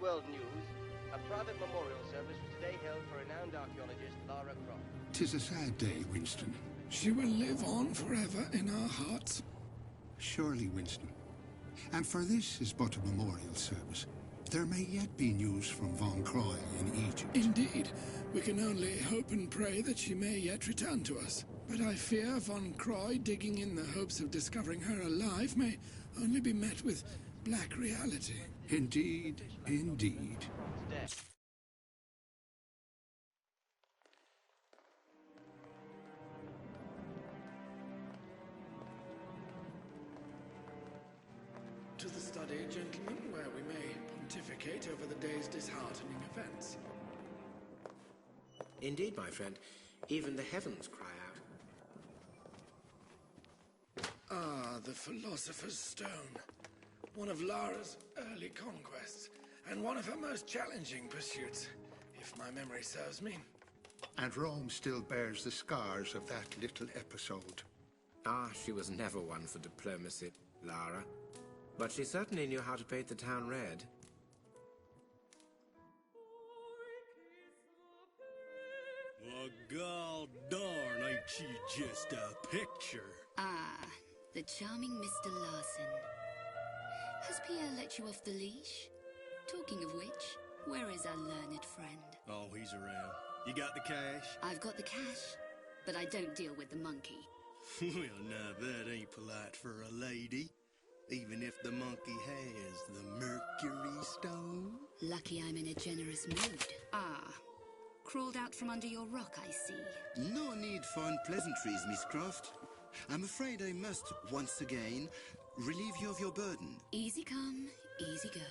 world news, a private memorial service was today held for renowned archaeologist Lara. 'Tis a sad day, Winston. She will live on forever in our hearts. Surely, Winston. And for this is but a memorial service. There may yet be news from Von Croy in Egypt. Indeed. We can only hope and pray that she may yet return to us. But I fear Von Croy, digging in the hopes of discovering her alive, may only be met with black reality. Indeed, indeed. To the study, gentlemen, where we may pontificate over the day's disheartening events. Indeed, my friend. Even the heavens cry out. Ah, the Philosopher's Stone. One of Lara's early conquests, and one of her most challenging pursuits, if my memory serves me. And Rome still bears the scars of that little episode. Ah, she was never one for diplomacy, Lara. But she certainly knew how to paint the town red. Well, god darn, ain't she just a picture? Ah, the charming Mr. Larson. Has Pierre let you off the leash? Talking of which, where is our learned friend? Oh, he's around. You got the cash? I've got the cash, but I don't deal with the monkey. Well, now that ain't polite for a lady. Even if the monkey has the Mercury Stone. Lucky I'm in a generous mood. Ah, crawled out from under your rock, I see. No need for unpleasantries, Miss Croft. I'm afraid I must, once again, relieve you of your burden. Easy come, easy go.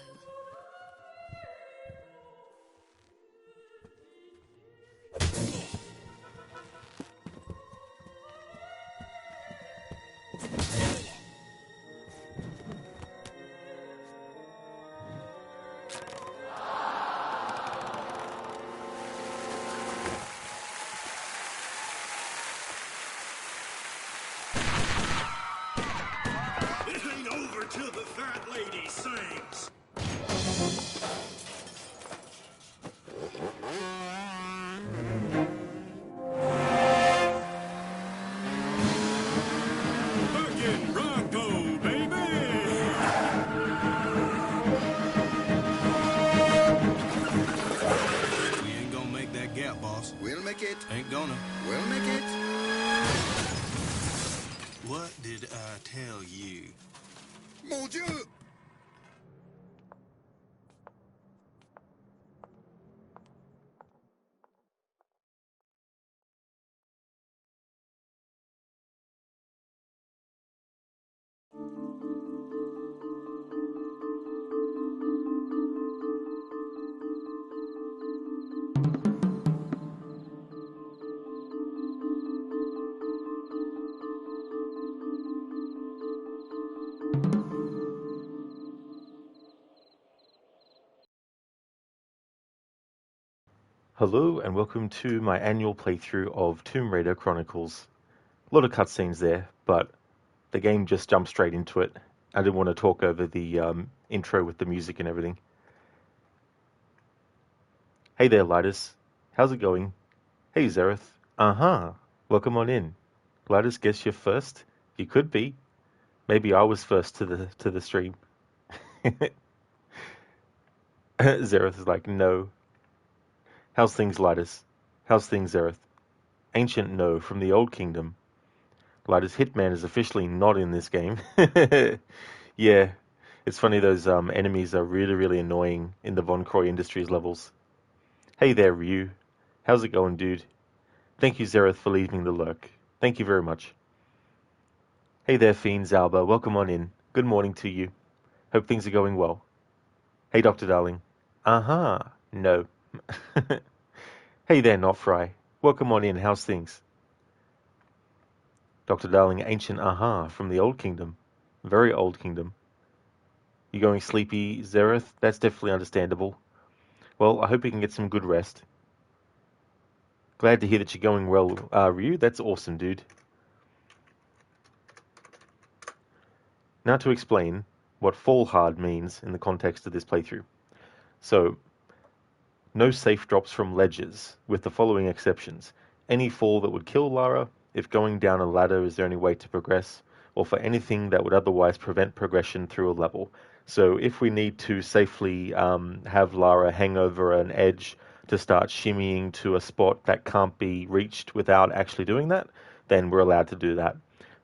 It ain't over till the fat lady sings. Fucking Bronco, baby! We ain't gonna make that gap, boss. We'll make it. Ain't gonna. We'll make it. What did I tell you? Mon Dieu! Hello and welcome to my annual playthrough of Tomb Raider Chronicles. A lot of cutscenes there, but the game just jumped straight into it. I didn't want to talk over the intro with the music and everything. Hey there, Lidus. How's it going? Hey, Zereth. Uh-huh. Welcome on in. Lidus, guess you're first? You could be. Maybe I was first to the stream. Zereth is like, no. How's things, Lidus? How's things, Zereth? Ancient no, from the Old Kingdom. Lidus, Hitman is officially not in this game. Yeah, it's funny, those enemies are really, really annoying in the Von Croy Industries levels. Hey there, Ryu. How's it going, dude? Thank you, Zereth, for leaving the lurk. Thank you very much. Hey there, Fiend Zalba. Welcome on in. Good morning to you. Hope things are going well. Hey, Dr. Darling. Uh-huh. No. Hey there, Not Fry. Welcome on in. How's things? Dr. Darling, ancient aha from the Old Kingdom. Very Old Kingdom. You going sleepy, Zereth? That's definitely understandable. Well, I hope you can get some good rest. Glad to hear that you're going well, Ryu. That's awesome, dude. Now to explain what fall hard means in the context of this playthrough. So, no safe drops from ledges, with the following exceptions. Any fall that would kill Lara, if going down a ladder is the only way to progress, or for anything that would otherwise prevent progression through a level. So if we need to safely have Lara hang over an edge to start shimmying to a spot that can't be reached without actually doing that, then we're allowed to do that.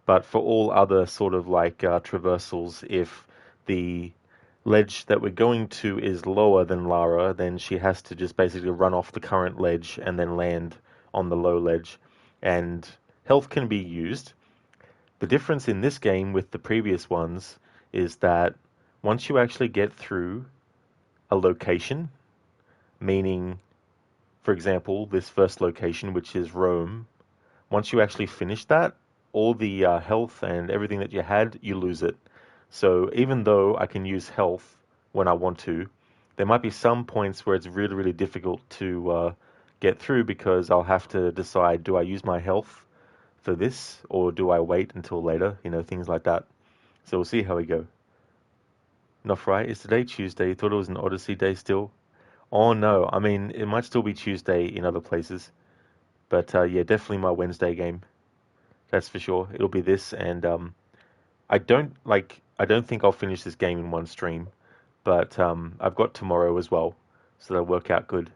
But for all other sort of like traversals, if the ledge that we're going to is lower than Lara, then she has to just basically run off the current ledge and then land on the low ledge. And health can be used. The difference in this game with the previous ones is that once you actually get through a location, meaning, for example, this first location, which is Rome, once you actually finish that, all the health and everything that you had, you lose it. So even though I can use health when I want to, there might be some points where it's really, really difficult to get through because I'll have to decide, do I use my health for this or do I wait until later? You know, things like that. So we'll see how we go. Not right. Is today Tuesday? You thought it was an Odyssey day still? Oh no, I mean, it might still be Tuesday in other places. But yeah, definitely my Wednesday game. That's for sure. It'll be this, and I don't, like, I don't think I'll finish this game in one stream, but I've got tomorrow as well, so that'll work out good.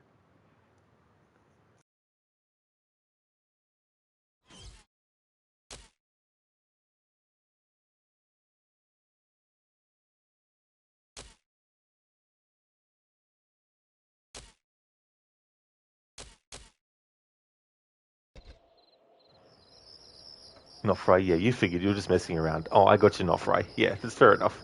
Not Fry, yeah, you figured you were just messing around. Oh, I got you, not Fry. Yeah, that's fair enough.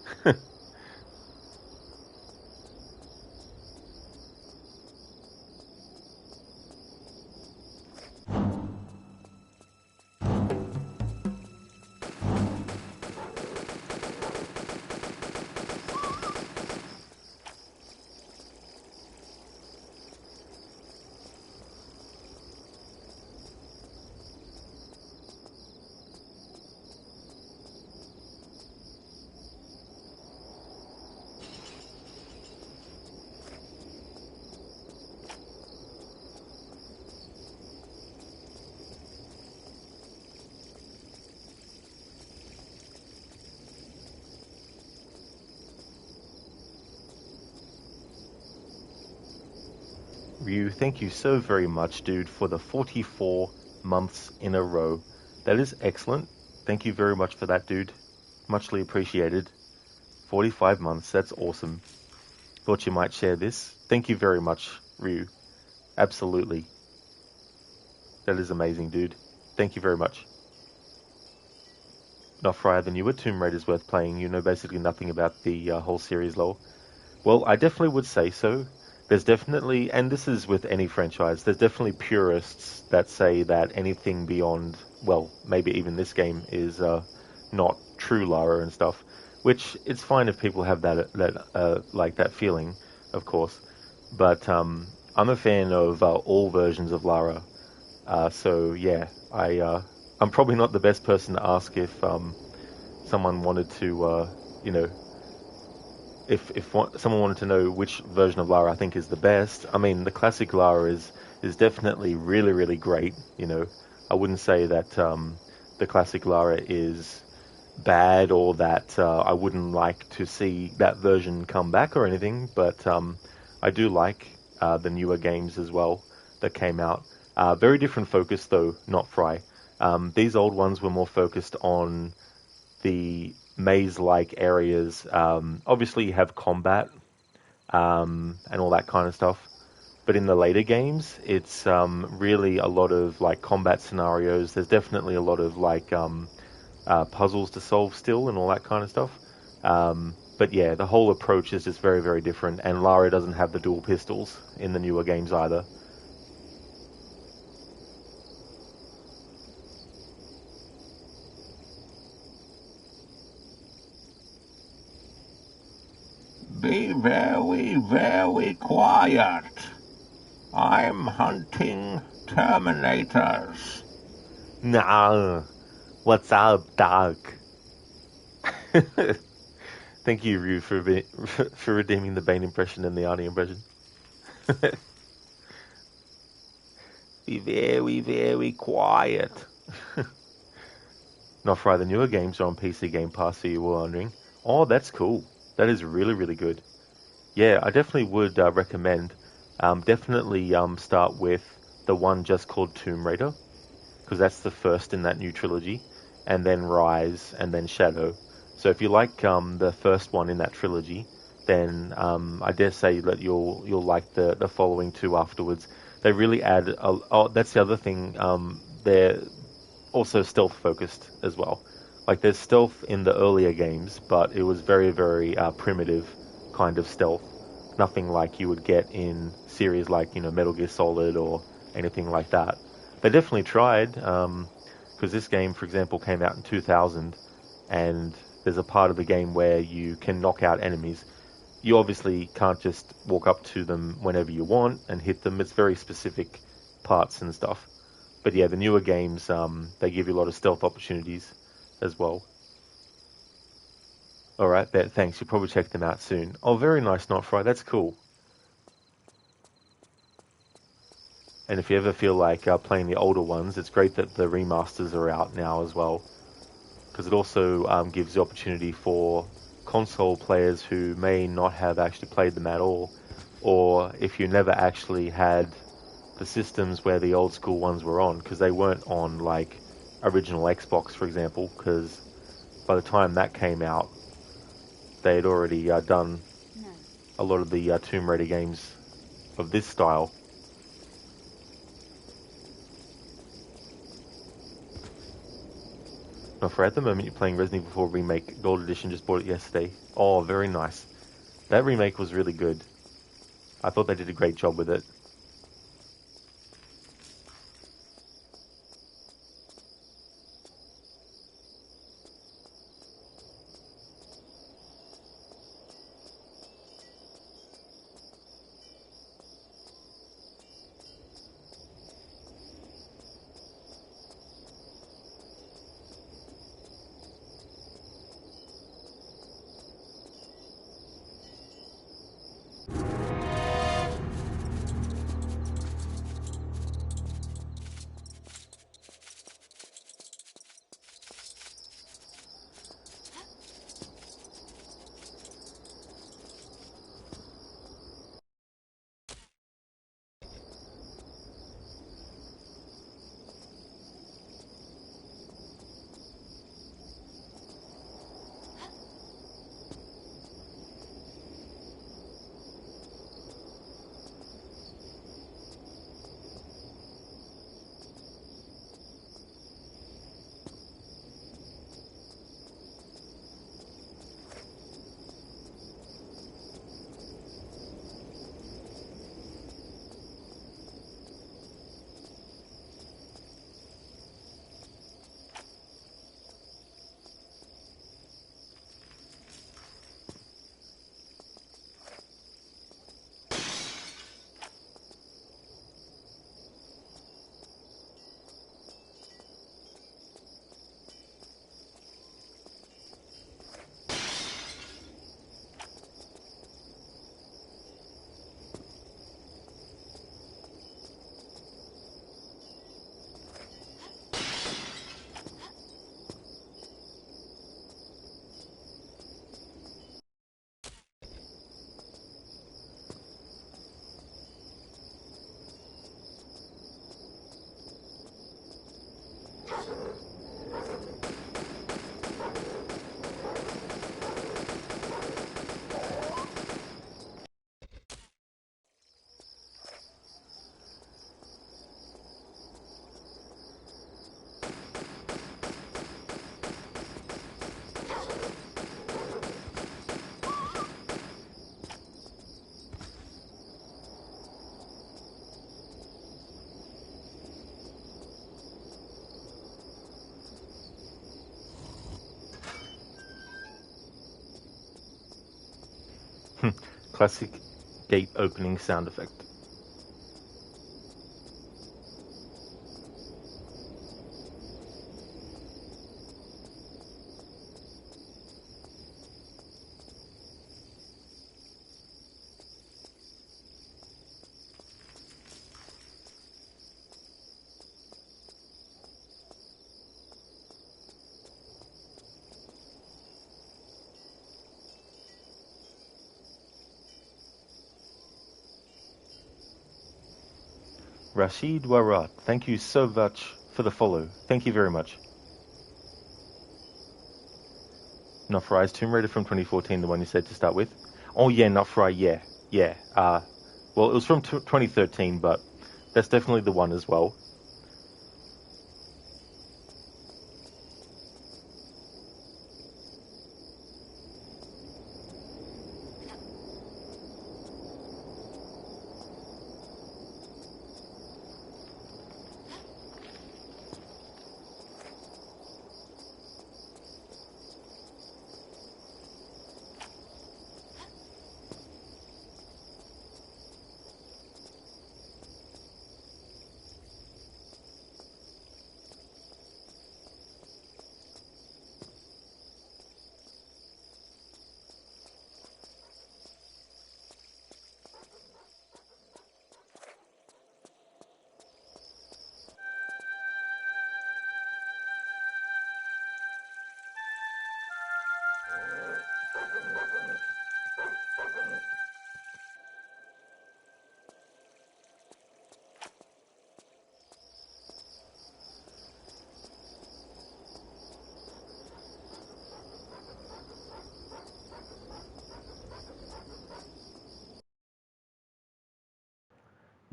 Ryu, thank you so very much, dude, for the 44 months in a row. That is excellent. Thank you very much for that, dude. Muchly appreciated. 45 months, that's awesome. Thought you might share this. Thank you very much, Ryu. Absolutely. That is amazing, dude. Thank you very much. Not Fryer, the newer Tomb Raider is worth playing. You know basically nothing about the whole series lore. Well, I definitely would say so. There's definitely, and this is with any franchise, there's definitely purists that say that anything beyond, well, maybe even this game is not true Lara and stuff. Which it's fine if people have that feeling, of course. But I'm a fan of all versions of Lara. So yeah, I'm probably not the best person to ask if someone wanted to, someone wanted to know which version of Lara I think is the best. I mean, the classic Lara is definitely really, really great. I wouldn't say that the classic Lara is bad or that I wouldn't like to see that version come back or anything, but I do like the newer games as well that came out. Very different focus though, not Fry. These old ones were more focused on the maze-like areas. Obviously you have combat and all that kind of stuff, but in the later games it's really a lot of like combat scenarios. There's definitely a lot of like puzzles to solve still and all that kind of stuff. But yeah, the whole approach is just very, very different, and Lara doesn't have the dual pistols in the newer games either. Be very, very quiet. I'm hunting Terminators. Nah, what's up, dog? Thank you, Ryu, for redeeming the Bane impression and the Arnie impression. Be very, very quiet. Not Fry, the newer games are on PC Game Pass, so you were wondering. Oh, that's cool. That is really, really good. Yeah, I definitely would recommend. Definitely start with the one just called Tomb Raider, because that's the first in that new trilogy, and then Rise, and then Shadow. So if you like the first one in that trilogy, then I dare say that you'll like the following two afterwards. They really add. Oh, that's the other thing. They're also stealth focused as well. Like there's stealth in the earlier games, but it was very, very primitive kind of stealth. Nothing like you would get in series like Metal Gear Solid or anything like that. They definitely tried, because this game, for example, came out in 2000, and there's a part of the game where you can knock out enemies. You obviously can't just walk up to them whenever you want and hit them. It's very specific parts and stuff. But yeah, the newer games, they give you a lot of stealth opportunities as well. Alright, Bet, thanks. You'll probably check them out soon. Oh, very nice, Not Fry. That's cool. And if you ever feel like playing the older ones, it's great that the remasters are out now as well, because it also gives the opportunity for console players who may not have actually played them at all, or if you never actually had the systems where the old school ones were on, because they weren't on like original Xbox, for example, because by the time that came out, they had already done a lot of the Tomb Raider games of this style. Now, for at the moment, you're playing Resident Evil 4 Remake Gold Edition, just bought it yesterday. Oh, very nice. That remake was really good. I thought they did a great job with it. Classic gate opening sound effect. Rashid Warat, thank you so much for the follow. Thank you very much. Nofry's Tomb Raider from 2014, the one you said to start with. Oh yeah, Nofry, yeah. Well, it was from 2013, but that's definitely the one as well.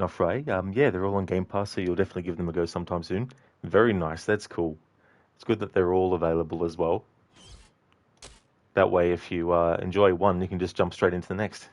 Nofray. Yeah, they're all on Game Pass, so you'll definitely give them a go sometime soon. Very nice. That's cool. It's good that they're all available as well. That way, if you enjoy one, you can just jump straight into the next.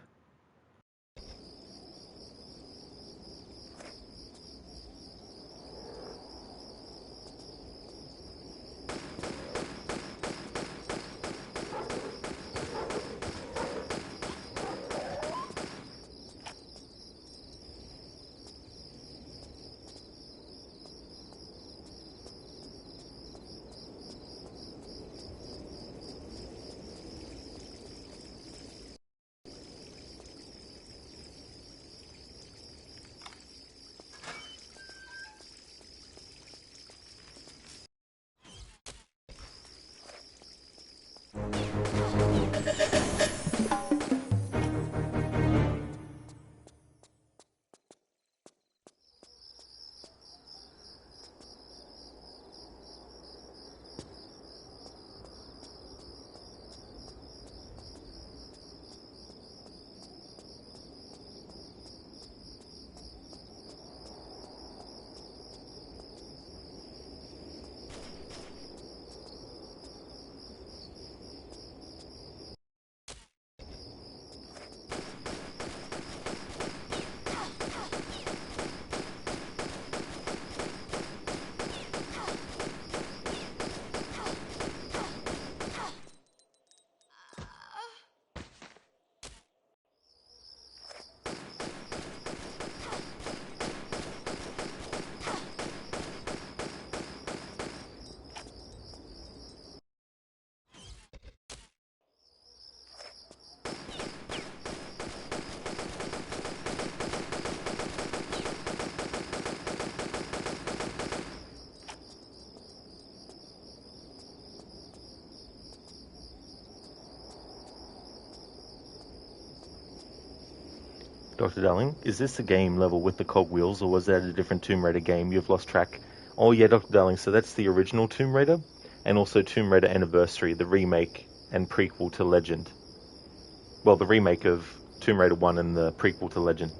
Dr. Darling, is this the game level with the cogwheels, or was that a different Tomb Raider game? You've lost track. Oh yeah, Dr. Darling, so that's the original Tomb Raider, and also Tomb Raider Anniversary, the remake and prequel to Legend. Well, the remake of Tomb Raider 1 and the prequel to Legend.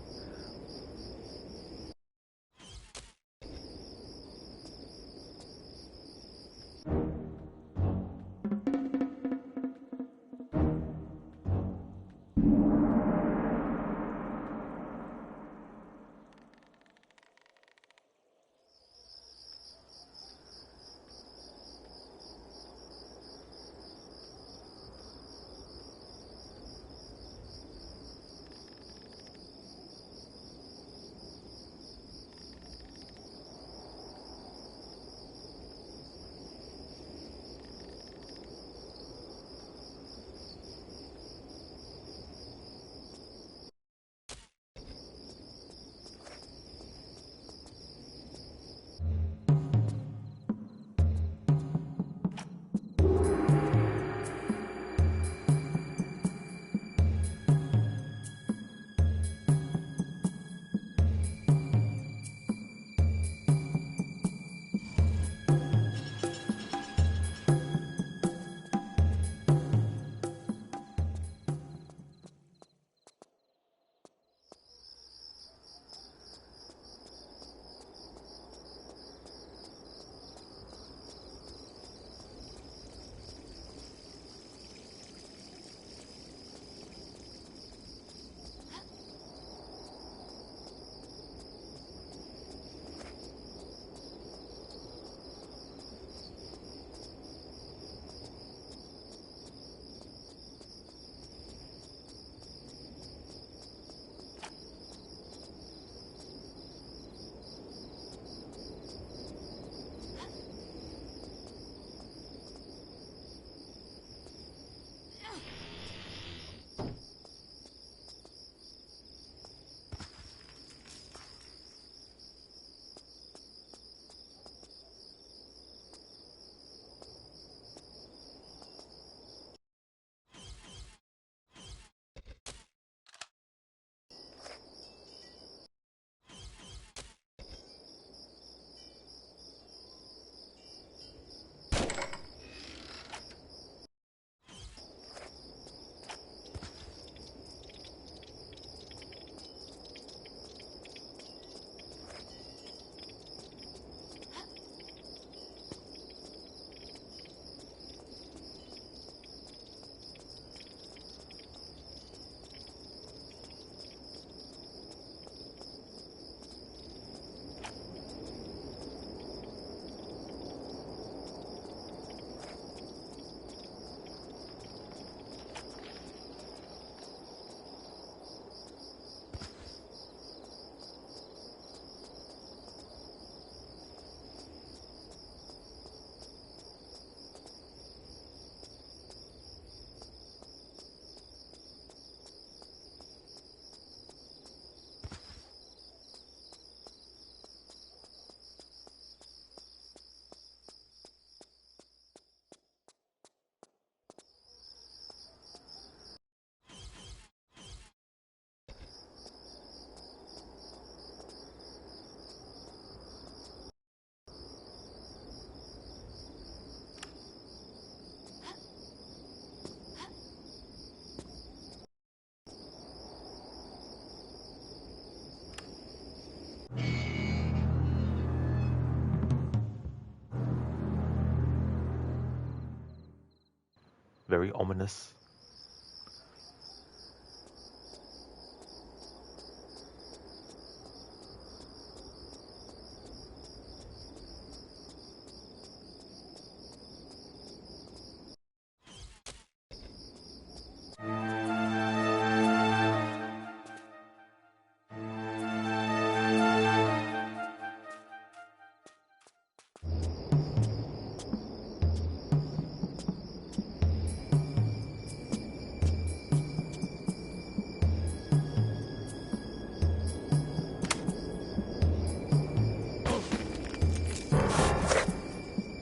Very ominous.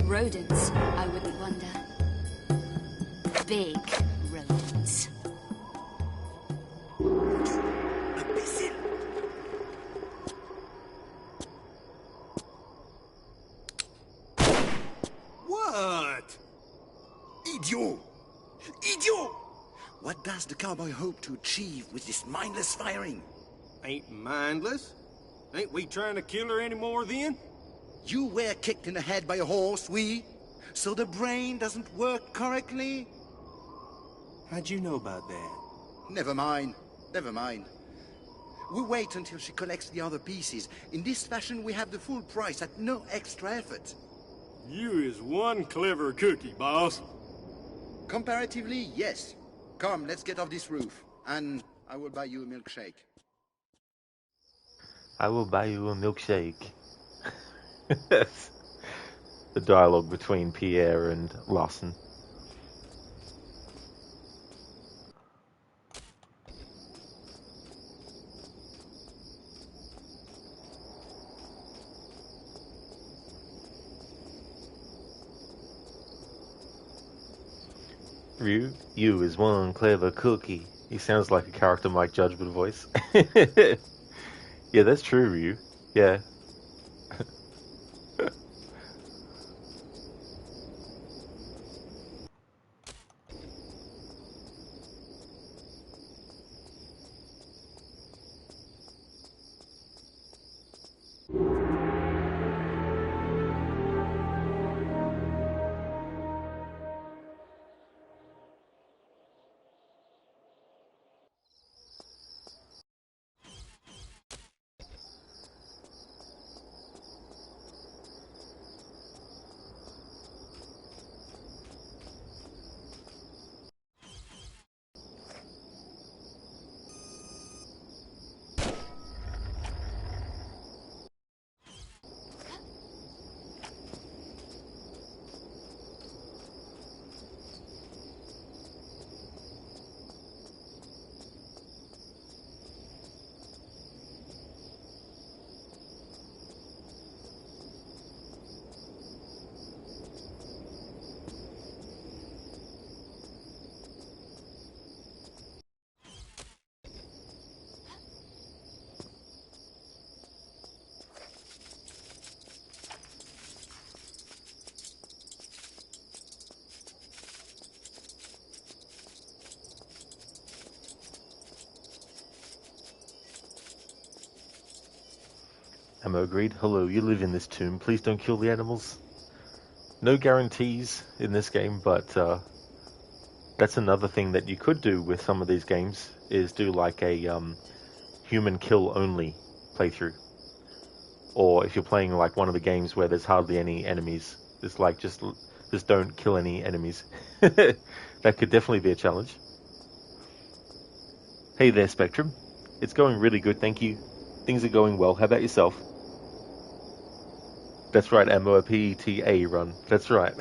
Rodents, I wouldn't wonder. Big rodents. What? Idiot! Idiot! What does the cowboy hope to achieve with this mindless firing? Ain't mindless. Ain't we trying to kill her anymore then? You were kicked in the head by a horse, so the brain doesn't work correctly? How'd you know about that? Never mind. Never mind. We wait until she collects the other pieces. In this fashion, we have the full price at no extra effort. You is one clever cookie, boss. Comparatively, yes. Come, let's get off this roof, and I will buy you a milkshake. I will buy you a milkshake. The dialogue between Pierre and Larson. You is one clever cookie. He sounds like a character Mike Judgment voice. Yeah, that's true, Ryu. Yeah. Ammo agreed. Hello, you live in this tomb. Please don't kill the animals. No guarantees in this game, but that's another thing that you could do with some of these games, is do like a human kill only playthrough. Or if you're playing like one of the games where there's hardly any enemies, it's like just don't kill any enemies. That could definitely be a challenge. Hey there, Spectrum. It's going really good, thank you. Things are going well. How about yourself? That's right, Ammo, a PETA run. That's right.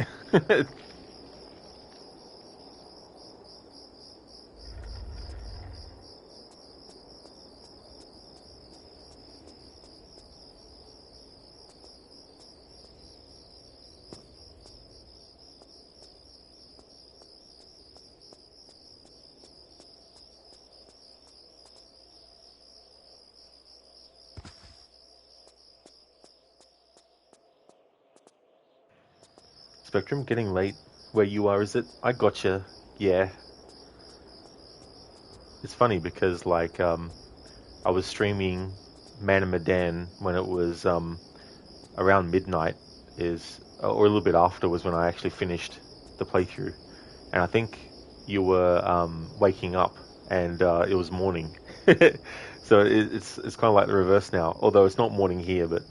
Spectrum, getting late where you are, is it? I gotcha. Yeah. It's funny because, like, I was streaming Man and Medan when it was around midnight, or a little bit after was when I actually finished the playthrough. And I think you were waking up and it was morning. So it's kind of like the reverse now, although it's not morning here, but...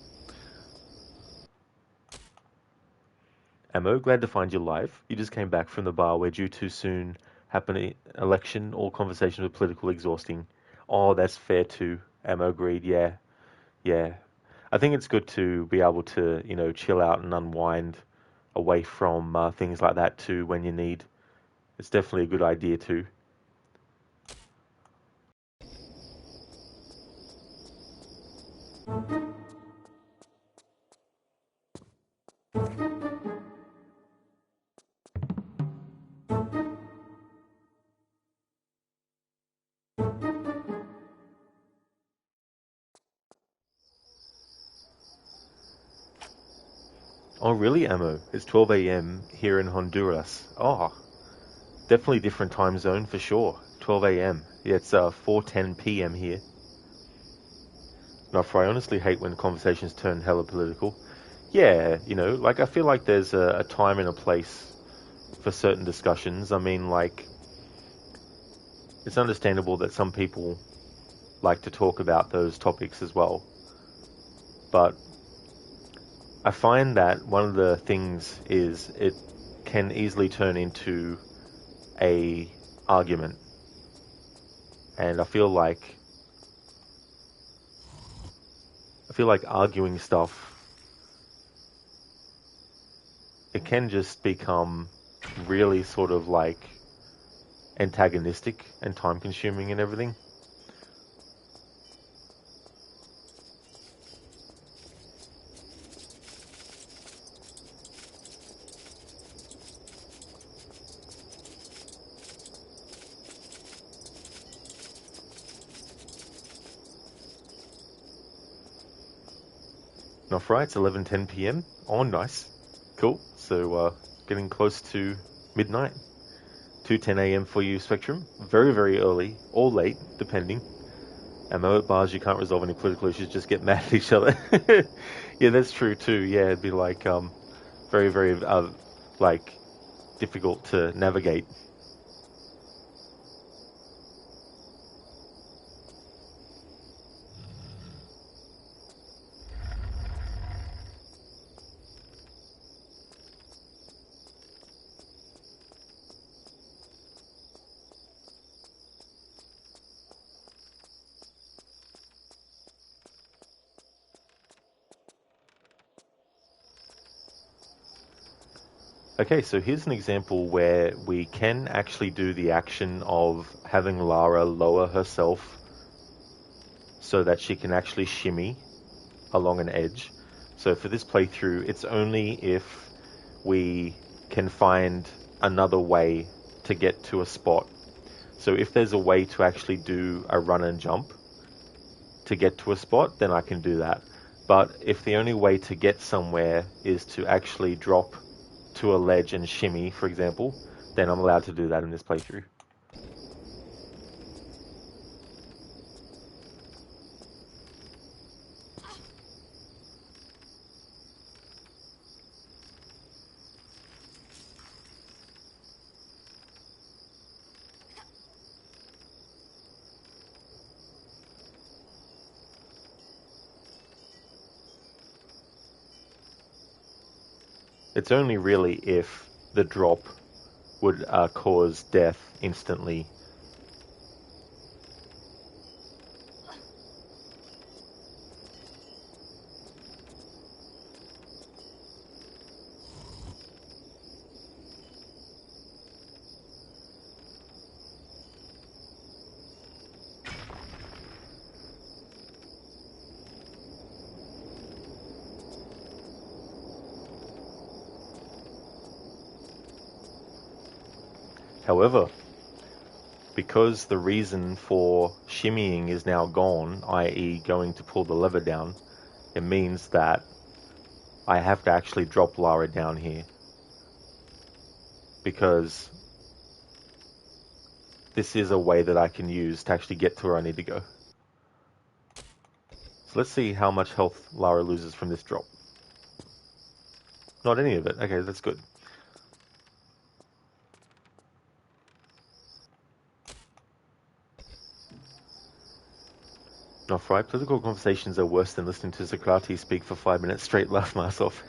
Ammo, glad to find you live. You just came back from the bar where due too soon happened election, all conversation with political exhausting. Oh, that's fair too. Ammo, agreed, yeah. Yeah. I think it's good to be able to, you know, chill out and unwind away from things like that too when you need. It's definitely a good idea too. Oh, really, Ammo? It's 12 a.m. here in Honduras. Oh, definitely different time zone for sure. 12 a.m. Yeah, it's 4:10 p.m. here. No, I honestly hate when conversations turn hella political. Yeah, you know, like I feel like there's a time and a place for certain discussions. I mean, like, it's understandable that some people like to talk about those topics as well. But I find that one of the things is it can easily turn into a argument. And I feel like arguing stuff, it can just become really sort of like antagonistic and time consuming and everything. Not right, it's 11:10 p.m. Oh, nice. Cool. So, getting close to midnight. 2:10 a.m. for you, Spectrum. Very, very early, or late, depending. Ammo at bars, you can't resolve any political issues, just get mad at each other. Yeah, that's true too. Yeah, it'd be like, very, very, like, difficult to navigate. Okay, so here's an example where we can actually do the action of having Lara lower herself so that she can actually shimmy along an edge. So for this playthrough, it's only if we can find another way to get to a spot. So if there's a way to actually do a run and jump to get to a spot, then I can do that. But if the only way to get somewhere is to actually drop to a ledge and shimmy, for example, then I'm allowed to do that in this playthrough. It's only really if the drop would cause death instantly. However, because the reason for shimmying is now gone, i.e. going to pull the lever down, it means that I have to actually drop Lara down here. Because this is a way that I can use to actually get to where I need to go. So let's see how much health Lara loses from this drop. Not any of it. Okay, that's good. off, right? Political conversations are worse than listening to Socrates speak for 5 minutes straight, laugh my ass off.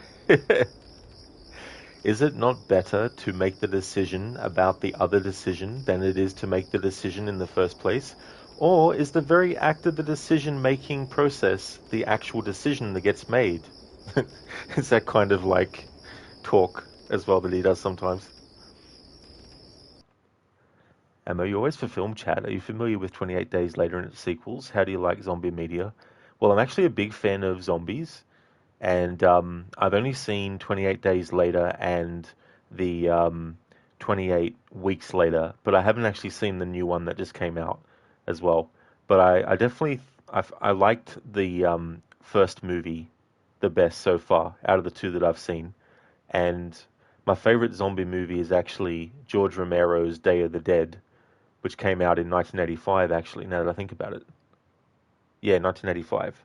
Is it not better to make the decision about the other decision than it is to make the decision in the first place? Or is the very act of the decision-making process the actual decision that gets made? It's that kind of like talk as well that he does sometimes. Ammo, you always for film chat. Are you familiar with 28 Days Later and its sequels? How do you like zombie media? Well, I'm actually a big fan of zombies. And I've only seen 28 Days Later and the 28 Weeks Later, but I haven't actually seen the new one that just came out as well. But I definitely I liked the first movie the best so far out of the two that I've seen. And my favorite zombie movie is actually George Romero's Day of the Dead, which came out in 1985, actually, now that I think about it. Yeah, 1985.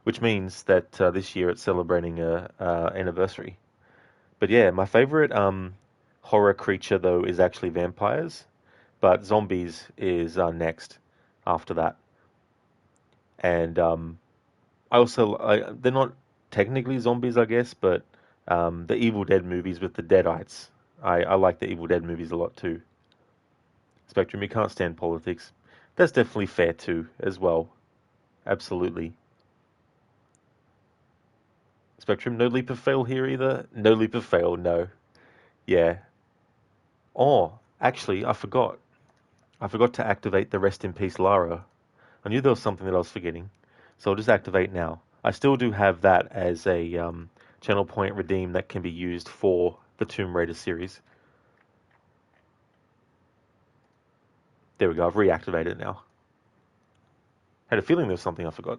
Which means that this year it's celebrating a anniversary. But yeah, my favorite horror creature though is actually vampires, but zombies is next after that. And they're not technically zombies, I guess, but the Evil Dead movies with the Deadites. I like the Evil Dead movies a lot too. Spectrum, you can't stand politics. That's definitely fair too, as well. Absolutely. Spectrum, no leap of fail here either? No leap of fail, no. Yeah. Oh, actually, I forgot. I forgot to activate the Rest in Peace Lara. I knew there was something that I was forgetting. So I'll just activate now. I still do have that as a channel point redeem that can be used for the Tomb Raider series. There we go, I've reactivated it now. Had a feeling there was something I forgot.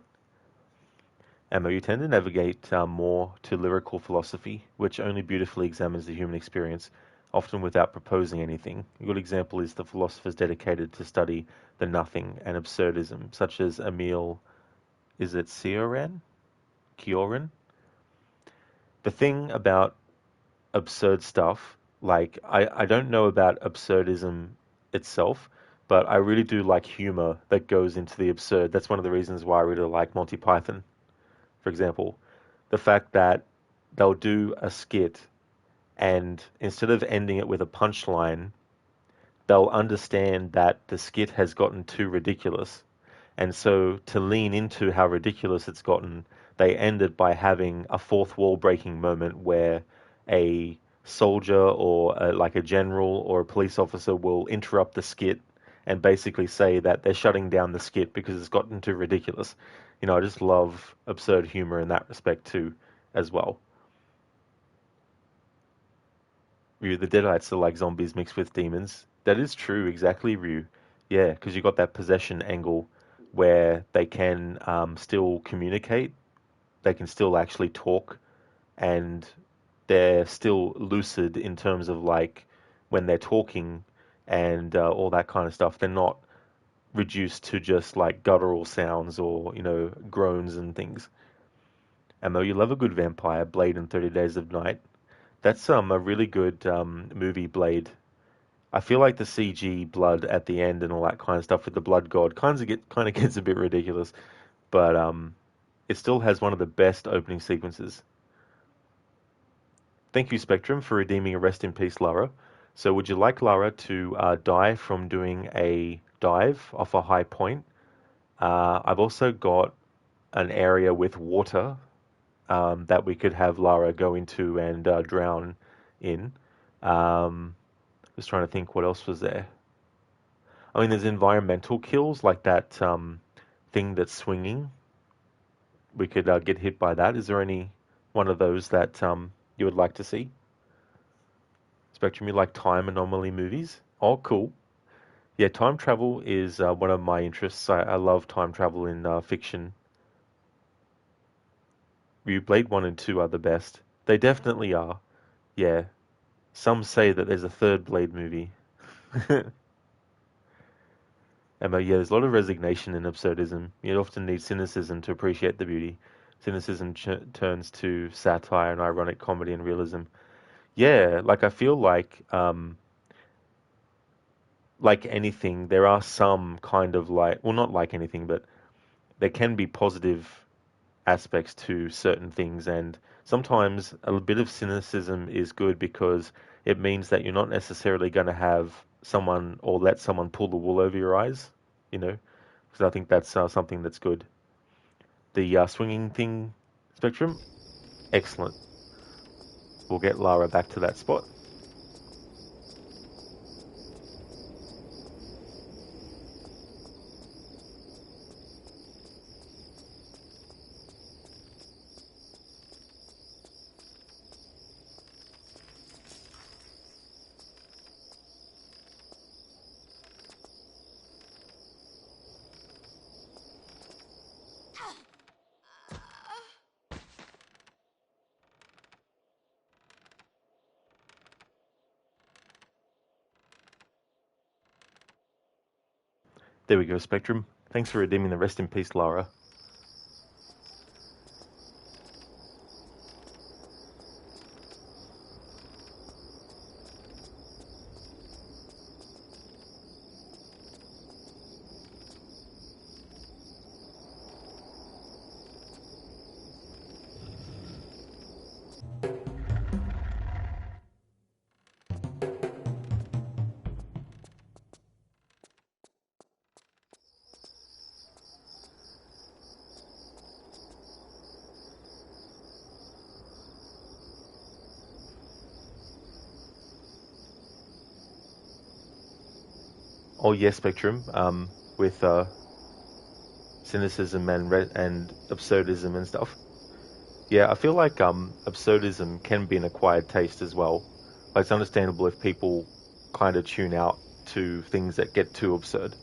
Ammo, you tend to navigate more to lyrical philosophy, which only beautifully examines the human experience, often without proposing anything. A good example is the philosophers dedicated to study the nothing and absurdism, such as Emile, is it Cioran? Cioran? The thing about absurd stuff, like, I don't know about absurdism itself, but I really do like humor that goes into the absurd. That's one of the reasons why I really like Monty Python. For example, the fact that they'll do a skit and instead of ending it with a punchline, they'll understand that the skit has gotten too ridiculous. And so to lean into how ridiculous it's gotten, they end it by having a fourth wall breaking moment where a soldier or like a general or a police officer will interrupt the skit and basically say that they're shutting down the skit because it's gotten too ridiculous. You know, I just love absurd humor in that respect too, as well. Ryu, the Deadites are like zombies mixed with demons. That is true, exactly, Ryu. Yeah, because you got that possession angle where they can still communicate, they can still actually talk, and they're still lucid in terms of like when they're talking and all that kind of stuff. They're not reduced to just like guttural sounds or, you know, groans and things. Ammo, you love a good vampire, Blade and 30 Days of Night. That's a really good movie, Blade. I feel like the CG blood at the end and all that kind of stuff with the blood god kind of gets a bit ridiculous, but it still has one of the best opening sequences. Thank you, Spectrum, for redeeming a Rest in Peace, Lara. So would you like Lara to die from doing a dive off a high point? I've also got an area with water that we could have Lara go into and drown in. Just trying to think what else was there. I mean, there's environmental kills like that thing that's swinging. We could get hit by that. Is there any one of those that you would like to see? Spectrum, you like time anomaly movies? Oh, cool. Yeah, time travel is one of my interests. I love time travel in fiction. Blade 1 and 2 are the best. They definitely are. Yeah. Some say that there's a third Blade movie. Emma, yeah, there's a lot of resignation in absurdism. You often need cynicism to appreciate the beauty. Cynicism turns to satire and ironic comedy and realism. Yeah, like I feel like anything, there are some kind of like, well, not like anything, but there can be positive aspects to certain things, and sometimes a bit of cynicism is good because it means that you're not necessarily going to have someone or let someone pull the wool over your eyes, you know, because I think that's something that's good. The swinging thing, Spectrum, excellent. We'll get Lara back to that spot. There we go, Spectrum. Thanks for redeeming the rest in peace, Lara. Oh yes, Spectrum. With cynicism and absurdism and stuff. Yeah, I feel like absurdism can be an acquired taste as well. Like, it's understandable if people kind of tune out to things that get too absurd.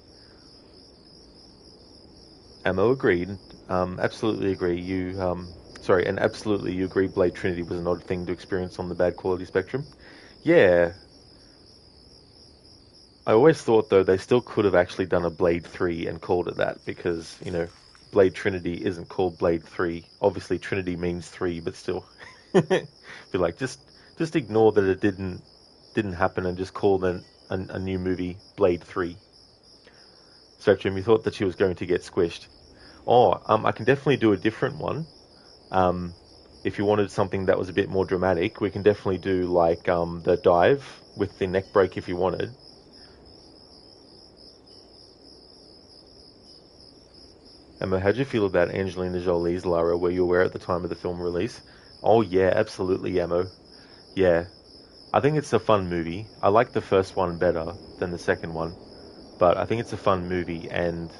Ammo agreed. Absolutely agree. And absolutely you agree Blade Trinity was an odd thing to experience on the bad quality spectrum. Yeah. I always thought, though, they still could have actually done a Blade 3 and called it that, because, you know, Blade Trinity isn't called Blade 3. Obviously, Trinity means 3, but still. Be like, just ignore that it didn't happen and just call a new movie Blade 3. Spectrum, you thought that she was going to get squished. Oh, I can definitely do a different one. If you wanted something that was a bit more dramatic, we can definitely do, like, the dive with the neck break if you wanted. Emma, how'd you feel about Angelina Jolie's Lara? Were you aware at the time of the film release? Oh yeah, absolutely, Emma. Yeah. I think it's a fun movie. I like the first one better than the second one. But I think it's a fun movie, and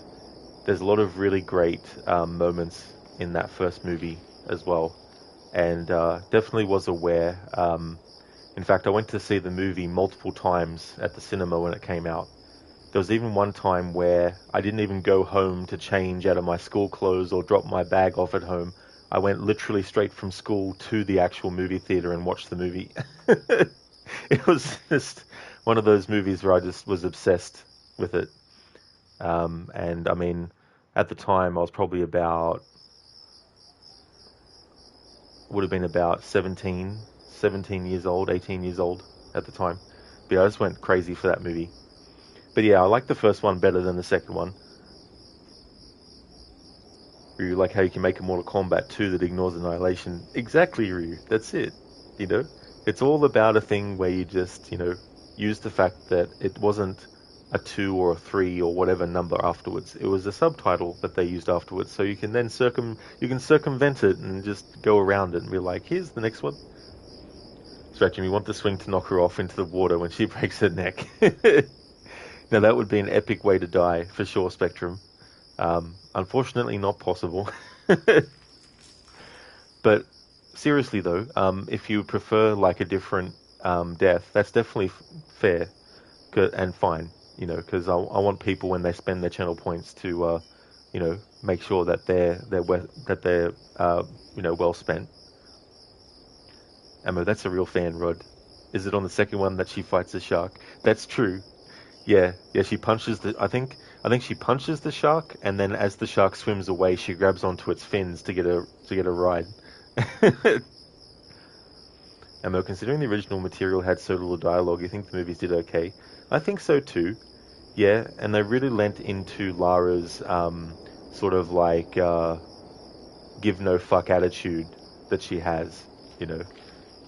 there's a lot of really great moments in that first movie as well. And definitely was aware. In fact, I went to see the movie multiple times at the cinema when it came out. There was even one time where I didn't even go home to change out of my school clothes or drop my bag off at home. I went literally straight from school to the actual movie theater and watched the movie. It was just one of those movies where I just was obsessed with it. And I mean, at the time I was probably would have been about 17 years old, 18 years old at the time. But yeah, I just went crazy for that movie. But yeah, I like the first one better than the second one. Ryu, like how you can make a Mortal Kombat 2 that ignores Annihilation. Exactly, Ryu. That's it. You know? It's all about a thing where you just, you know, use the fact that it wasn't a 2 or a 3 or whatever number afterwards. It was a subtitle that they used afterwards, so you can then circumvent it and just go around it and be like, here's the next one. Stretching, you want the swing to knock her off into the water when she breaks her neck. Now, that would be an epic way to die, for sure, Spectrum. Unfortunately, not possible. But, seriously, though, if you prefer, like, a different death, that's definitely fair and fine, you know, because I want people, when they spend their channel points, to, you know, make sure that they're you know, well spent. Ammo, that's a real fan, Rod. Is it on the second one that she fights the shark? That's true. Yeah, she punches I think she punches the shark, and then as the shark swims away, she grabs onto its fins to get a ride. Ammo, considering the original material had so little dialogue, you think the movies did okay? I think so too. Yeah, and they really lent into Lara's sort of like give no fuck attitude that she has, you know.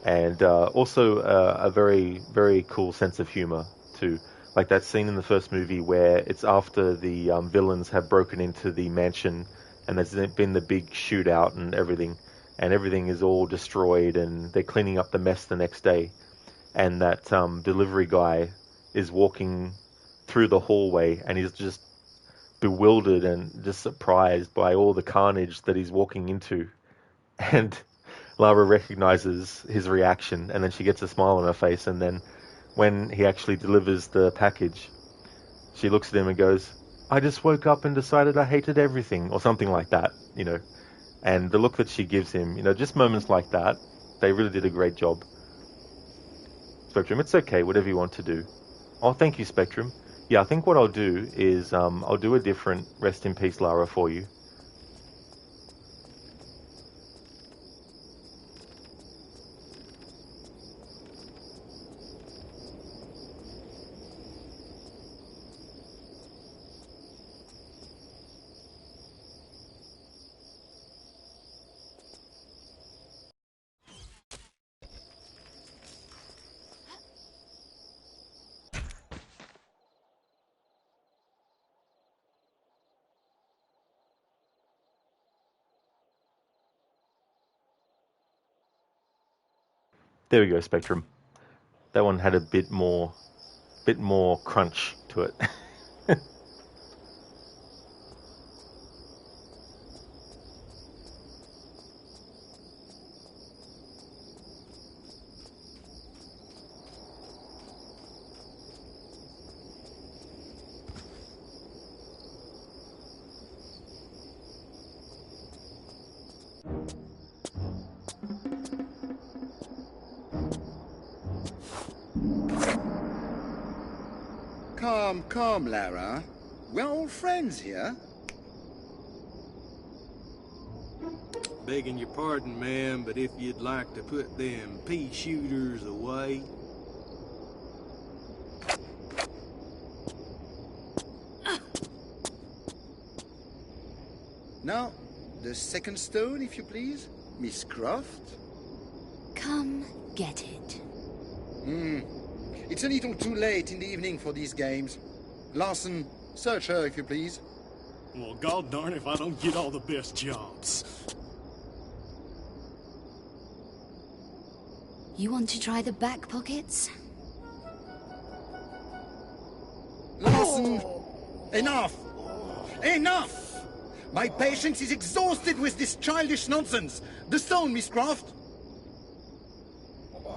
And also a very, very cool sense of humor too. Like that scene in the first movie where it's after the villains have broken into the mansion and there's been the big shootout and everything is all destroyed and they're cleaning up the mess the next day. And that delivery guy is walking through the hallway and he's just bewildered and just surprised by all the carnage that he's walking into. And Lara recognizes his reaction, and then she gets a smile on her face, and then when he actually delivers the package, she looks at him and goes, "I just woke up and decided I hated everything," or something like that, you know. And the look that she gives him, you know, just moments like that, they really did a great job. Spectrum, it's okay, whatever you want to do. Oh, thank you, Spectrum. Yeah, I think what I'll do is I'll do a different Rest in Peace Lara for you. There we go, Spectrum. That one had a bit more crunch to it. Calm, Lara. We're all friends here. Begging your pardon, ma'am, but if you'd like to put them pea shooters away... Now, the second stone, if you please, Miss Croft. Come get it. It's a little too late in the evening for these games. Larson, search her, if you please. Well, god darn if I don't get all the best jobs. You want to try the back pockets? Larson! Enough! Enough! My patience is exhausted with this childish nonsense. The stone, Miss Croft.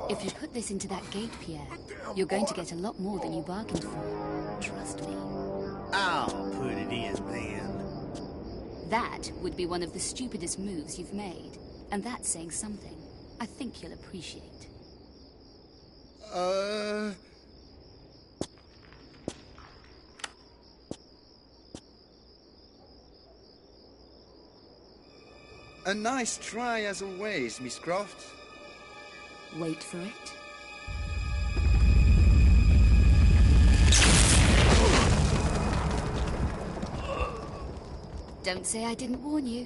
If you put this into that gate, Pierre, you're going to get a lot more than you bargained for. Trust me. I'll put it in then. That would be one of the stupidest moves you've made. And that's saying something. I think you'll appreciate. A nice try as always, Miss Croft. Wait for it. Don't say I didn't warn you.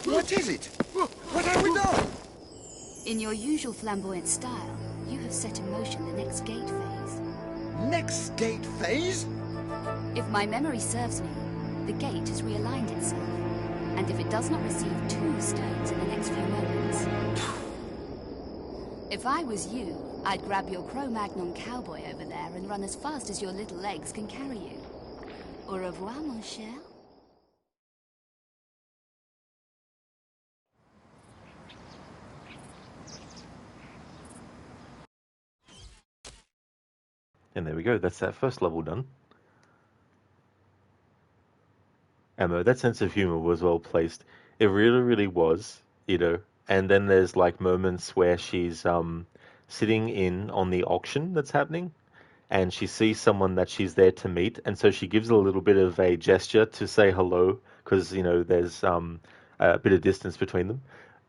What is it? What have we done? In your usual flamboyant style, you have set in motion the next gate phase. Next gate phase? If my memory serves me, the gate has realigned itself. And if it does not receive 2 stones in the next few moments... If I was you, I'd grab your Cro-Magnon cowboy over there and run as fast as your little legs can carry you. Au revoir, mon cher. And there we go, that's that first level done. Ammo, that sense of humor was well placed. It really, really was, you know. And then there's like moments where she's sitting in on the auction that's happening, and she sees someone that she's there to meet, and so she gives a little bit of a gesture to say hello, because, you know, there's a bit of distance between them.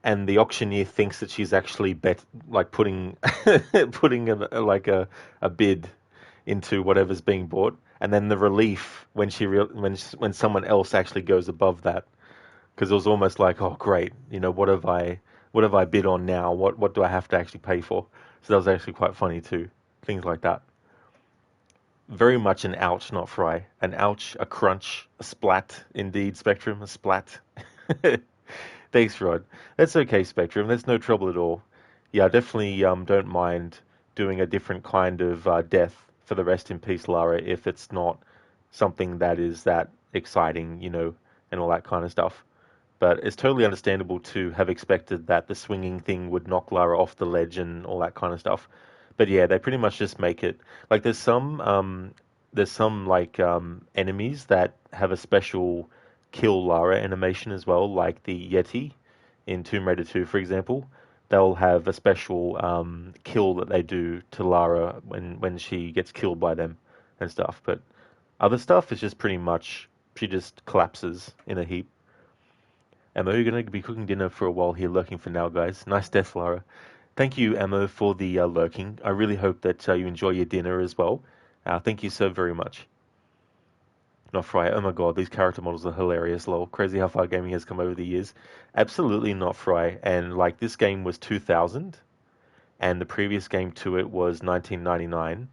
And the auctioneer thinks that she's actually putting a bid into whatever's being bought, and then the relief when when someone else actually goes above that, because it was almost like, oh great, you know, what have I bid on now? What do I have to actually pay for? So that was actually quite funny too. Things like that. Very much an ouch, not fry. An ouch, a crunch, a splat. Indeed, Spectrum, a splat. Thanks, Rod. That's okay, Spectrum. There's no trouble at all. Yeah, I definitely don't mind doing a different kind of death for the rest in peace, Lara, if it's not something that is that exciting, you know, and all that kind of stuff. But it's totally understandable to have expected that the swinging thing would knock Lara off the ledge and all that kind of stuff. But yeah, they pretty much just make it like there's some like enemies that have a special kill Lara animation as well, like the Yeti in Tomb Raider 2, for example. They'll have a special kill that they do to Lara when she gets killed by them and stuff. But other stuff is just pretty much she just collapses in a heap. Emma, you're going to be cooking dinner for a while here, lurking for now, guys. Nice death, Lara. Thank you, Emma, for the lurking. I really hope that you enjoy your dinner as well. Thank you so very much. Not Fry. Oh my god, these character models are hilarious, lol. Crazy how far gaming has come over the years. Absolutely not Fry. And like this game was 2000, and the previous game to it was 1999.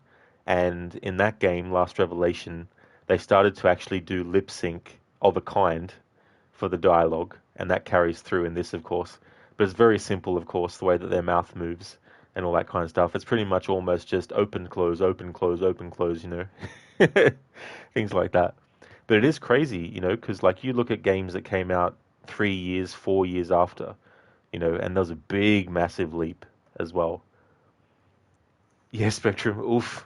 And in that game, Last Revelation, they started to actually do lip sync of a kind for the dialogue, and that carries through in this, of course. But it's very simple, of course, the way that their mouth moves and all that kind of stuff. It's pretty much almost just open, close, open, close, open, close, you know. Things like that. But it is crazy, you know, because like you look at games that came out 3 years, 4 years after, you know, and there's a big, massive leap as well. Yeah, Spectrum, oof.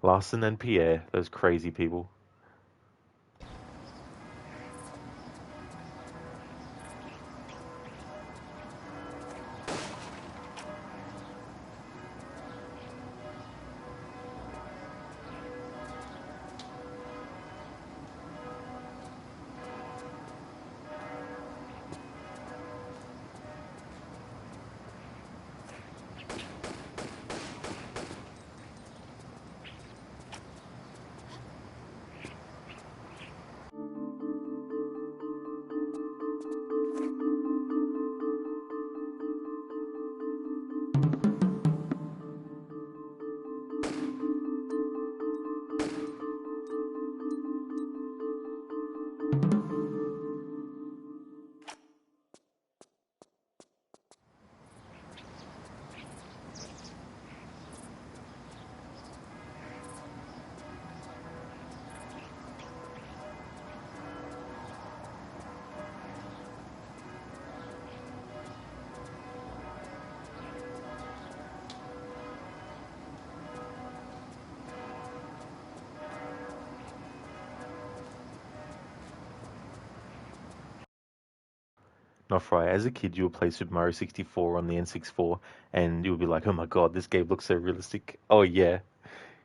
Larson and Pierre, those crazy people. Not Fry. As a kid, you would play Super Mario 64 on the N64, and you would be like, "Oh my god, this game looks so realistic." Oh yeah,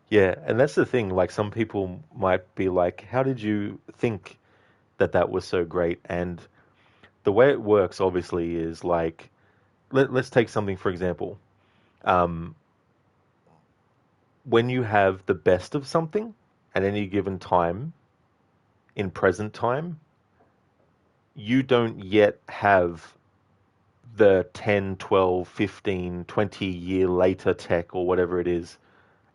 yeah. And that's the thing. Like some people might be like, "How did you think that that was so great?" And the way it works, obviously, is like, let's take something for example. Um, when you have the best of something at any given time in present time, you don't yet have the 10, 12, 15, 20 year later tech or whatever it is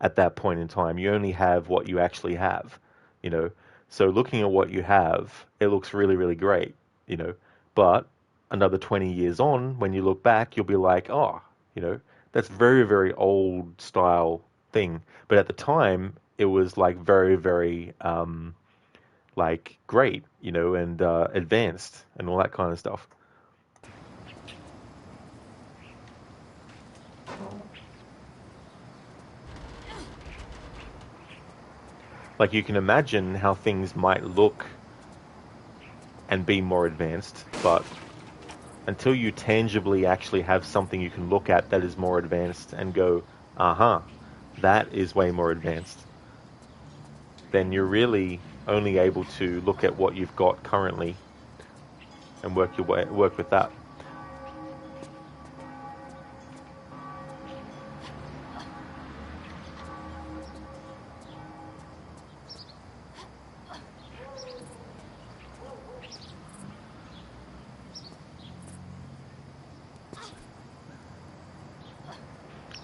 at that point in time. You only have what you actually have, you know. So looking at what you have, it looks really, really great, you know. But another 20 years on, when you look back, you'll be like, oh, you know, that's very, very old style thing. But at the time, it was like very, very like great, you know, and advanced and all that kind of stuff. Like you can imagine how things might look and be more advanced, but until you tangibly actually have something you can look at that is more advanced and go, uh-huh, that is way more advanced, then you're really only able to look at what you've got currently and work with that.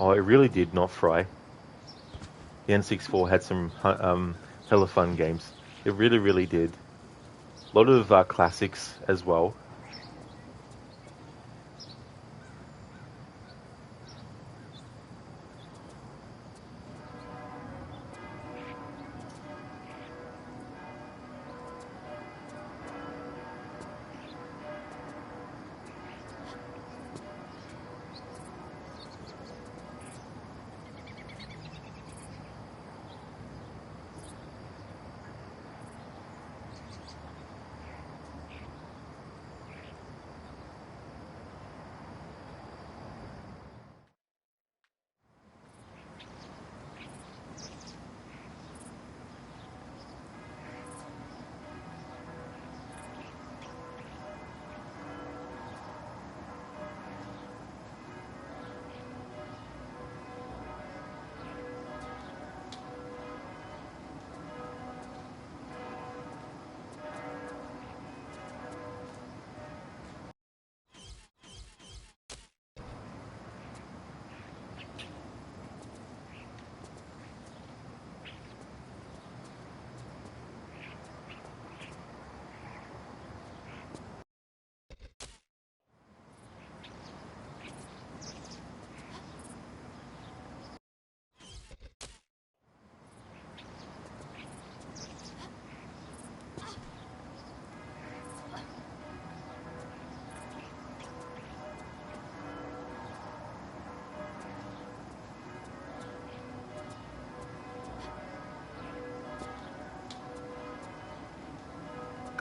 Oh, it really did not fry. The N64 had some hella fun games. It really, really did. A lot of classics as well.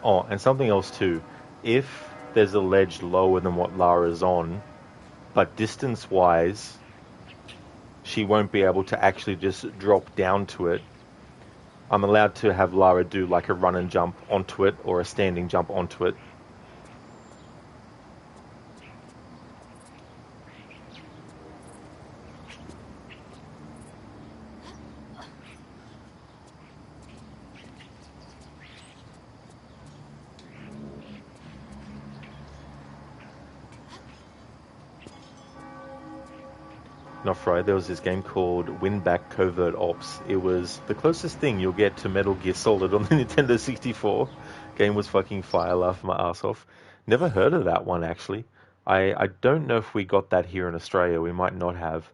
Oh, and something else too. If there's a ledge lower than what Lara's on, but distance-wise, she won't be able to actually just drop down to it, I'm allowed to have Lara do like a run and jump onto it or a standing jump onto it. Not Friday, there was this game called Winback Covert Ops. It was the closest thing you'll get to Metal Gear Solid on the Nintendo 64. Game was fucking fire, laughed my ass off. Never heard of that one, actually. I don't know if we got that here in Australia. We might not have,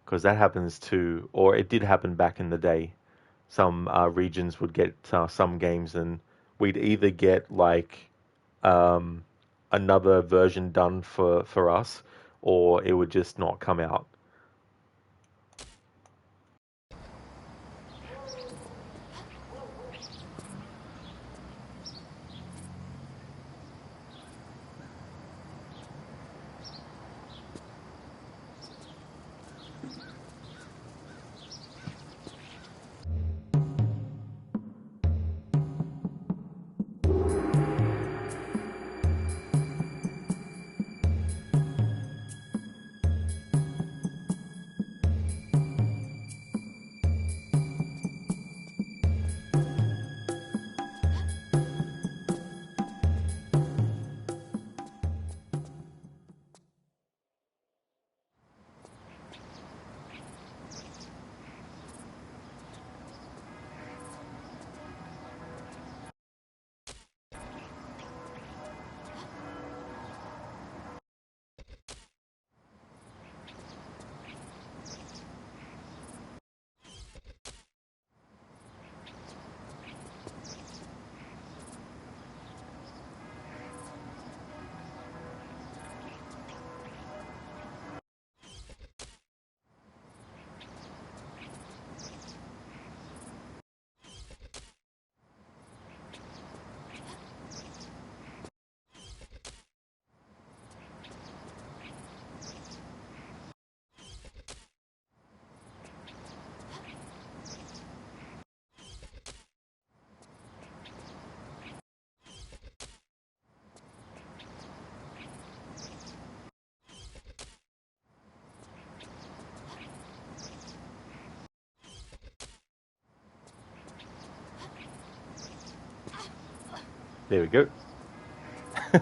because that happens too, or it did happen back in the day. Some regions would get some games, and we'd either get like another version done for us, or it would just not come out. There we go.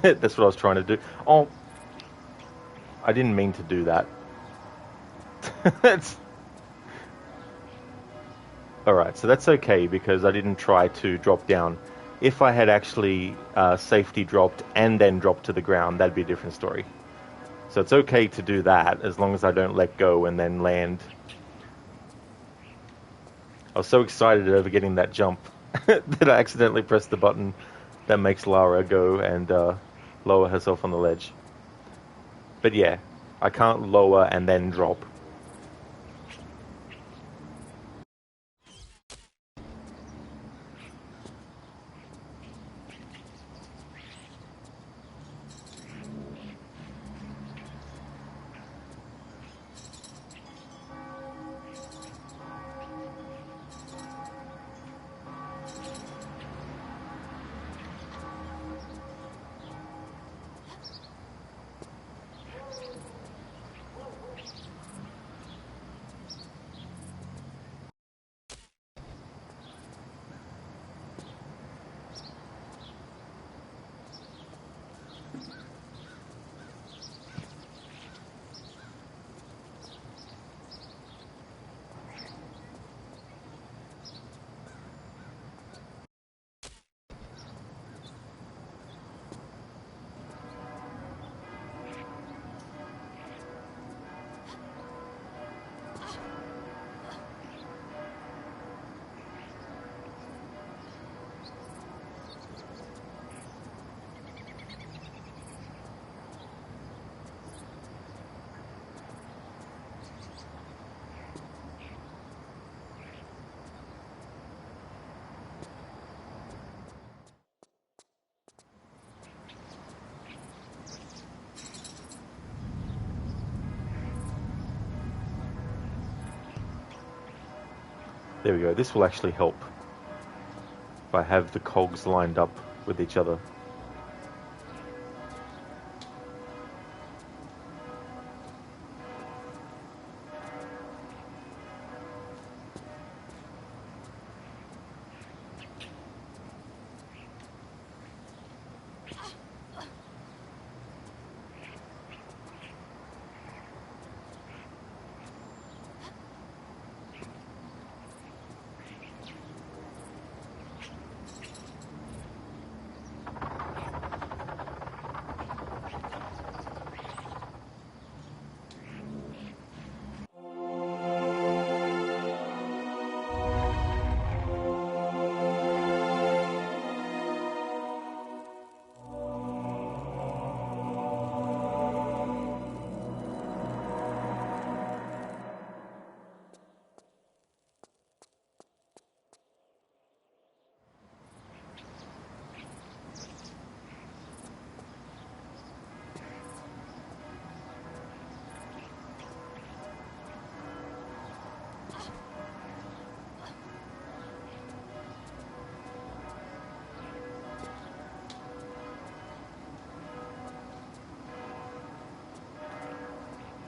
That's what I was trying to do. Oh, I didn't mean to do that. Alright, so that's okay because I didn't try to drop down. If I had actually safety dropped and then dropped to the ground, that'd be a different story. So it's okay to do that as long as I don't let go and then land. I was so excited over getting that jump that I accidentally pressed the button that makes Lara go and lower herself on the ledge. But yeah, I can't lower and then drop. There we go, this will actually help if I have the cogs lined up with each other.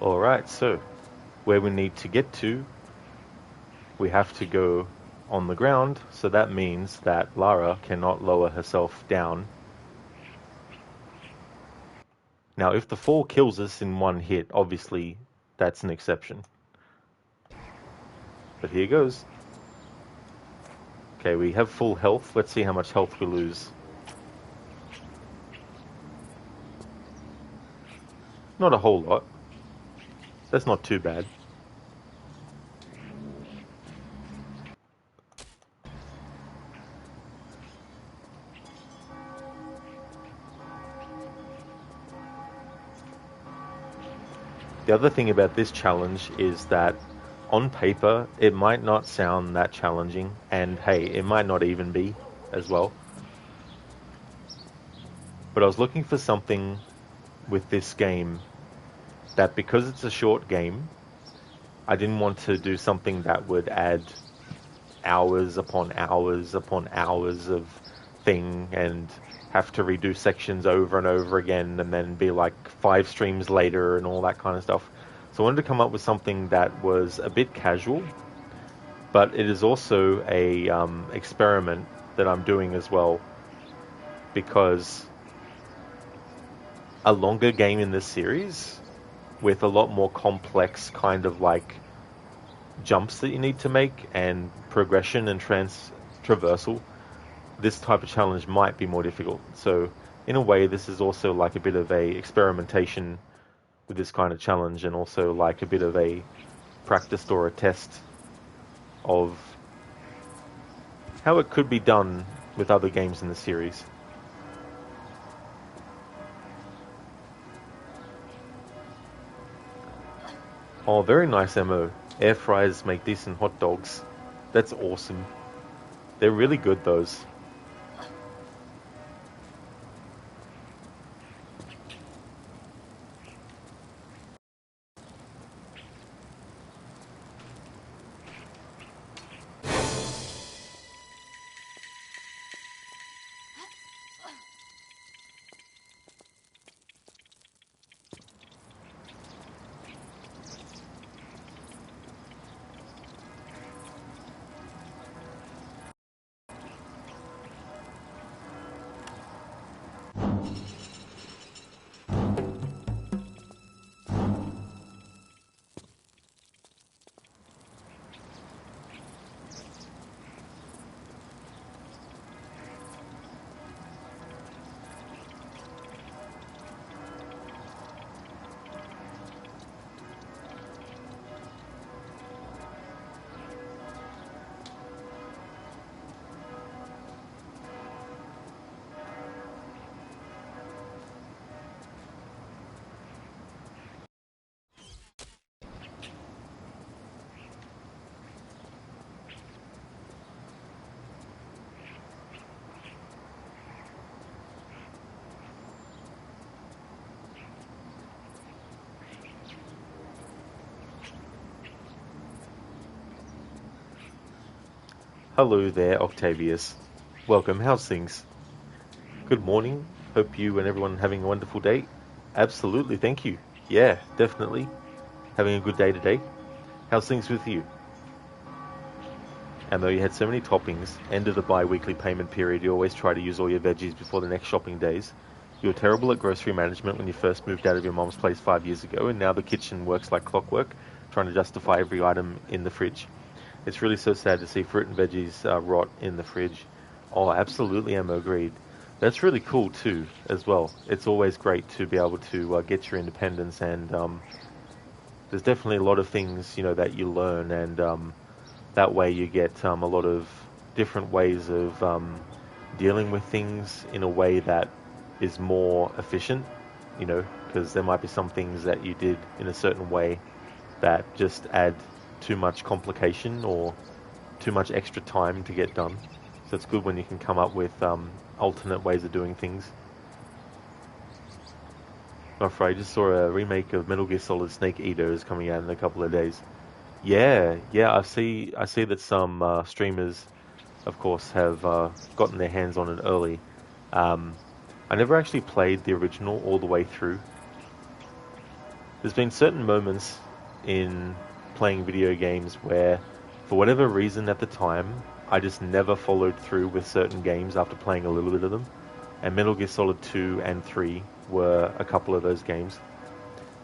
Alright, so where we need to get to, we have to go on the ground, so that means that Lara cannot lower herself down. Now, if the fall kills us in one hit, obviously that's an exception. But here goes. Okay, we have full health. Let's see how much health we lose. Not a whole lot. That's not too bad. The other thing about this challenge is that on paper it might not sound that challenging, and hey, it might not even be as well. But I was looking for something with this game that, because it's a short game, I didn't want to do something that would add hours upon hours upon hours of thing and have to redo sections over and over again and then be like 5 streams later and all that kind of stuff. So I wanted to come up with something that was a bit casual, but it is also a experiment that I'm doing as well, because a longer game in this series with a lot more complex kind of like jumps that you need to make and progression and traversal, this type of challenge might be more difficult. So in a way, this is also like a bit of a experimentation with this kind of challenge, and also like a bit of a practice or a test of how it could be done with other games in the series. Oh, very nice ammo. Air fryers make decent hot dogs. That's awesome. They're really good, those. Hello there, Octavius. Welcome, how's things? Good morning. Hope you and everyone having a wonderful day. Absolutely, thank you. Yeah, definitely. Having a good day today. How's things with you? And though you had so many toppings, end of the bi-weekly payment period, you always try to use all your veggies before the next shopping days. You were terrible at grocery management when you first moved out of your mom's place 5 years ago, and now the kitchen works like clockwork, trying to justify every item in the fridge. It's really so sad to see fruit and veggies rot in the fridge. Oh, absolutely, Emma, agreed. That's really cool too, as well. It's always great to be able to get your independence, and there's definitely a lot of things, that you learn, and that way you get a lot of different ways of dealing with things in a way that is more efficient, because there might be some things that you did in a certain way that just add too much complication or too much extra time to get done. So it's good when you can come up with alternate ways of doing things. I'm afraid I just saw a remake of Metal Gear Solid Snake Eater is coming out in a couple of days. Yeah, I see that some streamers, of course, have gotten their hands on it early. I never actually played the original all the way through. There's been certain moments in playing video games where, for whatever reason at the time, I just never followed through with certain games after playing a little bit of them. And Metal Gear Solid 2 and 3 were a couple of those games.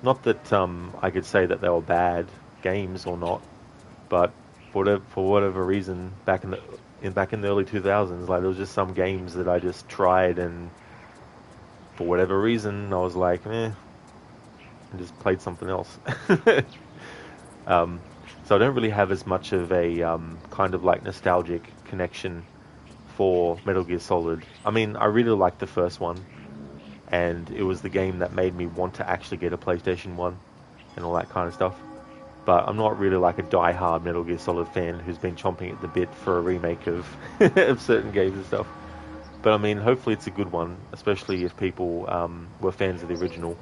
Not that I could say that they were bad games or not, but for whatever reason, back in the early 2000s, like there was just some games that I just tried, and for whatever reason, I was like, and just played something else. So I don't really have as much of a kind of like nostalgic connection for Metal Gear Solid. I mean, I really liked the first one, and it was the game that made me want to actually get a PlayStation 1 and all that kind of stuff. But I'm not really like a die-hard Metal Gear Solid fan who's been chomping at the bit for a remake of, of certain games and stuff. But I mean, hopefully it's a good one, especially if people were fans of the original.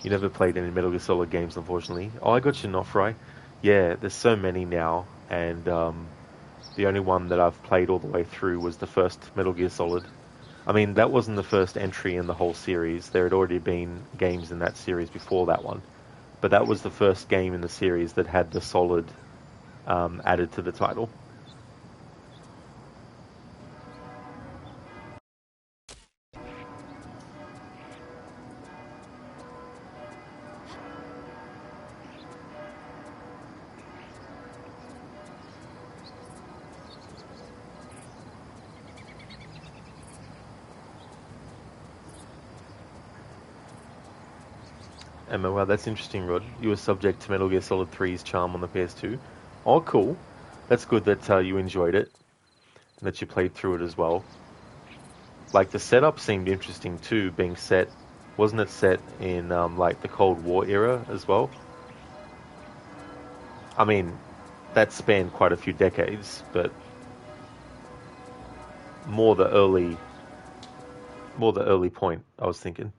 You never played any Metal Gear Solid games, unfortunately. Oh, I got you, Nofry. Yeah, there's so many now, and the only one that I've played all the way through was the first Metal Gear Solid. I mean, that wasn't the first entry in the whole series. There had already been games in that series before that one. But that was the first game in the series that had the Solid added to the title. Emma, wow, that's interesting, Rod. You were subject to Metal Gear Solid 3's charm on the PS2. Oh, cool. That's good that you enjoyed it and that you played through it as well. Like, the setup seemed interesting too, being set... Wasn't it set in, like, the Cold War era as well? I mean, that spanned quite a few decades, but more the early point, I was thinking.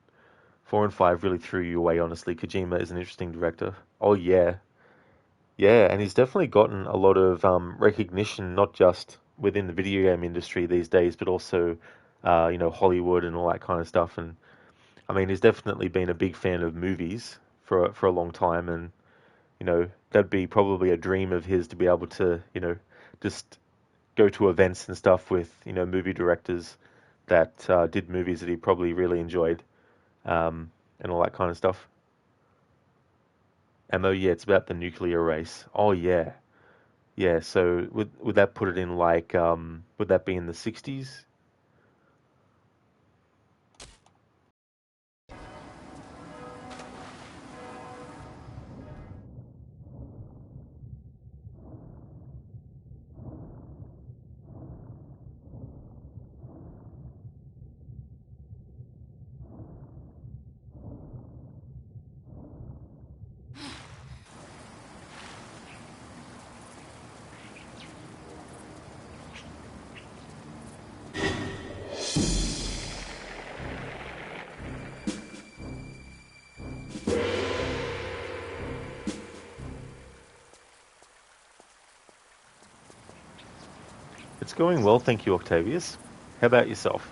4 and 5 really threw you away, honestly. Kojima is an interesting director. Oh, yeah. Yeah, and he's definitely gotten a lot of recognition, not just within the video game industry these days, but also, Hollywood and all that kind of stuff. And I mean, he's definitely been a big fan of movies for a long time, and that'd be probably a dream of his to be able to, just go to events and stuff with, movie directors that did movies that he probably really enjoyed, and all that kind of stuff. And oh yeah, it's about the nuclear race. Oh yeah, yeah. So would that put it in like would that be in the 60s? It's going well, thank you, Octavius. How about yourself?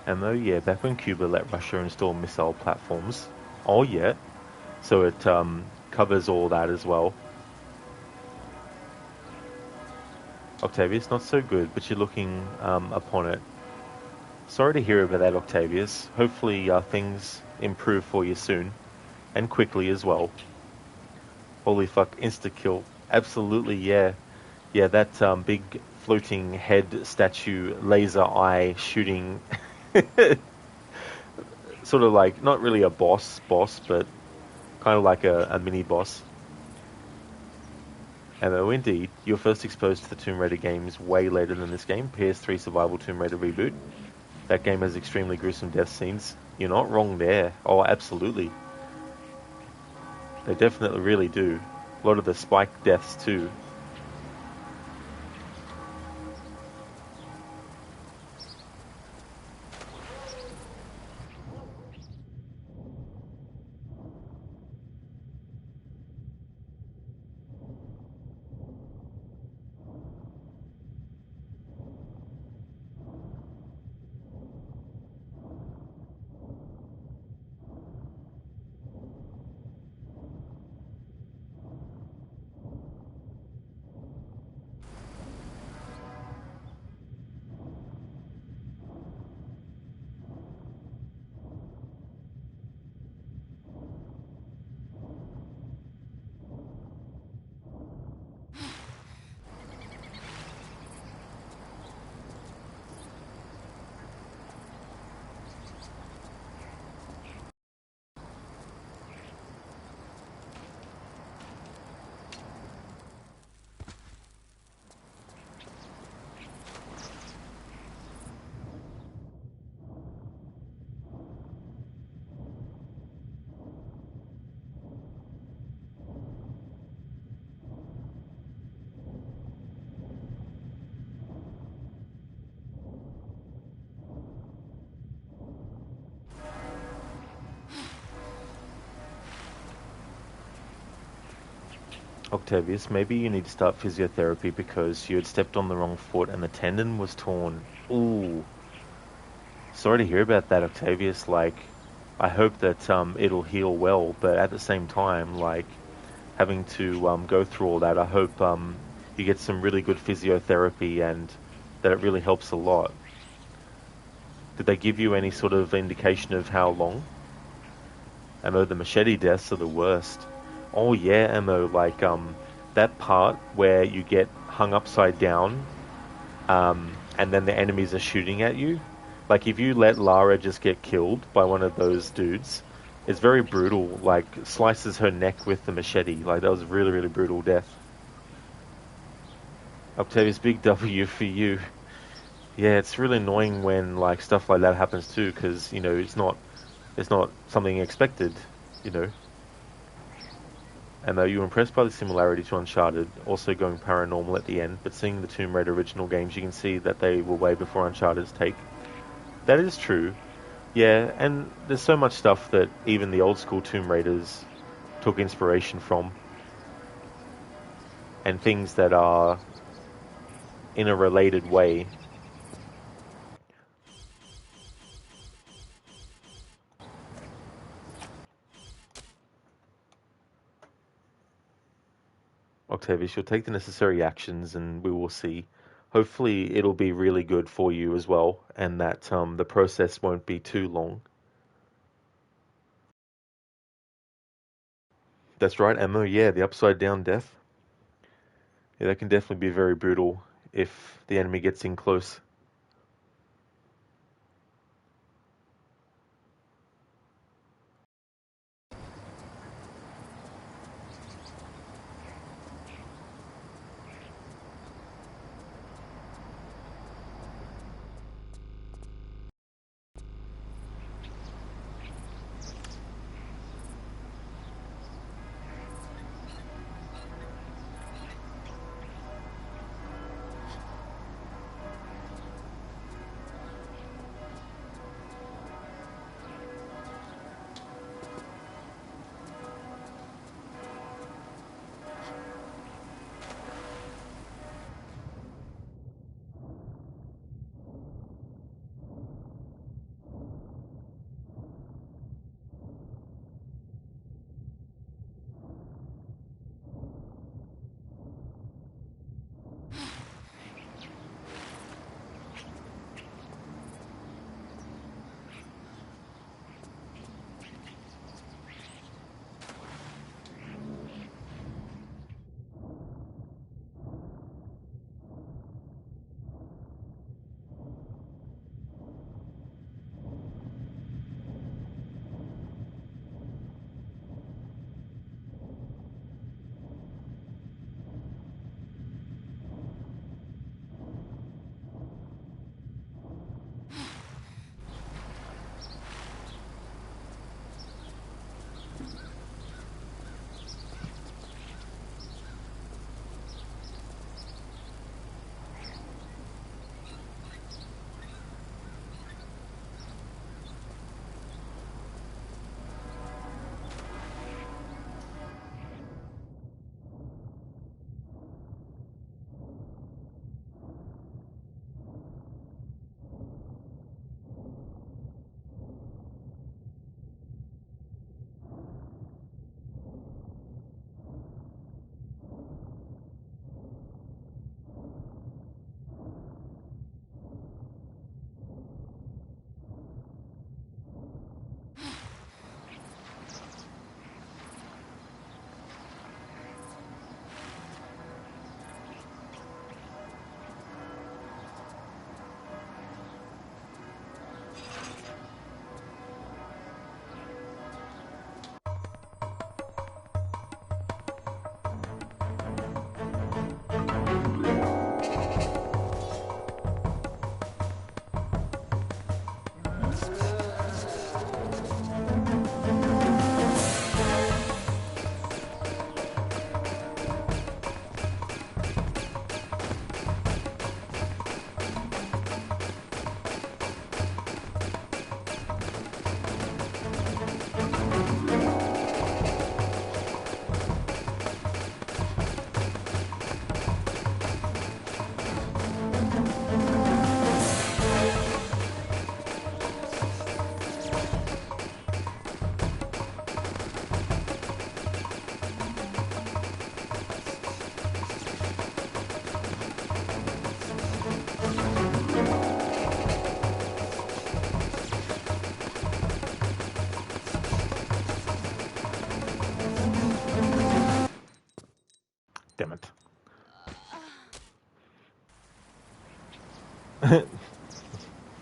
Ammo, yeah, back when Cuba let Russia install missile platforms. Oh yeah, so it covers all that as well. Octavius, not so good, but you're looking upon it. Sorry to hear about that, Octavius. Hopefully things improve for you soon, and quickly as well. Holy fuck, insta-kill. Absolutely, yeah. Yeah, that big floating head statue laser eye shooting... sort of like, not really a boss, but kind of like a mini-boss. And oh, indeed, you're first exposed to the Tomb Raider games way later than this game, PS3 Survival Tomb Raider Reboot. That game has extremely gruesome death scenes. You're not wrong there. Oh, absolutely. They definitely really do. A lot of the spike deaths too. Octavius, maybe you need to start physiotherapy because you had stepped on the wrong foot and the tendon was torn. Ooh. Sorry to hear about that, Octavius. Like, I hope that it'll heal well, but at the same time, like, having to go through all that, I hope you get some really good physiotherapy and that it really helps a lot. Did they give you any sort of indication of how long? Ammo, the machete deaths are the worst. Oh yeah, Ammo, like that part where you get hung upside down and then the enemies are shooting at you. Like if you let Lara just get killed by one of those dudes, it's very brutal, like slices her neck with the machete. Like that was a really, really brutal death. Octavius, big W for you. Yeah, it's really annoying when like stuff like that happens too, because you know it's not something expected, you know. And you were impressed by the similarity to Uncharted, also going paranormal at the end, but seeing the Tomb Raider original games, you can see that they were way before Uncharted's take. That is true. Yeah, and there's so much stuff that even the old school Tomb Raiders took inspiration from, and things that are in a related way. Octavius, you'll take the necessary actions and we will see. Hopefully it'll be really good for you as well, and that the process won't be too long. That's right, Emma, yeah, the upside down death. Yeah, that can definitely be very brutal if the enemy gets in close.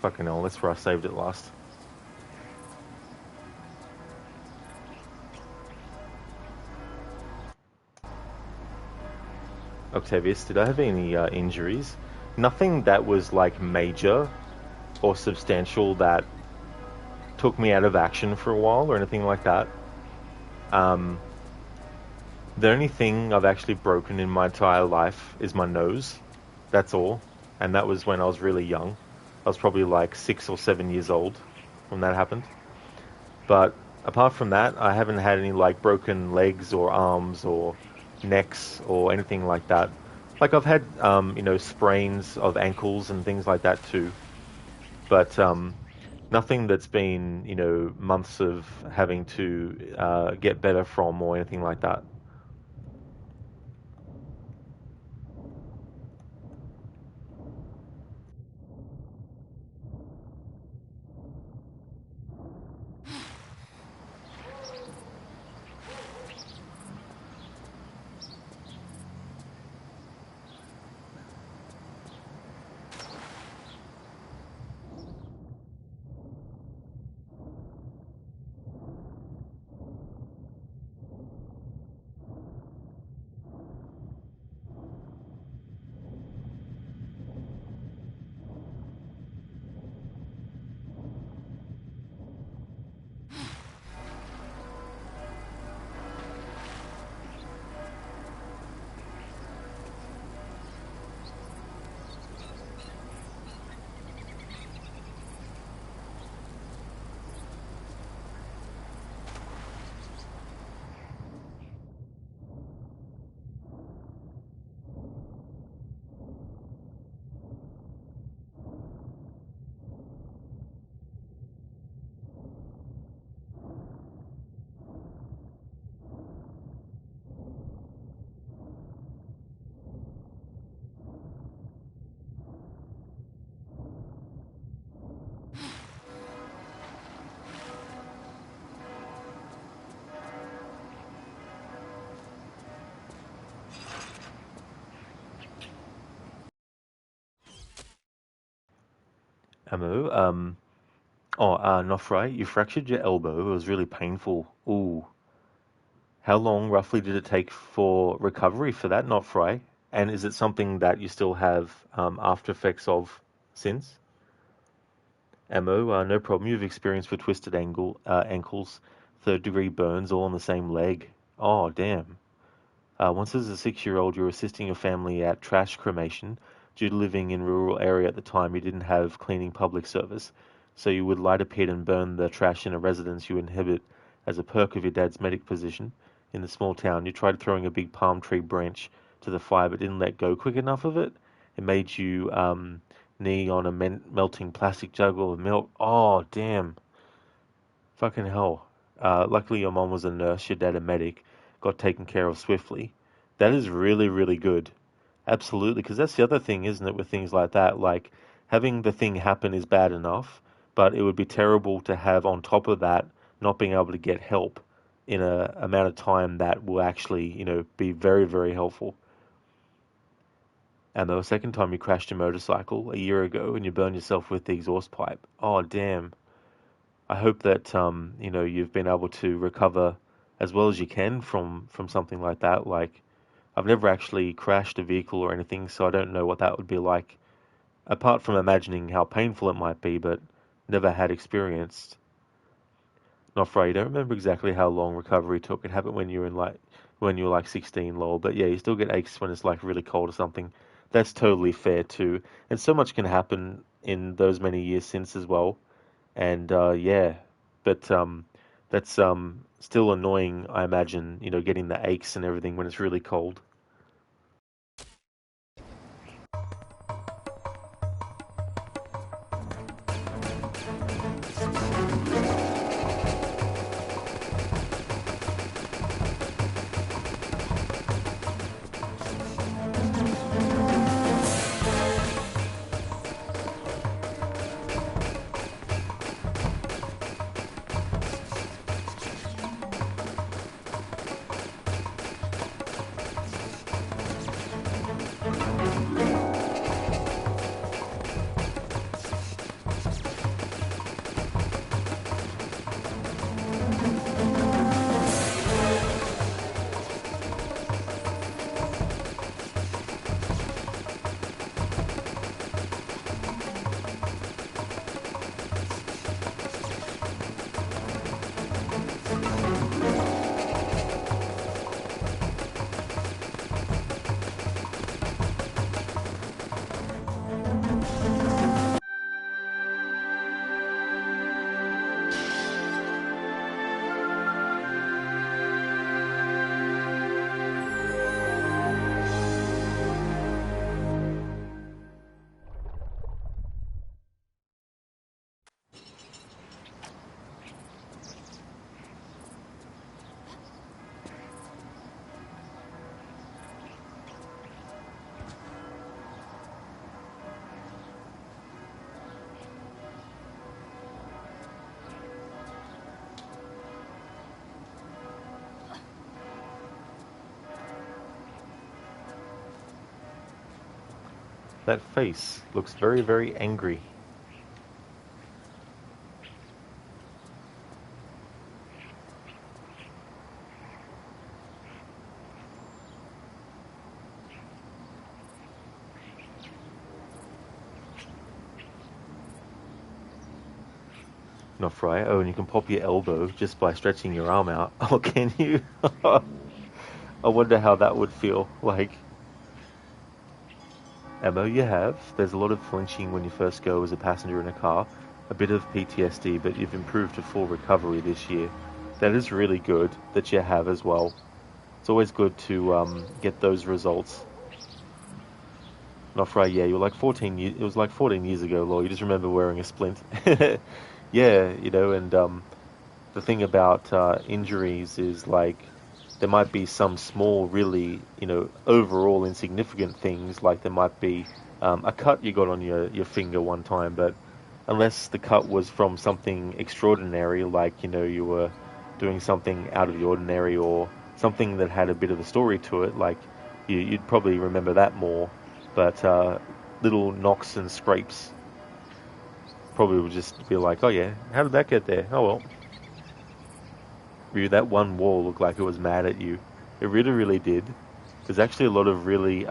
Fucking hell, that's where I saved it last. Octavius, did I have any injuries? Nothing that was like major or substantial that took me out of action for a while or anything like that. The only thing I've actually broken in my entire life is my nose. That's all. And that was when I was really young. I was probably like 6 or 7 years old when that happened. But apart from that, I haven't had any like broken legs or arms or necks or anything like that. Like I've had, sprains of ankles and things like that too. But nothing that's been, months of having to get better from or anything like that. Ammo, Nofri, you fractured your elbow. It was really painful. Ooh. How long roughly did it take for recovery for that, Nofri? And is it something that you still have after effects of since? Ammo, no problem. You've experienced with twisted ankles, third-degree burns all on the same leg. Oh, damn. Once as a 6-year-old, you were assisting your family at trash cremation. Due to living in a rural area at the time, you didn't have cleaning public service, so you would light a pit and burn the trash in a residence you inhabit as a perk of your dad's medic position. In the small town, you tried throwing a big palm tree branch to the fire but didn't let go quick enough of it. It made you knee on a melting plastic jug of milk. Oh, damn. Fucking hell. Luckily your mom was a nurse, your dad a medic, got taken care of swiftly. That is really, really good. Absolutely, because that's the other thing, isn't it, with things like that? Like, having the thing happen is bad enough, but it would be terrible to have on top of that not being able to get help in a amount of time that will actually, be very, very helpful. And the second time you crashed your motorcycle a year ago and you burned yourself with the exhaust pipe. Oh, damn. I hope that, you've been able to recover as well as you can from something like that. Like, I've never actually crashed a vehicle or anything, so I don't know what that would be like, apart from imagining how painful it might be, but never had experienced. Not afraid. I don't remember exactly how long recovery took. It happened when you were like 16, lol. But yeah, you still get aches when it's like really cold or something. That's totally fair too. And so much can happen in those many years since as well. And yeah, but that's still annoying, I imagine, getting the aches and everything when it's really cold. That face looks very, very angry. Not right. Oh, and you can pop your elbow just by stretching your arm out. Oh, can you? I wonder how that would feel like. Ammo you have. There's a lot of flinching when you first go as a passenger in a car. A bit of PTSD, but you've improved to full recovery this year. That is really good that you have as well. It's always good to get those results. Not right, yeah, you were like 14 years, it was like 14 years ago, Law. You just remember wearing a splint. Yeah, you know, and the thing about injuries is like there might be some small, really, you know, overall insignificant things, like there might be a cut you got on your finger one time, but unless the cut was from something extraordinary, like, you know, you were doing something out of the ordinary or something that had a bit of a story to it, like you'd probably remember that more, but little knocks and scrapes probably would just be like, oh yeah, how did that get there? Oh well. That one wall looked like it was mad at you. It really, really did. There's actually a lot of really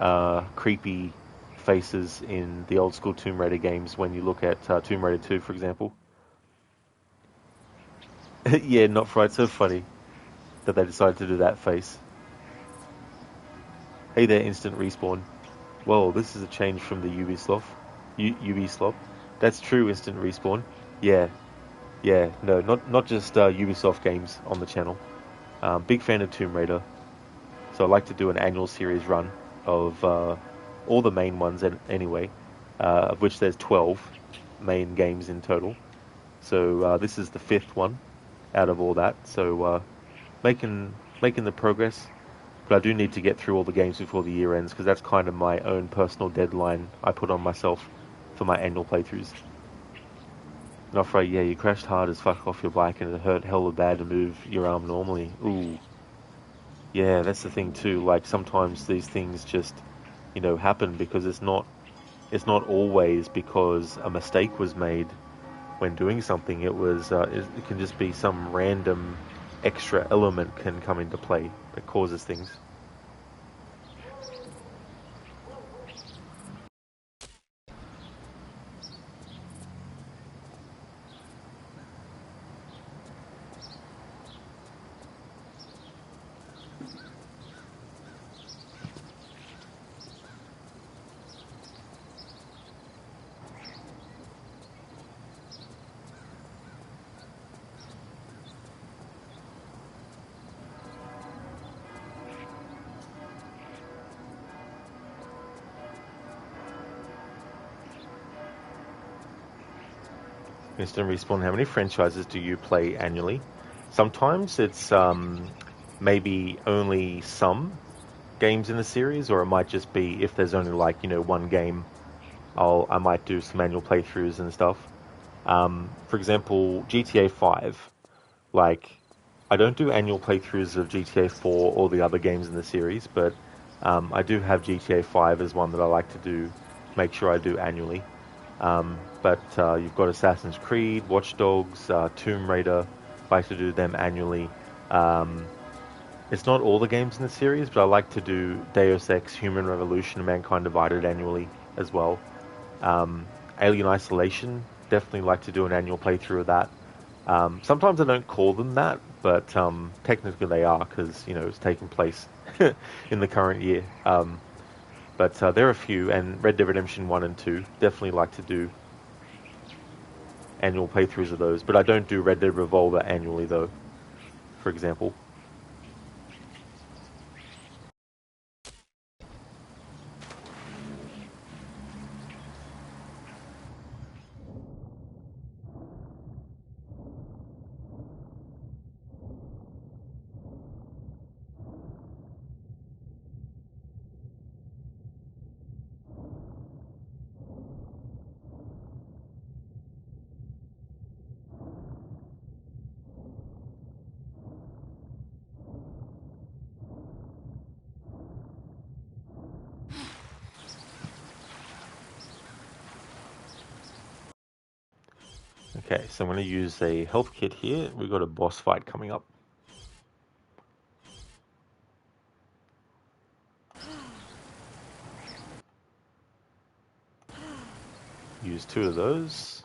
creepy faces in the old school Tomb Raider games when you look at Tomb Raider 2, for example. Yeah, not fright. So funny that they decided to do that face. Hey there, instant respawn. Whoa, this is a change from the Ubisoft. Ubisoft. That's true, instant respawn. Yeah, yeah. No, not just Ubisoft games on the channel. Big fan of Tomb Raider. So I like to do an annual series run of all the main ones anyway, of which there's 12 main games in total. So this is the 5th one out of all that. So making the progress. But I do need to get through all the games before the year ends, because that's kind of my own personal deadline I put on myself for my annual playthroughs. Not afraid, yeah, you crashed hard as fuck off your bike and it hurt hella bad to move your arm normally. Ooh. Yeah, that's the thing too. Like sometimes these things just, you know, happen because it's not always because a mistake was made when doing something. It can just be some random extra element can come into play that causes things. Instant Respawn, how many franchises do you play annually? Sometimes it's maybe only some games in the series, or it might just be if there's only like, you know, one game, I might do some annual playthroughs and stuff. For example, GTA 5, like I don't do annual playthroughs of GTA 4 or the other games in the series, but I do have GTA 5 as one that I like to do, make sure I do annually. But you've got Assassin's Creed, Watch Dogs, Tomb Raider. I like to do them annually. It's not all the games in the series, but I like to do Deus Ex, Human Revolution, and Mankind Divided annually as well. Alien Isolation, definitely like to do an annual playthrough of that. Sometimes I don't call them that, but technically they are, because, you know, it's taking place in the current year. But there are a few, and Red Dead Redemption 1 and 2, definitely like to do annual playthroughs of those. But I don't do Red Dead Revolver annually, though, for example. Okay, so I'm going to use a health kit here. We've got a boss fight coming up. Use 2 of those.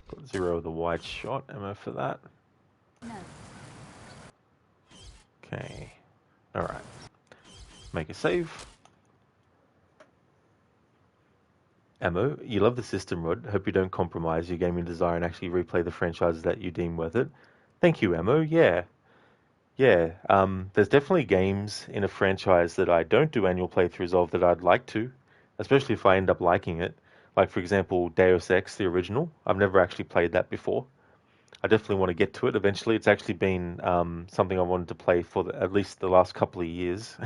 Got 0 of the wide shot ammo for that. No. Okay. Alright. Make a save. Ammo, you love the system, Rod. Hope you don't compromise your gaming desire and actually replay the franchises that you deem worth it. Thank you, Ammo. Yeah. Yeah. There's definitely games in a franchise that I don't do annual playthroughs of that I'd like to, especially if I end up liking it. Like, for example, Deus Ex, the original. I've never actually played that before. I definitely want to get to it eventually. It's actually been something I wanted to play for at least the last couple of years.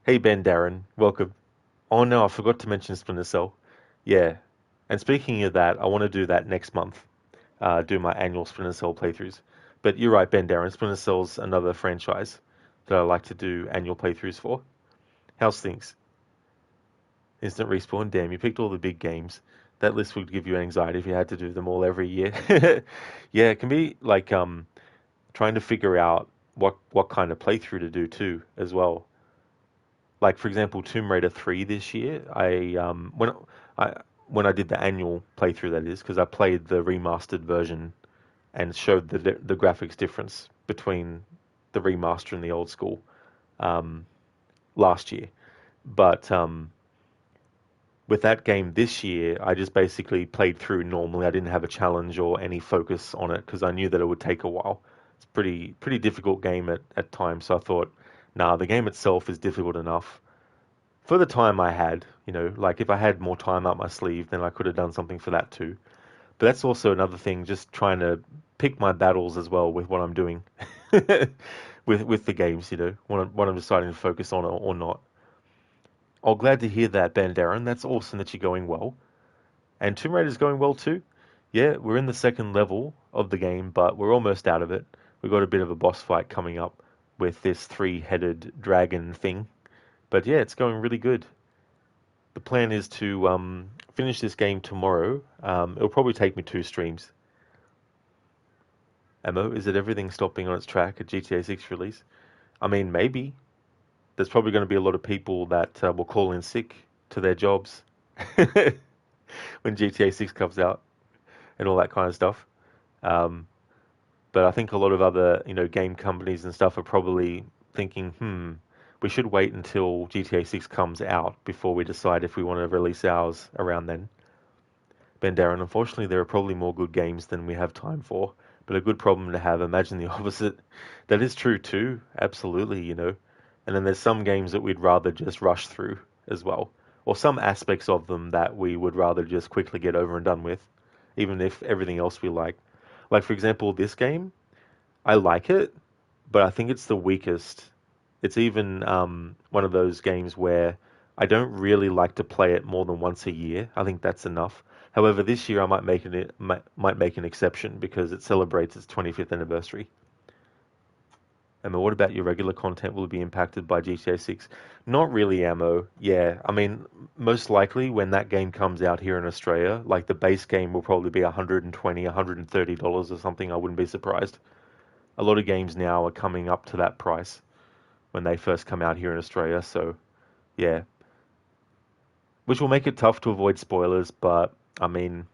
Hey, Ben Darren. Welcome. Oh no, I forgot to mention Splinter Cell. Yeah. And speaking of that, I want to do that next month. Do my annual Splinter Cell playthroughs. But you're right, Ben Darren. Splinter Cell's another franchise that I like to do annual playthroughs for. How's things? Instant Respawn. Damn, you picked all the big games. That list would give you anxiety if you had to do them all every year. Yeah, it can be like trying to figure out what kind of playthrough to do too, as well. Like, for example, Tomb Raider 3 this year, when I did the annual playthrough, that is, because I played the remastered version and showed the graphics difference between the remaster and the old school last year. But with that game this year, I just basically played through normally. I didn't have a challenge or any focus on it because I knew that it would take a while. It's pretty difficult game at times, so I thought, nah, the game itself is difficult enough. For the time I had, like if I had more time up my sleeve, then I could have done something for that too. But that's also another thing, just trying to pick my battles as well with what I'm doing with the games, what I'm deciding to focus on or not. Oh, glad to hear that, Ben Darren. That's awesome that you're going well. And Tomb Raider's going well too. Yeah, we're in the second level of the game, but we're almost out of it. We've got a bit of a boss fight coming up with this 3-headed dragon thing. But yeah, it's going really good. The plan is to finish this game tomorrow. It'll probably take me 2 streams. Ammo, is it everything stopping on its track at GTA 6 release? I mean, maybe. There's probably going to be a lot of people that will call in sick to their jobs when GTA 6 comes out and all that kind of stuff. But I think a lot of other, game companies and stuff are probably thinking, we should wait until GTA 6 comes out before we decide if we want to release ours around then. Ben Darren, unfortunately, there are probably more good games than we have time for, but a good problem to have. Imagine the opposite. That is true too, absolutely, And then there's some games that we'd rather just rush through as well, or some aspects of them that we would rather just quickly get over and done with, even if everything else we like. Like, for example, this game, I like it, but I think it's the weakest. It's even one of those games where I don't really like to play it more than once a year. I think that's enough. However, this year I might make an exception because it celebrates its 25th anniversary. Ammo, what about your regular content? Will it be impacted by GTA 6? Not really, Ammo. Yeah, I mean, most likely when that game comes out here in Australia, like the base game will probably be $120, $130 or something. I wouldn't be surprised. A lot of games now are coming up to that price when they first come out here in Australia, so yeah. Which will make it tough to avoid spoilers, but I mean,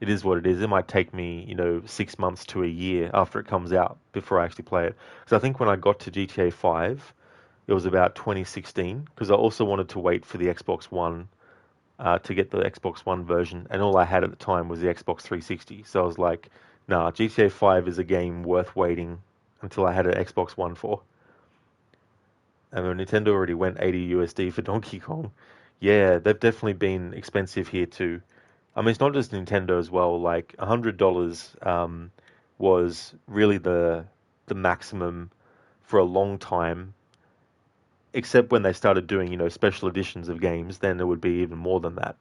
it is what it is. It might take me, 6 months to a year after it comes out before I actually play it. Because I think when I got to GTA 5, it was about 2016, because I also wanted to wait for the Xbox One to get the Xbox One version, and all I had at the time was the Xbox 360. So I was like, nah, GTA 5 is a game worth waiting until I had an Xbox One for. And Nintendo already went 80 USD for Donkey Kong. Yeah, they've definitely been expensive here too. I mean, it's not just Nintendo as well. Like $100 was really the maximum for a long time, except when they started doing special editions of games. Then it would be even more than that.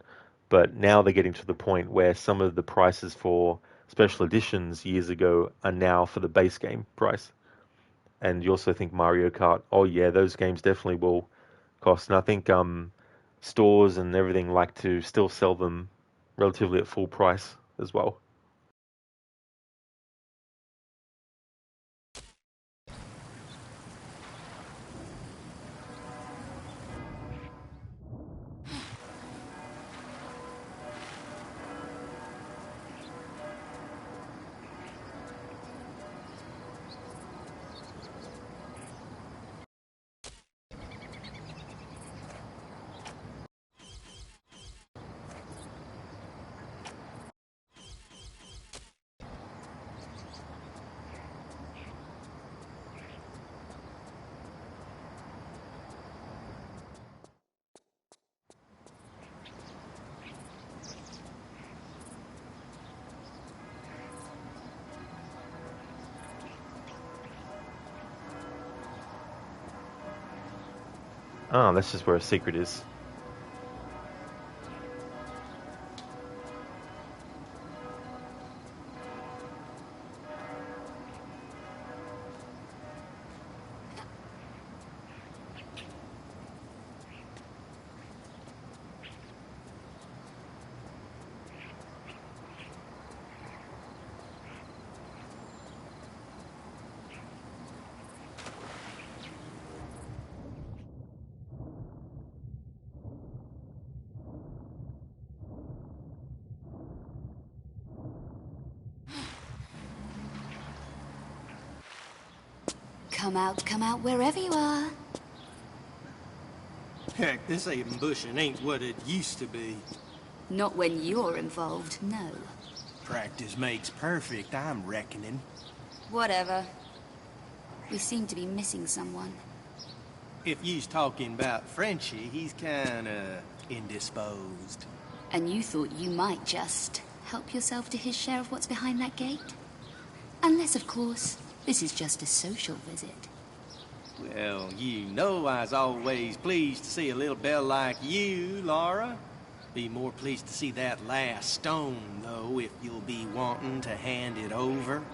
But now they're getting to the point where some of the prices for special editions years ago are now for the base game price. And you also think Mario Kart, oh yeah, those games definitely will cost. And I think stores and everything like to still sell them relatively at full price as well. Ah, that's just where a secret is. Come out, wherever you are. Heck, this ambushing ain't what it used to be. Not when you're involved, no. Practice makes perfect, I'm reckoning. Whatever. We seem to be missing someone. If you's talking about Frenchie, he's kinda indisposed. And you thought you might just help yourself to his share of what's behind that gate? Unless, of course, this is just a social visit. Well, you know I's always pleased to see a little belle like you, Lara. Be more pleased to see that last stone, though, if you'll be wanting to hand it over.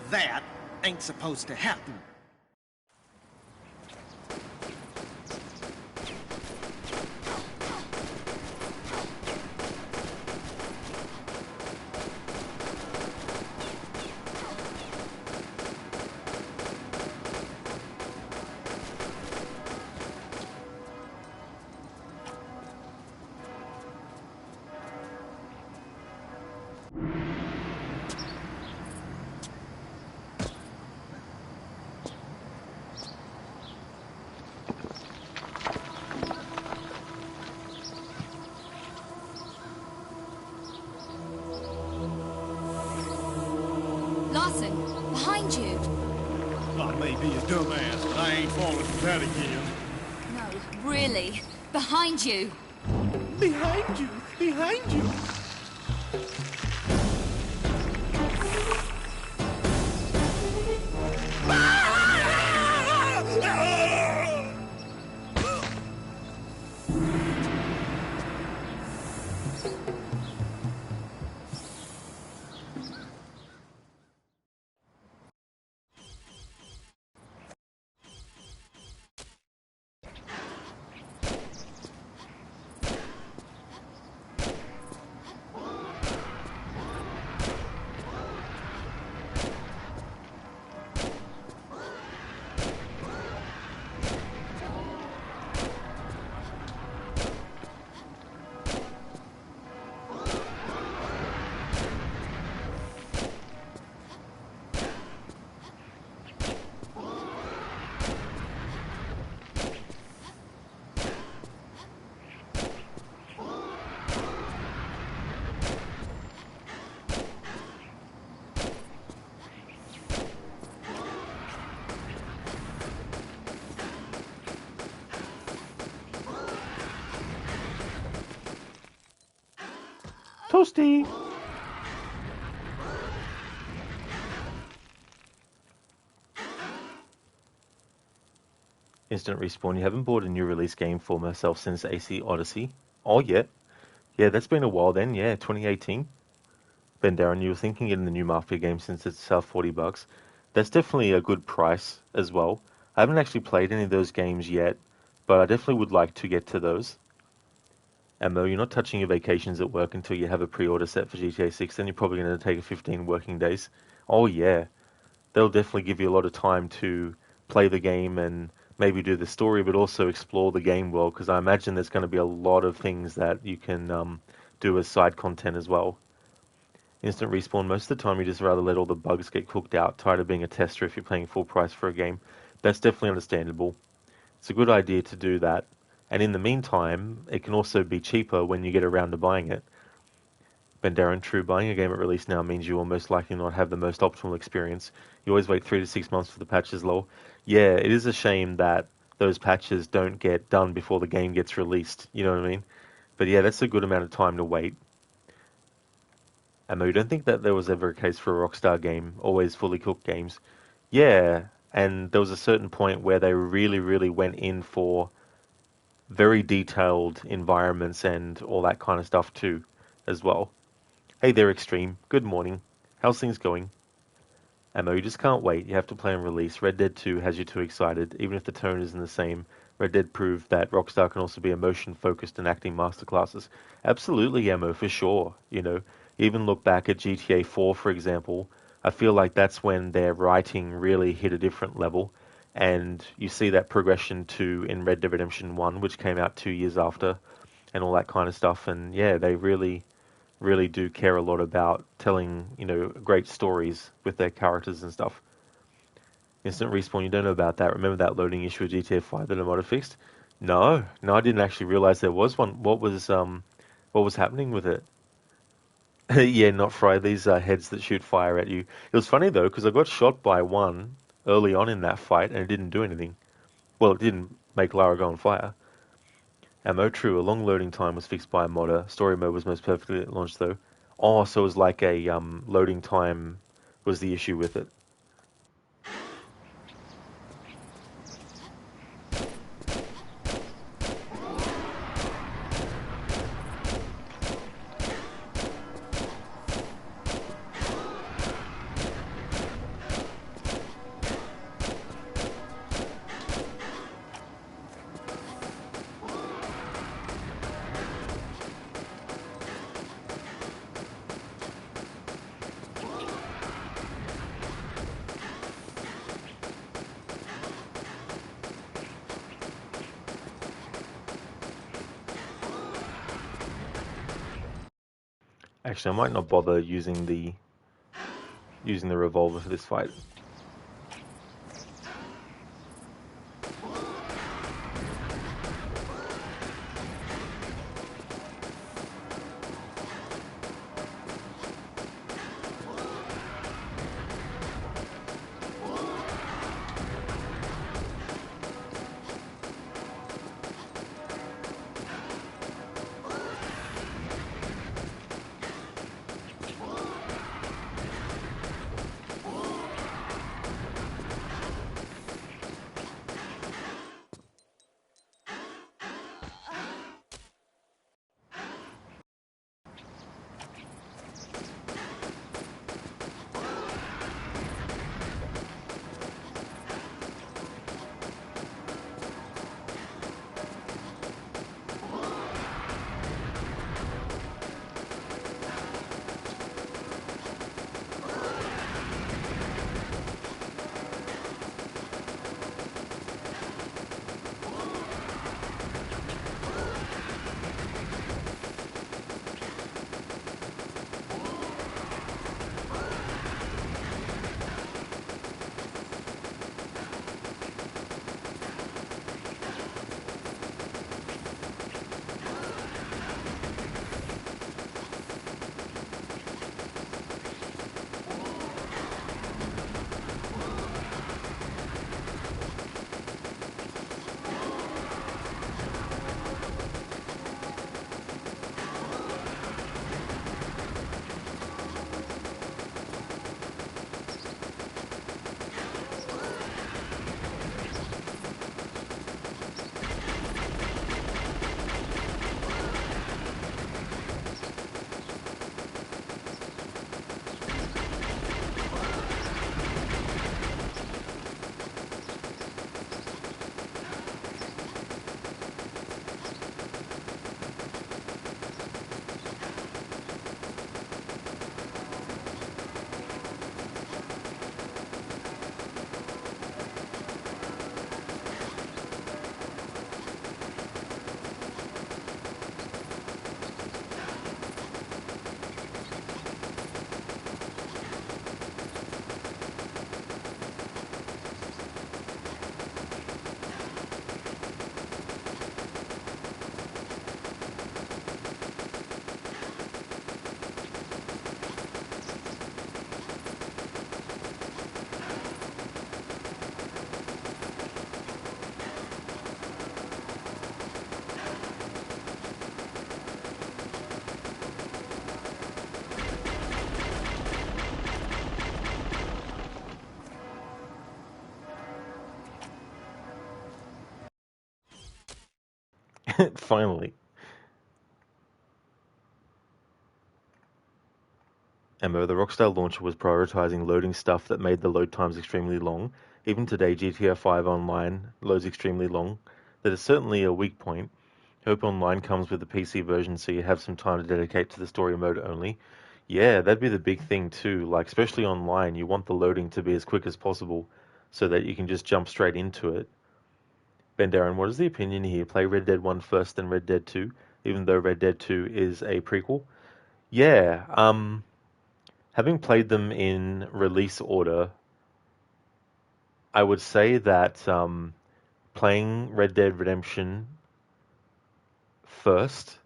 That ain't supposed to happen. Larson, behind you. I may be a dumbass, but I ain't falling for that again. No, really. Behind you. Behind you! Behind you! Toasty! Instant Respawn, you haven't bought a new release game for myself since AC Odyssey? Oh, yeah. Yeah, that's been a while then, yeah, 2018. Ben Darren, you were thinking getting the new Mafia game since it's $40. That's definitely a good price as well. I haven't actually played any of those games yet, but I definitely would like to get to those. Ammo, you're not touching your vacations at work until you have a pre-order set for GTA 6, then you're probably going to take 15 working days. Oh yeah, they'll definitely give you a lot of time to play the game and maybe do the story, but also explore the game world, because I imagine there's going to be a lot of things that you can do as side content as well. Instant Respawn, most of the time you just rather let all the bugs get cooked out, tired of being a tester if you're paying full price for a game. That's definitely understandable. It's a good idea to do that. And in the meantime, it can also be cheaper when you get around to buying it. Bendarren, true, buying a game at release now means you will most likely not have the most optimal experience. You always wait 3 to 6 months for the patches, lol. Yeah, it is a shame that those patches don't get done before the game gets released, you know what I mean? But yeah, that's a good amount of time to wait. Ammo, you don't think that there was ever a case for a Rockstar game, always fully cooked games? Yeah, and there was a certain point where they really, really went in for very detailed environments and all that kind of stuff too, as well. Hey there, Extreme. Good morning. How's things going? Ammo, you just can't wait. You have to play on release. Red Dead 2 has you too excited, even if the tone isn't the same. Red Dead proved that Rockstar can also be emotion-focused and acting masterclasses. Absolutely, Ammo, for sure. You know, even look back at GTA 4, for example. I feel like that's when their writing really hit a different level. And you see that progression too in Red Dead Redemption 1, which came out 2 years after, and all that kind of stuff. And yeah, they really do care a lot about telling, you know, great stories with their characters and stuff. Instant Respawn, you don't know about that. Remember that loading issue of GTA 5 that I might have fixed? No, I didn't actually realize there was one. What was happening with it? Yeah, not Fry. These are heads that shoot fire at you. It was funny though, because I got shot by one early on in that fight, and it didn't do anything. Well, it didn't make Lara go on fire. Ammo, true. A long loading time was fixed by a modder. Story mode was most perfectly at launch though. Oh, so it was like a loading time was the issue with it. Actually, I might not bother using the revolver for this fight. Finally. Ammo, the Rockstar launcher was prioritizing loading stuff that made the load times extremely long. Even today, GTA 5 Online loads extremely long. That is certainly a weak point. Hope Online comes with the PC version so you have some time to dedicate to the story mode only. Yeah, that'd be the big thing too. Like, especially online, you want the loading to be as quick as possible so that you can just jump straight into it. Ben Darren, what is the opinion here? Play Red Dead 1 first, then Red Dead 2, even though Red Dead 2 is a prequel? Yeah, having played them in release order, I would say that playing Red Dead Redemption first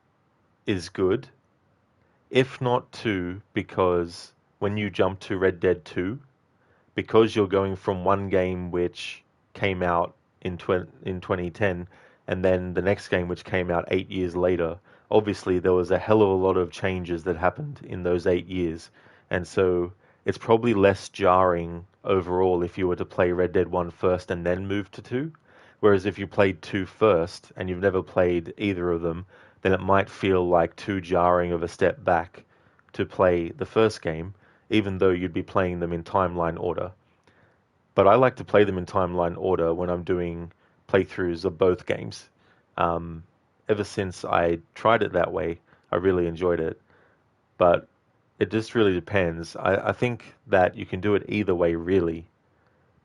is good, if not 2, because when you jump to Red Dead 2, because you're going from one game which came out in 2010, and then the next game which came out 8 years later, obviously there was a hell of a lot of changes that happened in those 8 years, and so it's probably less jarring overall if you were to play Red Dead 1 first and then move to 2, whereas if you played 2 first and you've never played either of them, then it might feel like too jarring of a step back to play the first game, even though you'd be playing them in timeline order. But I like to play them in timeline order when I'm doing playthroughs of both games. Ever since I tried it that way, I really enjoyed it. But it just really depends. I think that you can do it either way, really,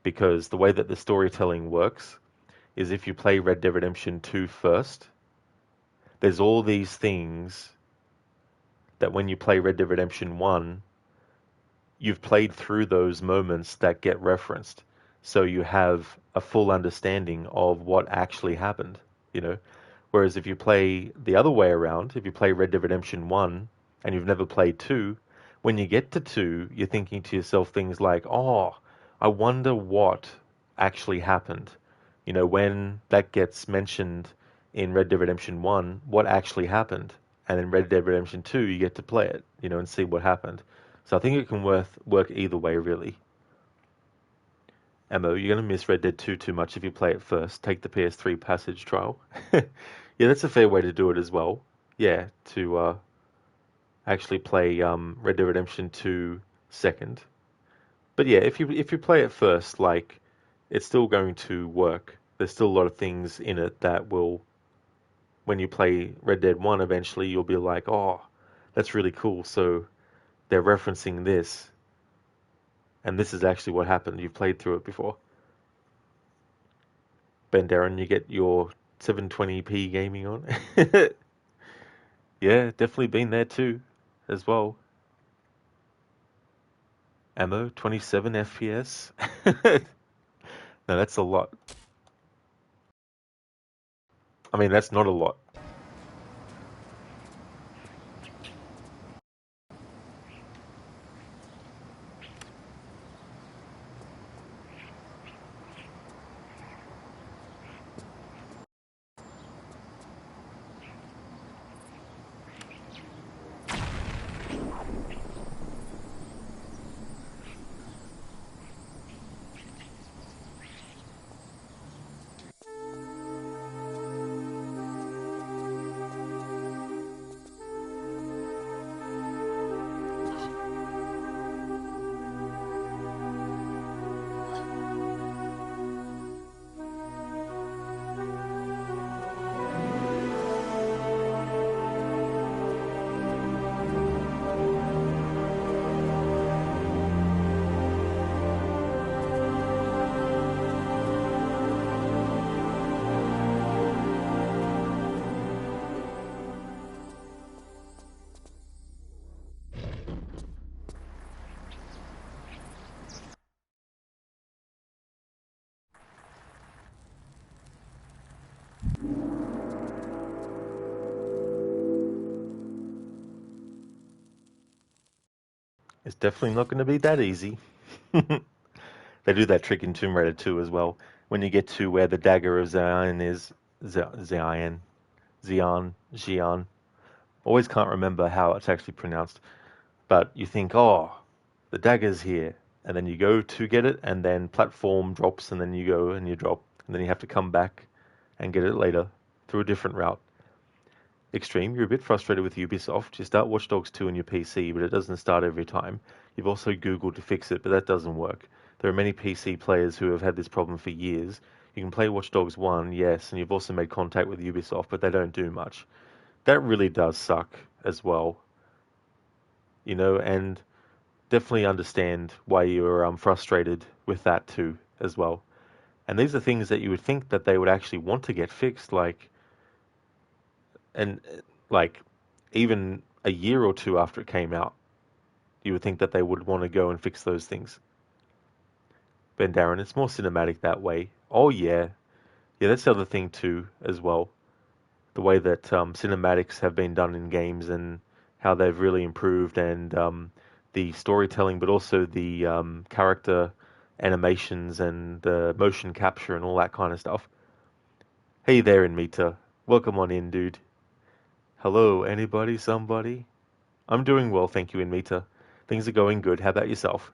because the way that the storytelling works is if you play Red Dead Redemption 2 first, there's all these things that when you play Red Dead Redemption 1, you've played through those moments that get referenced. So you have a full understanding of what actually happened, you know? Whereas if you play the other way around, if you play Red Dead Redemption 1 and you've never played 2, when you get to 2, you're thinking to yourself things like, oh, I wonder what actually happened. You know, when that gets mentioned in Red Dead Redemption 1, what actually happened? And in Red Dead Redemption 2, you get to play it, you know, and see what happened. So I think it can work either way, really. Ammo, you're going to miss Red Dead 2 too much if you play it first. Take the PS3 passage trial. Yeah, that's a fair way to do it as well. Yeah, to actually play Red Dead Redemption 2 second. But yeah, if you play it first, like, it's still going to work. There's still a lot of things in it that will, when you play Red Dead 1 eventually, you'll be like, oh, that's really cool. So they're referencing this, and this is actually what happened. You've played through it before. Ben Darren, you get your 720p gaming on. Yeah, definitely been there too, as well. Ammo, 27 FPS. No, that's a lot. I mean, that's not a lot. It's definitely not going to be that easy. They do that trick in Tomb Raider 2 as well. When you get to where the dagger of Zion is, Xian. Always can't remember how it's actually pronounced. But you think, oh, the dagger's here. And then you go to get it, and then platform drops, and then you go and you drop. And then you have to come back and get it later through a different route. extreme. You're a bit frustrated with Ubisoft. You start Watch Dogs 2 on your PC, but it doesn't start every time. You've also Googled to fix it, but that doesn't work. There are many PC players who have had this problem for years. You can play Watch Dogs 1, yes, and you've also made contact with Ubisoft, but they don't do much. That really does suck as well. You know, and definitely understand why you're frustrated with that too, as well. And these are things that you would think that they would actually want to get fixed, like even a year or two after it came out, you would think that they would want to go and fix those things. Ben Darren, it's more cinematic that way. Oh yeah, that's the other thing too, as well. The way that cinematics have been done in games and how they've really improved, and the storytelling, but also the character animations and the motion capture and all that kind of stuff. Hey there, Inmita. Welcome on in, dude. Hello, anybody, somebody? I'm doing well, thank you, Inmita. Things are going good. How about yourself?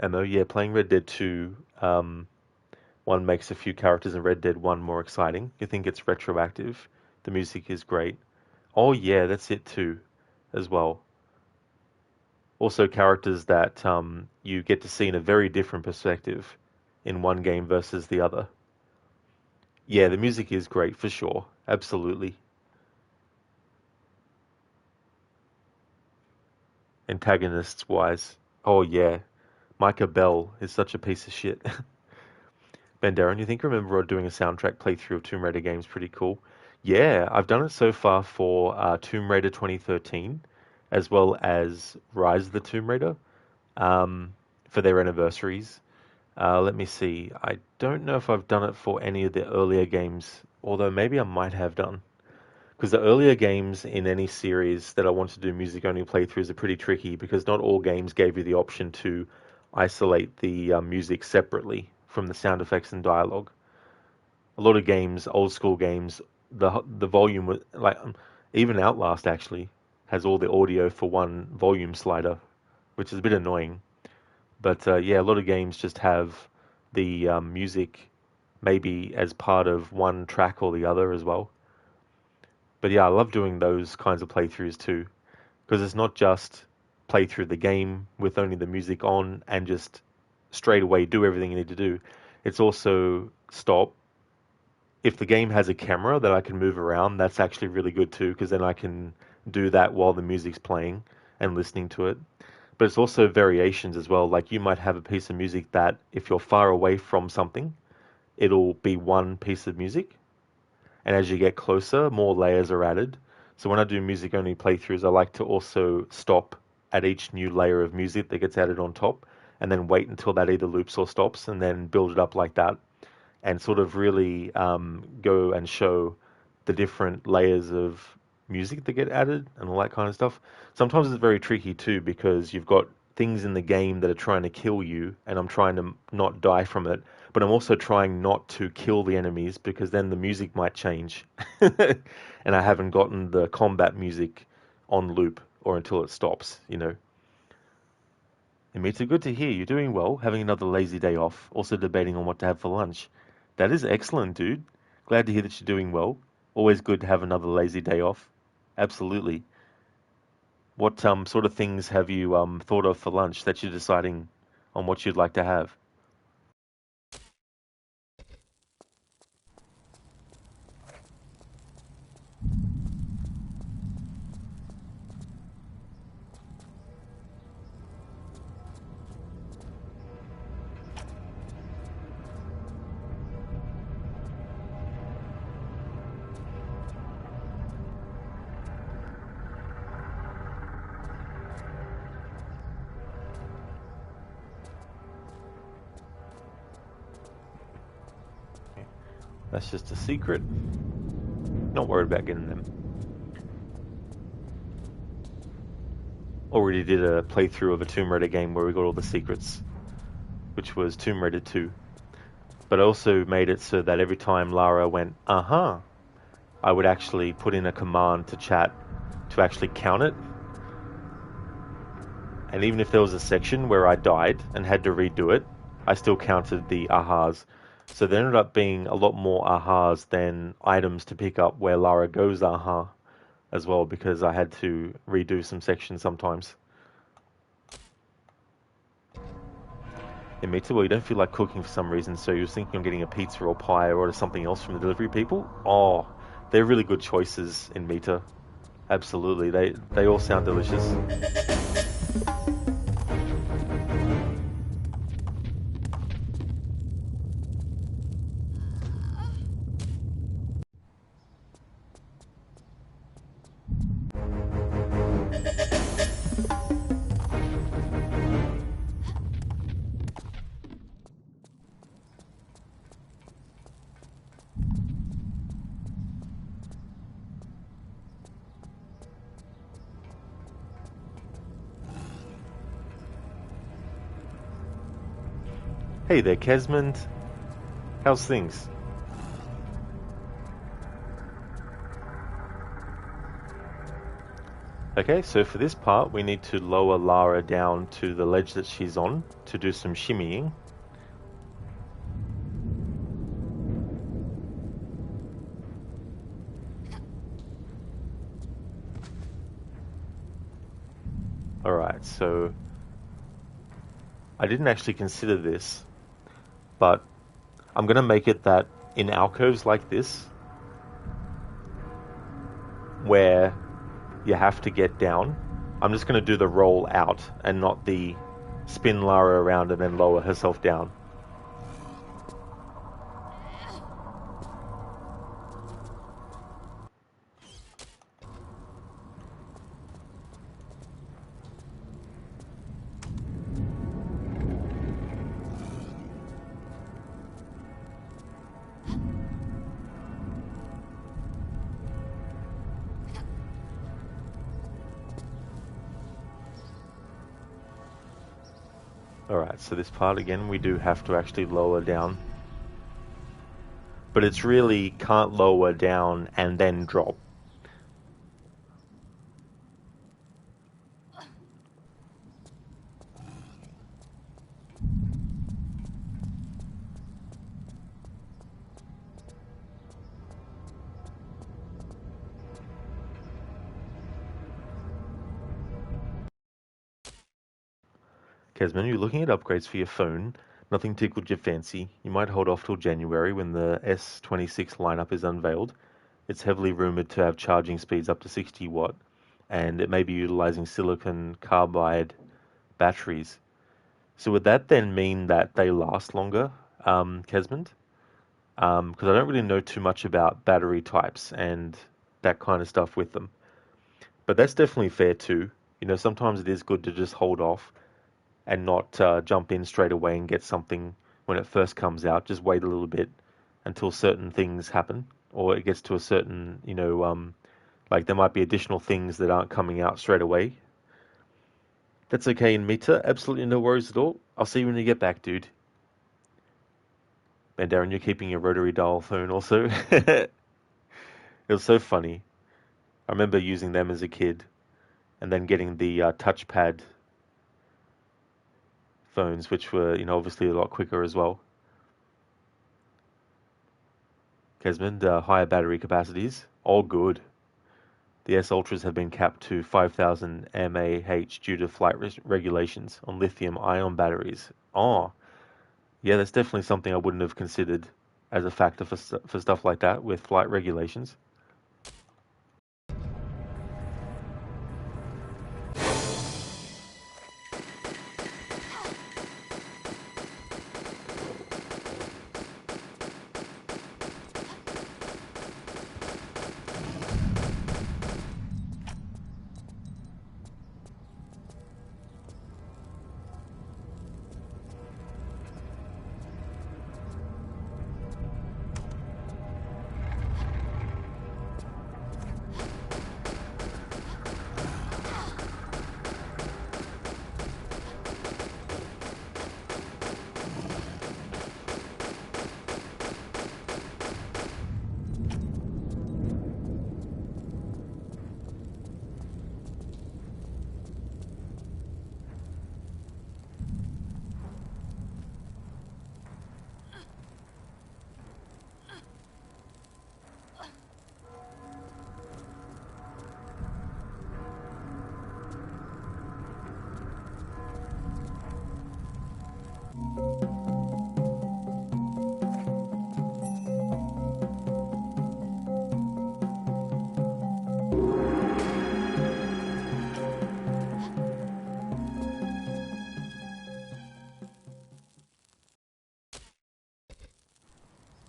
Emma, yeah, playing Red Dead 2, one makes a few characters in Red Dead 1 more exciting. You think it's retroactive. The music is great. Oh yeah, that's it too, as well. Also characters that you get to see in a very different perspective in one game versus the other. Yeah, the music is great for sure. Absolutely. Antagonists wise. Oh yeah. Micah Bell is such a piece of shit. Ben Darren, you think Remember doing a soundtrack playthrough of Tomb Raider games pretty cool? Yeah, I've done it so far for Tomb Raider 2013, as well as Rise of the Tomb Raider, for their anniversaries. Let me see. I don't know if I've done it for any of the earlier games, although maybe I might have done. Because the earlier games in any series that I want to do music-only playthroughs are pretty tricky, because not all games gave you the option to isolate the music separately from the sound effects and dialogue. A lot of games, old school games, the volume was like even Outlast actually has all the audio for one volume slider, which is a bit annoying. But yeah, a lot of games just have the music maybe as part of one track or the other as well. But yeah, I love doing those kinds of playthroughs too, because it's not just play through the game with only the music on and just straight away do everything you need to do. It's also stop. If the game has a camera that I can move around, that's actually really good too, because then I can do that while the music's playing and listening to it. But it's also variations as well. Like you might have a piece of music that if you're far away from something, it'll be one piece of music. And as you get closer, more layers are added. So when I do music-only playthroughs, I like to also stop at each new layer of music that gets added on top, and then wait until that either loops or stops, and then build it up like that, and sort of really go and show the different layers of music that get added and all that kind of stuff. Sometimes it's very tricky too, because you've got things in the game that are trying to kill you, and I'm trying to not die from it, but I'm also trying not to kill the enemies, because then the music might change. And I haven't gotten the combat music on loop or until it stops, you know. Amita, good to hear. You're doing well, having another lazy day off, also debating on what to have for lunch. That is excellent, dude. Glad to hear that you're doing well. Always good to have another lazy day off. Absolutely. What sort of things have you thought of for lunch that you're deciding on what you'd like to have? That's just a secret. Not worried about getting them. Already did a playthrough of a Tomb Raider game where we got all the secrets, which was Tomb Raider 2. But I also made it so that every time Lara went, uh-huh, I would actually put in a command to chat to actually count it. And even if there was a section where I died and had to redo it, I still counted the ahas. So there ended up being a lot more ahas than items to pick up where Lara goes aha as well, because I had to redo some sections sometimes. In Mita, well, you don't feel like cooking for some reason, so you're thinking of getting a pizza or pie or order something else from the delivery people? Oh, they're really good choices in Mita. Absolutely, they all sound delicious. Hey there, Kesmond. How's things? Okay, so for this part, we need to lower Lara down to the ledge that she's on to do some shimmying. Alright, so I didn't actually consider this, but I'm going to make it that in alcoves like this, where you have to get down, I'm just going to do the roll out and not the spin Lara around and then lower herself down. Alright, so this part again, we do have to actually lower down. But it's really can't lower down and then drop. Kesman, you're looking at upgrades for your phone. Nothing tickled your fancy. You might hold off till January when the S26 lineup is unveiled. It's heavily rumored to have charging speeds up to 60 watt, and it may be utilizing silicon carbide batteries. So would that then mean that they last longer, Kesmond? Because I don't really know too much about battery types and that kind of stuff with them. But that's definitely fair too. You know, sometimes it is good to just hold off and not jump in straight away and get something when it first comes out. Just wait a little bit until certain things happen, or it gets to a certain, you know, like there might be additional things that aren't coming out straight away. That's okay in Mita, absolutely no worries at all. I'll see you when you get back, dude. And Darren, you're keeping your rotary dial phone also. It was so funny. I remember using them as a kid, and then getting the touchpad phones, which were, you know, obviously a lot quicker as well. Kesmond, higher battery capacities, all good. The S Ultras have been capped to 5,000 mAh due to flight regulations on lithium-ion batteries. Oh, yeah, that's definitely something I wouldn't have considered as a factor for stuff like that with flight regulations.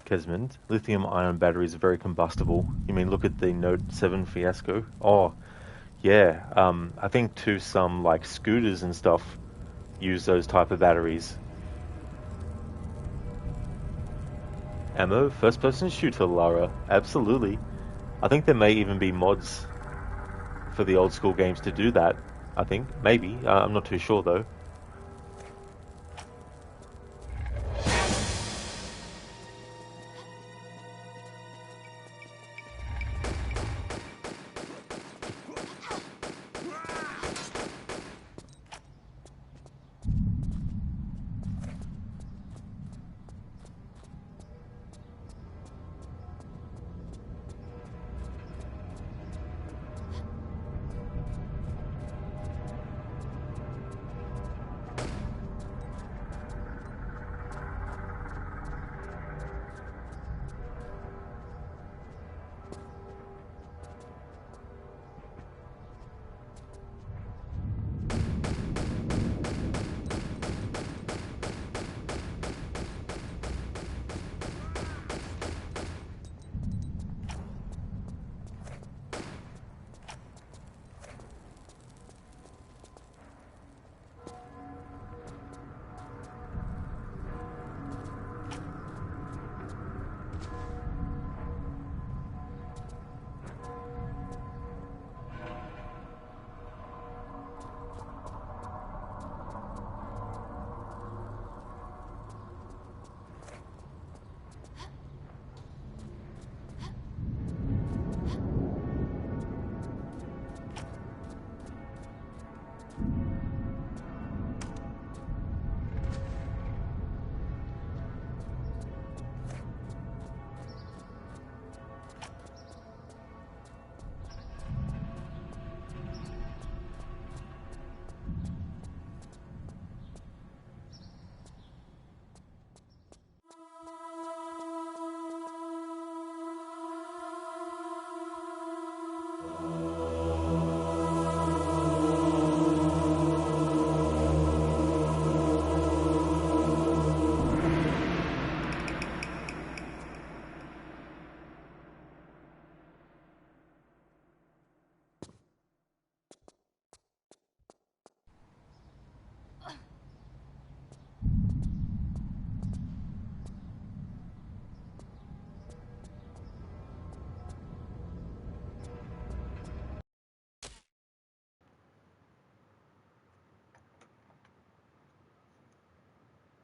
Kesmond. Lithium-ion batteries are very combustible. You mean look at the Note 7 fiasco? Oh, yeah. I think too some like scooters and stuff use those type of batteries. Ammo, first-person shooter, Lara. Absolutely. I think there may even be mods for the old school games to do that. I think. Maybe. I'm not too sure though.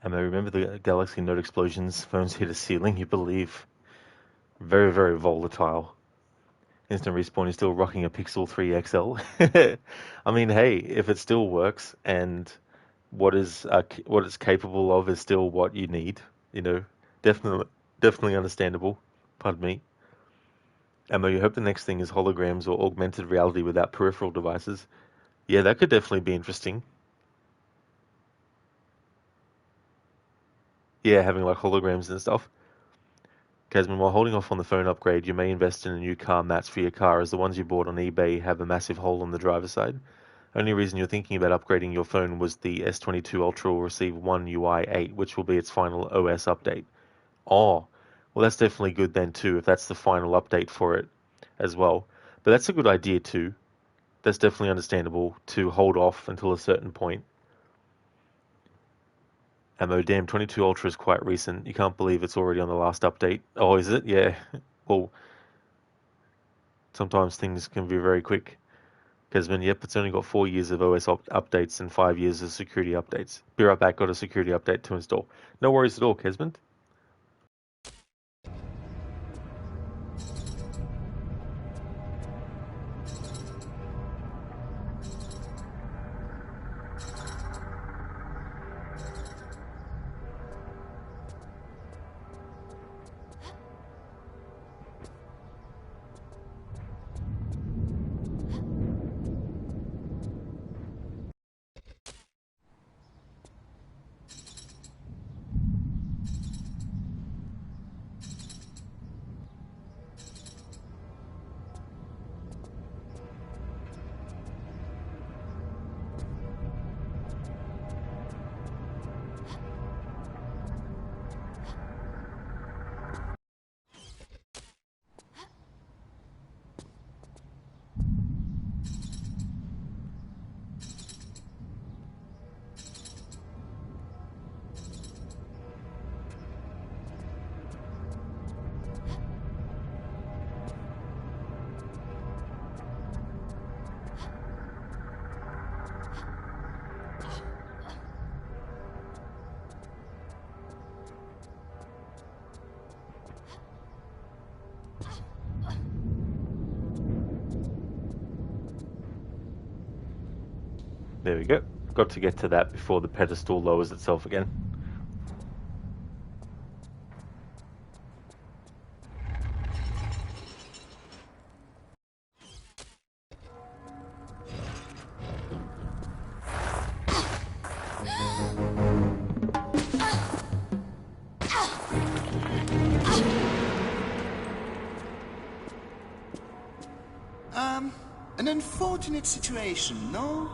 And I remember the Galaxy Note explosions, phones hit a ceiling, you believe. Very, very volatile. Instant respawn is still rocking a Pixel 3 XL. I mean, hey, if it still works and what it's capable of is still what you need, definitely understandable. Pardon me. Ammo, you hope the next thing is holograms or augmented reality without peripheral devices. Yeah, that could definitely be interesting. Yeah, having like holograms and stuff. Casman, while holding off on the phone upgrade, you may invest in a new car mats for your car, as the ones you bought on eBay have a massive hole on the driver's side. Only reason you're thinking about upgrading your phone was the S22 Ultra will receive One UI 8, which will be its final OS update. Oh, well that's definitely good then too, if that's the final update for it as well. But that's a good idea too. That's definitely understandable to hold off until a certain point. Ammo, damn, 22 Ultra is quite recent. You can't believe it's already on the last update. Oh, is it? Yeah. Well, sometimes things can be very quick. Kesman, yep, it's only got 4 years of OS updates and 5 years of security updates. Be right back, got a security update to install. No worries at all, Kesman. There we go. Got to get to that before the pedestal lowers itself again. An unfortunate situation, no?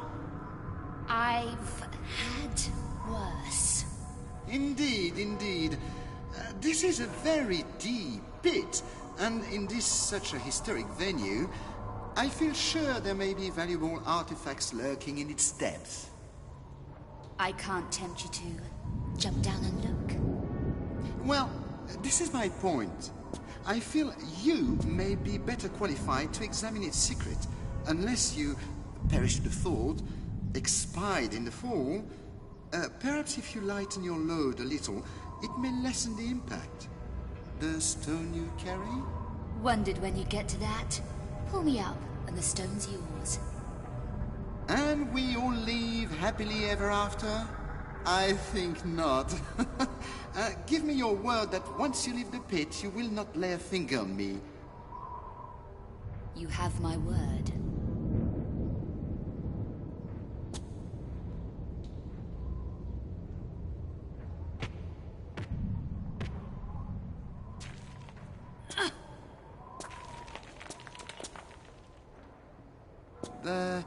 I've had worse. Indeed, indeed. This is a very deep pit, and in this such a historic venue, I feel sure there may be valuable artifacts lurking in its depths. I can't tempt you to jump down and look. Well, this is my point. I feel you may be better qualified to examine its secret, unless you perish the thought, expired in the fall. Perhaps if you lighten your load a little, it may lessen the impact. The stone you carry? Wondered when you'd get to that. Pull me up, and the stone's yours. And we all live happily ever after? I think not. Give me your word that once you leave the pit, you will not lay a finger on me. You have my word. The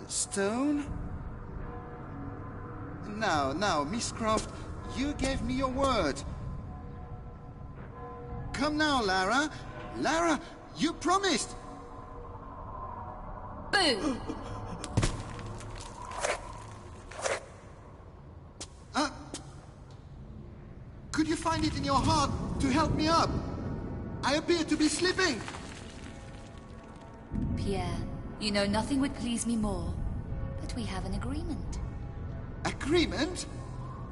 stone? Now, Miss Croft, you gave me your word. Come now, Lara. Lara, you promised. Boo! Could you find it in your heart to help me up? I appear to be slipping. Pierre, you know nothing would please me more, but we have an agreement. Agreement?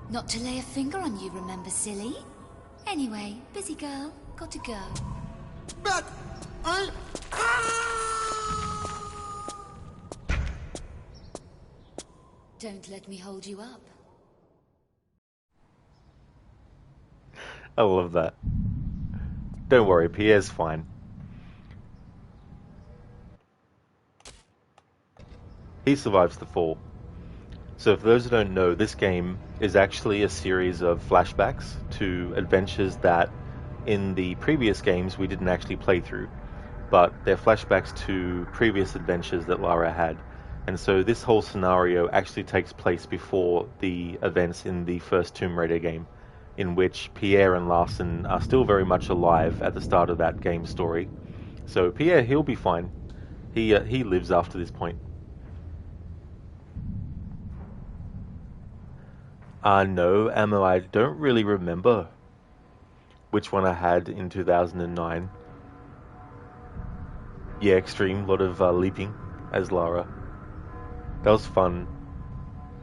Not to lay a finger on you, remember, silly? Anyway, busy girl, got to go. But I... Don't let me hold you up. I love that. Don't worry, Pierre's fine. He survives the fall. So for those who don't know, this game is actually a series of flashbacks to adventures that in the previous games we didn't actually play through, but they're flashbacks to previous adventures that Lara had. And so this whole scenario actually takes place before the events in the first Tomb Raider game, in which Pierre and Larsen are still very much alive at the start of that game story. So Pierre, he'll be fine. He lives after this point. No, Ammo, I don't really remember which one I had in 2009. Yeah, extreme, lot of leaping as Lara. That was fun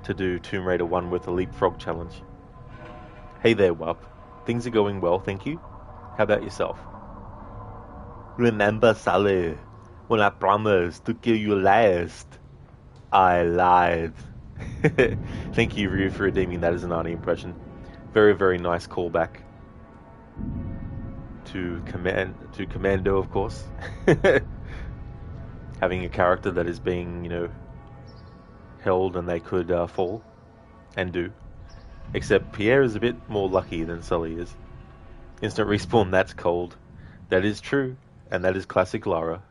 to do Tomb Raider 1 with a leapfrog challenge. Hey there, Wub. Things are going well, thank you. How about yourself? Remember, Sally, when I promised to kill you last, I lied. Thank you, Ryu, for redeeming that as an Arnie impression. Very, very nice callback to Commando, of course. Having a character that is being, held and they could fall and do. Except Pierre is a bit more lucky than Sully is. Instant respawn, that's cold. That is true, and that is classic Lara.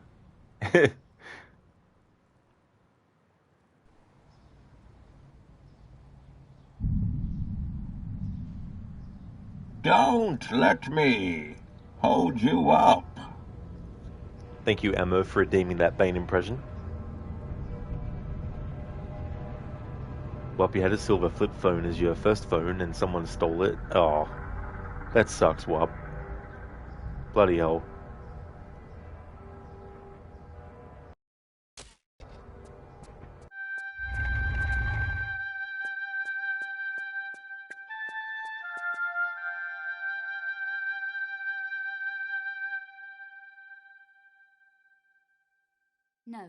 Don't let me hold you up. Thank you, Ammo, for redeeming that Bane impression. Wop, you had a silver flip phone as your first phone and someone stole it. Oh, that sucks, Wop. Bloody hell. No.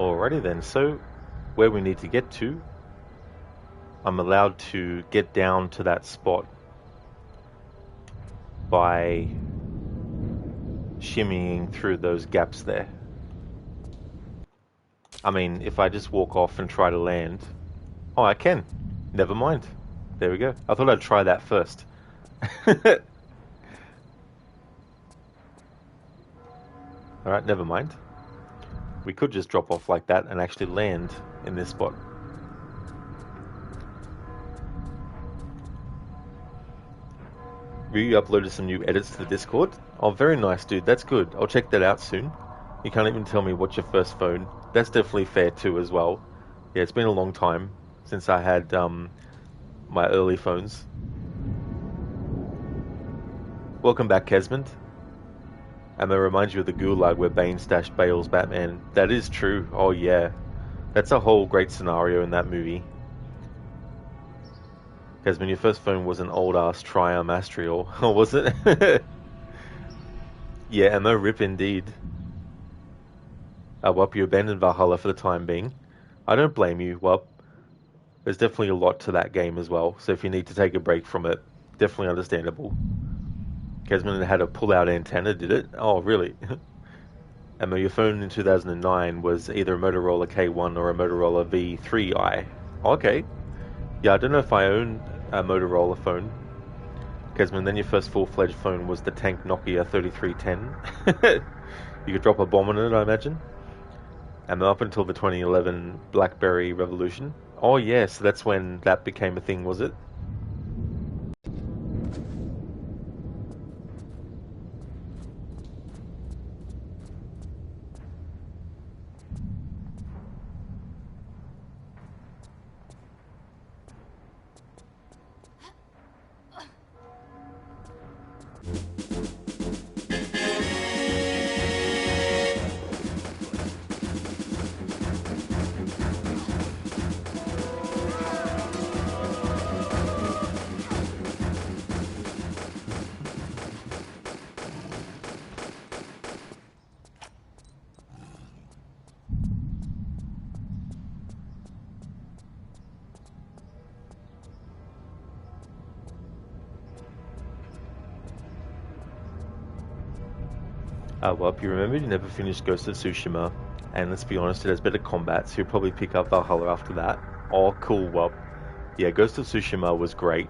Alrighty then, so where we need to get to, I'm allowed to get down to that spot by shimmying through those gaps there. I mean, if I just walk off and try to land... Oh, I can. Never mind. There we go. I thought I'd try that first. Alright, never mind. We could just drop off like that and actually land in this spot. You uploaded some new edits to the Discord. Oh, very nice, dude. That's good. I'll check that out soon. You can't even tell me what's your first phone. That's definitely fair too as well. Yeah, it's been a long time since I had my early phones. Welcome back, Kesmond. And I remind you of the gulag where Bane stashed Bale's Batman. That is true. Oh yeah. That's a whole great scenario in that movie. Kesmond, your first phone was an old-ass Triumph Astrial. Oh, was it? Yeah, ammo rip indeed. Wup, you abandoned Valhalla for the time being. I don't blame you, Wup. There's definitely a lot to that game as well, so if you need to take a break from it, definitely understandable. Kesmond had a pull-out antenna, did it? Oh, really? And your phone in 2009 was either a Motorola K1 or a Motorola V3i. Okay. Yeah, I don't know if I own a Motorola phone. Kesmond, then your first full-fledged phone was the tank Nokia 3310. You could drop a bomb on it, I imagine. And up until the 2011 BlackBerry revolution. Oh yeah, so that's when that became a thing, was it? Well, you remember you never finished Ghost of Tsushima, and let's be honest, it has better combat, so you'll probably pick up Valhalla after that. Oh, cool, Wub. Yeah, Ghost of Tsushima was great.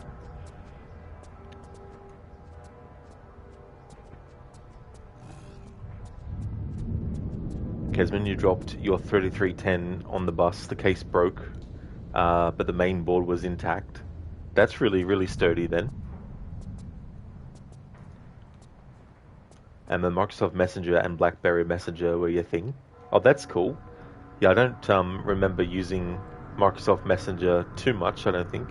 Kesmond, you dropped your 3310 on the bus, the case broke, but the main board was intact. That's really, really sturdy then. And the Microsoft Messenger and BlackBerry Messenger were your thing. Oh, that's cool. Yeah, I don't remember using Microsoft Messenger too much, I don't think.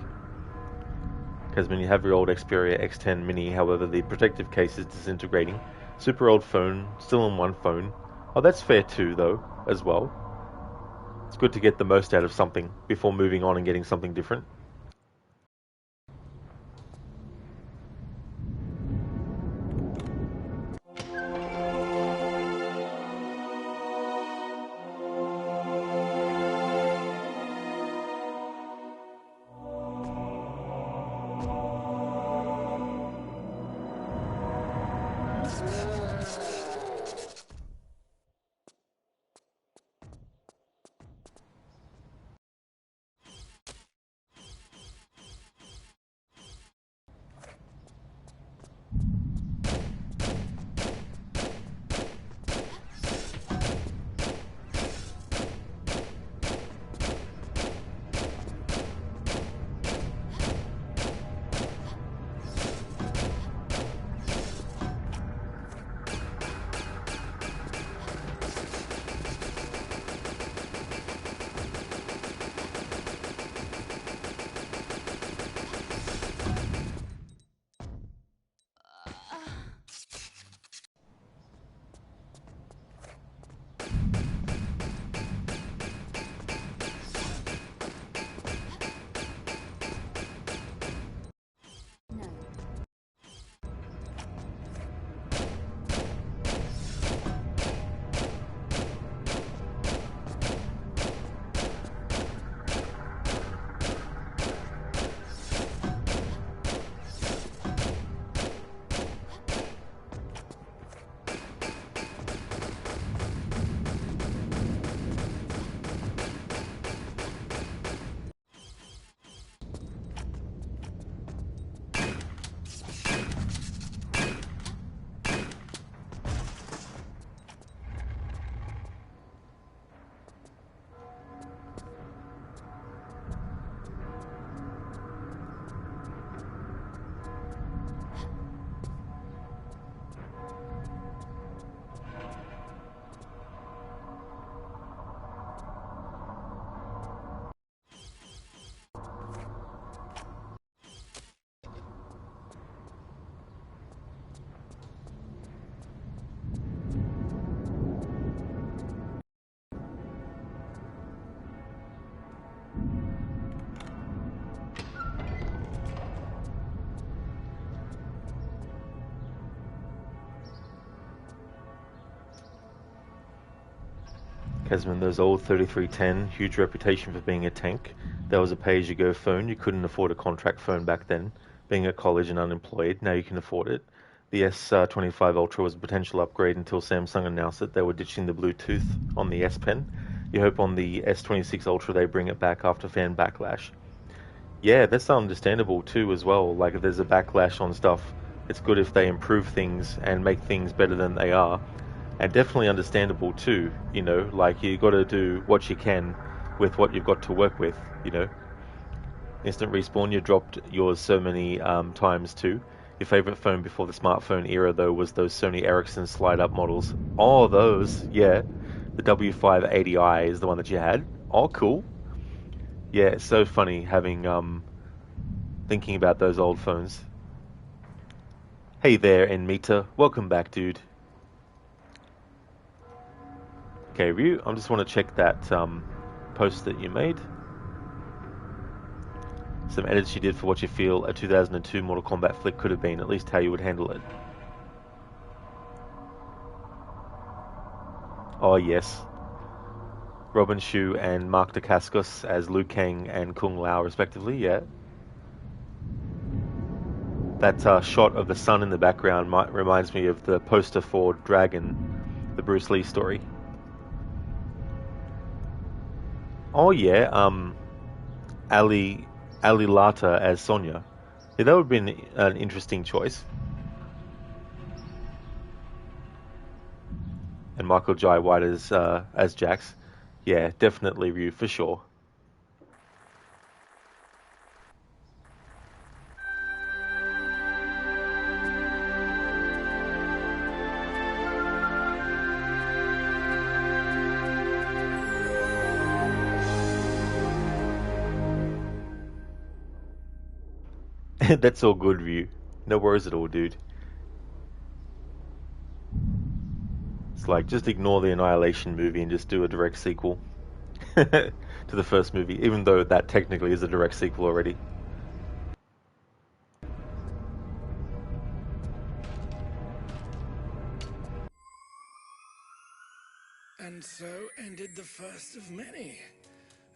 Because when you have your old Xperia X10 Mini, however, the protective case is disintegrating. Super old phone, still on one phone. Oh, that's fair too, though, as well. It's good to get the most out of something before moving on and getting something different. Kesman, those old 3310, huge reputation for being a tank. There was a pay-as-you-go phone. You couldn't afford a contract phone back then. Being at college and unemployed, now you can afford it. The S25 Ultra was a potential upgrade until Samsung announced that they were ditching the Bluetooth on the S Pen. You hope on the S26 Ultra they bring it back after fan backlash. Yeah, that's understandable too as well. Like if there's a backlash on stuff, it's good if they improve things and make things better than they are. And definitely understandable too, you know, like you got to do what you can with what you've got to work with, you know. Instant respawn, you dropped yours so many times too. Your favorite phone before the smartphone era though was those Sony Ericsson slide-up models. Oh, those, yeah. The W580i is the one that you had. Oh, cool. Yeah, it's so funny having, thinking about those old phones. Hey there, Enmita. Welcome back, dude. Okay, Ryu, I just want to check that post that you made. Some edits you did for what you feel a 2002 Mortal Kombat flick could have been, at least how you would handle it. Oh yes. Robin Shu and Mark Dacascos as Liu Kang and Kung Lao respectively, yeah. That shot of the sun in the background reminds me of the poster for Dragon, the Bruce Lee story. Oh yeah, Ali Lata as Sonya. Yeah, that would have been an interesting choice. And Michael Jai White as Jax. Yeah, definitely Ryu, for sure. That's all good, Ryu. No worries at all, dude. It's like, just ignore the Annihilation movie and just do a direct sequel to the first movie, even though that technically is a direct sequel already. And so ended the first of many.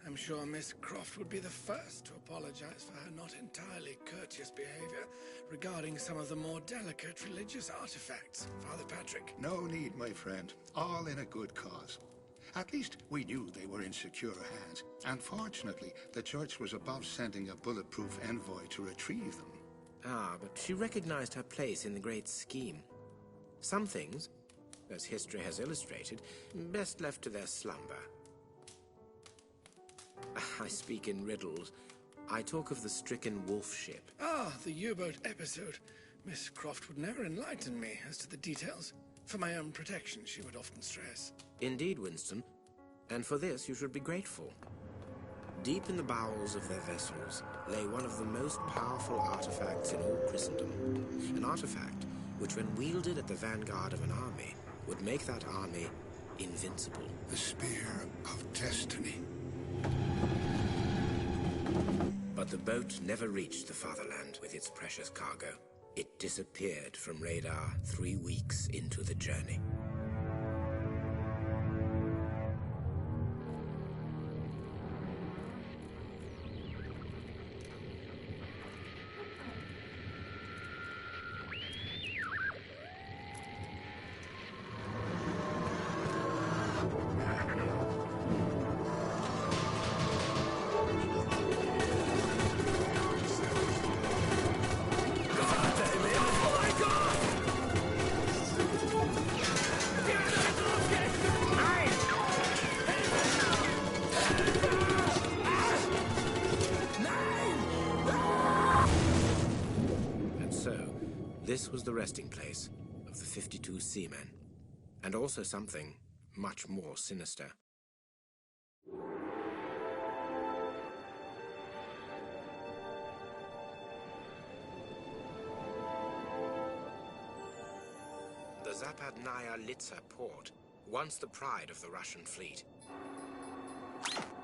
I'm sure Miss Croft would be the first to apologize for her not entirely courteous behavior regarding some of the more delicate religious artifacts, Father Patrick. No need, my friend. All in a good cause. At least we knew they were in secure hands. And fortunately, the church was above sending a bulletproof envoy to retrieve them. Ah, but she recognized her place in the great scheme. Some things, as history has illustrated, best left to their slumber. I speak in riddles. I talk of the stricken wolf ship. Ah, the U-boat episode. Miss Croft would never enlighten me as to the details. For my own protection, she would often stress. Indeed, Winston. And for this you should be grateful. Deep in the bowels of their vessels lay one of the most powerful artifacts in all Christendom. An artifact which, when wielded at the vanguard of an army, would make that army invincible. The Spear of Destiny. But the boat never reached the fatherland with its precious cargo. It disappeared from radar 3 weeks into the journey. This was the resting place of the 52 seamen, and also something much more sinister. The Zapadnaya Litsa port, once the pride of the Russian fleet.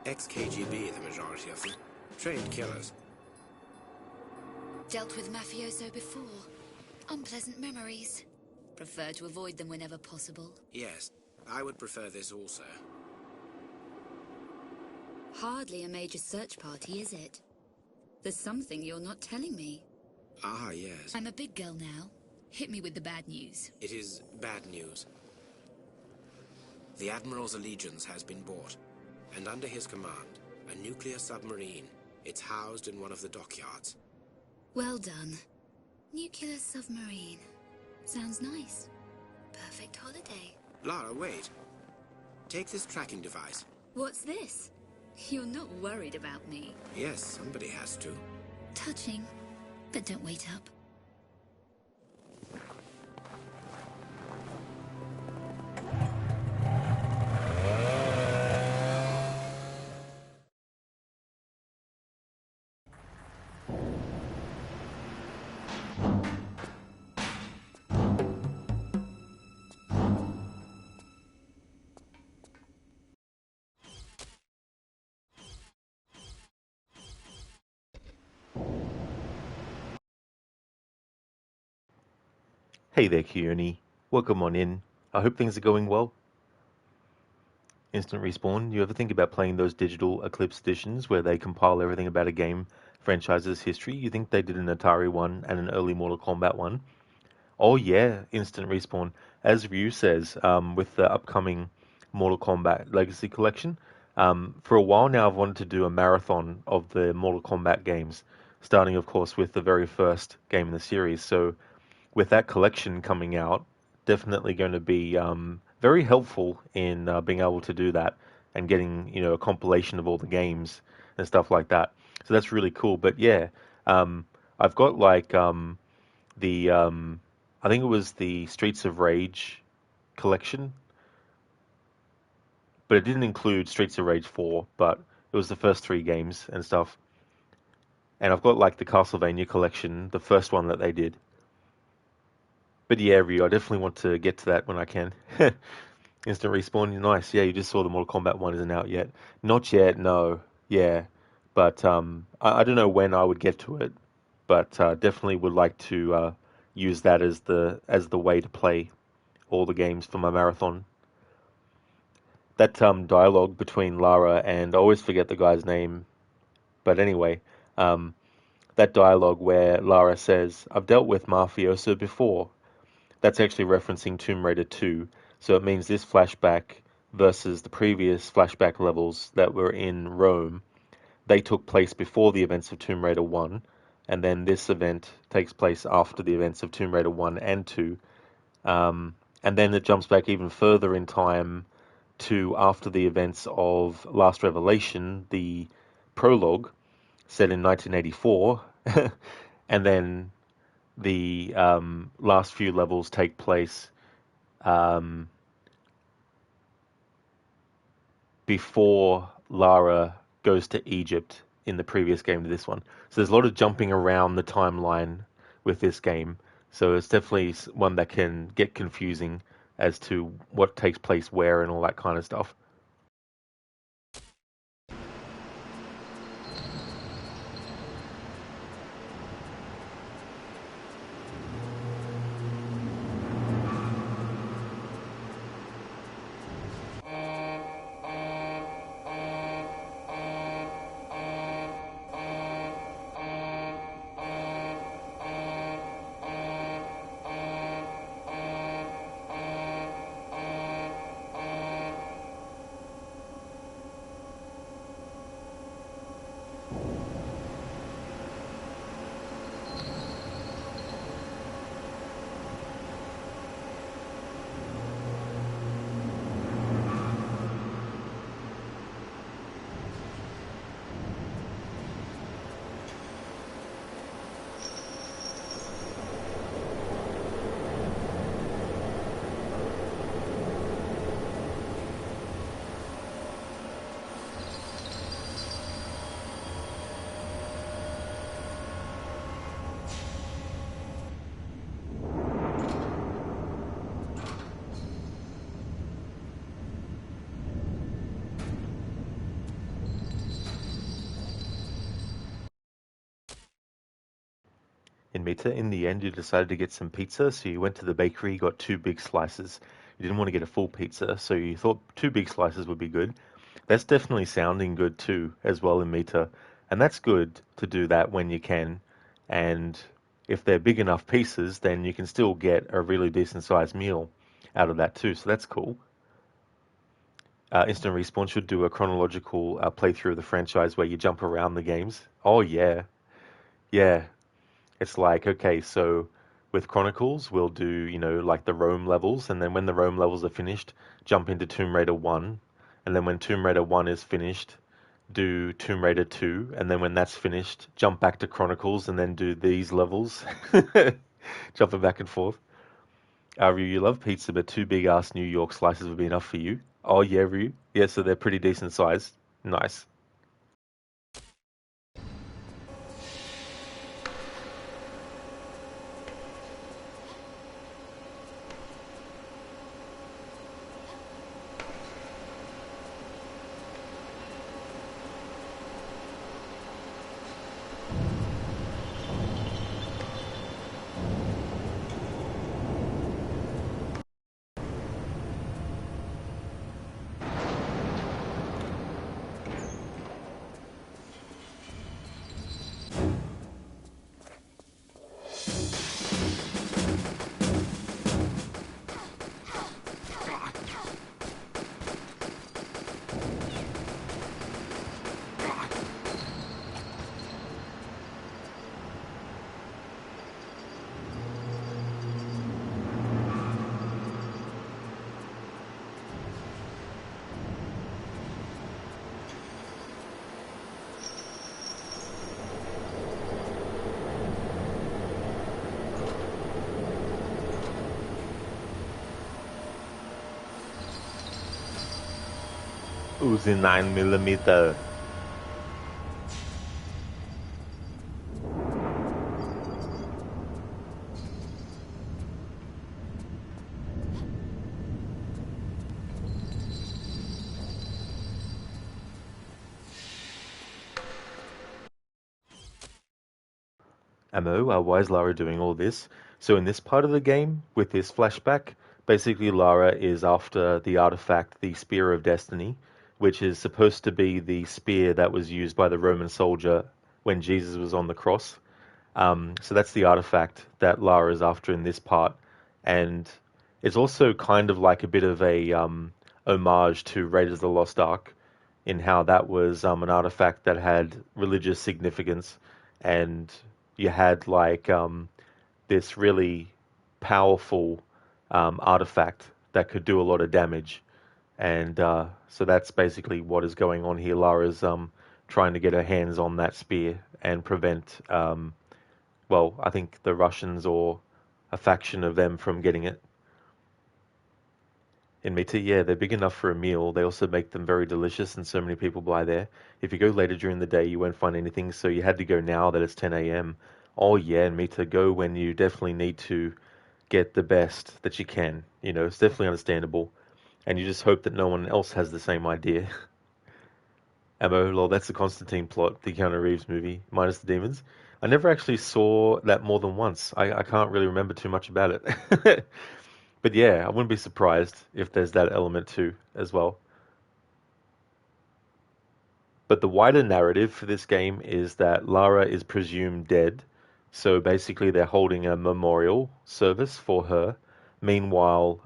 Ex-KGB, the majority of them. Trained killers. Dealt with mafioso before. Unpleasant memories. Prefer to avoid them whenever possible. Yes, I would prefer this also. Hardly a major search party, is it? There's something you're not telling me. Ah, yes. I'm a big girl now. Hit me with the bad news. It is bad news. The Admiral's allegiance has been bought, and under his command, a nuclear submarine. It's housed in one of the dockyards. Well done. Nuclear submarine. Sounds nice. Perfect holiday. Lara, wait. Take this tracking device. What's this? You're not worried about me. Yes, somebody has to. Touching, but don't wait up. Hey there, Keone. Welcome on in. I hope things are going well. Instant Respawn, you ever think about playing those digital Eclipse editions where they compile everything about a game franchise's history? You think they did an Atari one and an early Mortal Kombat one? Oh yeah, Instant Respawn. As Ryu says, with the upcoming Mortal Kombat Legacy Collection, for a while now I've wanted to do a marathon of the Mortal Kombat games, starting of course with the very first game in the series. So with that collection coming out, definitely going to be very helpful in being able to do that and getting a compilation of all the games and stuff like that. So that's really cool. But yeah, I've got like the I think it was the Streets of Rage collection, but it didn't include Streets of Rage 4, but it was the first 3 games and stuff. And I've got like the Castlevania collection, the first one that they did. But yeah, Ryu, I definitely want to get to that when I can. Instant Respawn, nice. Yeah, you just saw the Mortal Kombat 1 isn't out yet. Not yet, no. Yeah. But I don't know when I would get to it, but definitely would like to use that as the way to play all the games for my marathon. That dialogue between Lara and I always forget the guy's name, but anyway, that dialogue where Lara says, "I've dealt with mafioso before." That's actually referencing Tomb Raider 2, so it means this flashback versus the previous flashback levels that were in Rome, they took place before the events of Tomb Raider 1, and then this event takes place after the events of Tomb Raider 1 and 2. And then it jumps back even further in time to after the events of Last Revelation, the prologue, set in 1984, and then the last few levels take place before Lara goes to Egypt in the previous game to this one. So there's a lot of jumping around the timeline with this game. So it's definitely one that can get confusing as to what takes place where and all that kind of stuff. In Meta, in the end, you decided to get some pizza, so you went to the bakery, got 2 big slices. You didn't want to get a full pizza, so you thought 2 big slices would be good. That's definitely sounding good too, as well in Meta. And that's good to do that when you can. And if they're big enough pieces, then you can still get a really decent sized meal out of that too. So that's cool. Instant Respawn should do a chronological playthrough of the franchise where you jump around the games. Oh, yeah. Yeah. It's like, okay, so with Chronicles, we'll do, like the Rome levels, and then when the Rome levels are finished, jump into Tomb Raider 1, and then when Tomb Raider 1 is finished, do Tomb Raider 2, and then when that's finished, jump back to Chronicles, and then do these levels. Jumping back and forth. Ryu, you love pizza, but two big-ass New York slices would be enough for you. Oh, yeah, Ryu. Yeah, so they're pretty decent size. Nice. Uzi 9mm. Ammo, why is Lara doing all this? So in this part of the game, with this flashback, basically Lara is after the artifact, the Spear of Destiny, which is supposed to be the spear that was used by the Roman soldier when Jesus was on the cross. So that's the artifact that Lara is after in this part. And it's also kind of like a bit of a homage to Raiders of the Lost Ark in how that was an artifact that had religious significance, and you had like this really powerful artifact that could do a lot of damage. And so that's basically what is going on here. Lara's trying to get her hands on that spear and prevent, I think the Russians or a faction of them from getting it. In Meta, yeah, they're big enough for a meal. They also make them very delicious, and so many people buy there. If you go later during the day, you won't find anything, so you had to go now that it's 10 a.m. Oh yeah, in Meta, go when you definitely need to get the best that you can. It's definitely understandable. And you just hope that no one else has the same idea. Ammo, lol, that's the Constantine plot, the Keanu Reeves movie, minus the demons. I never actually saw that more than once. I can't really remember too much about it. But yeah, I wouldn't be surprised if there's that element too, as well. But the wider narrative for this game is that Lara is presumed dead. So basically they're holding a memorial service for her. Meanwhile,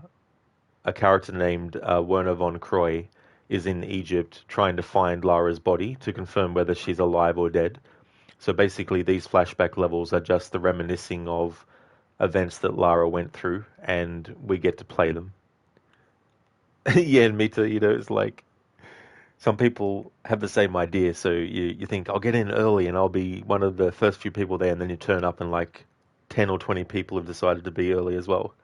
a character named Werner von Croy is in Egypt trying to find Lara's body to confirm whether she's alive or dead. So basically these flashback levels are just the reminiscing of events that Lara went through, and we get to play them. Yeah, and Mita, it's like some people have the same idea. So you think, I'll get in early and I'll be one of the first few people there, and then you turn up and like 10 or 20 people have decided to be early as well.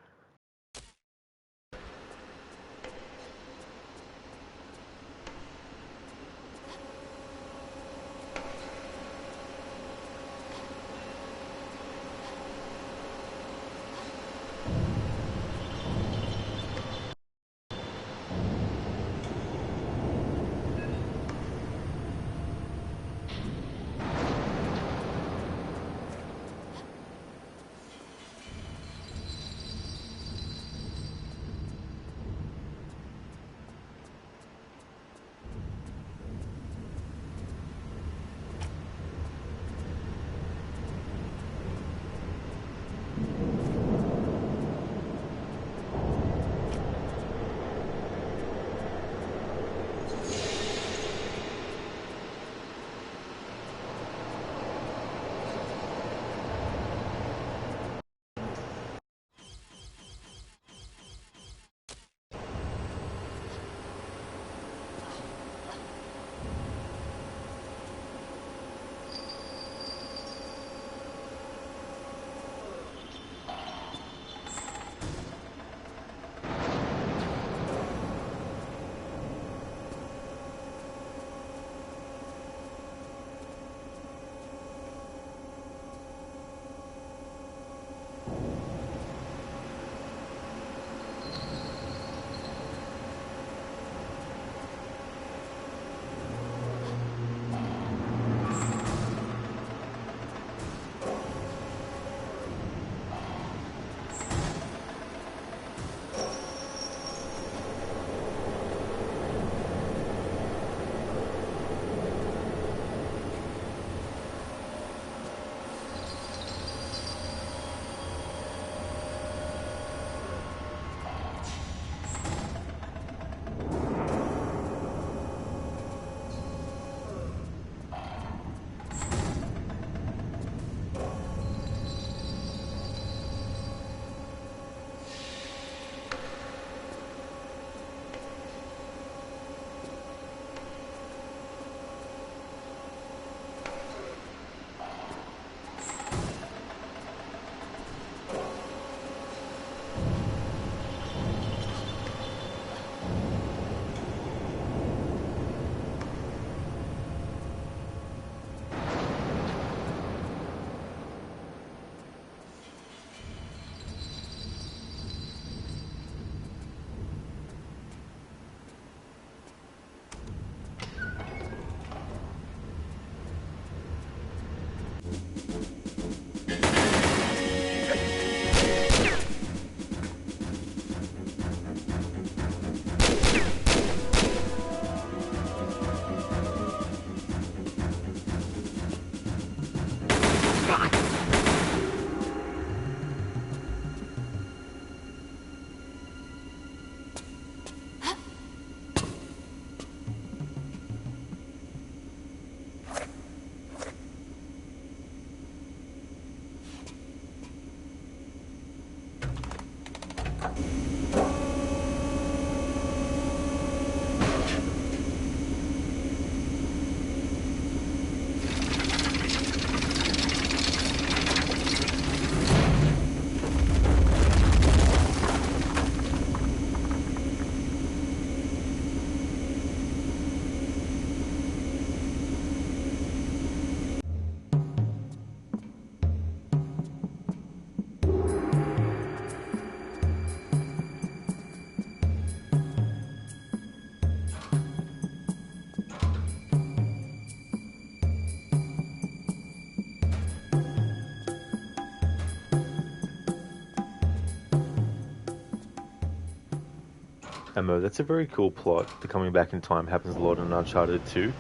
Ammo, that's a very cool plot. The coming back in time happens a lot in Uncharted 2.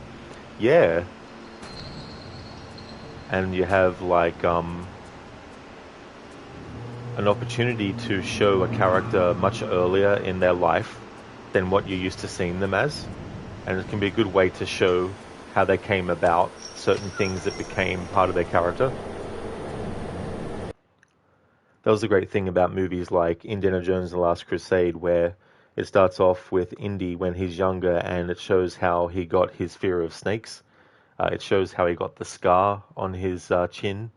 Yeah. And you have, like, an opportunity to show a character much earlier in their life than what you're used to seeing them as. And it can be a good way to show how they came about, certain things that became part of their character. That was the great thing about movies like Indiana Jones and the Last Crusade, where it starts off with Indy when he's younger, and it shows how he got his fear of snakes. It shows how he got the scar on his chin,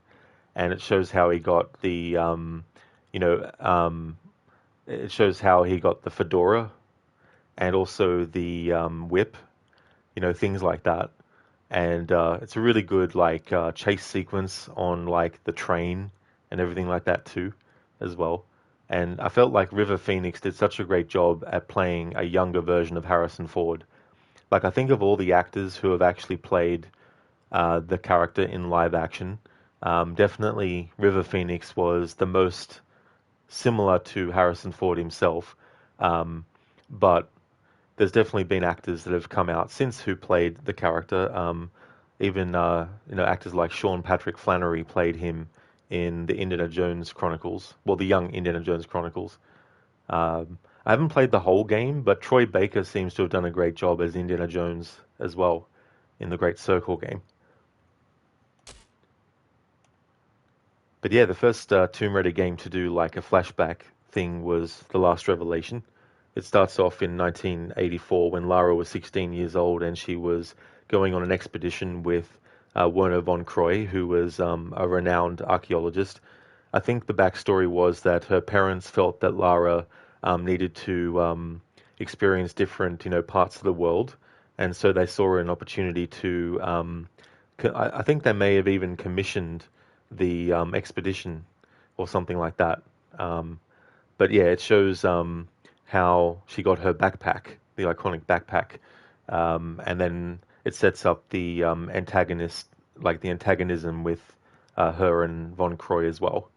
and it shows how he got the, it shows how he got the fedora, and also the whip, things like that. And it's a really good chase sequence on like the train and everything like that too, as well. And I felt like River Phoenix did such a great job at playing a younger version of Harrison Ford. Like, I think of all the actors who have actually played the character in live action, definitely River Phoenix was the most similar to Harrison Ford himself. But there's definitely been actors that have come out since who played the character. Even actors like Sean Patrick Flannery played him in the Indiana Jones Chronicles, well, the young Indiana Jones Chronicles. I haven't played the whole game, but Troy Baker seems to have done a great job as Indiana Jones as well in the Great Circle game. But yeah, the first Tomb Raider game to do like a flashback thing was The Last Revelation. It starts off in 1984 when Lara was 16 years old and she was going on an expedition with Werner von Croy, who was a renowned archaeologist. I think the backstory was that her parents felt that Lara needed to experience different, parts of the world, and so they saw an opportunity to. I think they may have even commissioned the expedition or something like that. But yeah, it shows how she got her backpack, the iconic backpack, and then it sets up the antagonist, like the antagonism with her and Von Croy as well.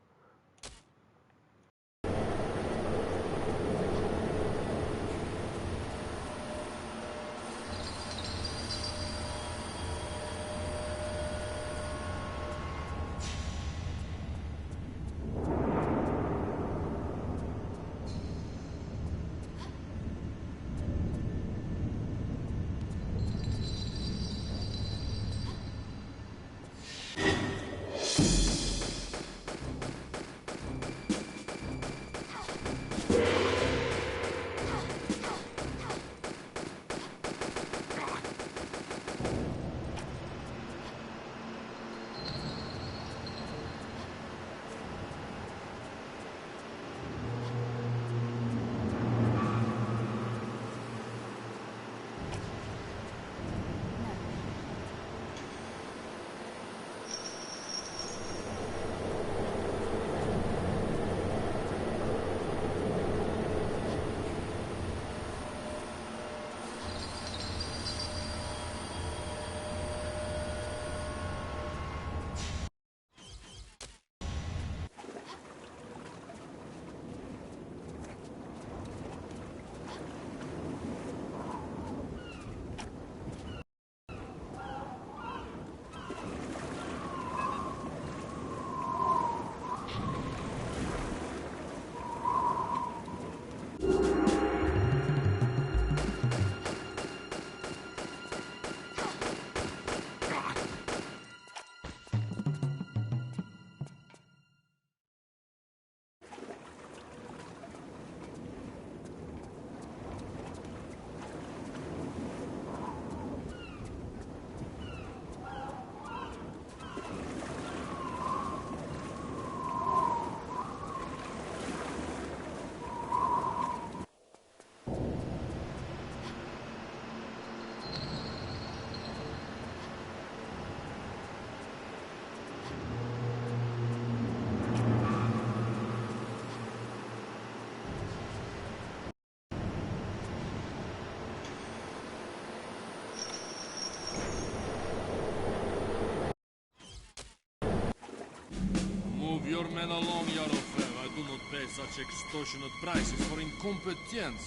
Move your men along, Yarofev. I do not pay such extortionate prices for incompetence.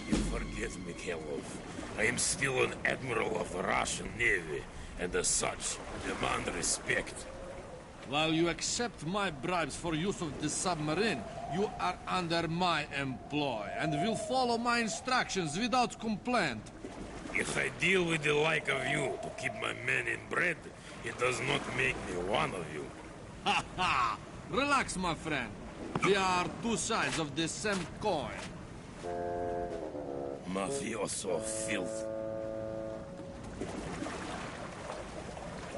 You forget, Mikhailov. I am still an admiral of the Russian Navy, and as such, demand respect. While you accept my bribes for use of the submarine, you are under my employ, and will follow my instructions without complaint. If I deal with the like of you to keep my men in bread, it does not make me one of you. Ha ha! Relax, my friend. We are two sides of the same coin. Mafioso filth.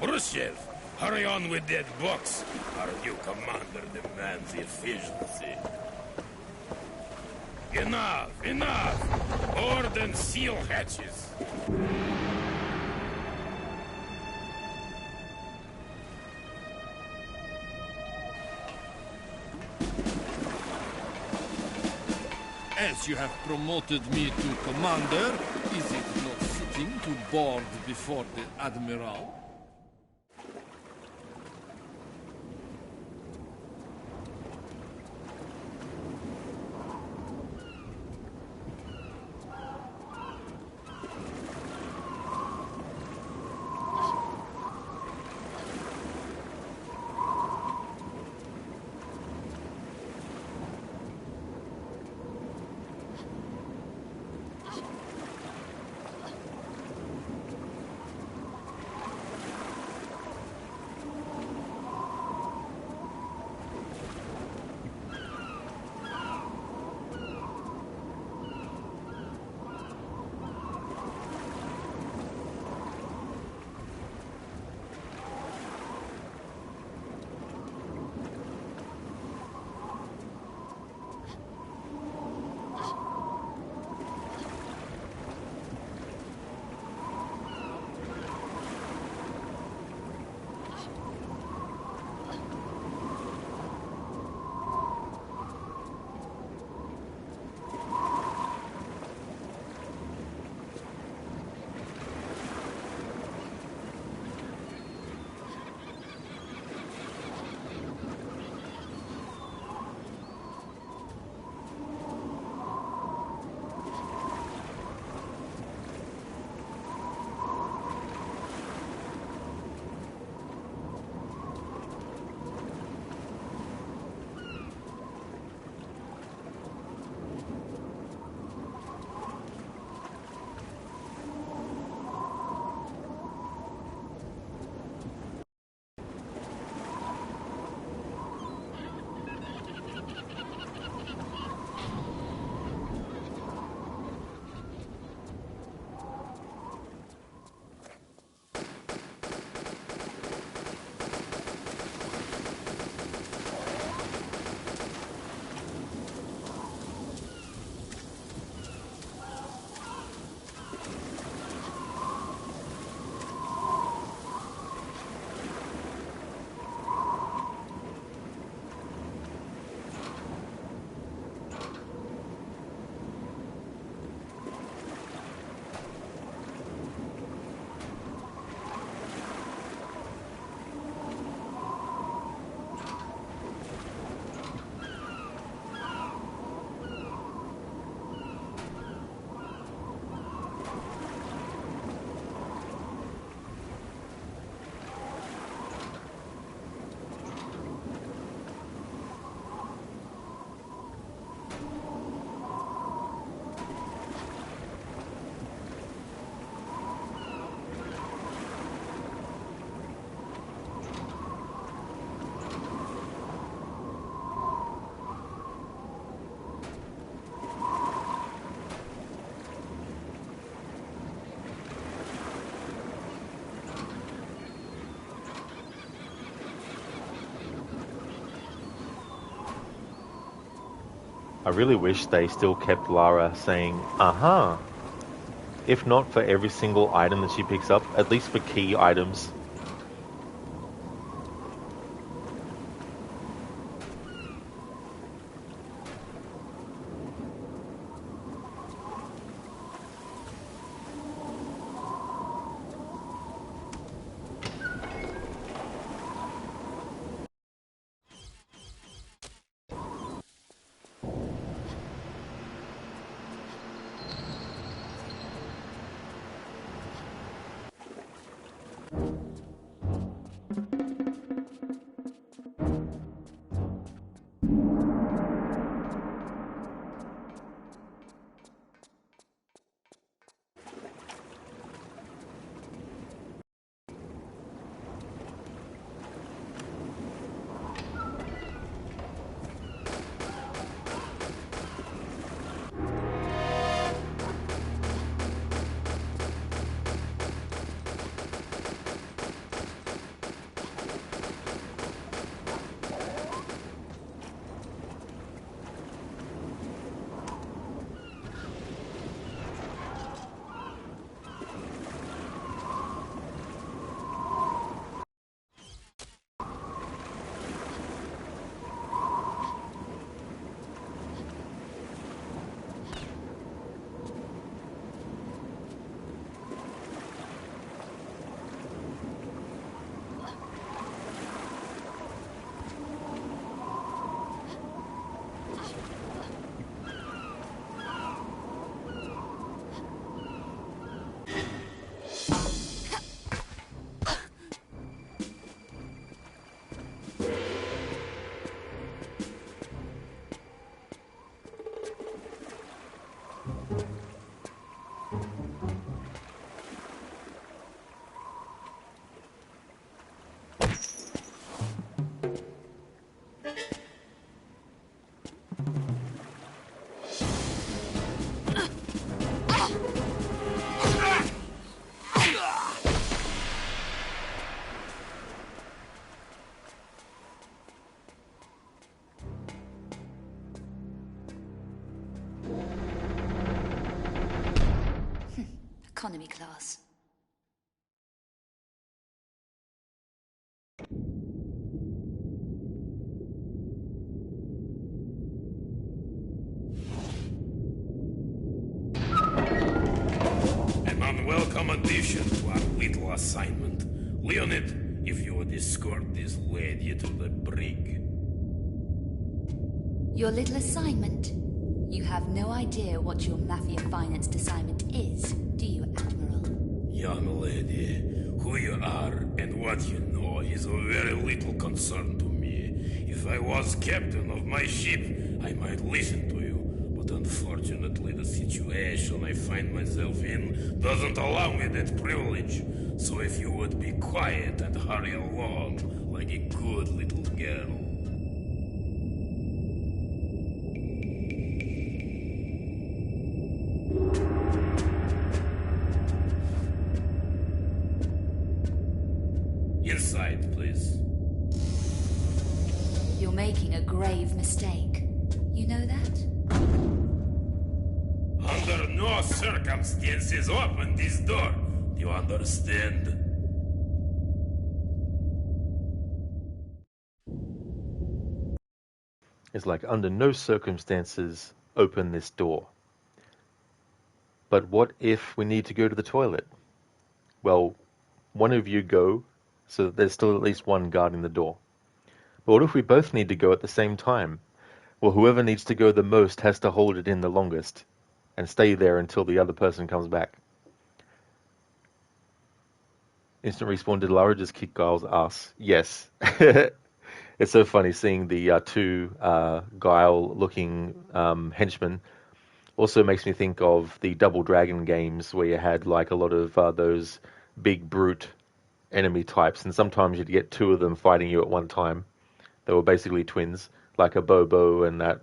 Khrushchev, hurry on with that box. Our new commander demands efficiency. Enough, enough! Board and seal hatches. As you have promoted me to commander, is it not fitting to board before the admiral? I really wish they still kept Lara saying, "Uh-huh." If not for every single item that she picks up, at least for key items. Economy class. An unwelcome addition to our little assignment. Leonid, if you would escort this lady to the brig. Your little assignment? You have no idea what your mafia-financed assignment is, do you, Admiral? Young lady, who you are and what you know is of very little concern to me. If I was captain of my ship, I might listen to you, but unfortunately the situation I find myself in doesn't allow me that privilege. So if you would be quiet and hurry along like a good little girl. Inside, please. You're making a grave mistake. You know that? Under no circumstances open this door. Do you understand? It's like, under no circumstances open this door. But what if we need to go to the toilet? Well, one of you go, so that there's still at least one guarding the door. But what if we both need to go at the same time? Well, whoever needs to go the most has to hold it in the longest, and stay there until the other person comes back. Instant respawn, did Lara just kick Guile's ass? Yes. It's so funny seeing the two Guile-looking henchmen. Also makes me think of the Double Dragon games where you had like a lot of those big brute enemy types, and sometimes you'd get two of them fighting you at one time. They were basically twins, like a Bobo and that.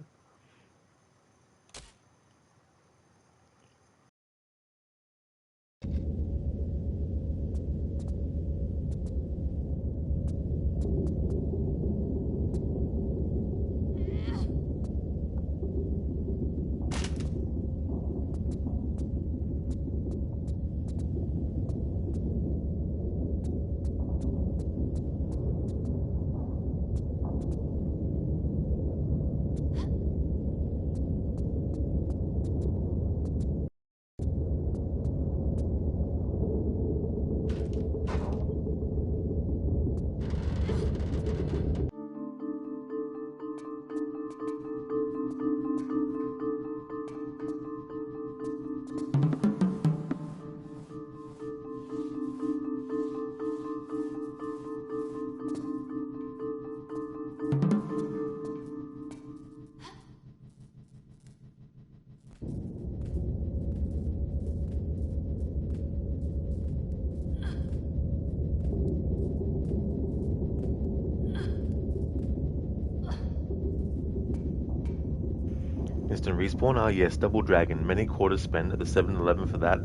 Instant respawn? Ah yes, Double Dragon. Many quarters spent at the 7-Eleven for that.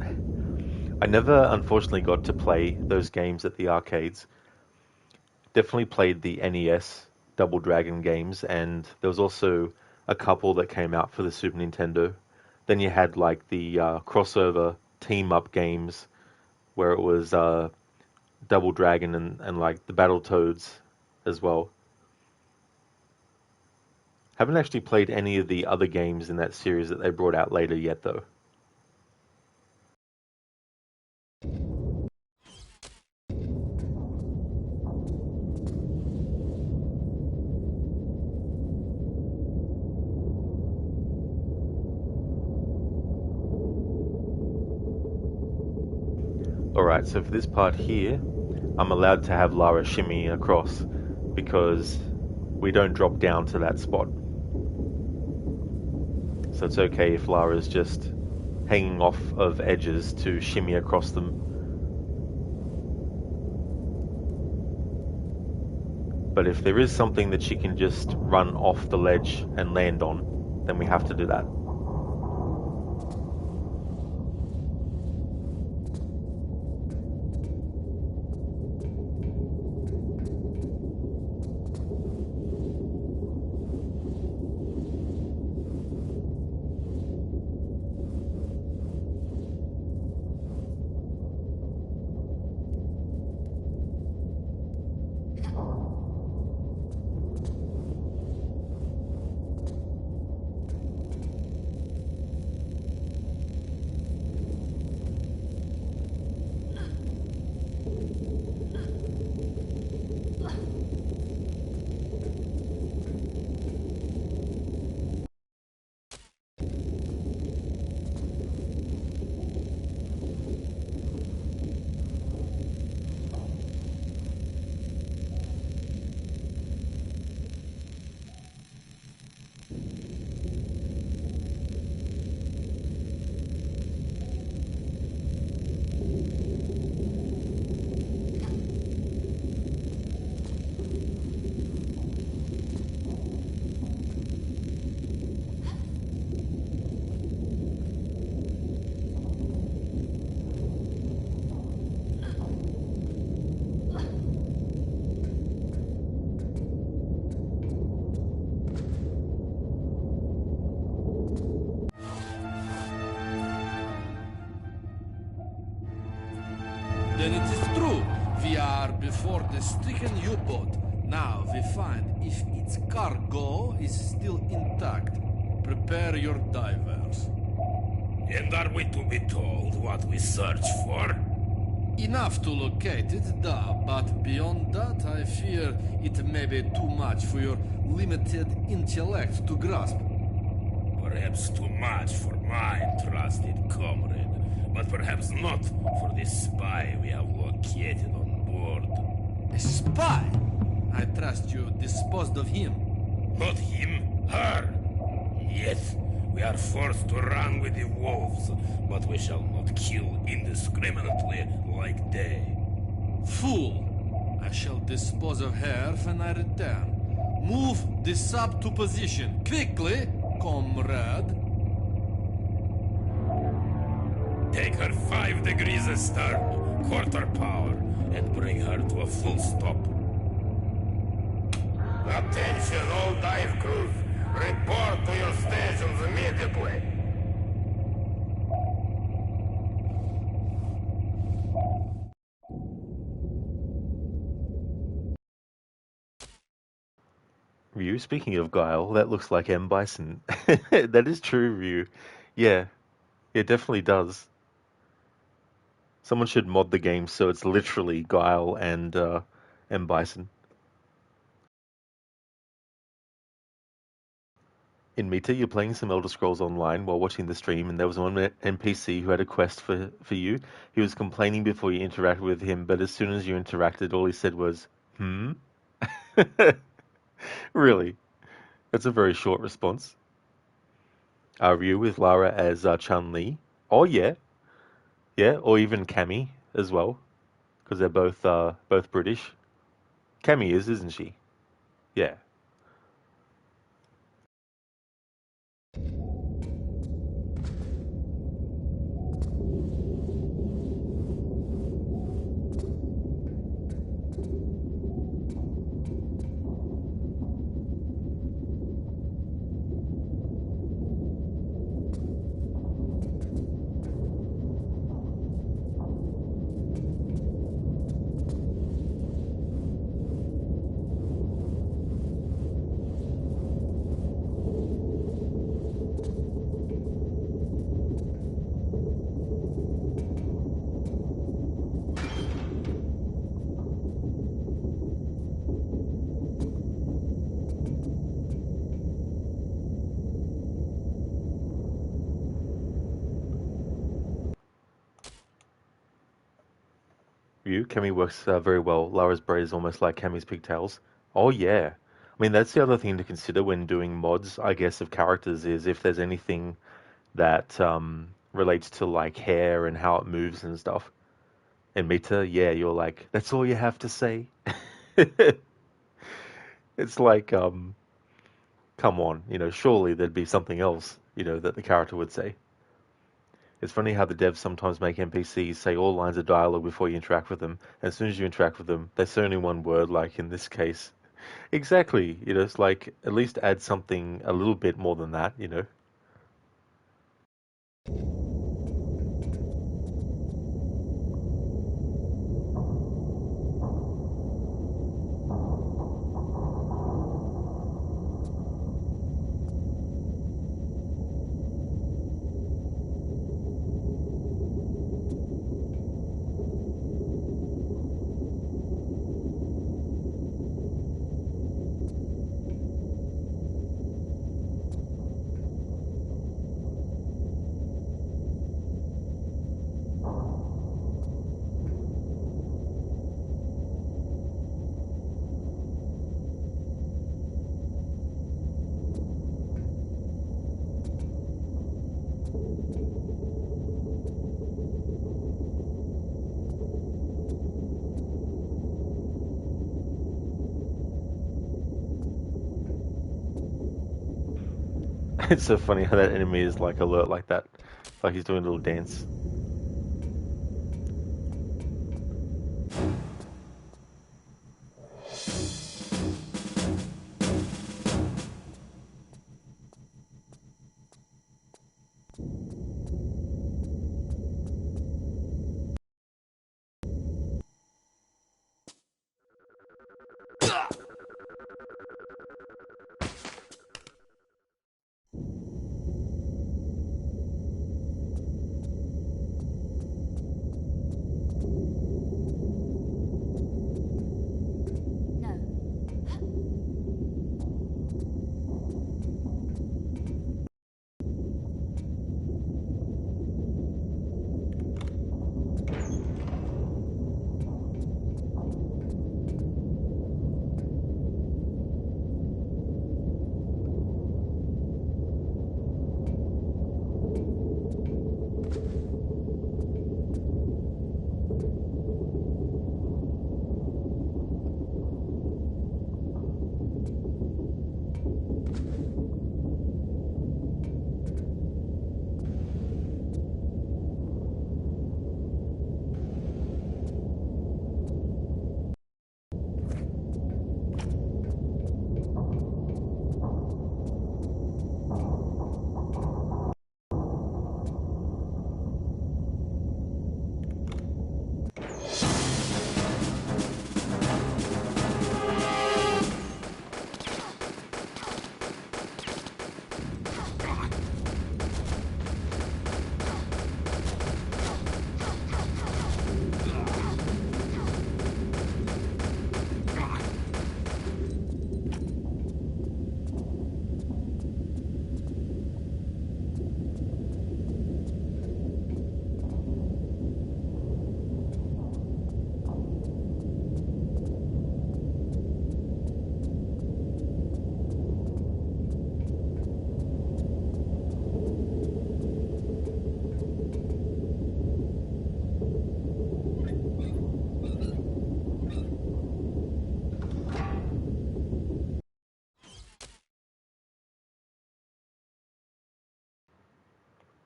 I never, unfortunately, got to play those games at the arcades. Definitely played the NES Double Dragon games, and there was also a couple that came out for the Super Nintendo. Then you had like the crossover team-up games where it was Double Dragon and like the Battletoads as well. Haven't actually played any of the other games in that series that they brought out later yet, though. Alright, so for this part here, I'm allowed to have Lara shimmy across because we don't drop down to that spot. So it's okay if Lara's just hanging off of edges to shimmy across them. But if there is something that she can just run off the ledge and land on, then we have to do that. a stricken U-boat. Now we find if its cargo is still intact. Prepare your divers. And are we to be told what we search for? Enough to locate it, but beyond that, I fear it may be too much for your limited intellect to grasp. Perhaps too much for my trusted comrade, but perhaps not for this spy we have located on board. A spy? I trust you disposed of him. Not him, her. Yes, we are forced to run with the wolves, but we shall not kill indiscriminately like they. Fool! I shall dispose of her when I return. Move the sub to position, quickly, comrade. Take her 5 degrees astern, quarter power, and bring her to a full stop. Attention all dive crews! Report to your stations immediately! Ryu, speaking of Guile, that looks like M. Bison. That is true, Ryu. Yeah, it definitely does. Someone should mod the game so it's literally Guile and M. Bison. In Mita, you're playing some Elder Scrolls Online while watching the stream, and there was one NPC who had a quest for you. He was complaining before you interacted with him, but as soon as you interacted, all he said was, "Hmm?" Really? That's a very short response. Ryu with Lara as Chun-Li. Oh, yeah. Yeah, or even Cammy as well, because they're both British. Cammy is, isn't she? Yeah. Cammy works very well. Lara's braid is almost like Cammy's pigtails. Oh yeah. I mean, that's the other thing to consider when doing mods, I guess, of characters is if there's anything that relates to like hair and how it moves and stuff. In Mita, yeah, you're like, that's all you have to say. It's like, come on, surely there'd be something else, that the character would say. It's funny how the devs sometimes make NPCs say all lines of dialogue before you interact with them. And as soon as you interact with them, they say only one word, like in this case. Exactly. It's like, at least add something a little bit more than that. It's so funny how that enemy is like alert like that. Like he's doing a little dance.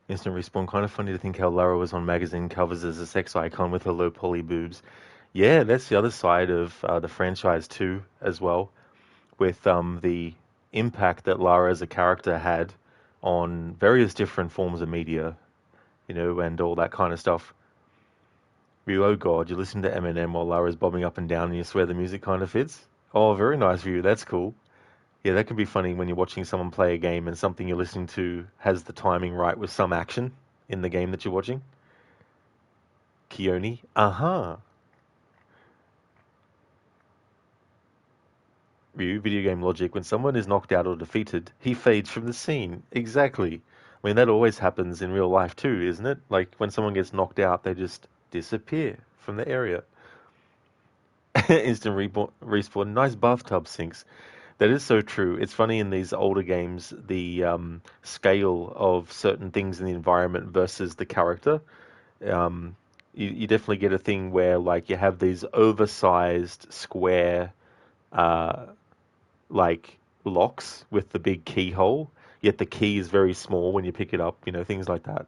Instant Respawn, kind of funny to think how Lara was on magazine covers as a sex icon with her low poly boobs. Yeah, that's the other side of the franchise too, as well, with the impact that Lara as a character had on various different forms of media, you know, and all that kind of stuff. Ryu, oh god, you listen to Eminem while Lara's bobbing up and down and you swear the music kind of fits? Oh, very nice, Ryu, that's cool. Yeah, that can be funny when you're watching someone play a game and something you're listening to has the timing right with some action in the game that you're watching. Keone, uh-huh. Ryu, video game logic, when someone is knocked out or defeated, he fades from the scene. Exactly. I mean, that always happens in real life too, isn't it? Like, when someone gets knocked out, they just disappear from the area. Instant respawn. Nice bathtub sinks. That is so true. It's funny in these older games, the scale of certain things in the environment versus the character. You definitely get a thing where, like, you have these oversized square, like, locks with the big keyhole, yet the key is very small when you pick it up, you know, things like that.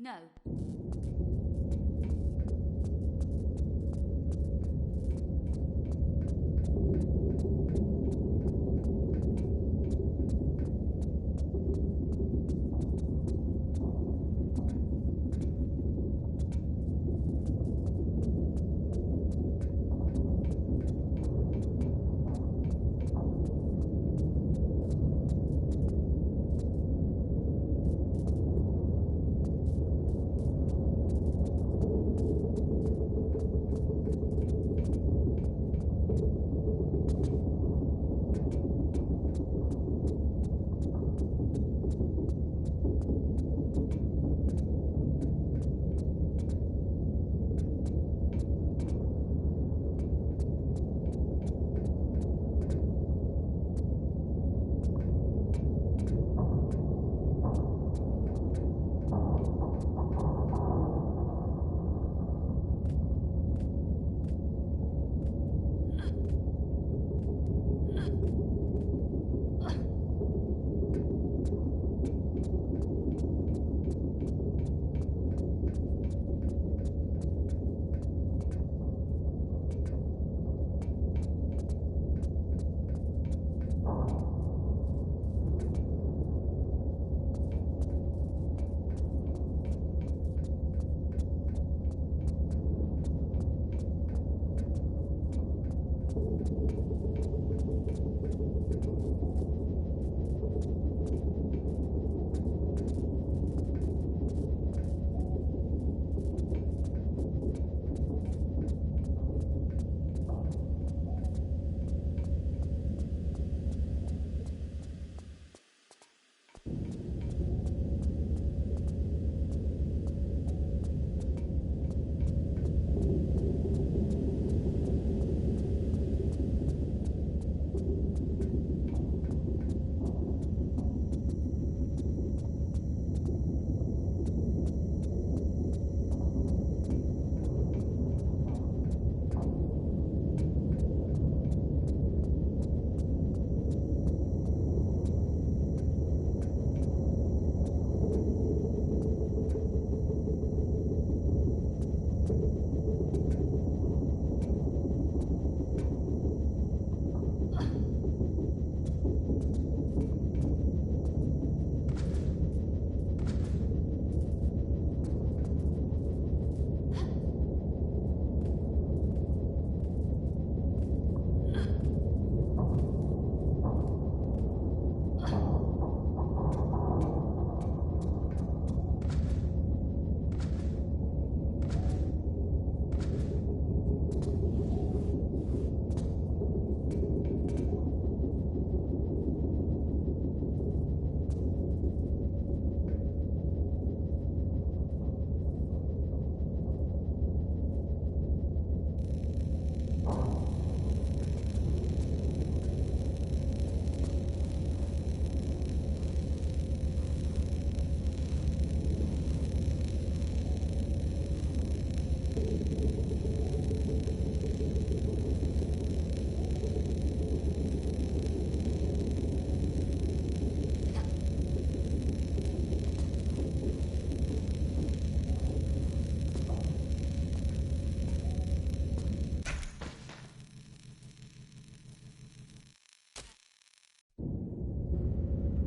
No.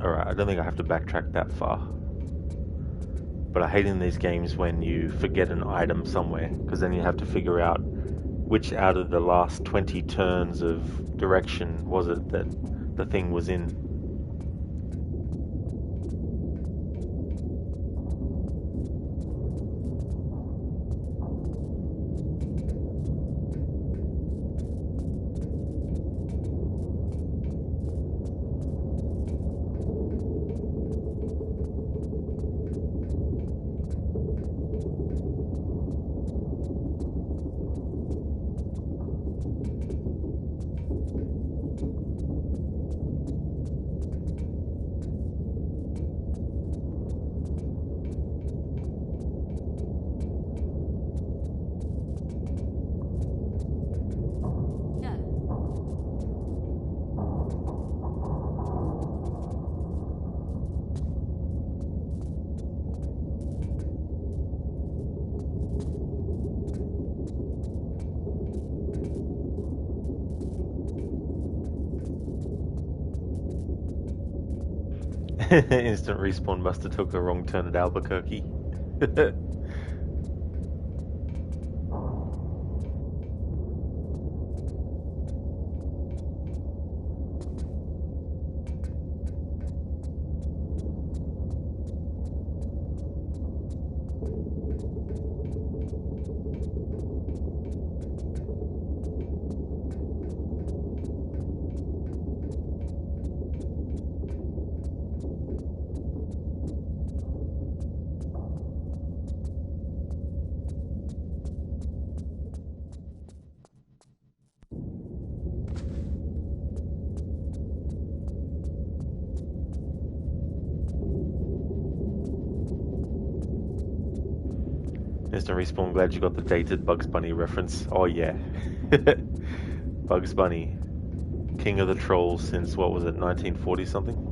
Alright, I don't think I have to backtrack that far. But I hate in these games when you forget an item somewhere, because then you have to figure out which out of the last 20 turns of direction was it that the thing was in. Instant respawn must have took a wrong turn at Albuquerque. Instant respawn, glad you got the dated Bugs Bunny reference. Oh yeah. Bugs Bunny. King of the Trolls since, what was it, 1940 something?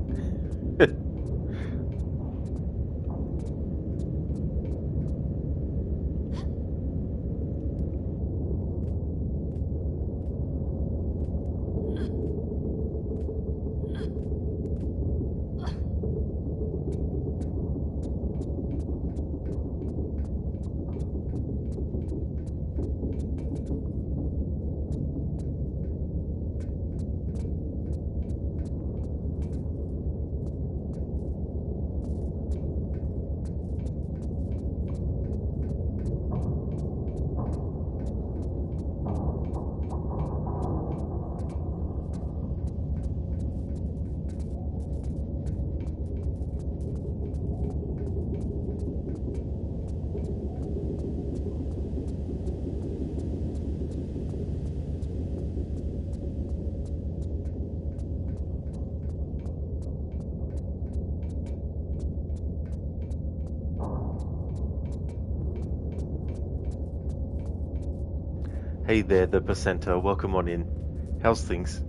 Hey there, the Percenter. Welcome on in. How's things?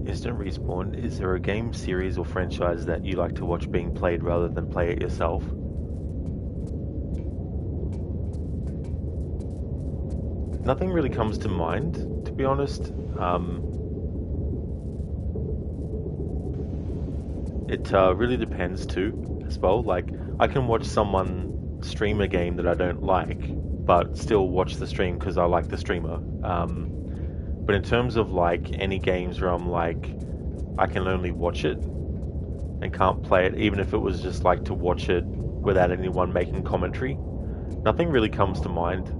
Instant Respawn, is there a game series or franchise that you like to watch being played rather than play it yourself? Nothing really comes to mind, to be honest. It really depends too, as well. Like, I can watch someone stream a game that I don't like, but still watch the stream because I like the streamer. But in terms of like any games where I'm like, I can only watch it and can't play it, even if it was just like to watch it without anyone making commentary, nothing really comes to mind.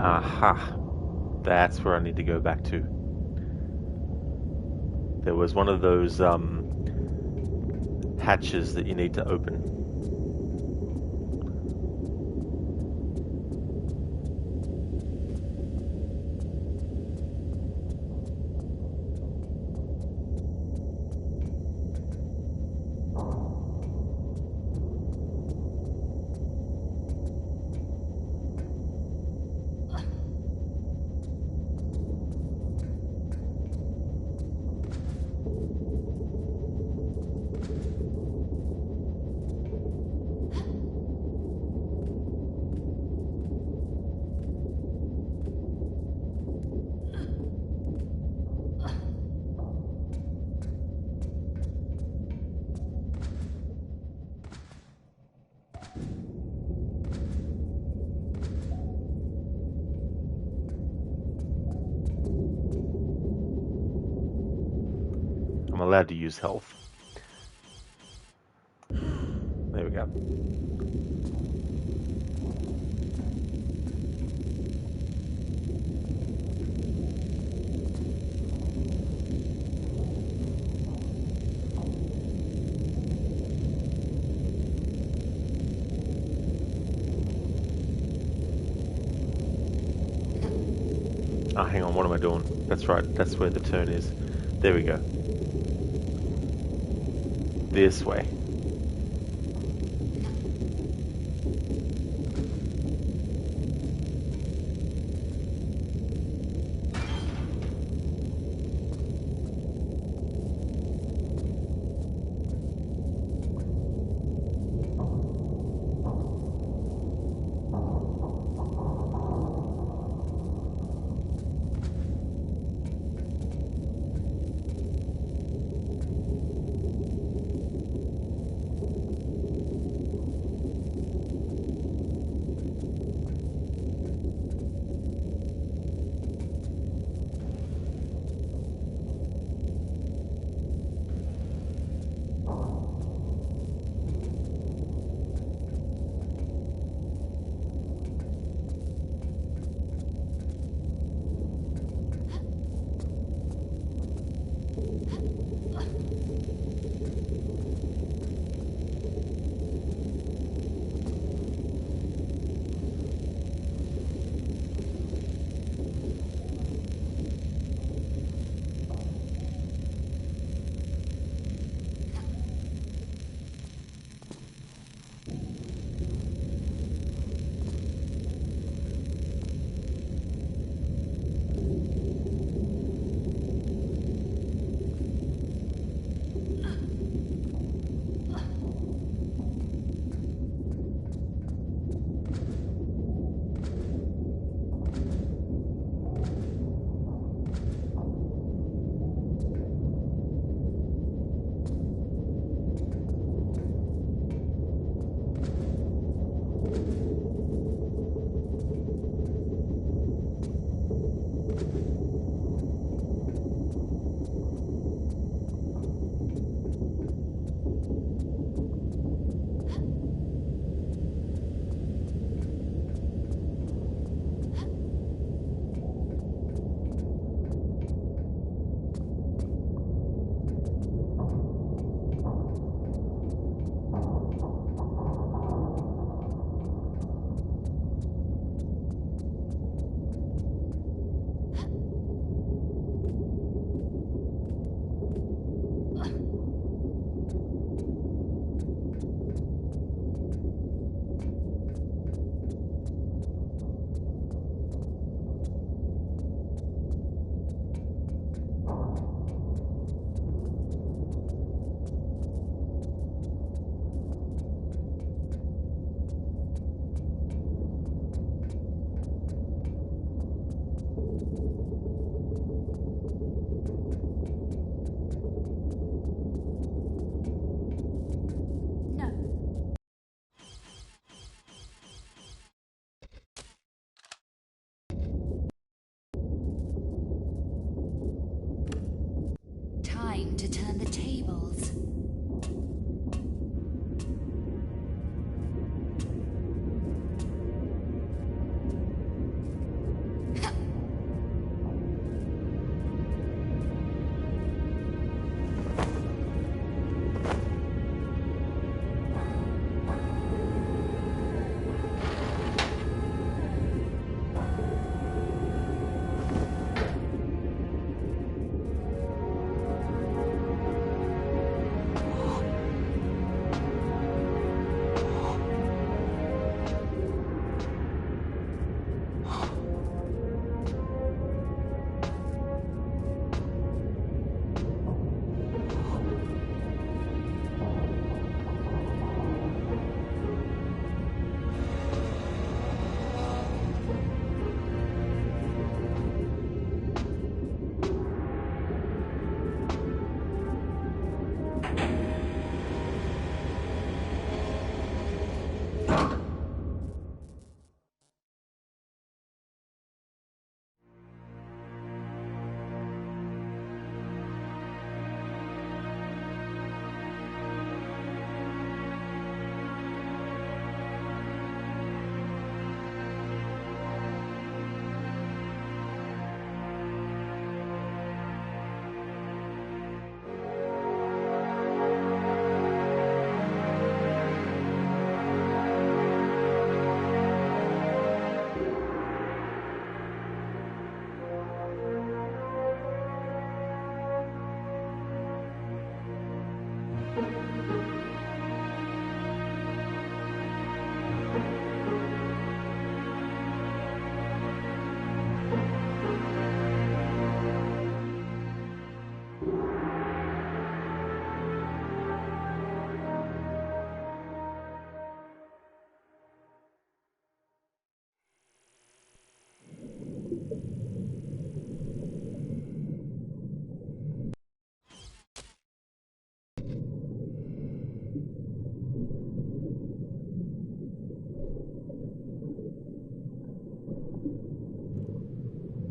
Aha. That's where I need to go back to. There was one of those hatches that you need to open. I'm allowed to use health. There we go. Oh, hang on, what am I doing? That's right, that's where the turn is. There we go. This way. Time to turn the tables.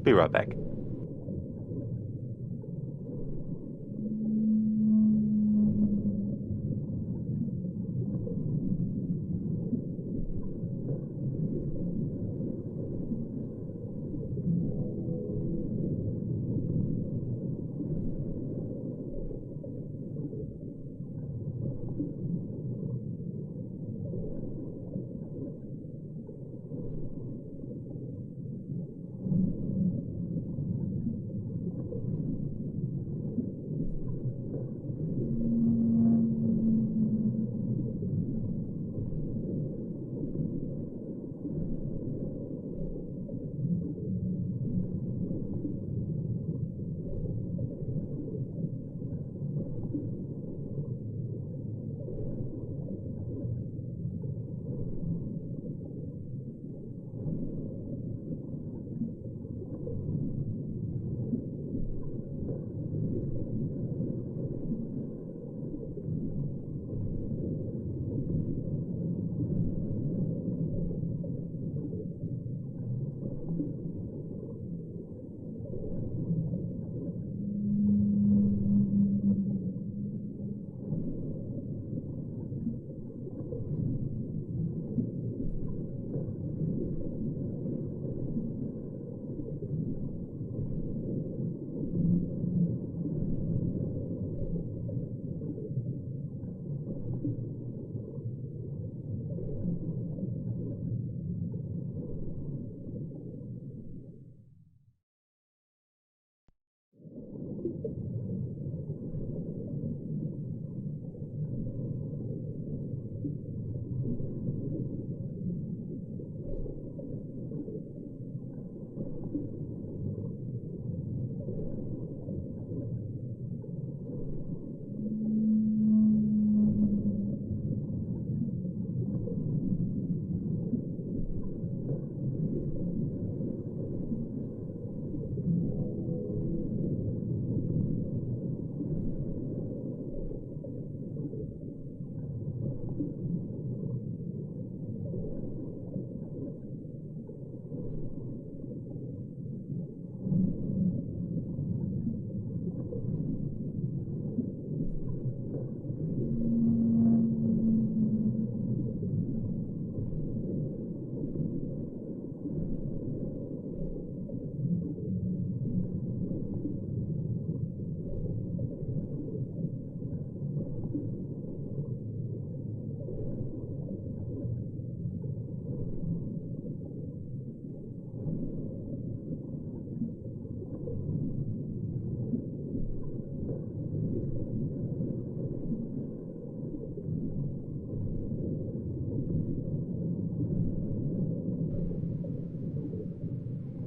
Be right back.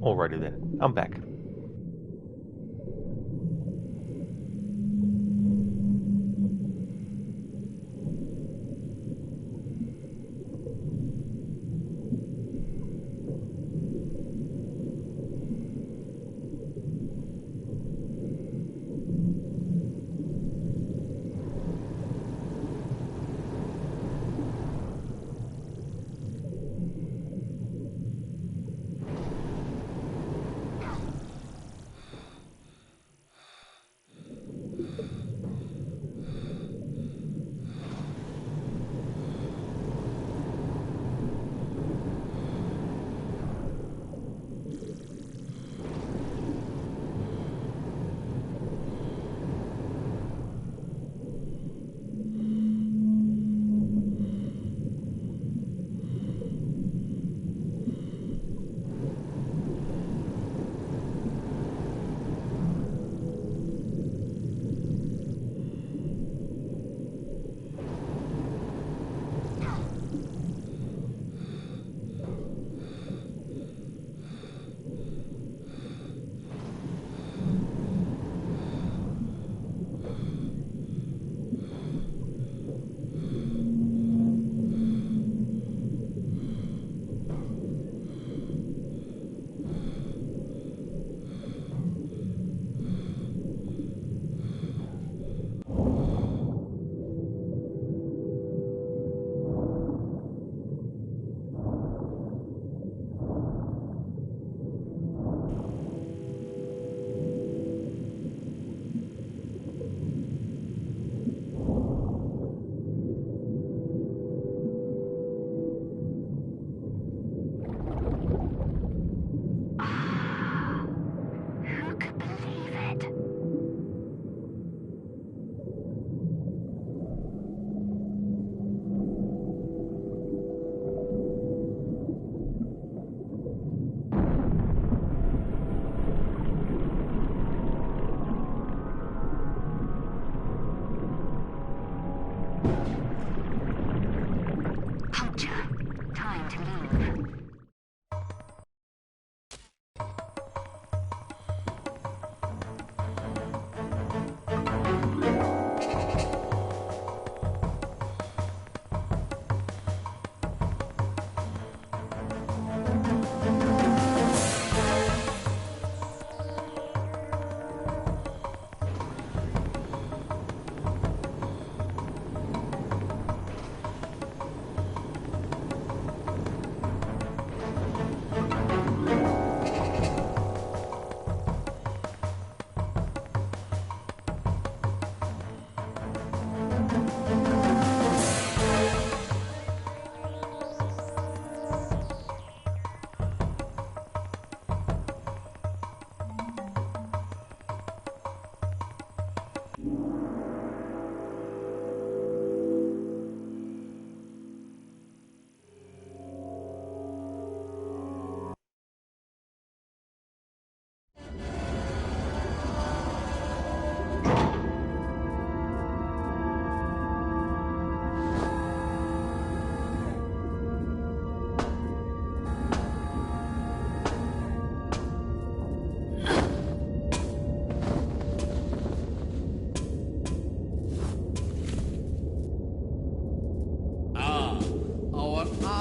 Alrighty then, I'm back.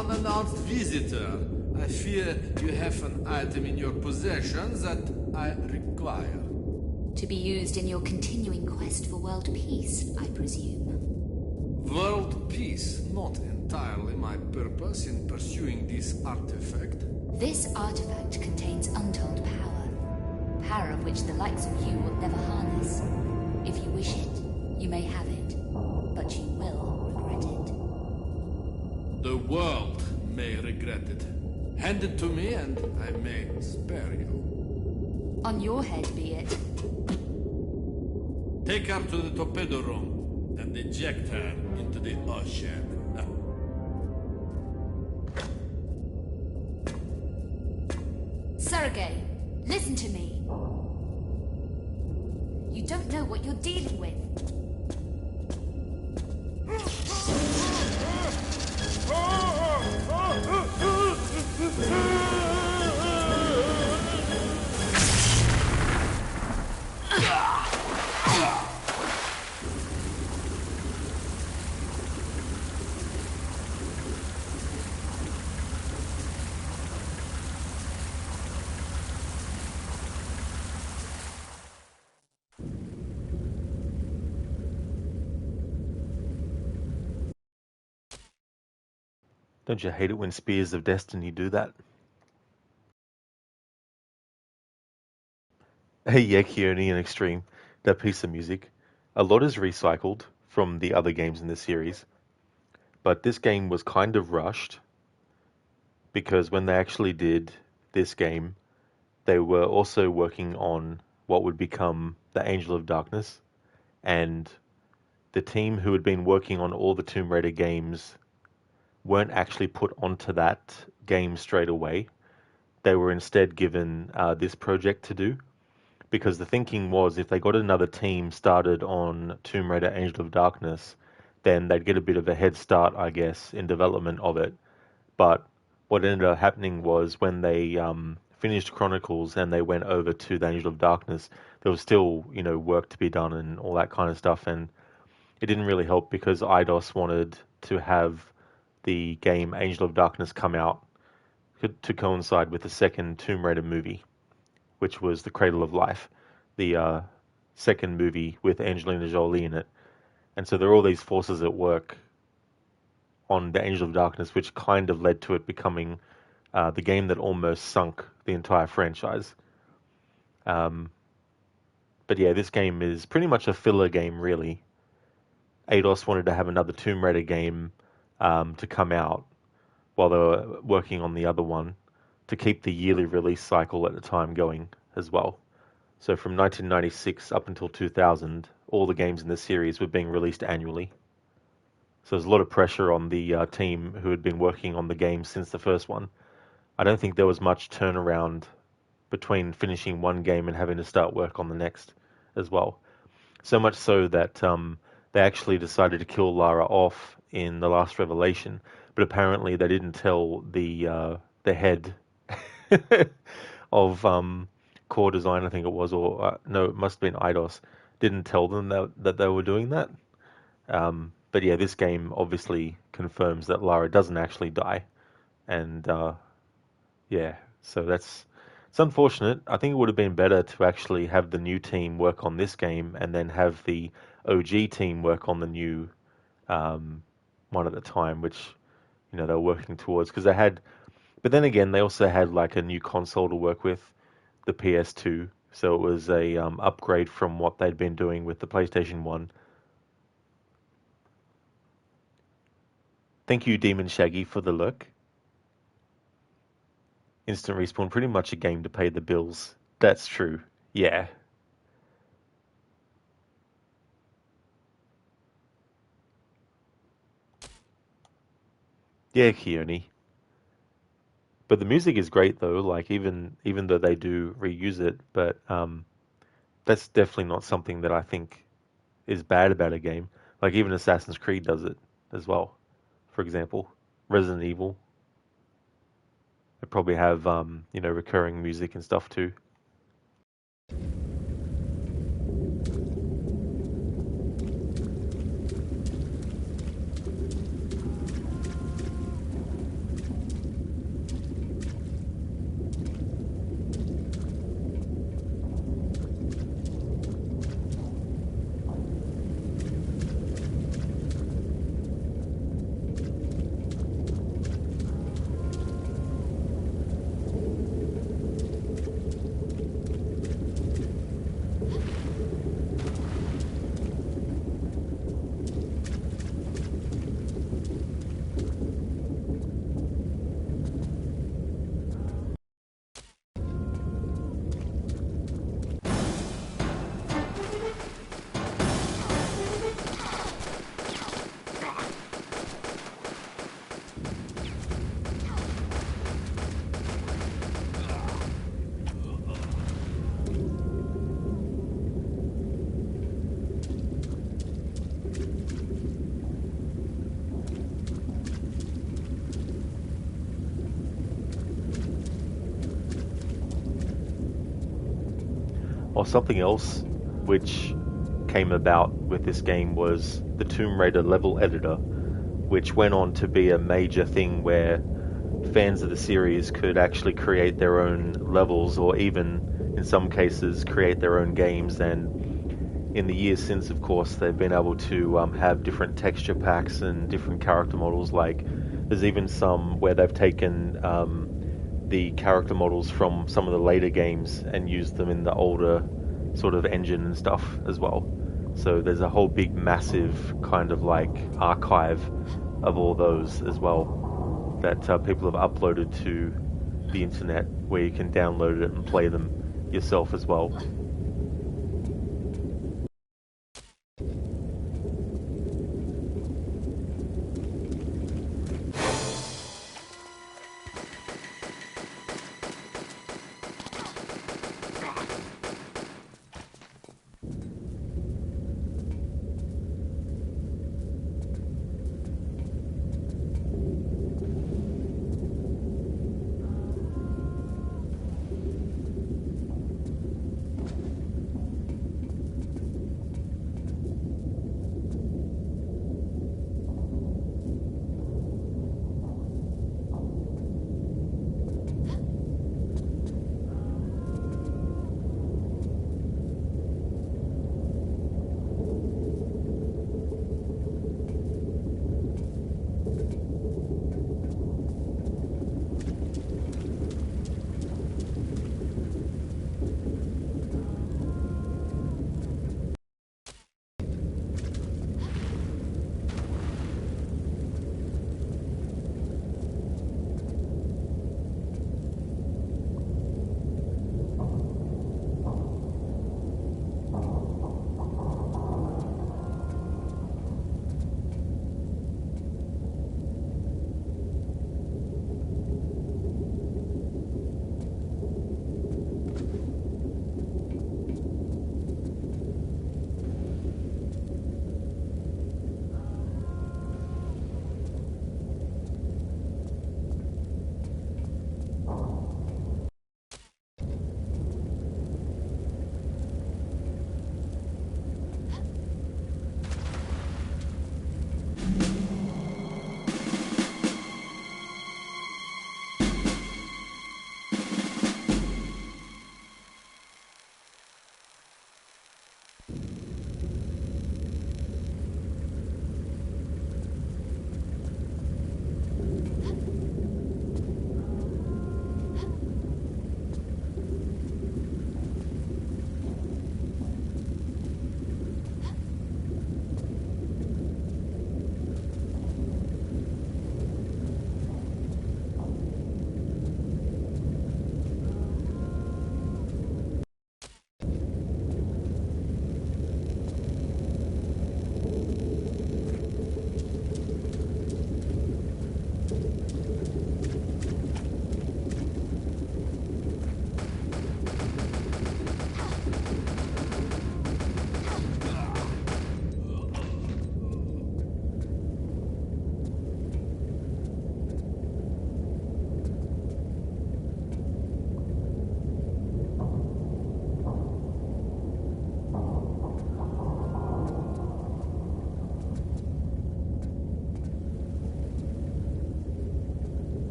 unannounced visitor. I fear you have an item in your possession that I require. To be used in your continuing quest for world peace, I presume. World peace, not entirely my purpose in pursuing this artifact. This artifact contains untold power. Power of which the likes of you will never harness. If you wish it, you may have it, but you will regret it. The world may regret it. Hand it to me and I may spare you. On your head be it. Take her to the torpedo room and eject her into the ocean. Sergei, listen to me. You don't know what you're dealing with. Don't you hate it when Spears of Destiny do that? Hey, yeah, Keone and Extreme, that piece of music. A lot is recycled from the other games in the series, but this game was kind of rushed because when they actually did this game, they were also working on what would become the Angel of Darkness, and the team who had been working on all the Tomb Raider games weren't actually put onto that game straight away. They were instead given this project to do, because the thinking was if they got another team started on Tomb Raider Angel of Darkness, then they'd get a bit of a head start, I guess, in development of it. But what ended up happening was when they finished Chronicles and they went over to the Angel of Darkness, there was still, work to be done and all that kind of stuff, and it didn't really help because Eidos wanted to have the game Angel of Darkness come out to coincide with the second Tomb Raider movie, which was The Cradle of Life, the second movie with Angelina Jolie in it. And so there are all these forces at work on the Angel of Darkness, which kind of led to it becoming the game that almost sunk the entire franchise. But yeah, this game is pretty much a filler game, really. Eidos wanted to have another Tomb Raider game to come out while they were working on the other one to keep the yearly release cycle at the time going as well. So from 1996 up until 2000, all the games in the series were being released annually. So there's a lot of pressure on the team who had been working on the game since the first one. I don't think there was much turnaround between finishing one game and having to start work on the next as well. So much so that they actually decided to kill Lara off in The Last Revelation, but apparently they didn't tell the head of core design, I think it was, or no, it must have been Eidos, didn't tell them that they were doing that. But yeah, this game obviously confirms that Lara doesn't actually die, and yeah, so it's unfortunate. I think it would have been better to actually have the new team work on this game and then have the OG team work on the new one at the time, which they were working towards, because they had. But then again, they also had like a new console to work with, the PS2, so it was a upgrade from what they'd been doing with the PlayStation 1. Thank you, Demon Shaggy, for the look. Instant Respawn, pretty much a game to pay the bills. That's true. Yeah. Yeah, Keone. But the music is great though, like even though they do reuse it, but that's definitely not something that I think is bad about a game. Like even Assassin's Creed does it as well. For example, Resident Evil. They probably have recurring music and stuff too. or something else which came about with this game was the Tomb Raider level editor, which went on to be a major thing where fans of the series could actually create their own levels, or even in some cases create their own games. And in the years since, of course, they've been able to have different texture packs and different character models. Like there's even some where they've taken the character models from some of the later games and used them in the older sort of engine and stuff as well. So there's a whole big massive kind of like archive of all those as well that people have uploaded to the internet, where you can download it and play them yourself as well.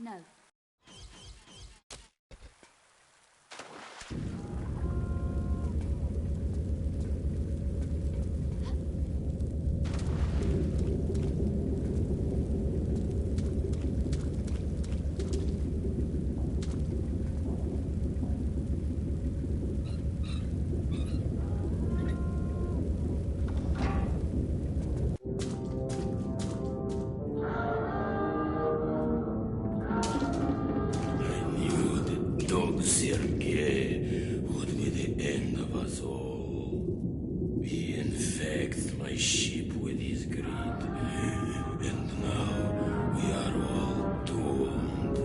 No. Sergei would be the end of us all. He infects my ship with his greed, and now we are all doomed.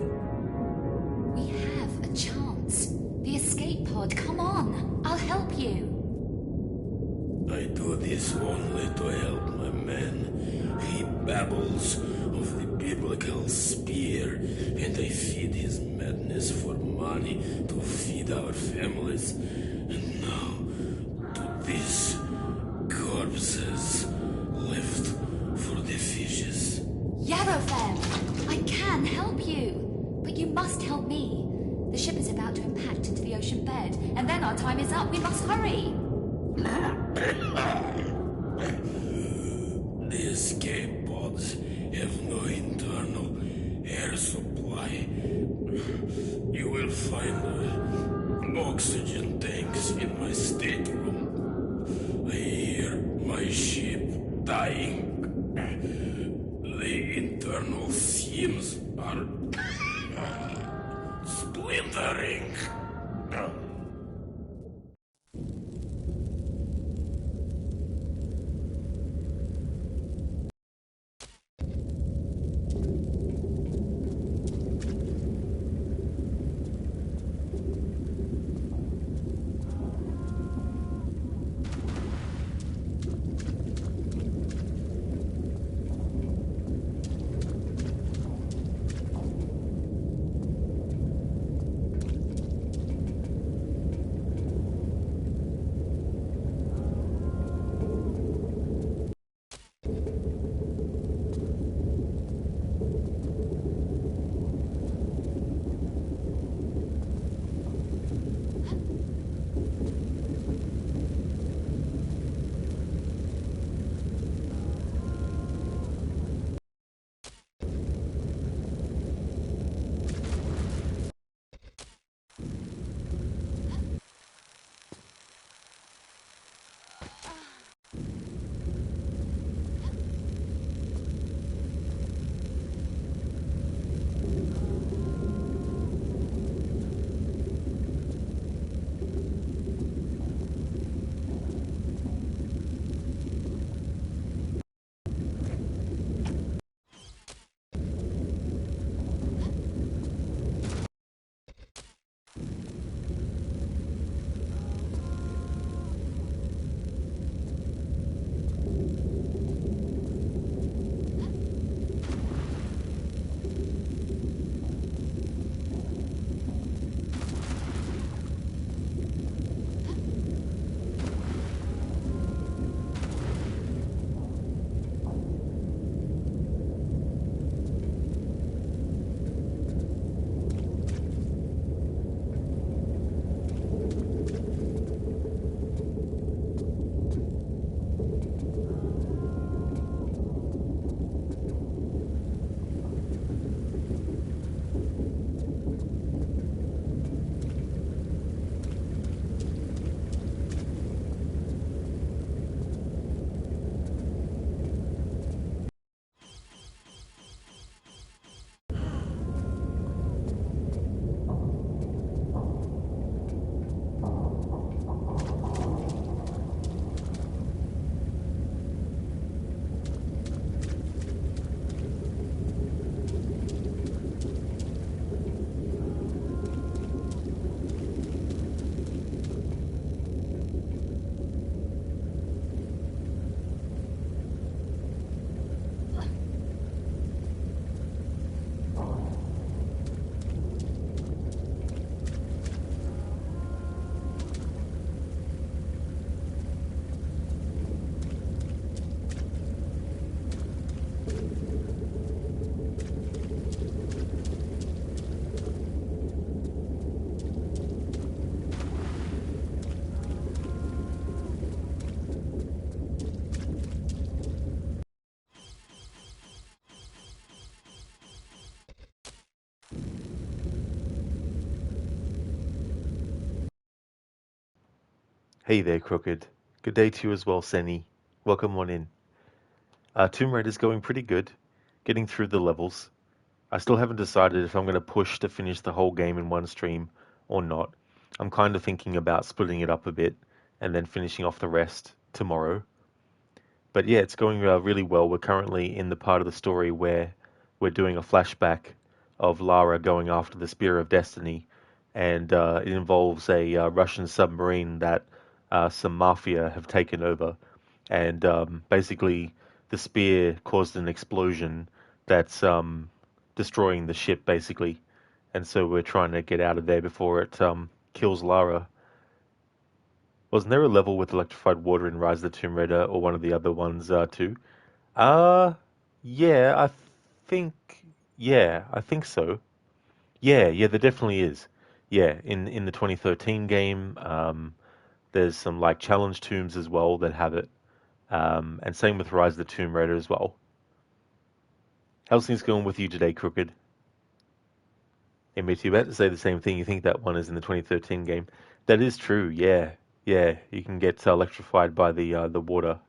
We have a chance. The escape pod, come on. I'll help you. I do this only to help my man. He babbles of the biblical spear, and I feed his madness for money to feed our families. And now, to these corpses left for the fishes. Yarofem, I can help you. But you must help me. The ship is about to impact into the ocean bed, and then our time is up. We must hurry. The escape pods have no internal air supply. You will find oxygen tanks in my stateroom. I hear my ship dying. The internal seams are splintering. Hey there, Crooked. Good day to you as well, Senny. Welcome on in. Tomb Raider's going pretty good. Getting through the levels. I still haven't decided if I'm going to push to finish the whole game in one stream or not. I'm kind of thinking about splitting it up a bit and then finishing off the rest tomorrow. But yeah, it's going really well. We're currently in the part of the story where we're doing a flashback of Lara going after the Spear of Destiny, and it involves a Russian submarine that some mafia have taken over, and basically the spear caused an explosion that's destroying the ship basically, and so we're trying to get out of there before it kills Lara. Wasn't there a level with electrified water in Rise of the Tomb Raider or one of the other ones too? Uh, yeah, think, I think so. Yeah, there definitely is. Yeah, in the 2013 game, there's some like challenge tombs as well that have it, and same with Rise of the Tomb Raider as well. How's things going with you today, Crooked? MT, you about to say the same thing. You think that one is in the 2013 game? That is true. Yeah. You can get electrified by the water.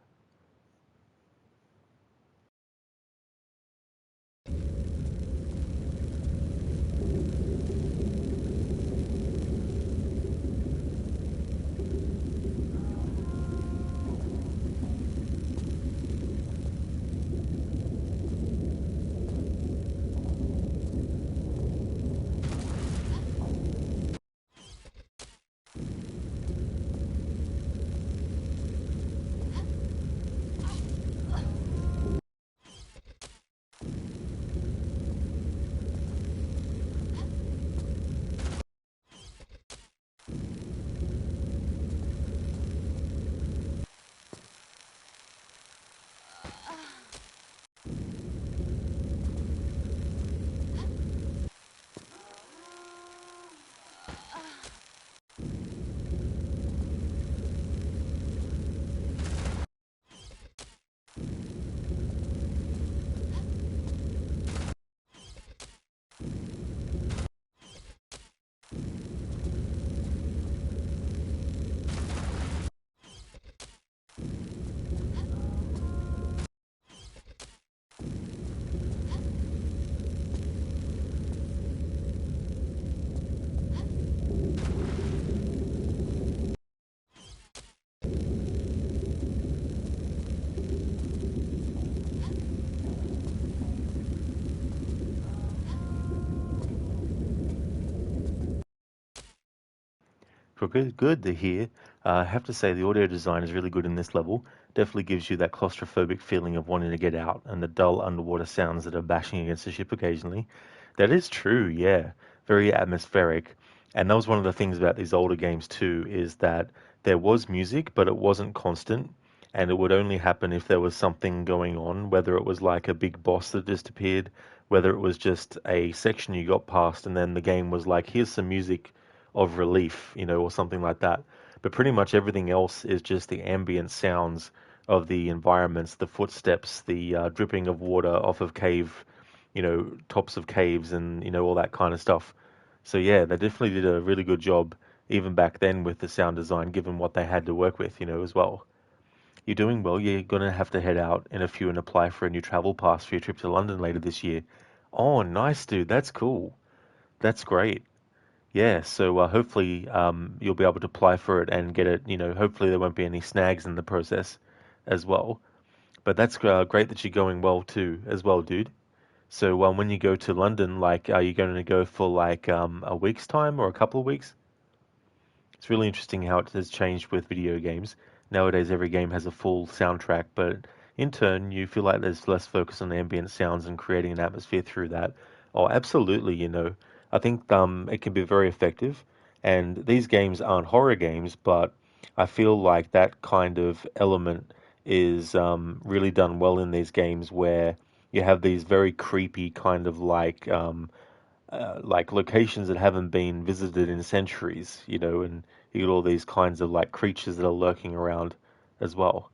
Crooked, good to hear. I have to say the audio design is really good in this level. Definitely gives you that claustrophobic feeling of wanting to get out, and the dull underwater sounds that are bashing against the ship occasionally. That is true, yeah. Very atmospheric. And that was one of the things about these older games too, is that there was music, but it wasn't constant, and it would only happen if there was something going on, whether it was like a big boss that just appeared, whether it was just a section you got past, and then the game was like, here's some music of relief, or something like that. But pretty much everything else is just the ambient sounds of the environments, the footsteps, the dripping of water off of cave, tops of caves, and all that kind of stuff. So yeah, they definitely did a really good job even back then with the sound design, given what they had to work with, as well. You're doing well. You're gonna have to head out in a few and apply for a new travel pass for your trip to London later this year. Oh, nice, dude. That's cool. That's great. Yeah, so hopefully you'll be able to apply for it and get it. Hopefully there won't be any snags in the process as well. But that's great that you're going well too, as well, dude. So when you go to London, like, are you going to go for like a week's time or a couple of weeks? It's really interesting how it has changed with video games. Nowadays, every game has a full soundtrack, but in turn, you feel like there's less focus on ambient sounds and creating an atmosphere through that. Oh, absolutely, I think it can be very effective. And these games aren't horror games, but I feel like that kind of element is really done well in these games where you have these very creepy kind of like locations that haven't been visited in centuries, and you get all these kinds of like creatures that are lurking around as well.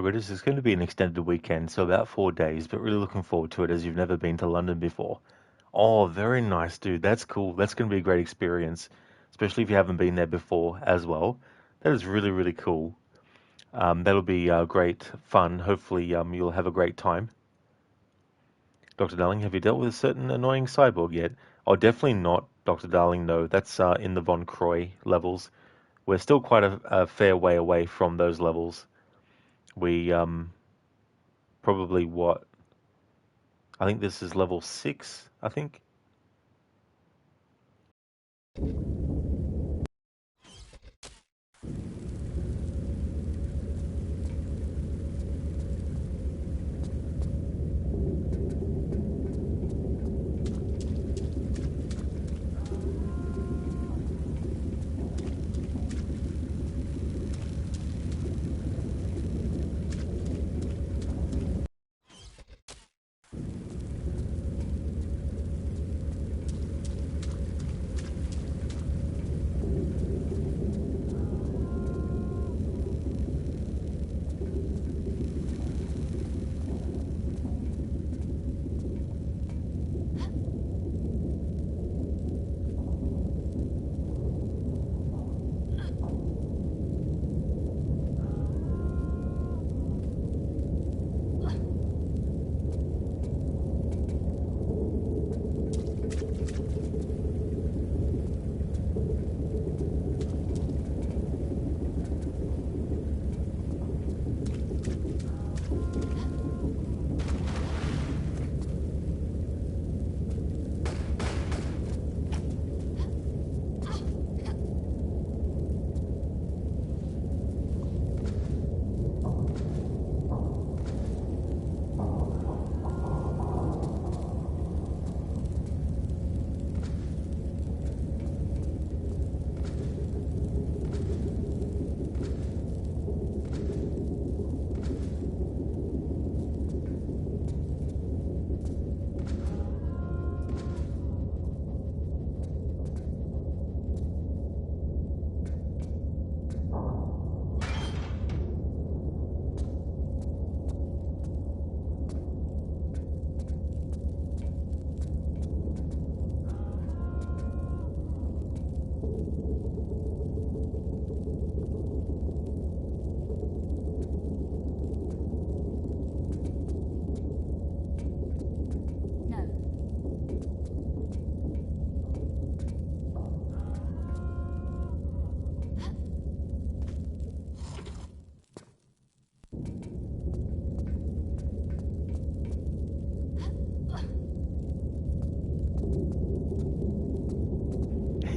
Reddit, it's going to be an extended weekend, so about 4 days, but really looking forward to it as you've never been to London before. Oh, very nice, dude. That's cool. That's going to be a great experience, especially if you haven't been there before as well. That is really, really cool. That'll be great fun. Hopefully, you'll have a great time. Dr. Darling, have you dealt with a certain annoying cyborg yet? Oh, definitely not, Dr. Darling, no. That's in the Von Croy levels. We're still quite a fair way away from those levels. We, probably what? I think this is level 6, I think.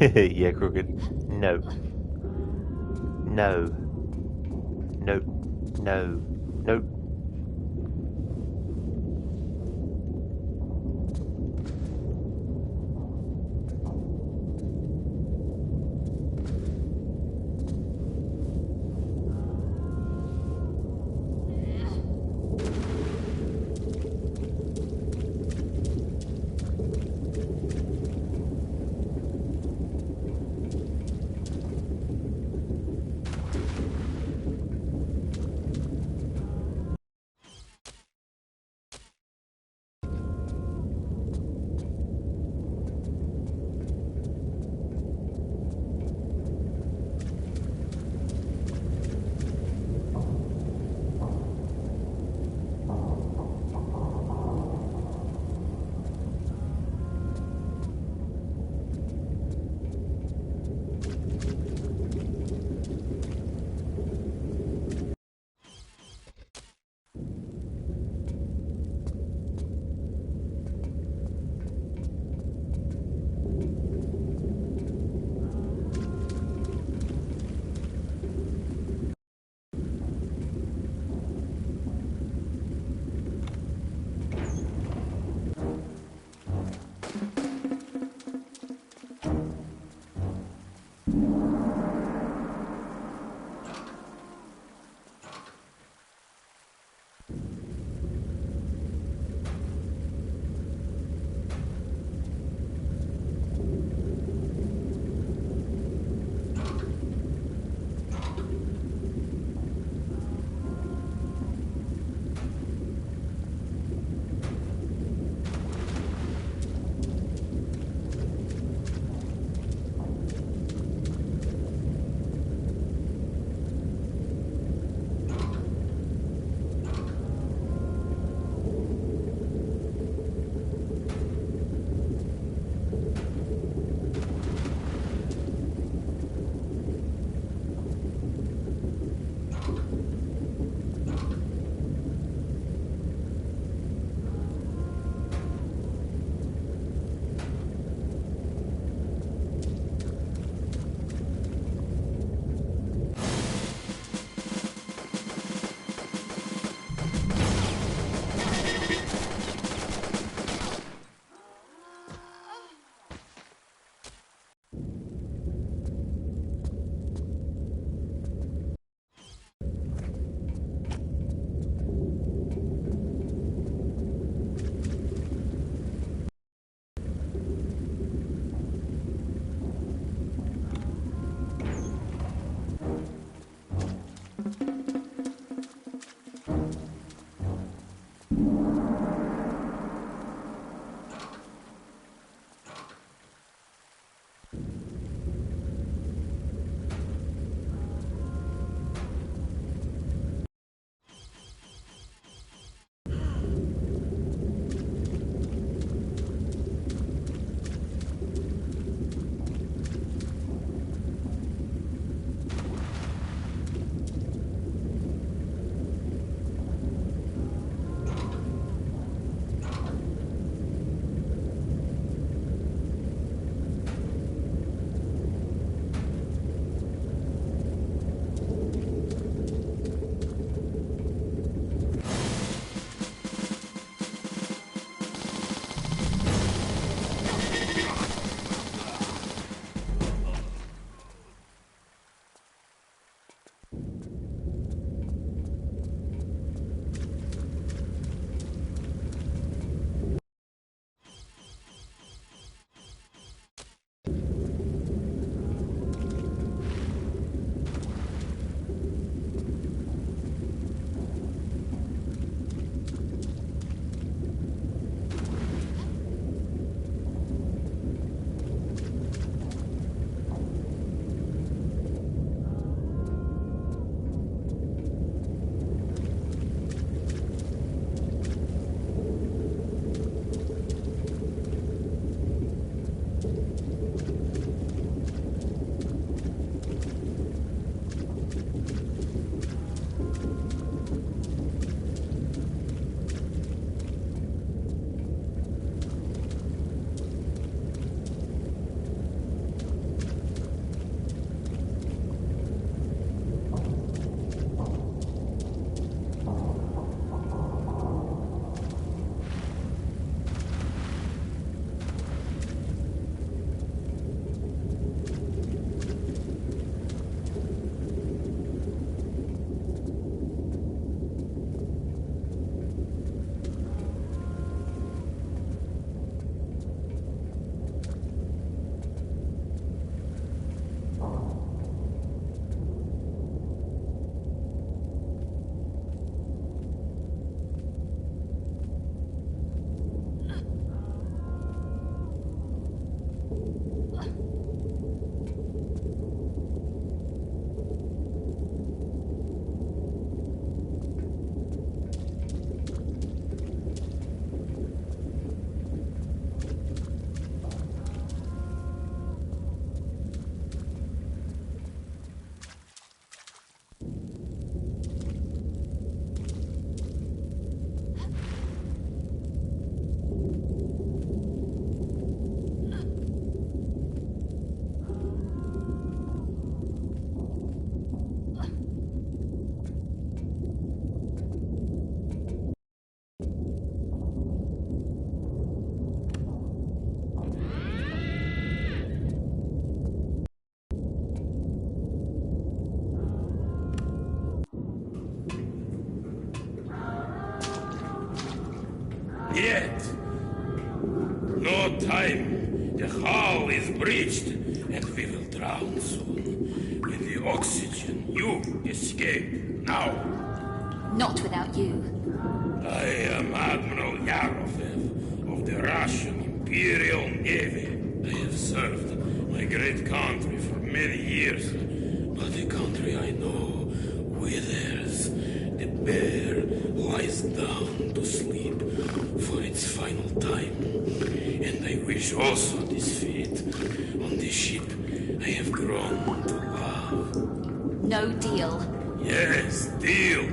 Yeah, Crooked. No. No. Nope. No. Nope. Yet. No time. The hull is breached, and we will drown soon. With the oxygen, you escape now. Not without you. I am Admiral Yarofev of the Russian Imperial Navy. I have served my great country for many years, but the country I know withers. The bear lies down to sleep for its final time. And I wish also this fate on the ship I have grown to love. No deal. Yes, deal.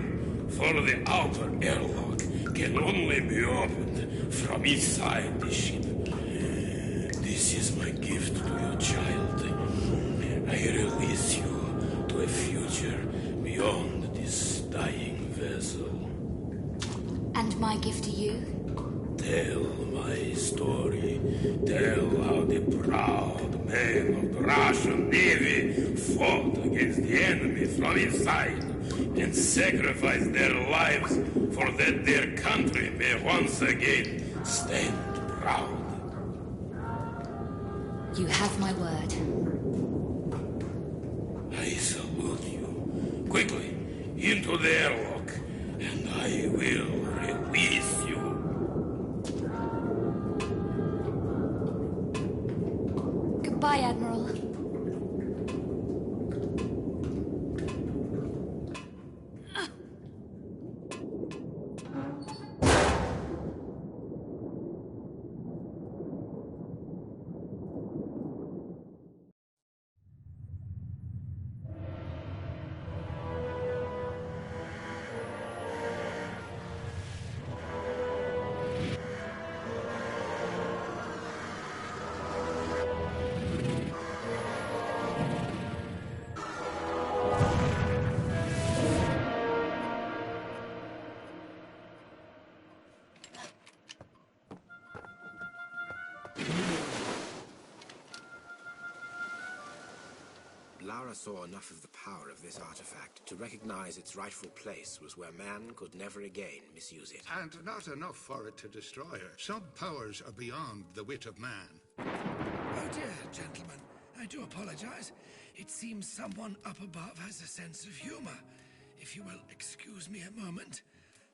For the outer airlock can only be opened from inside the ship. This is my gift to your child. I release you to a future beyond this dying vessel. And my gift to you? Tell my story. Tell how the proud men of the Russian Navy fought against the enemy from inside and sacrificed their lives for that their country may once again stand proud. You have my word. I salute you. Quickly, into the airlock, and I will release you. Goodbye, Admiral. Lara saw enough of the power of this artifact to recognize its rightful place was where man could never again misuse it. And not enough for it to destroy her. Some powers are beyond the wit of man. Oh dear, gentlemen. I do apologize. It seems someone up above has a sense of humor. If you will excuse me a moment,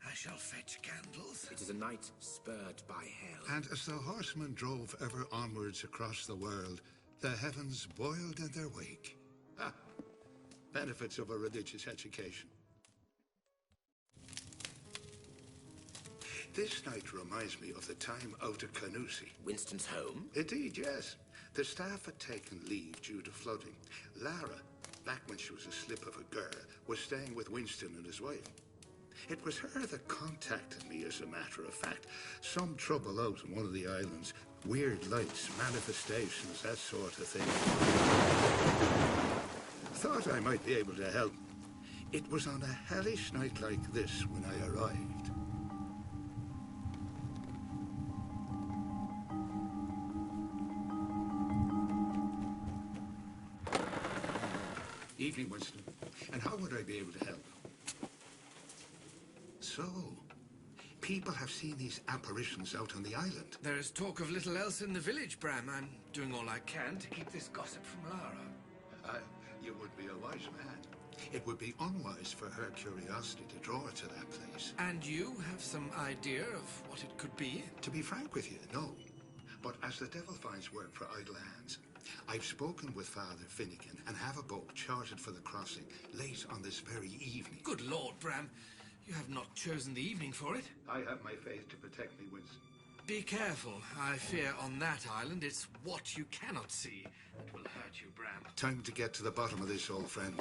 I shall fetch candles. It is a night spurred by hell. And as the horsemen drove ever onwards across the world, the heavens boiled in their wake. Ah, benefits of a religious education. This night reminds me of the time out at Canusi. Winston's home? Indeed, yes. The staff had taken leave due to flooding. Lara, back when she was a slip of a girl, was staying with Winston and his wife. It was her that contacted me, as a matter of fact. Some trouble out on one of the islands. Weird lights, manifestations, that sort of thing. Thought I might be able to help. It was on a hellish night like this when I arrived. Evening, Winston. And how would I be able to help? So, people have seen these apparitions out on the island. There is talk of little else in the village, Bram. I'm doing all I can to keep this gossip from Lara. You would be a wise man. It would be unwise for her curiosity to draw her to that place. And you have some idea of what it could be? To be frank with you, no. But as the devil finds work for idle hands, I've spoken with Father Finnegan and have a boat chartered for the crossing late on this very evening. Good Lord, Bram. You have not chosen the evening for it. I have my faith to protect me, Winston. Be careful. I fear on that island it's what you cannot see that will hurt you, Bram. Time to get to the bottom of this, old friend.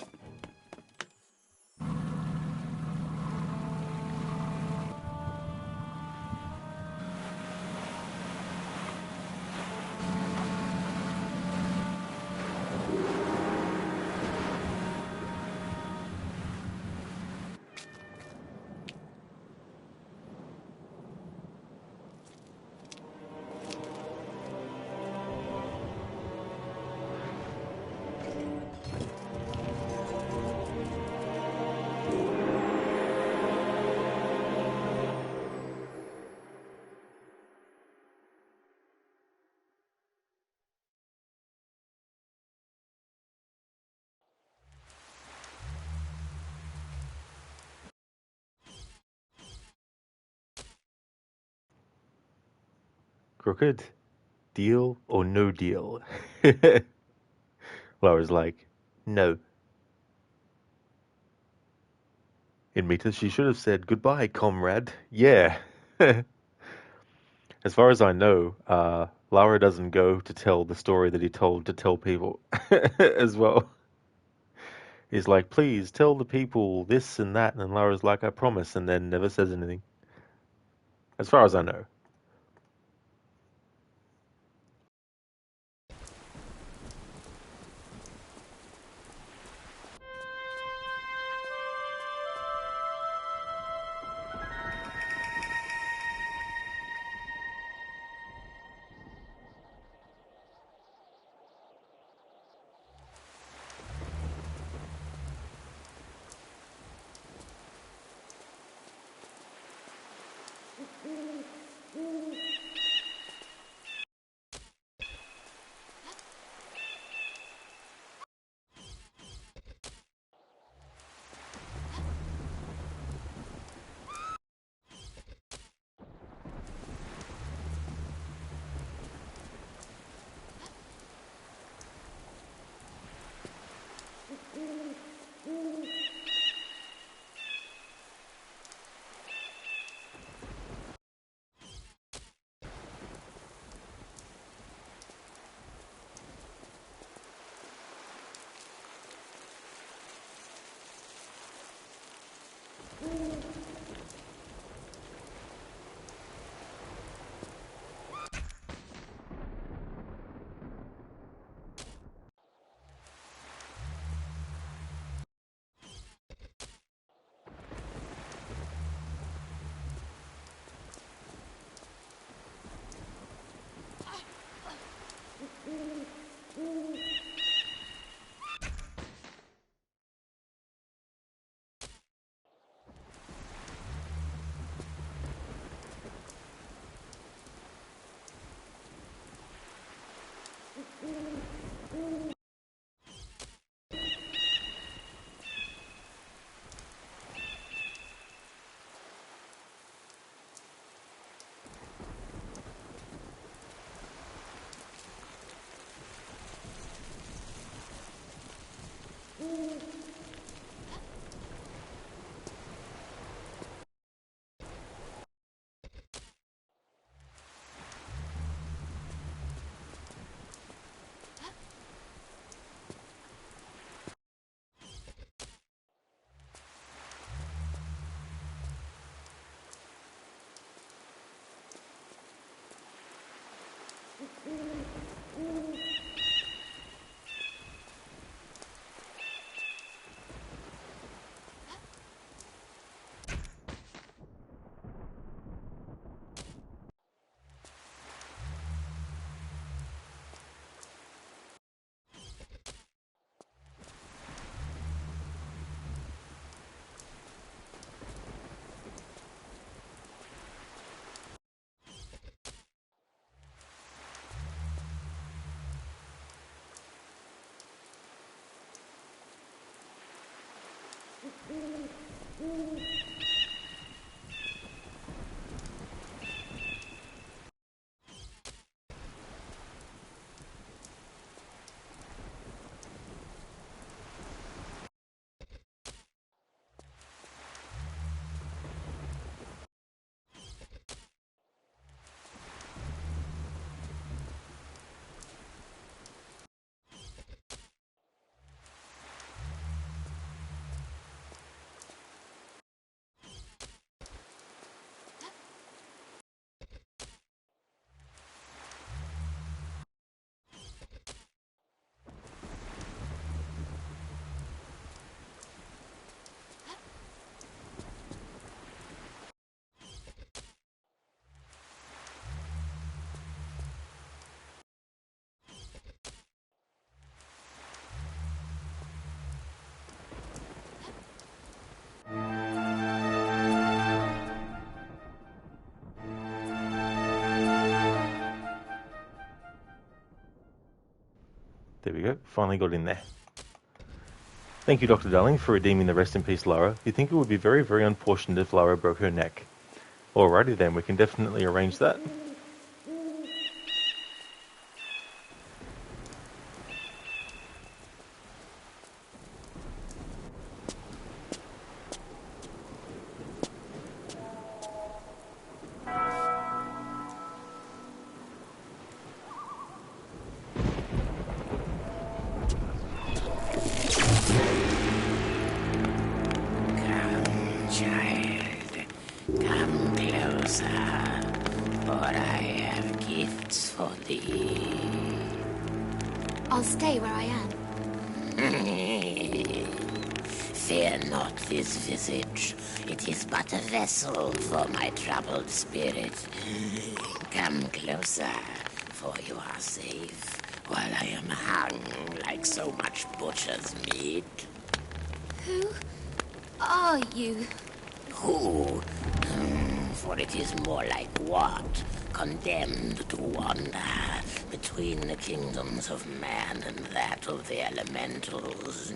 Crooked, deal or no deal? Lara's like, no. In meters, she should have said, goodbye, comrade. Yeah. As far as I know, Lara doesn't go to tell the story that he told to tell people as well. He's like, please tell the people this and that, and Lara's like, I promise, and then never says anything. As far as I know. There we go. Finally got in there. Thank you, Dr. Darling, for redeeming the rest in peace Lara. You think it would be very, very unfortunate if Lara broke her neck. Alrighty then, we can definitely arrange that. for I have gifts for thee. I'll stay where I am. Fear not this visage. It is but a vessel for my troubled spirit. Come closer, for you are safe, while I am hung like so much butcher's meat. Who are you? Who? For it is more like what? Condemned to wander between the kingdoms of man and that of the elementals.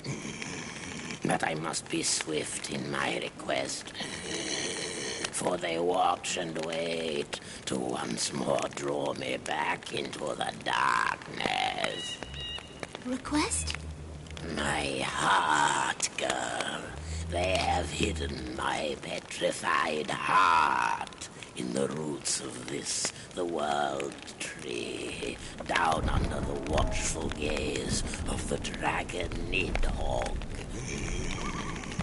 But I must be swift in my request, for they watch and wait to once more draw me back into the darkness. Request? My heart, girl. They have hidden my petrified heart in the roots of this, the world tree, down under the watchful gaze of the dragon Nidhogg.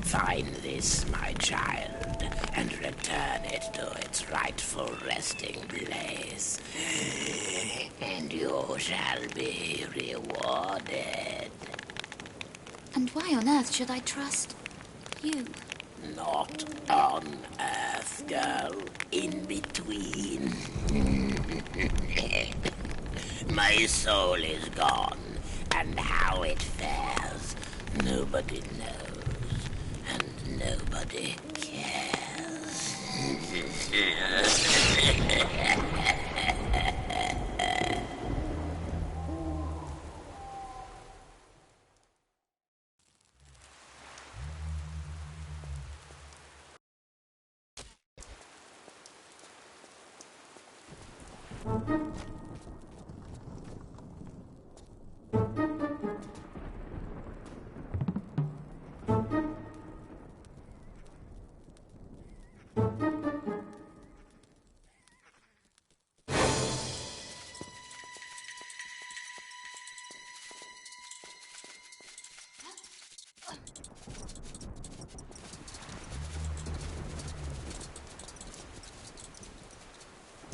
Find this, my child, and return it to its rightful resting place, and you shall be rewarded. And why on earth should I trust you? Not on Earth, girl. In between. My soul is gone, and how it fares, nobody knows, and nobody cares.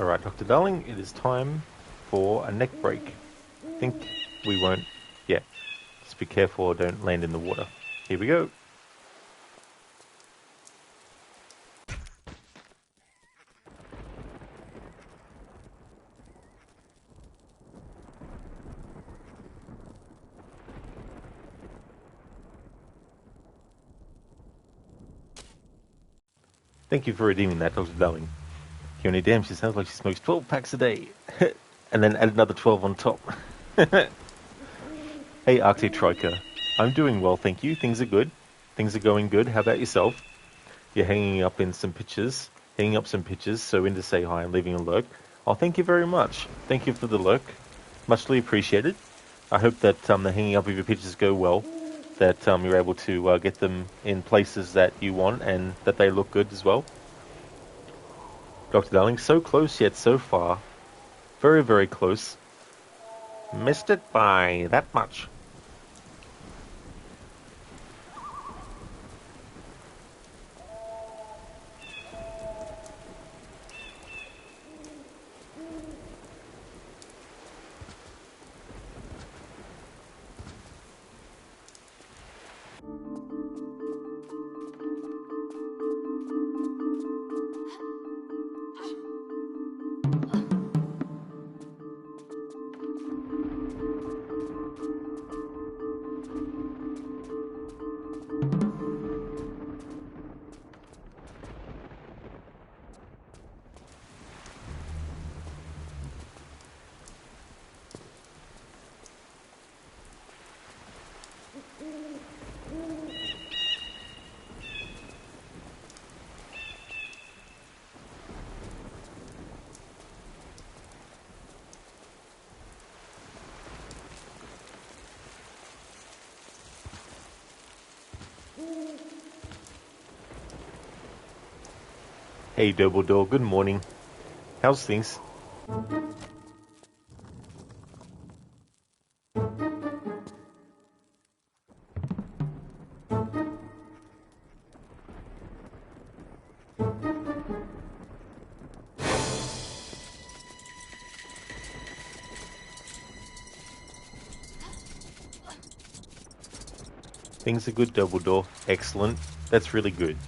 Alright, Dr. Darling, it is time for a neck break. I think we won't... Yeah, just be careful or don't land in the water. Here we go. Thank you for redeeming that, Dr. Darling. Keone, damn, she sounds like she smokes 12 packs a day. And then add another 12 on top. Hey, Arctic Troika. I'm doing well, thank you. Things are good. Things are going good. How about yourself? You're hanging up some pictures, so in to say hi and leaving a lurk. Oh, thank you very much. Thank you for the lurk. Muchly appreciated. I hope that the hanging up of your pictures go well, that you're able to get them in places that you want and that they look good as well. Dr. Darling, so close yet so far. Very, very close. Missed it by that much. Hey Dumbledore, good morning. How's things? Things are good, Dumbledore. Excellent. That's really good.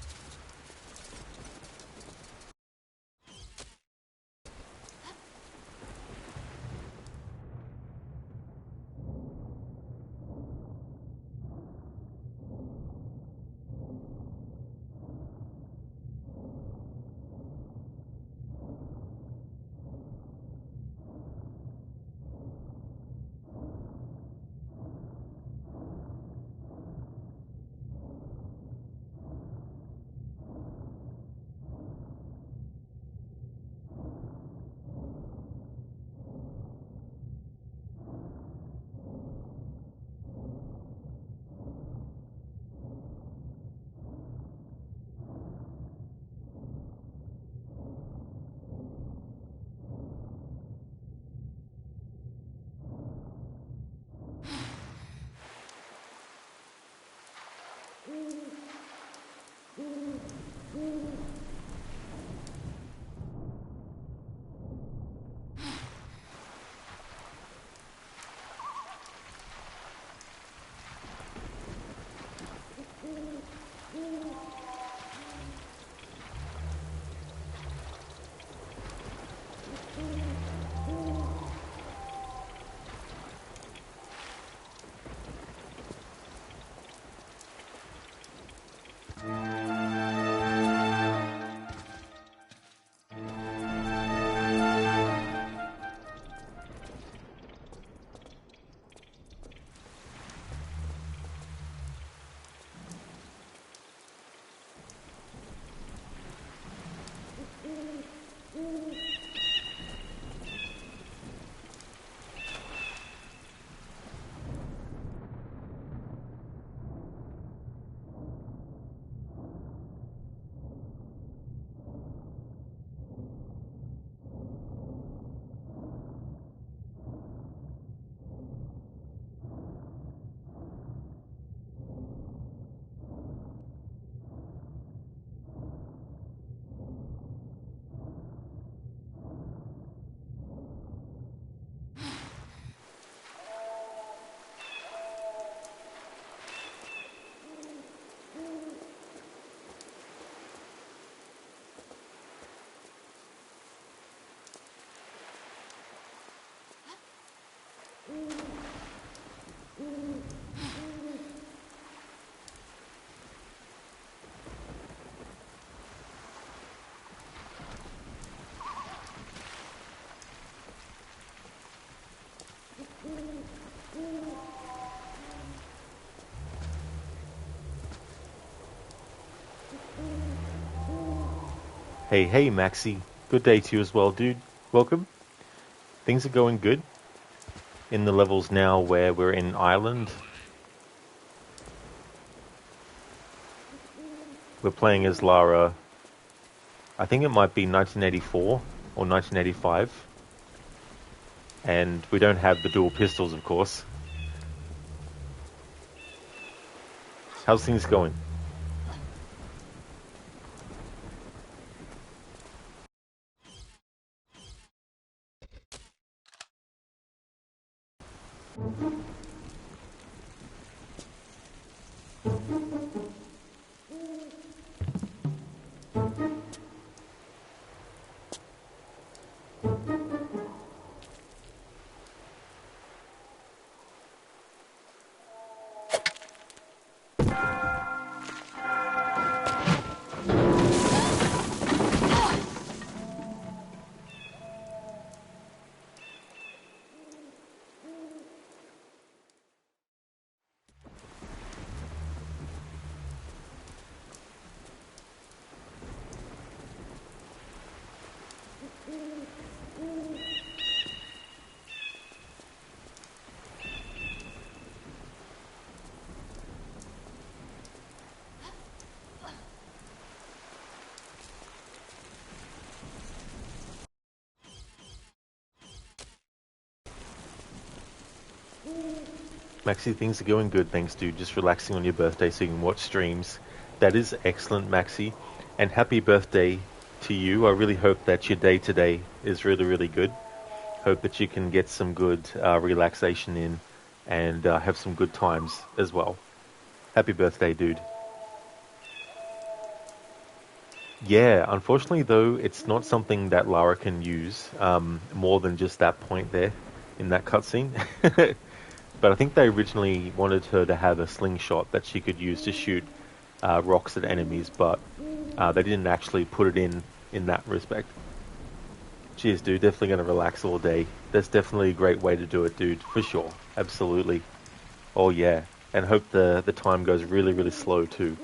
Hey, Maxi. Good day to you as well, dude. Welcome. Things are going good in the levels now where we're in Ireland. We're playing as Lara. I think it might be 1984 or 1985. And we don't have the dual pistols, of course. How's things going? Maxi, things are going good, thanks, dude. Just relaxing on your birthday so you can watch streams. That is excellent, Maxi. And happy birthday to you. I really hope that your day today is really, really good. Hope that you can get some good relaxation in and have some good times as well. Happy birthday, dude. Yeah, unfortunately though, it's not something that Lara can use more than just that point there in that cutscene. But I think they originally wanted her to have a slingshot that she could use to shoot rocks at enemies, but they didn't actually put it in that respect. Cheers, dude. Definitely going to relax all day. That's definitely a great way to do it, dude. For sure. Absolutely. Oh, yeah. And hope the time goes really, really slow, too.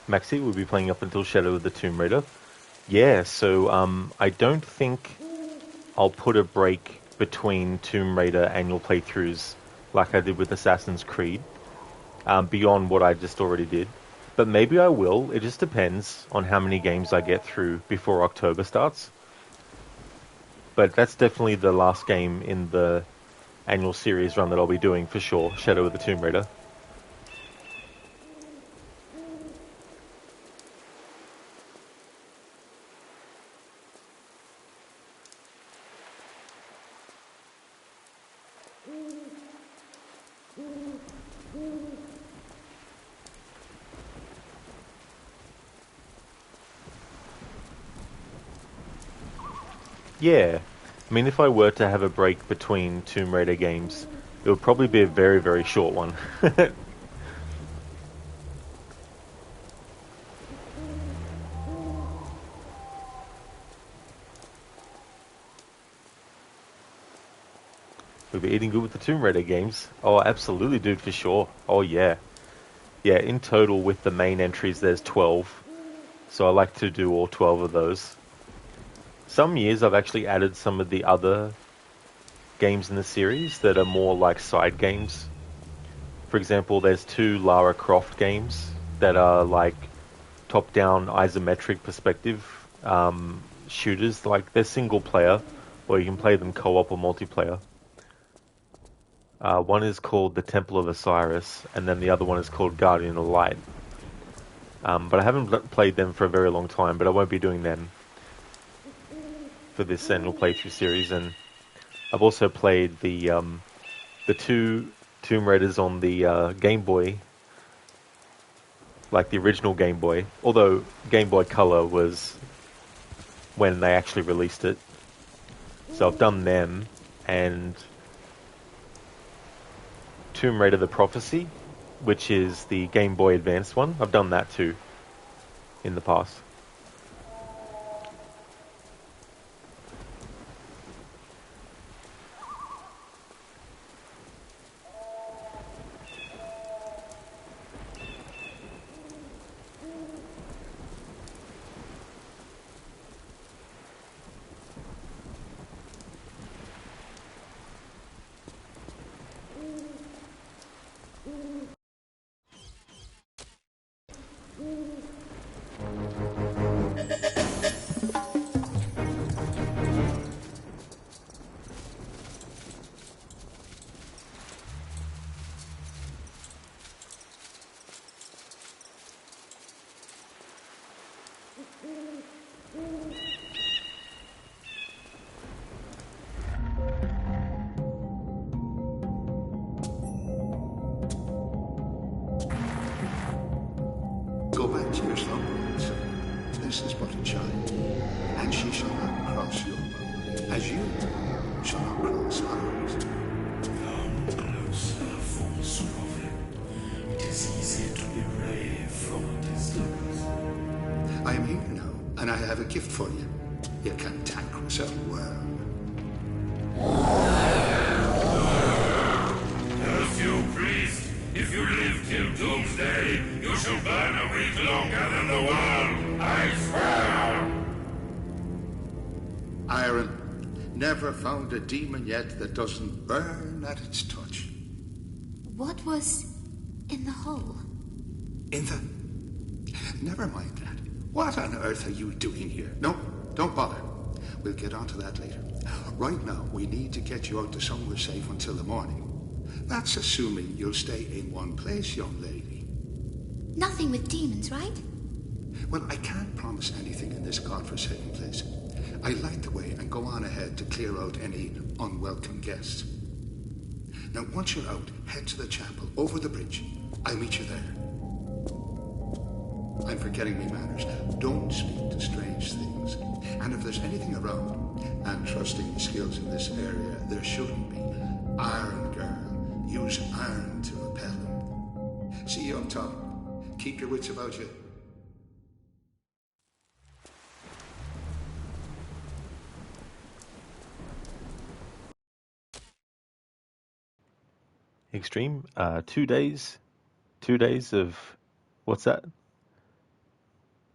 Maxi will be playing up until Shadow of the Tomb Raider. Yeah, so I don't think I'll put a break between Tomb Raider annual playthroughs like I did with Assassin's Creed, beyond what I just already did. But maybe I will. It just depends on how many games I get through before October starts. But that's definitely the last game in the annual series run that I'll be doing for sure, Shadow of the Tomb Raider. Yeah, I mean, if I were to have a break between Tomb Raider games, it would probably be a very, very short one. We'll be eating good with the Tomb Raider games. Oh, absolutely, dude, for sure. Oh, yeah. Yeah, in total with the main entries, there's 12. So I like to do all 12 of those. Some years I've actually added some of the other games in the series that are more like side games. For example, there's 2 Lara Croft games that are like top-down isometric perspective shooters. Like they're single player, or you can play them co-op or multiplayer. One is called The Temple of Osiris, and then the other one is called Guardian of Light. But I haven't played them for a very long time, but I won't be doing them for this annual playthrough series. And I've also played the 2 Tomb Raiders on the Game Boy, like the original Game Boy, although Game Boy Color was when they actually released it. So I've done them, and Tomb Raider The Prophecy, which is the Game Boy Advance one. I've done that too in the past. Go back to your slumberings. This is but a child, and she shall not cross your boat, as you shall not cross ours. Come closer, false prophet. It is easy to be brave from a distance. I am here now, and I have a gift for you. You cantaquous old world. shall burn a week longer than the world, I swear! Iron, never found a demon yet that doesn't burn at its touch. What was in the hole? In the... Never mind that. What on earth are you doing here? No, don't bother. We'll get onto that later. Right now, we need to get you out to somewhere safe until the morning. That's assuming you'll stay in one place, young lady. Nothing with demons, right? Well, I can't promise anything in this godforsaken place. I light the way and go on ahead to clear out any unwelcome guests. Now, once you're out, head to the chapel, over the bridge. I'll meet you there. I'm forgetting me manners. Don't speak to strange things. And if there's anything around, and trusting your skills in this area, there shouldn't be. Iron girl, use iron to repel him. See you up top. Keep your wits about you. Extreme, 2 days. 2 days of... What's that?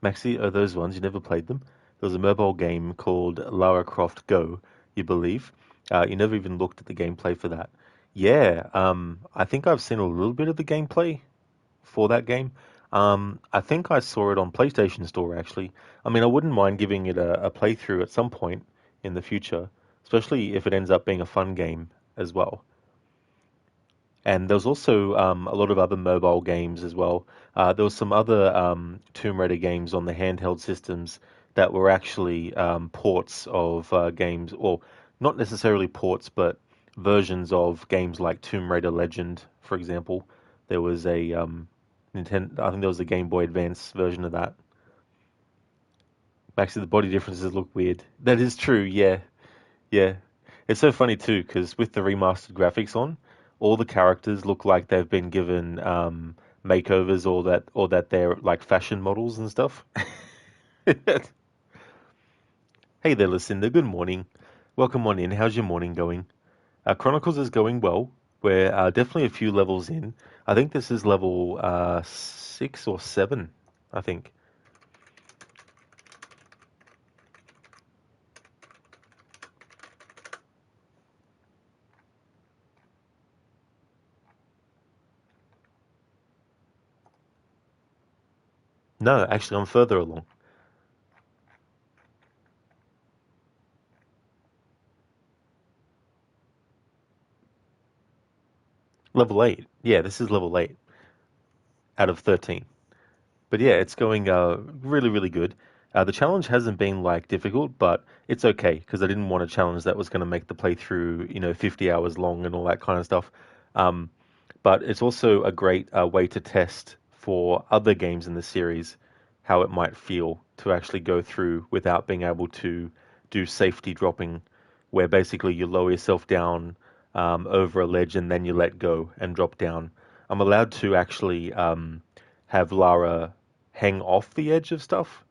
Maxi, are those ones? You never played them? There was a mobile game called Lara Croft Go, you believe. You never even looked at the gameplay for that. Yeah, I think I've seen a little bit of the gameplay for that game. I think I saw it on PlayStation Store, actually. I mean, I wouldn't mind giving it a playthrough at some point in the future, especially if it ends up being a fun game as well. And there was also a lot of other mobile games as well. There was some other Tomb Raider games on the handheld systems that were actually ports of games, or not necessarily ports, but versions of games like Tomb Raider Legend, for example. There was a Nintendo, I think there was a Game Boy Advance version of that. Actually, the body differences look weird. That is true, yeah. Yeah. It's so funny too, because with the remastered graphics on, all the characters look like they've been given makeovers, or that they're like fashion models and stuff. Hey there, Lucinda. Good morning. Welcome on in. How's your morning going? Chronicles is going well. We're definitely a few levels in. I think this is level 6 or 7, I think. No, actually, I'm further along. Level 8. Yeah, this is level 8 out of 13. But yeah, it's going really, really good. The challenge hasn't been like difficult, but it's okay because I didn't want a challenge that was going to make the playthrough, 50 hours long and all that kind of stuff. But it's also a great way to test for other games in the series how it might feel to actually go through without being able to do safety dropping, where basically you lower yourself down over a ledge and then you let go and drop down. I'm allowed to actually have Lara hang off the edge of stuff,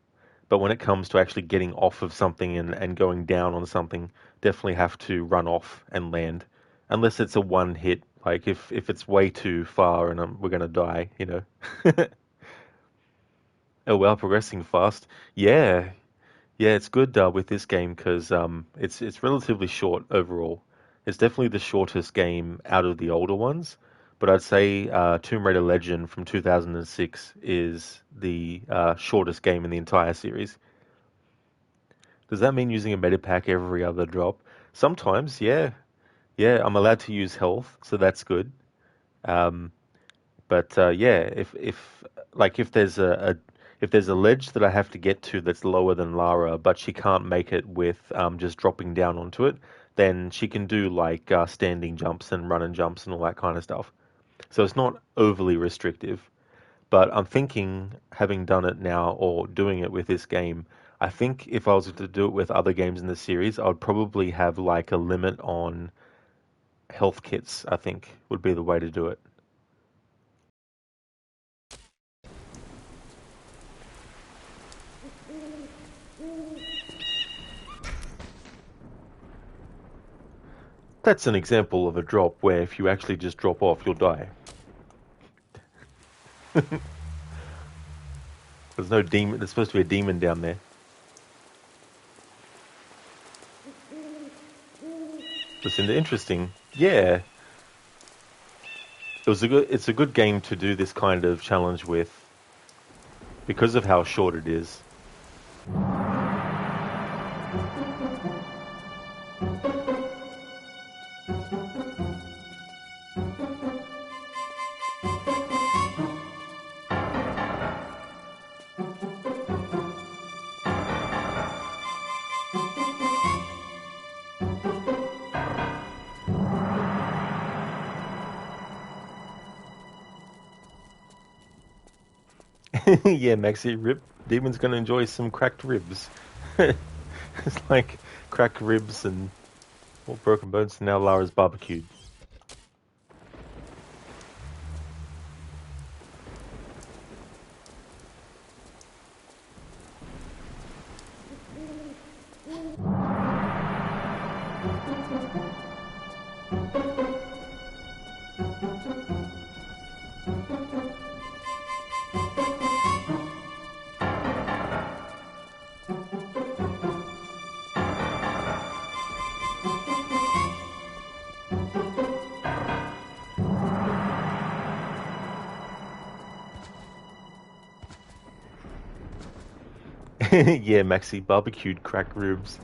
but when it comes to actually getting off of something and going down on something, definitely have to run off and land, unless it's a one hit. Like if it's way too far and we're gonna die, Oh well, progressing fast. Yeah, yeah, it's good with this game because it's relatively short overall. It's definitely the shortest game out of the older ones, but I'd say Tomb Raider Legend from 2006 is the shortest game in the entire series. Does that mean using a medipack every other drop? Sometimes, yeah. Yeah, I'm allowed to use health, so that's good. Um, but yeah, if there's if there's a ledge that I have to get to that's lower than Lara, but she can't make it with just dropping down onto it, then she can do like standing jumps and run and jumps and all that kind of stuff. So it's not overly restrictive. But I'm thinking, having done it now or doing it with this game, I think if I was to do it with other games in the series, I would probably have like a limit on health kits, I think, would be the way to do it. That's an example of a drop where if you actually just drop off, you'll die. There's no demon. There's supposed to be a demon down there. Listen, interesting. Yeah. It's a good game to do this kind of challenge with because of how short it is. Yeah, Maxi, Demon's gonna enjoy some cracked ribs. It's like cracked ribs and all broken bones, and now Lara's barbecued. Yeah, Maxi, barbecued cracked ribs.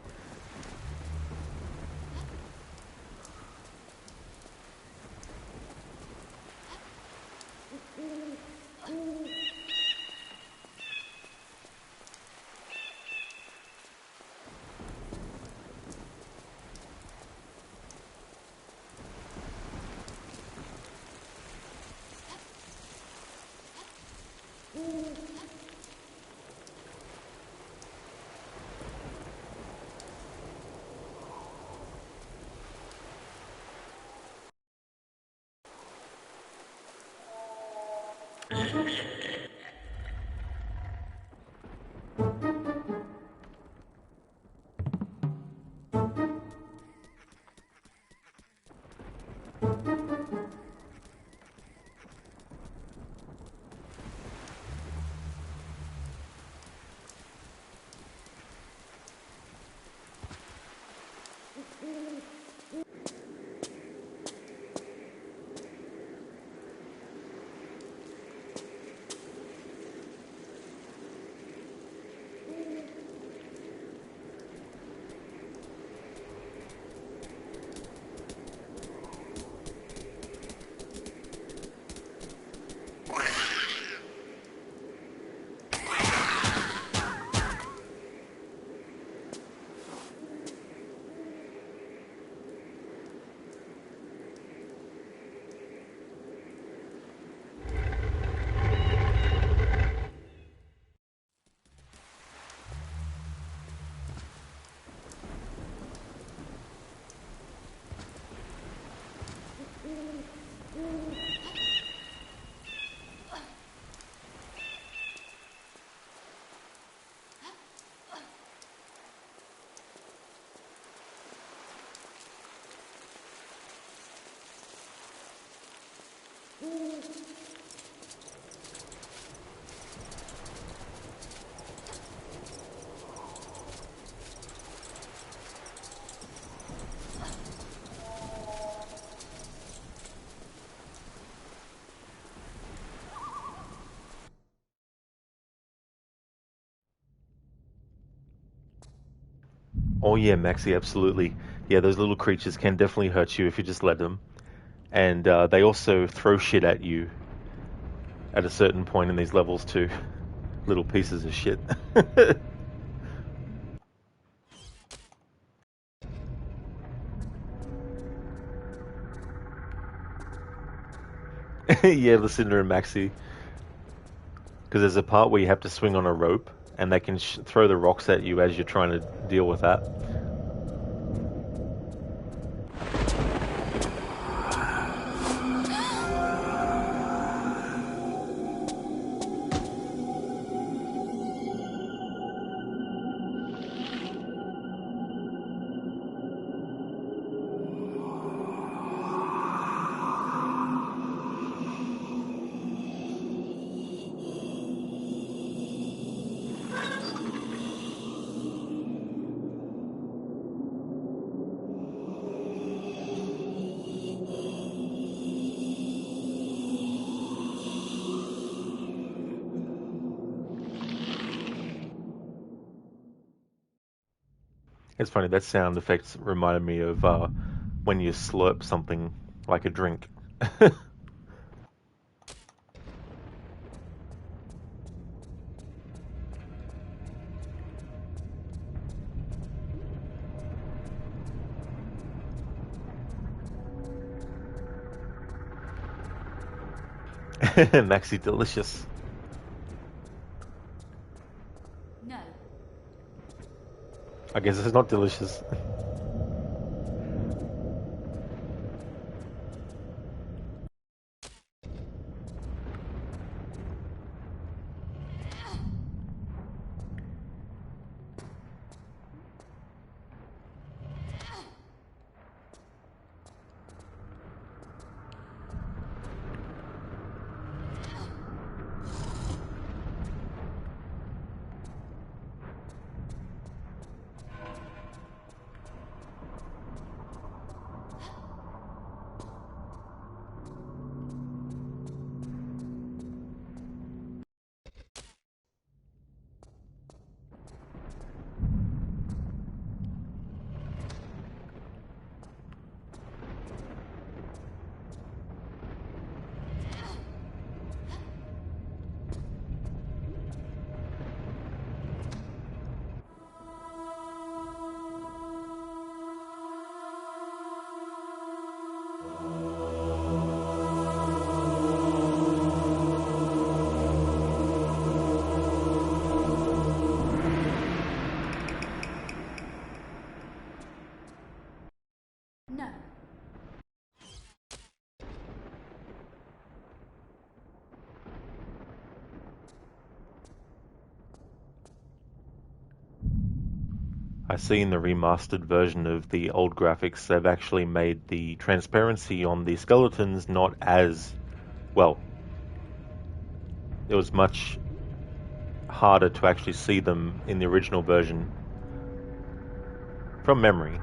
Oh yeah, Maxi, absolutely. Yeah, those little creatures can definitely hurt you if you just let them. And they also throw shit at you at a certain point in these levels too. Little pieces of shit. Yeah, Lucinda and Maxi. Because there's a part where you have to swing on a rope, and they can throw the rocks at you as you're trying to deal with that. It's funny, that sound effects reminded me of when you slurp something like a drink. Maxi delicious. No. I guess it's not delicious. No. I see in the remastered version of the old graphics, they've actually made the transparency on the skeletons not as well. It was much harder to actually see them in the original version from memory.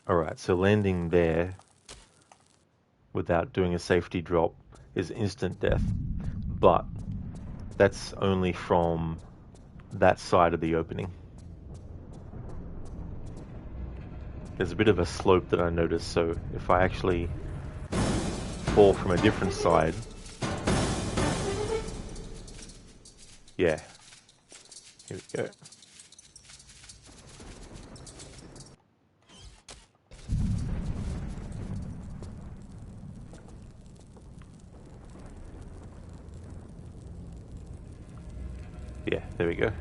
Alright, so landing there without doing a safety drop is instant death, but that's only from that side of the opening. There's a bit of a slope that I noticed, so if I actually fall from a different side, yeah, here we go. Yeah, there we go.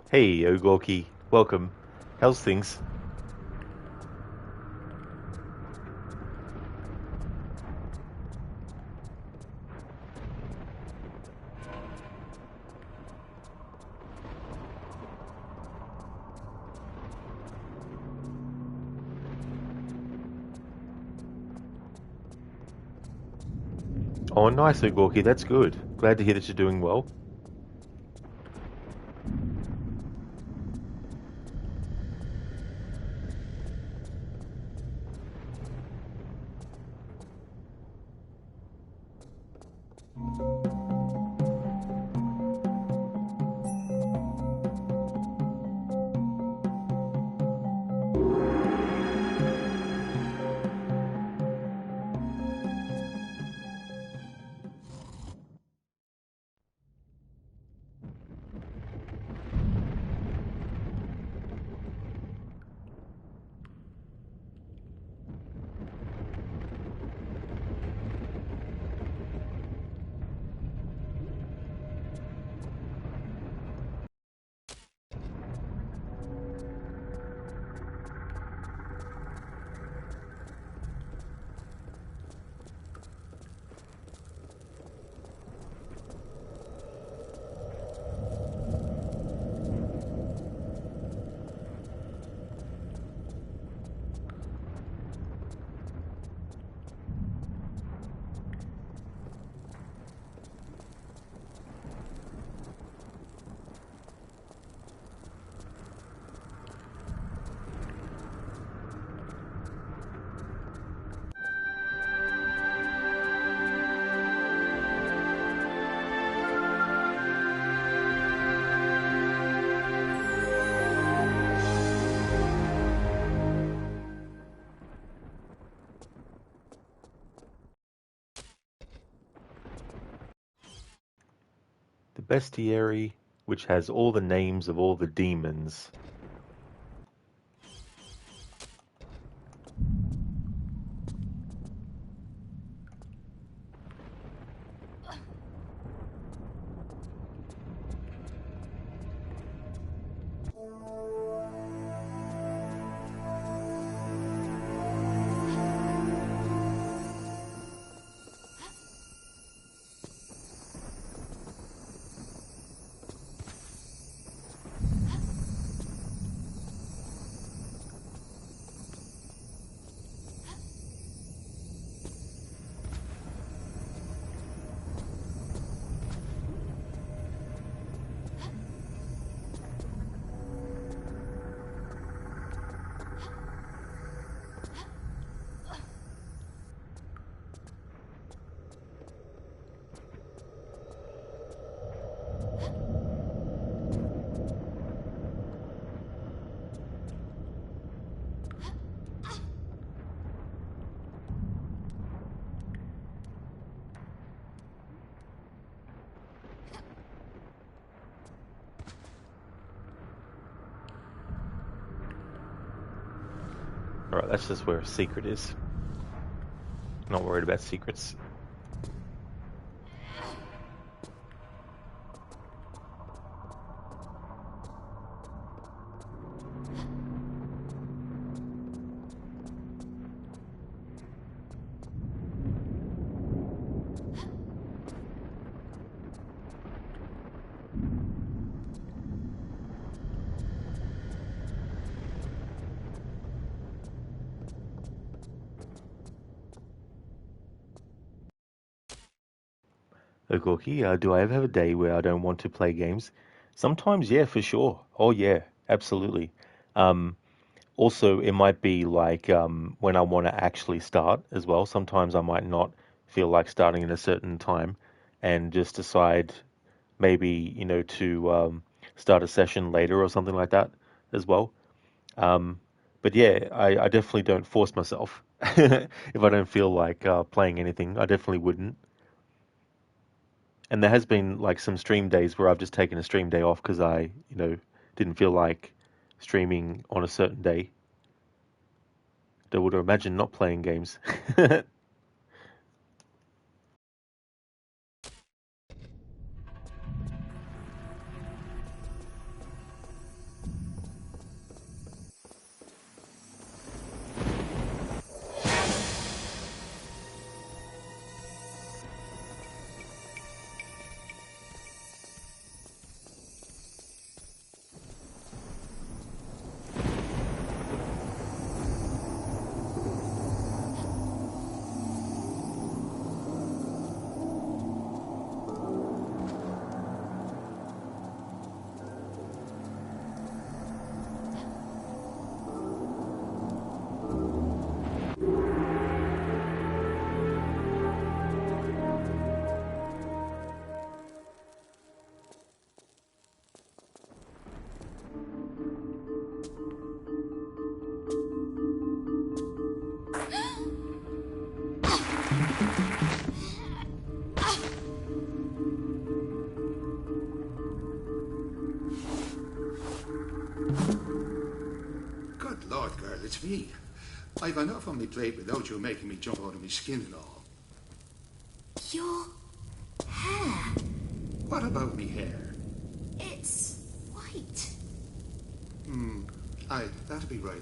Hey, Ogorki. Welcome. How's things? Oh, nice, Ogorki. That's good. Glad to hear that you're doing well. The bestiary, which has all the names of all the demons. Alright, that's just where a secret is. Not worried about secrets. Okoki, do I ever have a day where I don't want to play games? Sometimes, yeah, for sure. Oh, yeah, absolutely. Also, it might be like when I want to actually start as well. Sometimes I might not feel like starting at a certain time and just decide maybe, to start a session later or something like that as well. But yeah, I definitely don't force myself. If I don't feel like playing anything, I definitely wouldn't. And there has been like some stream days where I've just taken a stream day off because I, didn't feel like streaming on a certain day. I would imagine not playing games. Good Lord, girl, it's me. I've enough on my plate without you making me jump out of my skin and all. Your hair. What about me hair? It's white. Aye, that'd be right.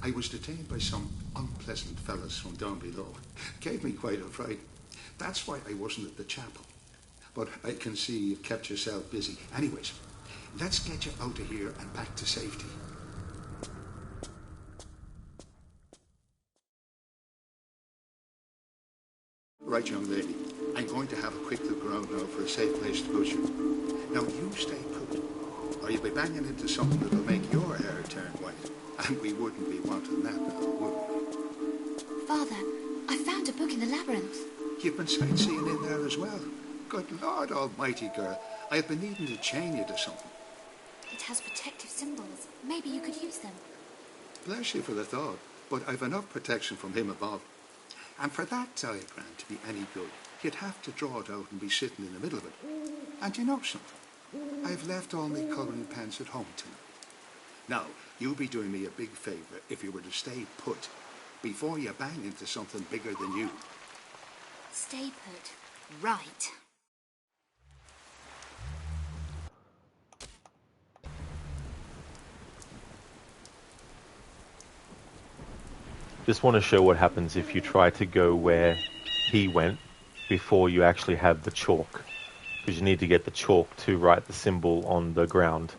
I was detained by some unpleasant fellas from down below. Gave me quite a fright. That's why I wasn't at the chapel. But I can see you've kept yourself busy. Anyways, let's get you out of here and back to safety. Right, young lady. I'm going to have a quick look around now for a safe place to put you. Now, you stay put, or you'll be banging into something that'll make your hair turn white. And we wouldn't be wanting that now, would we? Father, I found a book in the labyrinth. You've been sightseeing in there as well. Good Lord almighty, girl. I've been needing to chain you to something. It has protective symbols. Maybe you could use them. Bless you for the thought, but I've enough protection from him above. And for that diagram to be any good, you'd have to draw it out and be sitting in the middle of it. And you know something? I've left all my colouring pens at home tonight. Now, you'd be doing me a big favour if you were to stay put before you bang into something bigger than you. Stay put. Right. Just want to show what happens if you try to go where he went before you actually have the chalk. Because you need to get the chalk to write the symbol on the ground.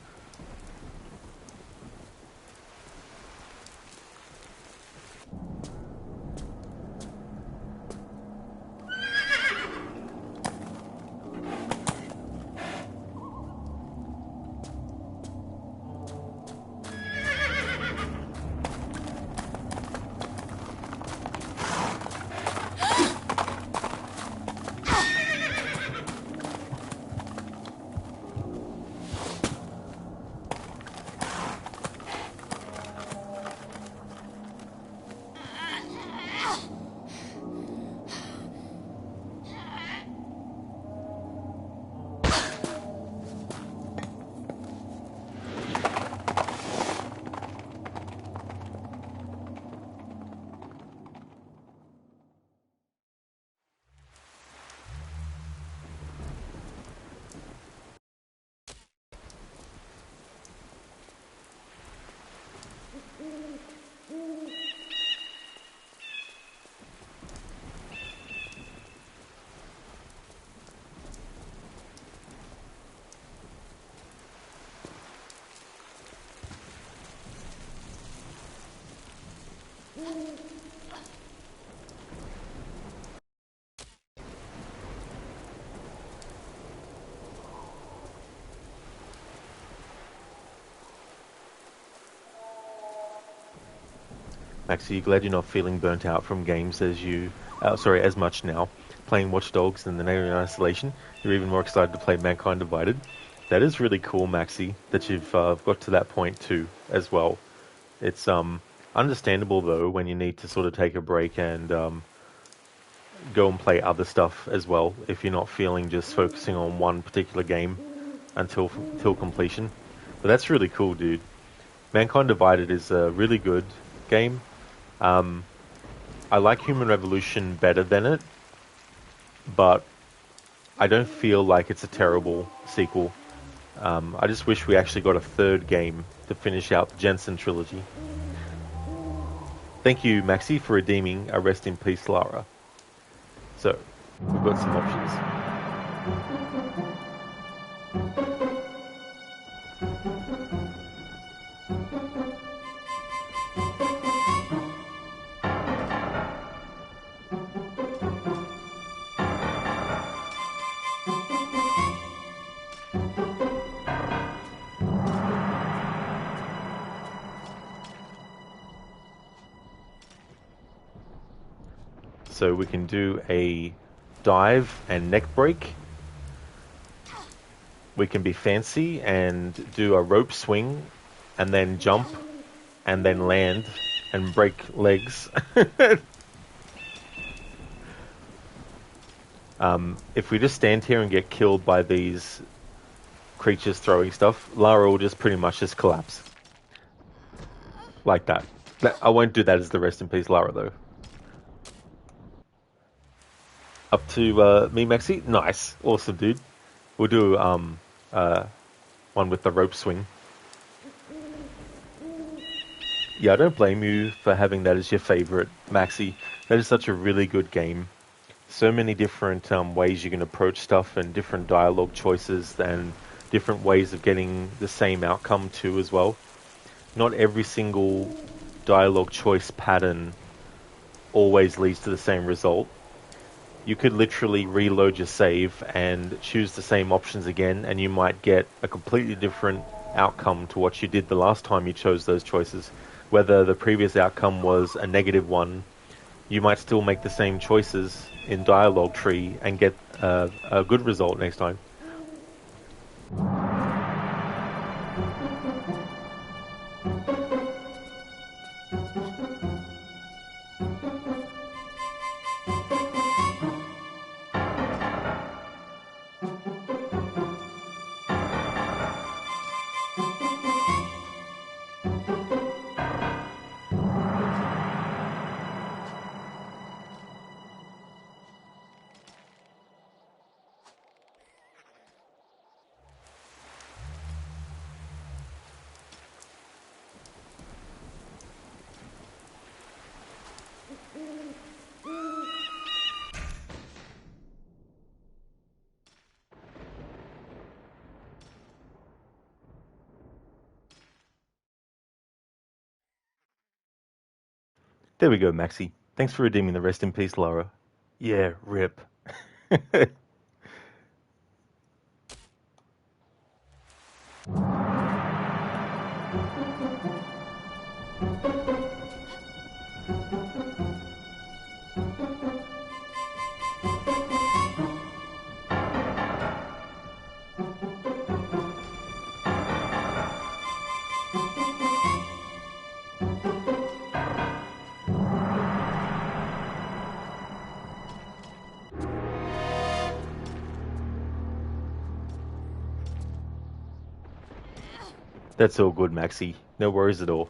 Max, are you glad you're not feeling burnt out from games as much now? Playing Watch Dogs and then Alien Isolation, you're even more excited to play Mankind Divided. That is really cool, Maxi, that you've got to that point too, as well. It's understandable though when you need to sort of take a break and go and play other stuff as well if you're not feeling just focusing on one particular game until completion. But that's really cool, dude. Mankind Divided is a really good game. I like Human Revolution better than it, but I don't feel like it's a terrible sequel. I just wish we actually got a third game to finish out the Jensen trilogy. Thank you, Maxi, for redeeming a Rest in Peace, Lara. So, we've got some options. So we can do a dive and neck break. We can be fancy and do a rope swing and then jump and then land and break legs. If we just stand here and get killed by these creatures throwing stuff, Lara will just pretty much just collapse. Like that. I won't do that as the Rest in Peace Lara though. Up to me, Maxi? Nice. Awesome, dude. We'll do one with the rope swing. Yeah, I don't blame you for having that as your favorite, Maxi. That is such a really good game. So many different ways you can approach stuff and different dialogue choices and different ways of getting the same outcome too as well. Not every single dialogue choice pattern always leads to the same result. You could literally reload your save and choose the same options again, and you might get a completely different outcome to what you did the last time you chose those choices. Whether the previous outcome was a negative one, you might still make the same choices in dialogue tree and get a good result next time. There we go, Maxi. Thanks for redeeming the Rest in Peace, Lara. Yeah, rip. That's all good, Maxi. No worries at all.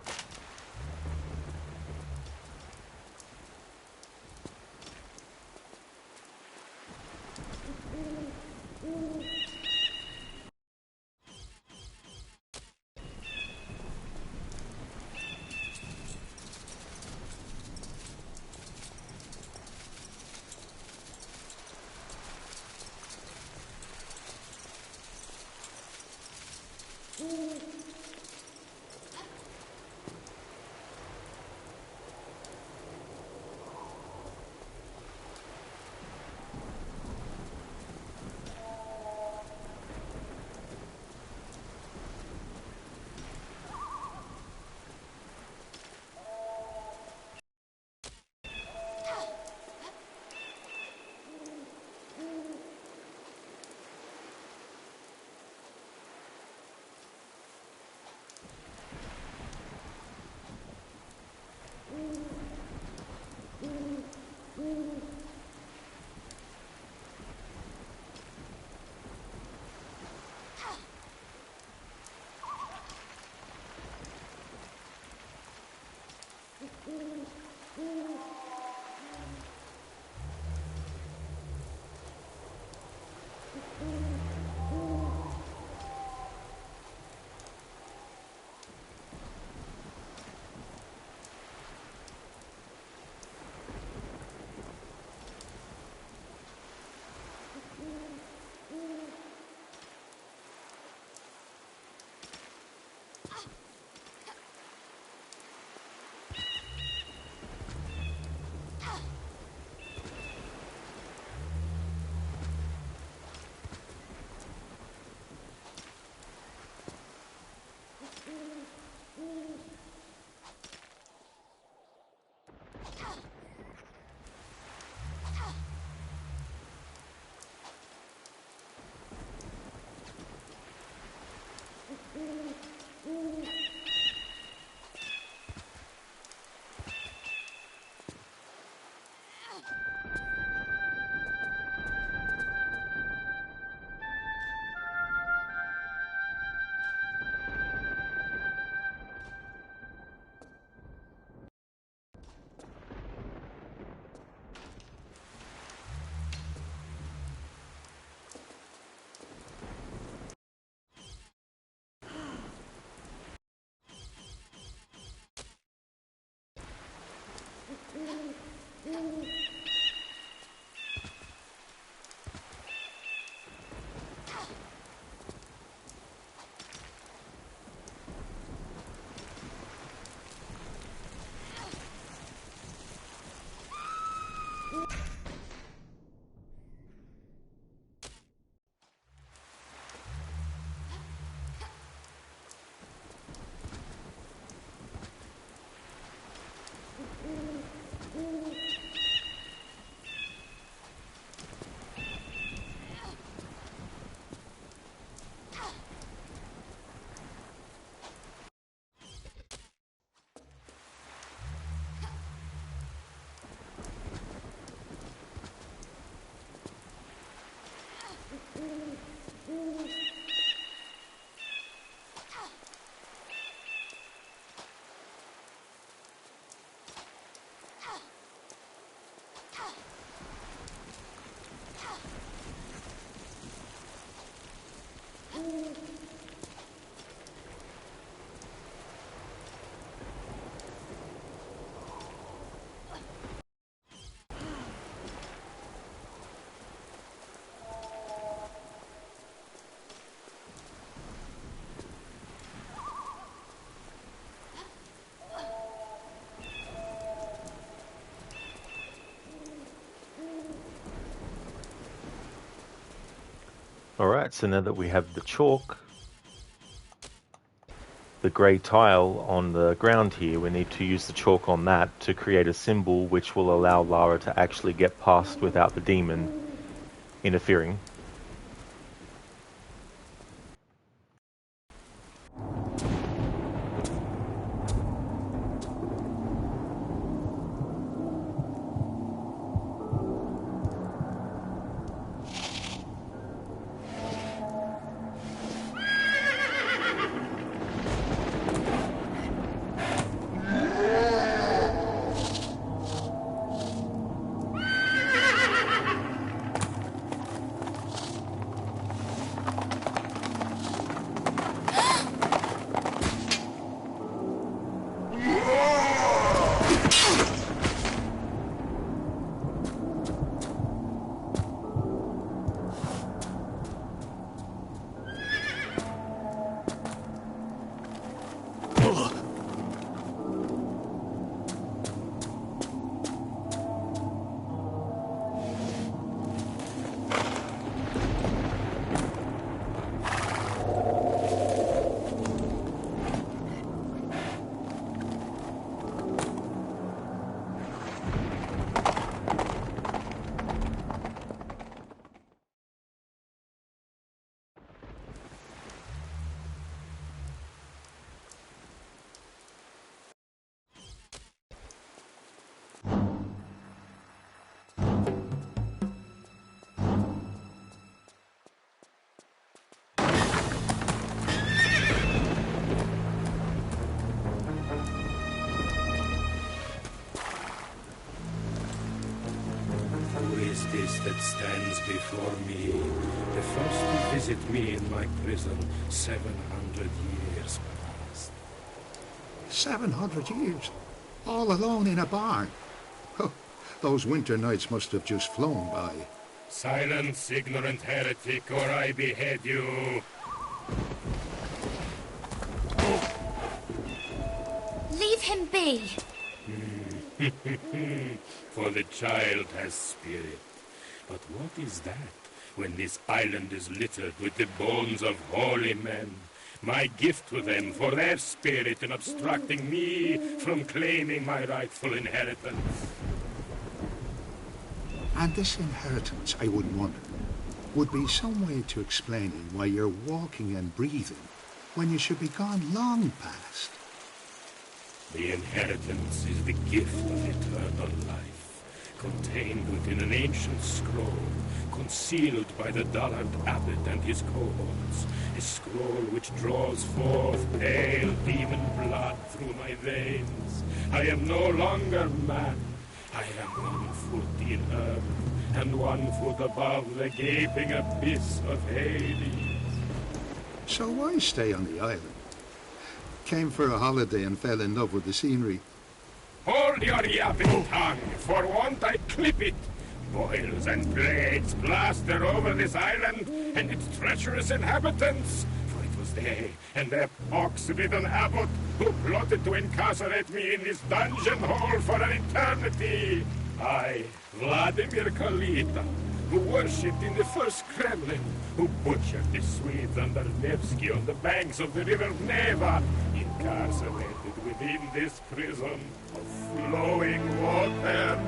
Alright, so now that we have the chalk, the grey tile on the ground here, we need to use the chalk on that to create a symbol which will allow Lara to actually get past without the demon interfering. That stands before me, the first to visit me in my prison 700 years past. 700 years? All alone in a barn? Oh, those winter nights must have just flown by. Silence, ignorant heretic, or I behead you! Leave him be! For the child has spirit. But what is that, when this island is littered with the bones of holy men? My gift to them for their spirit in obstructing me from claiming my rightful inheritance. And this inheritance, I would wonder, would be some way to explaining why you're walking and breathing when you should be gone long past. The inheritance is the gift of eternal life, contained within an ancient scroll, concealed by the dullard abbot and his cohorts, a scroll which draws forth pale demon blood through my veins. I am no longer man. I am 1 foot in earth, and 1 foot above the gaping abyss of Hades. So why stay on the island? Came for a holiday and fell in love with the scenery. For Hold your yapping tongue, for want I clip it. Boils and plagues plaster over this island and its treacherous inhabitants. For it was they and their pox-ridden abbot who plotted to incarcerate me in this dungeon hole for an eternity. I, Vladimir Kalita, who worshipped in the first Kremlin, who butchered the Swedes under Nevsky on the banks of the river Neva, incarcerated within this prison of flowing water.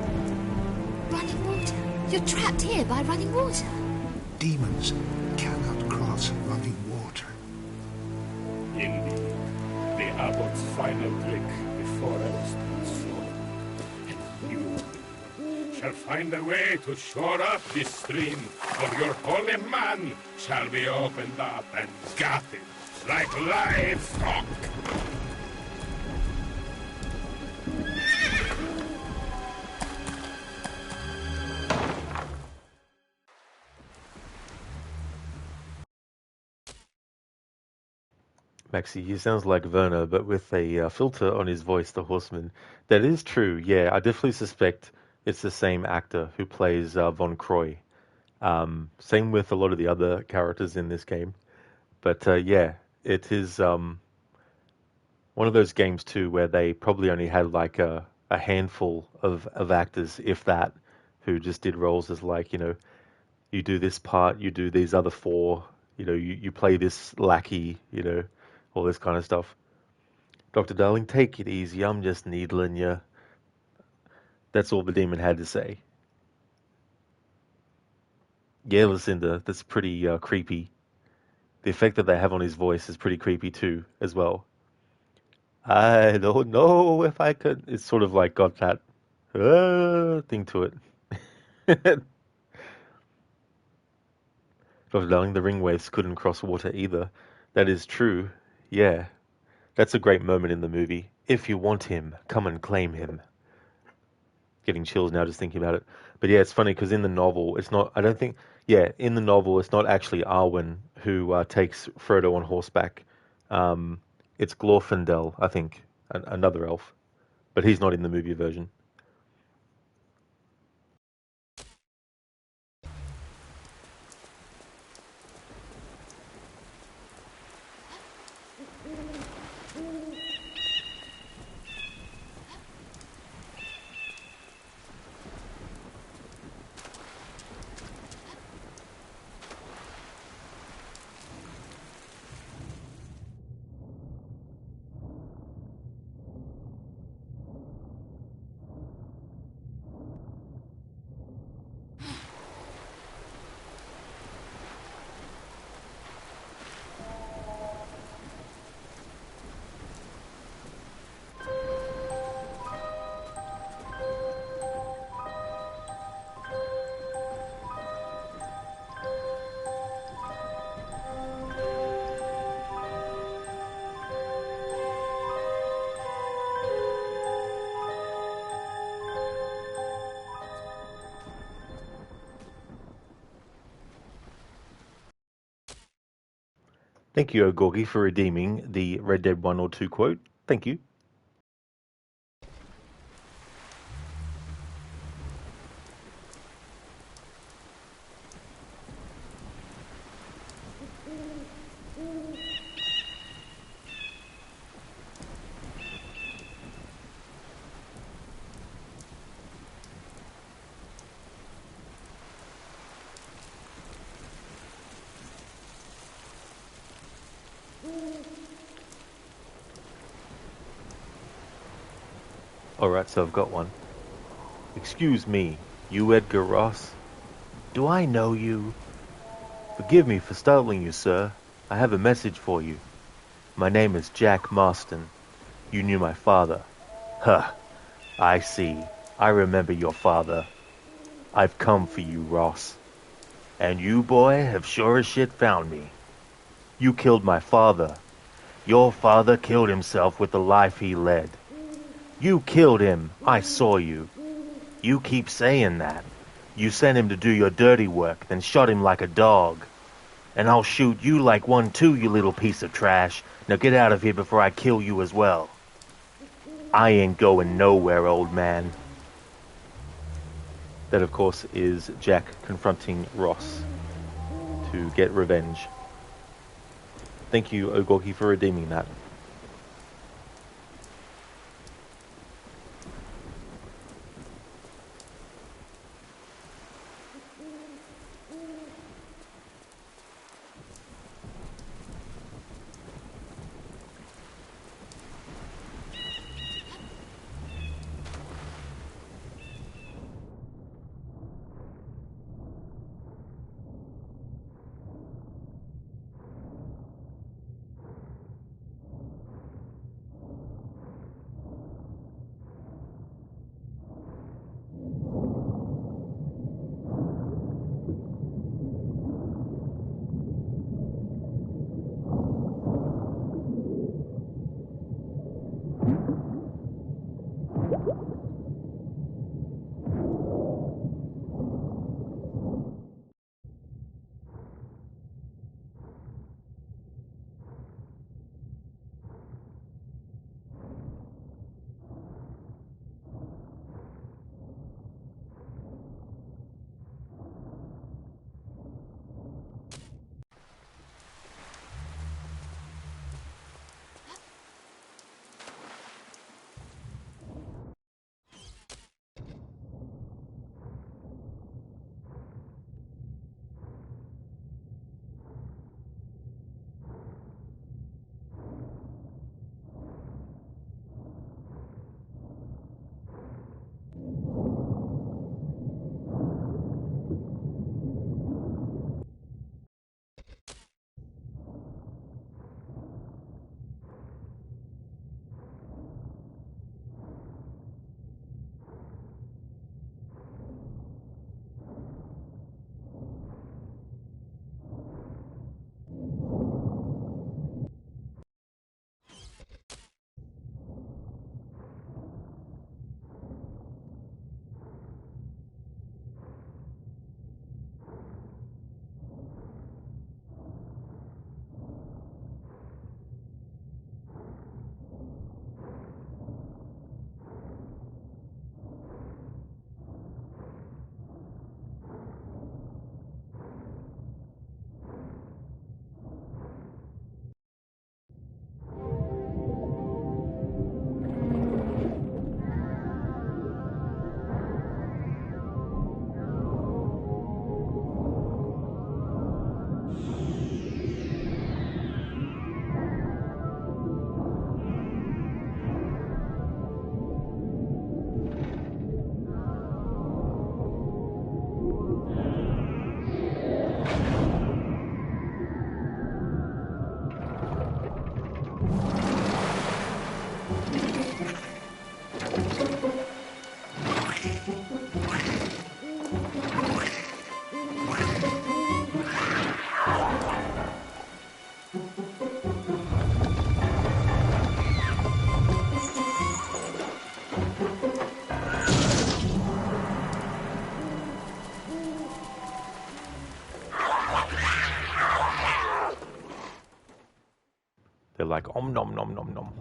Running water? You're trapped here by running water? Demons cannot cross running water. Indeed, the abbot's final trick before I was transformed. And you shall find a way to shore up this stream, or your holy man shall be opened up and gutted like livestock. Maxi, he sounds like Werner, but with a filter on his voice, the horseman. That is true, yeah. I definitely suspect it's the same actor who plays Von Croy. Same with a lot of the other characters in this game. But yeah, it is one of those games too where they probably only had like a handful of actors, if that, who just did roles as like, you do this part, you do these other four, you play this lackey, all this kind of stuff. Dr. Darling, take it easy. I'm just needling you. That's all the demon had to say. Yeah, Lucinda, that's pretty creepy. The effect that they have on his voice is pretty creepy too, as well. I don't know if I could... It's sort of like got that thing to it. Dr. Darling, the ringwraiths couldn't cross water either. That is true. Yeah, that's a great moment in the movie. If you want him, come and claim him. Getting chills now just thinking about it. But yeah, it's funny because in the novel, it's not, I don't think, yeah, in the novel, it's not actually Arwen who takes Frodo on horseback. It's Glorfindel, I think, another elf. But he's not in the movie version. Thank you, Ogorgi, for redeeming the Red Dead 1 or 2 quote. Thank you. Alright, so I've got one. Excuse me, you Edgar Ross? Do I know you? Forgive me for startling you, sir. I have a message for you. My name is Jack Marston. You knew my father. Huh. I see. I remember your father. I've come for you, Ross. And you, boy, have sure as shit found me. You killed my father. Your father killed himself with the life he led. You killed him. I saw you. You keep saying that. You sent him to do your dirty work, then shot him like a dog. And I'll shoot you like one too, you little piece of trash. Now get out of here before I kill you as well. I ain't going nowhere, old man. That, of course, is Jack confronting Ross to get revenge. Thank you, Ogorki, for redeeming that. They're like, om nom nom nom nom.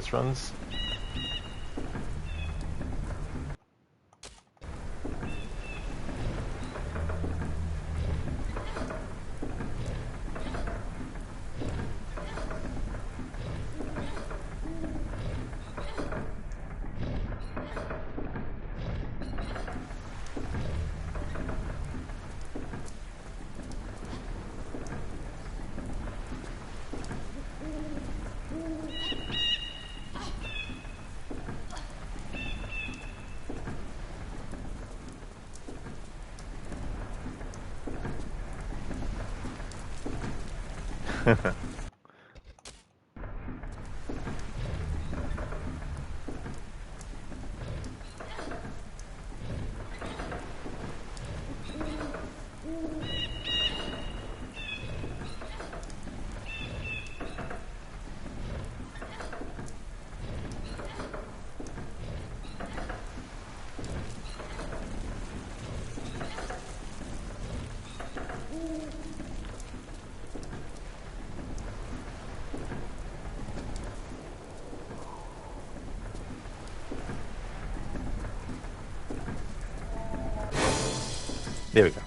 endurance runs. There we go.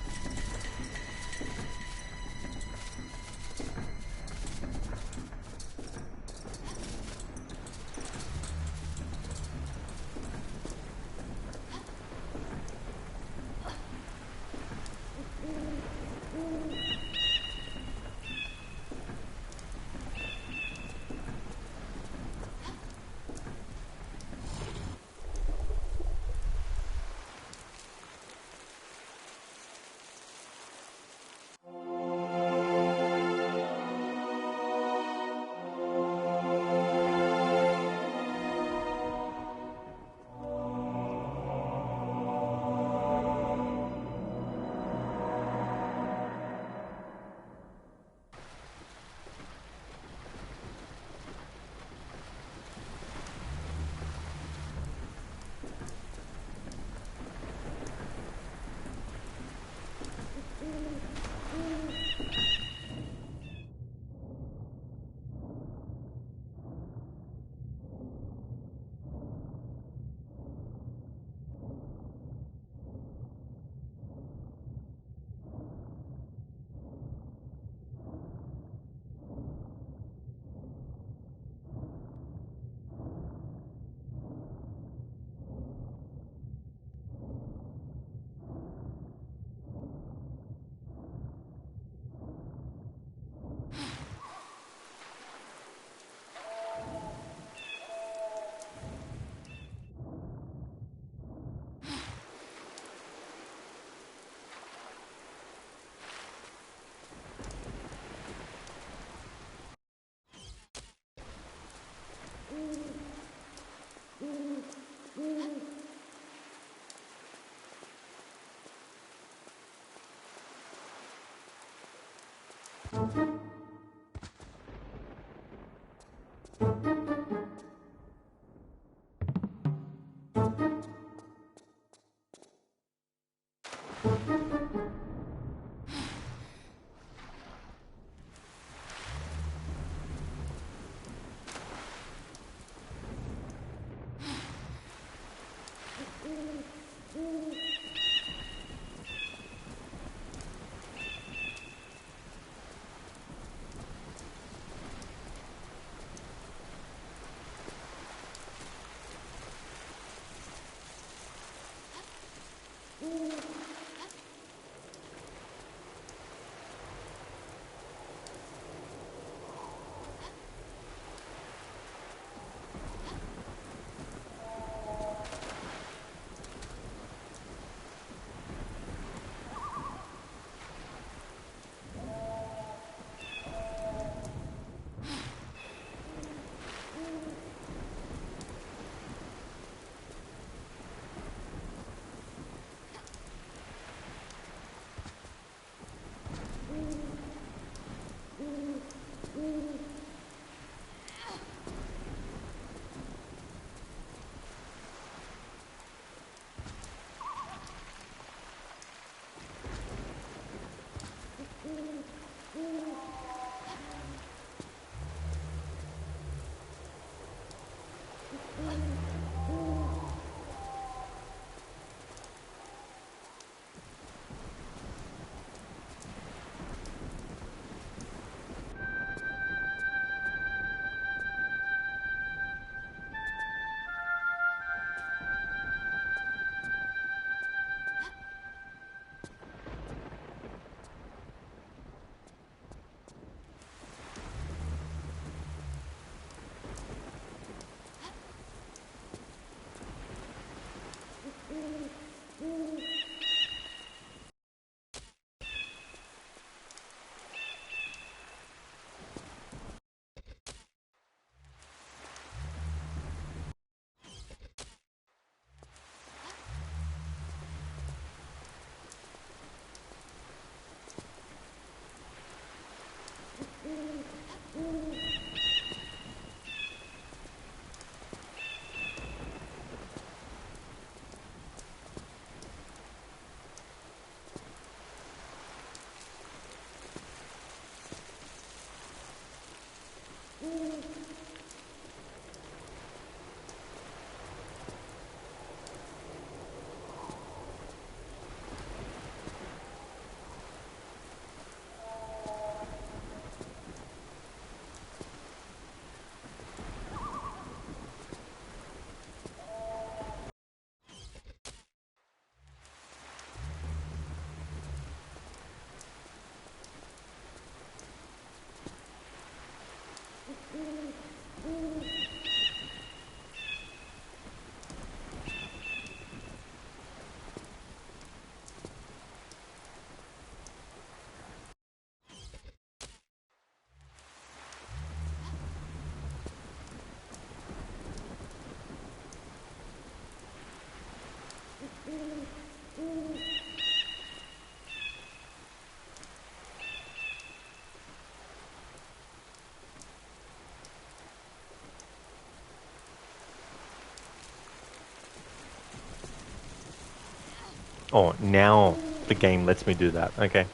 Oh, now the game lets me do that. Okay.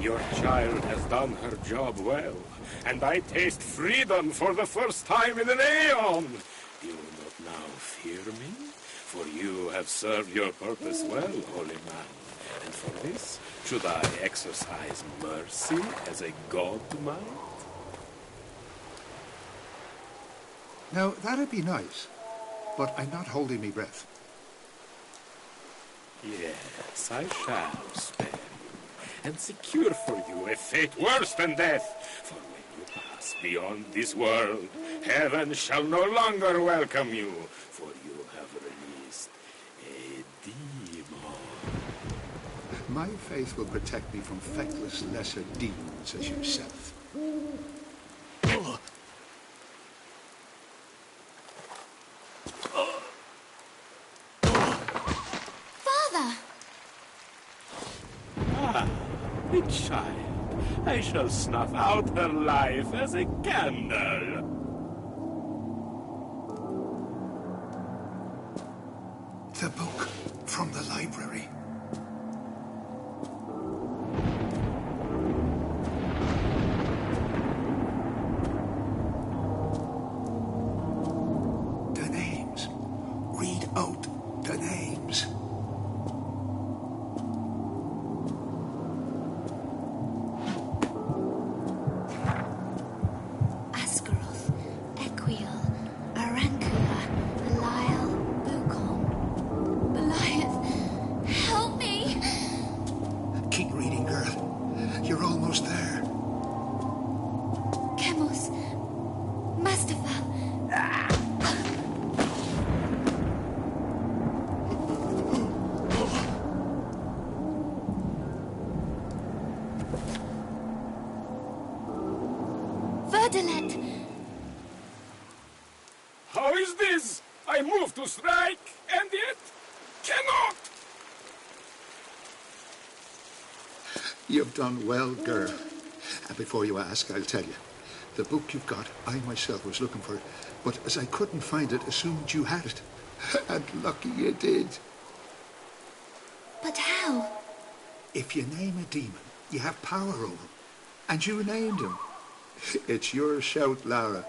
Your child has done her job well, and I taste freedom for the first time in an aeon. You will not now fear me, for you have served your purpose well, holy man. And for this, should I exercise mercy as a god might? Now, that'd be nice, but I'm not holding me breath. Yes, I shall spare you, and secure for you a fate worse than death. For when you pass beyond this world, heaven shall no longer welcome you, for you have released a demon. My faith will protect me from feckless lesser demons as yourself. The child, I shall snuff out her life as a candle. The book from the library. The names. Read out the names. How is this? I move to strike, and yet cannot. You've done well, girl. And before you ask, I'll tell you. The book you've got, I myself was looking for it, but as I couldn't find it, assumed you had it. And lucky you did. But how? If you name a demon, you have power over him. And you named him. It's your shout, Lara.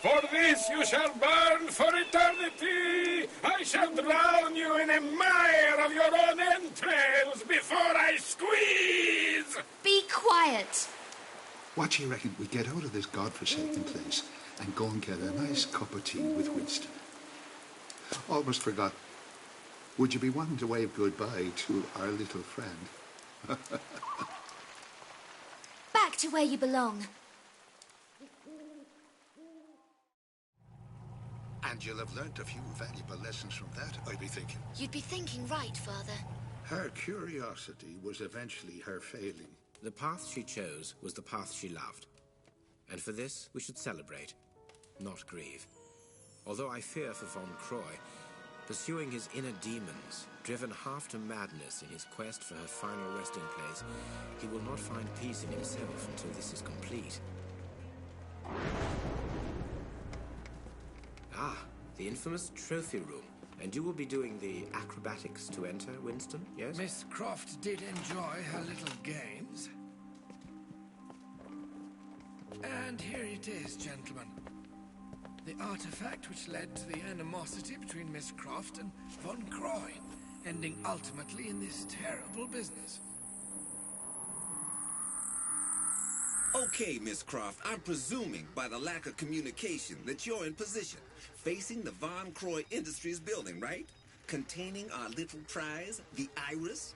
For this you shall burn for eternity. I shall drown you in a mire of your own entrails before I squeeze. Be quiet. What do you reckon we get out of this godforsaken place and go and get a nice cup of tea with Winston? Almost forgot. Would you be wanting to wave goodbye to our little friend? Back to where you belong. And you'll have learnt a few valuable lessons from that, I'd be thinking. You'd be thinking right, Father. Her curiosity was eventually her failing. The path she chose was the path she loved. And for this, we should celebrate, not grieve. Although I fear for Von Croy, pursuing his inner demons, driven half to madness in his quest for her final resting place, he will not find peace in himself until this is complete. Ah, the infamous trophy room. And you will be doing the acrobatics to enter, Winston, yes? Miss Croft did enjoy her little games. And here it is, gentlemen. The artifact which led to the animosity between Miss Croft and Von Croy, ending ultimately in this terrible business. Okay, Miss Croft, I'm presuming by the lack of communication that you're in position, facing the Von Croy Industries building, right? Containing our little prize, the Iris?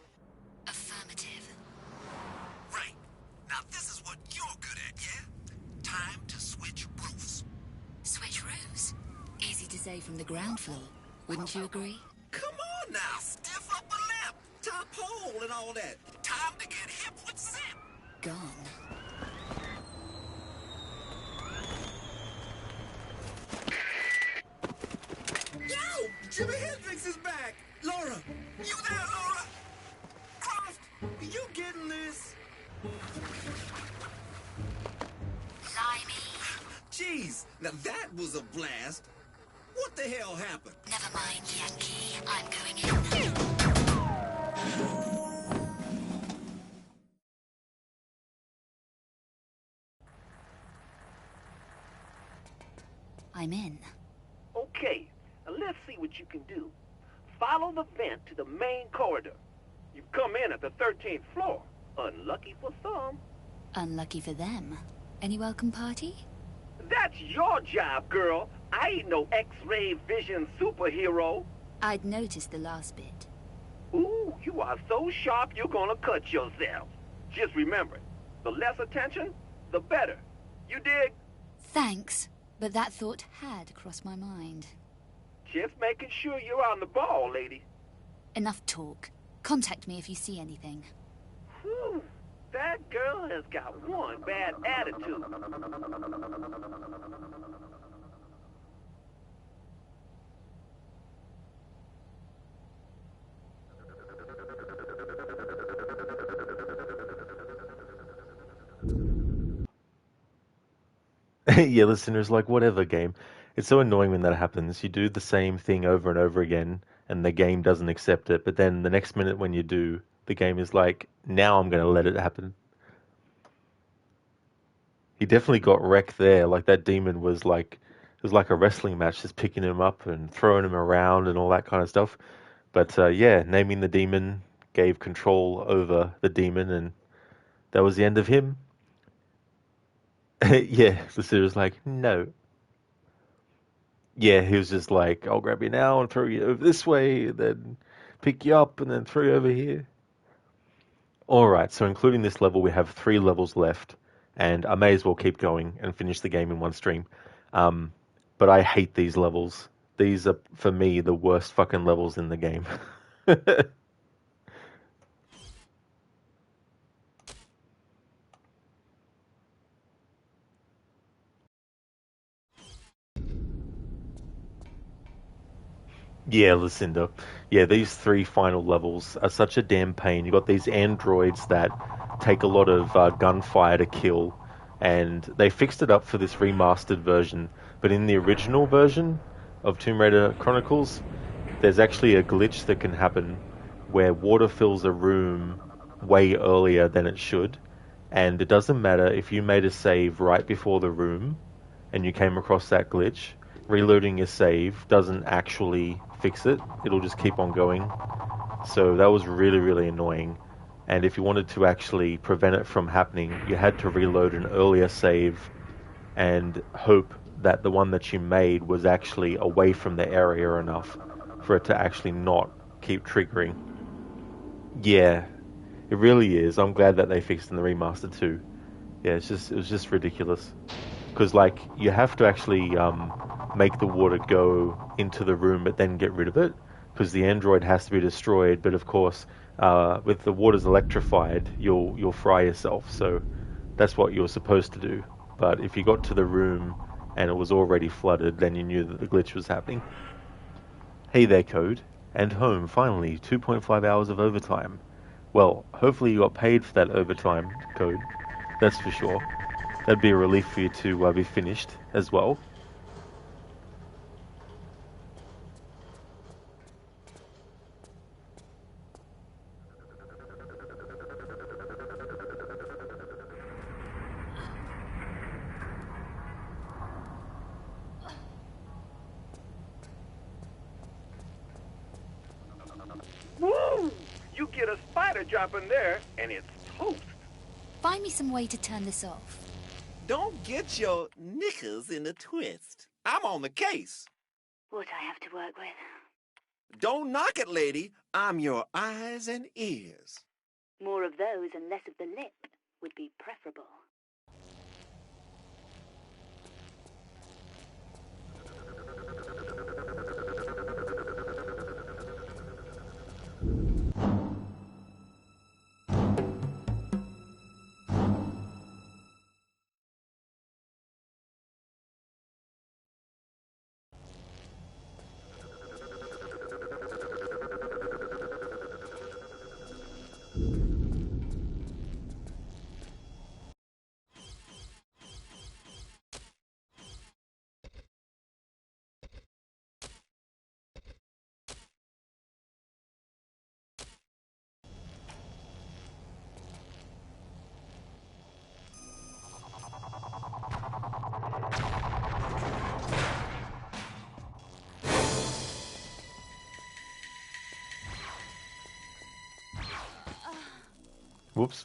Affirmative. Right. Now this is what you're good at, yeah? Time to switch roofs. Switch rooms? Easy to say from the ground floor, wouldn't you agree? Come on now, stiff upper lip, top hole and all that. Time to get hip with Zip. Gone. Yo! Jimi Hendrix is back! Laura! You there, Laura? Croft! You getting this? Limey. Jeez, now that was a blast. What the hell happened? Never mind, Yankee. I'm going in. I'm in. Okay, now let's see what you can do. Follow the vent to the main corridor. You've come in at the 13th floor. Unlucky for some. Unlucky for them. Any welcome party? That's your job, girl. I ain't no X-ray vision superhero. I'd noticed the last bit. Ooh, you are so sharp you're gonna cut yourself. Just remember, the less attention, the better. You dig? Thanks, but that thought had crossed my mind. Just making sure you're on the ball, lady. Enough talk. Contact me if you see anything. Whew, that girl has got one bad attitude. Yeah, listeners, like, whatever game. It's so annoying when that happens. You do the same thing over and over again, and the game doesn't accept it, but then the next minute when you do, the game is like, now I'm going to let it happen. He definitely got wrecked there. Like, that demon was like, it was like a wrestling match, just picking him up and throwing him around and all that kind of stuff. But yeah, naming the demon gave control over the demon, and that was the end of him. Yeah, the suit was like, no. Yeah, he was just like, I'll grab you now and throw you over this way, then pick you up and then throw you over here. Alright, so including this level, we have 3 levels left, and I may as well keep going and finish the game in one stream. But I hate these levels. These are, for me, the worst fucking levels in the game. Yeah, Lucinda. Yeah, these 3 final levels are such a damn pain. You got these androids that take a lot of gunfire to kill, and they fixed it up for this remastered version. But in the original version of Tomb Raider Chronicles, there's actually a glitch that can happen where water fills a room way earlier than it should, and it doesn't matter if you made a save right before the room, and you came across that glitch, reloading your save doesn't actually fix it. It'll just keep on going. So that was really, really annoying. And if you wanted to actually prevent it from happening, you had to reload an earlier save and hope that the one that you made was actually away from the area enough for it to actually not keep triggering. Yeah, it really is. I'm glad that they fixed it in the remaster too. Yeah, it was just ridiculous. Because like you have to actually make the water go into the room, but then get rid of it, because the android has to be destroyed. But of course, with the water's electrified, you'll fry yourself. So that's what you're supposed to do. But if you got to the room and it was already flooded, then you knew that the glitch was happening. Hey there, Code. And home, finally. 2.5 hours of overtime. Well, hopefully you got paid for that overtime, Code. That's for sure. That'd be a relief for you to be finished as well. Woo! You get a spider drop in there, and it's toast. Find me some way to turn this off. Don't get your knickers in a twist. I'm on the case. What I have to work with. Don't knock it, lady. I'm your eyes and ears. More of those and less of the lip would be preferable. Whoops.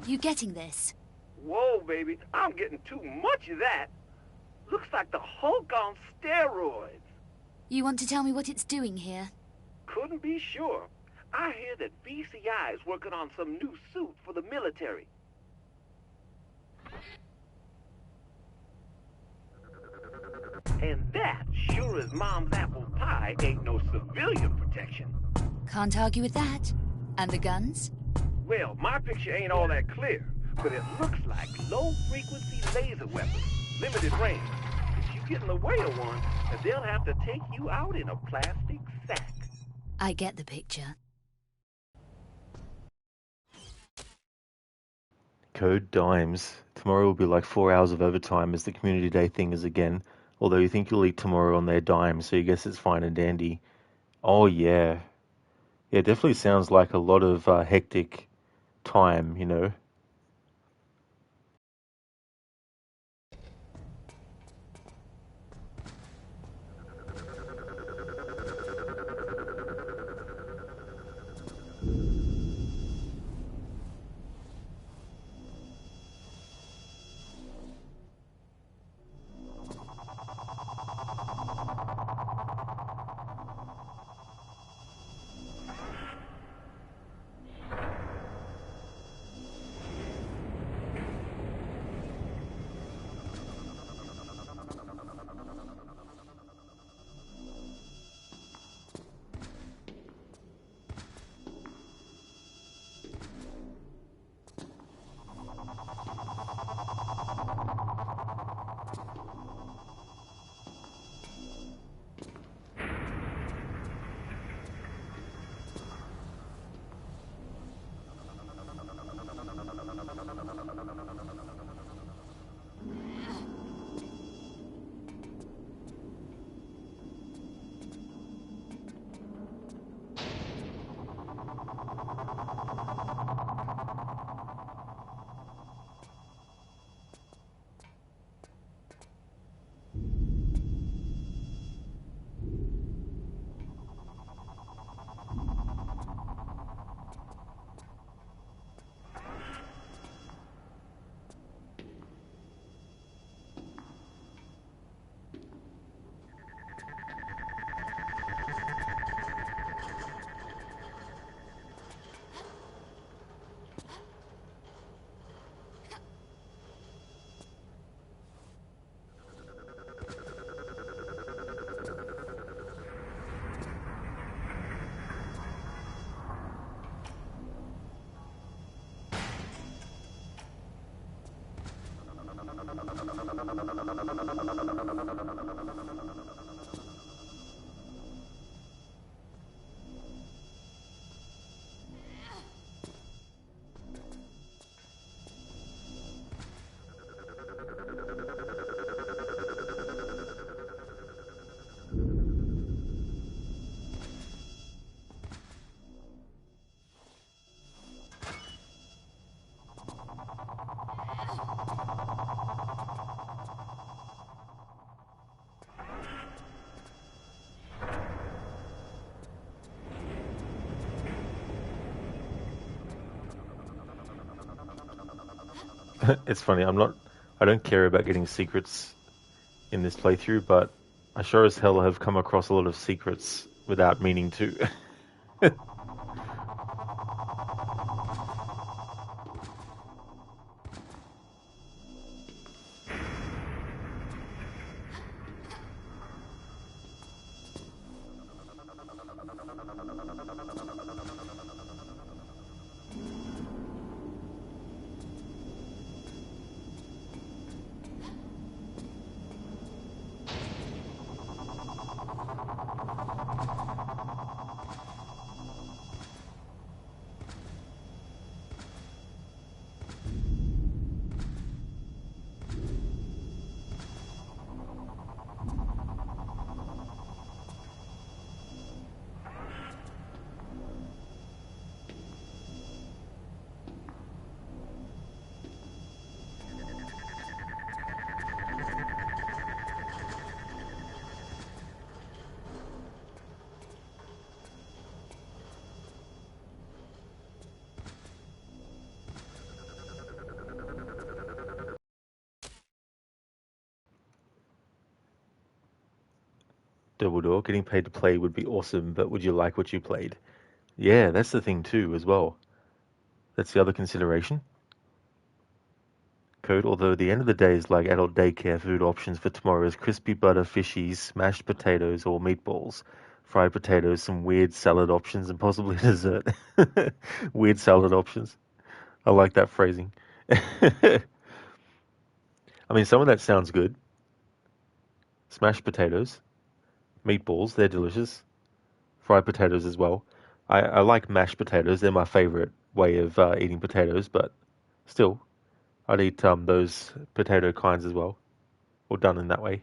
You getting this? Whoa, baby, I'm getting too much of that. Looks like the Hulk on steroids. You want to tell me what it's doing here? Couldn't be sure. I hear that VCI is working on some new suit for the military. And that, sure as Mom's apple pie, ain't no civilian protection. Can't argue with that. And the guns? Well, my picture ain't all that clear, but it looks like low-frequency laser weapons, limited range. If you get in the way of one, they'll have to take you out in a plastic sack. I get the picture. Code dimes. Tomorrow will be like 4 hours of overtime as the community day thing is again. Although you think you'll eat tomorrow on their dime, so you guess it's fine and dandy. Oh yeah. Yeah, it definitely sounds like a lot of hectic time, you know. It's funny, I don't care about getting secrets in this playthrough, but I sure as hell have come across a lot of secrets without meaning to. Dumbledore, getting paid to play would be awesome, but would you like what you played? Yeah, that's the thing too, as well. That's the other consideration. Code, although the end of the day is like adult daycare food options for tomorrow's crispy butter fishies, mashed potatoes or meatballs, fried potatoes, some weird salad options, and possibly dessert. Weird salad options. I like that phrasing. I mean, some of that sounds good. Smashed potatoes, meatballs, they're delicious. Fried potatoes as well. I like mashed potatoes. They're my favorite way of eating potatoes, but still, I'd eat those potato kinds as well, or done in that way.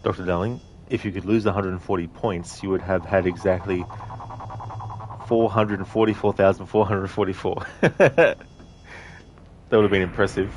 Dr. Darling, if you could lose 140 points, you would have had exactly 444,444. That would have been impressive.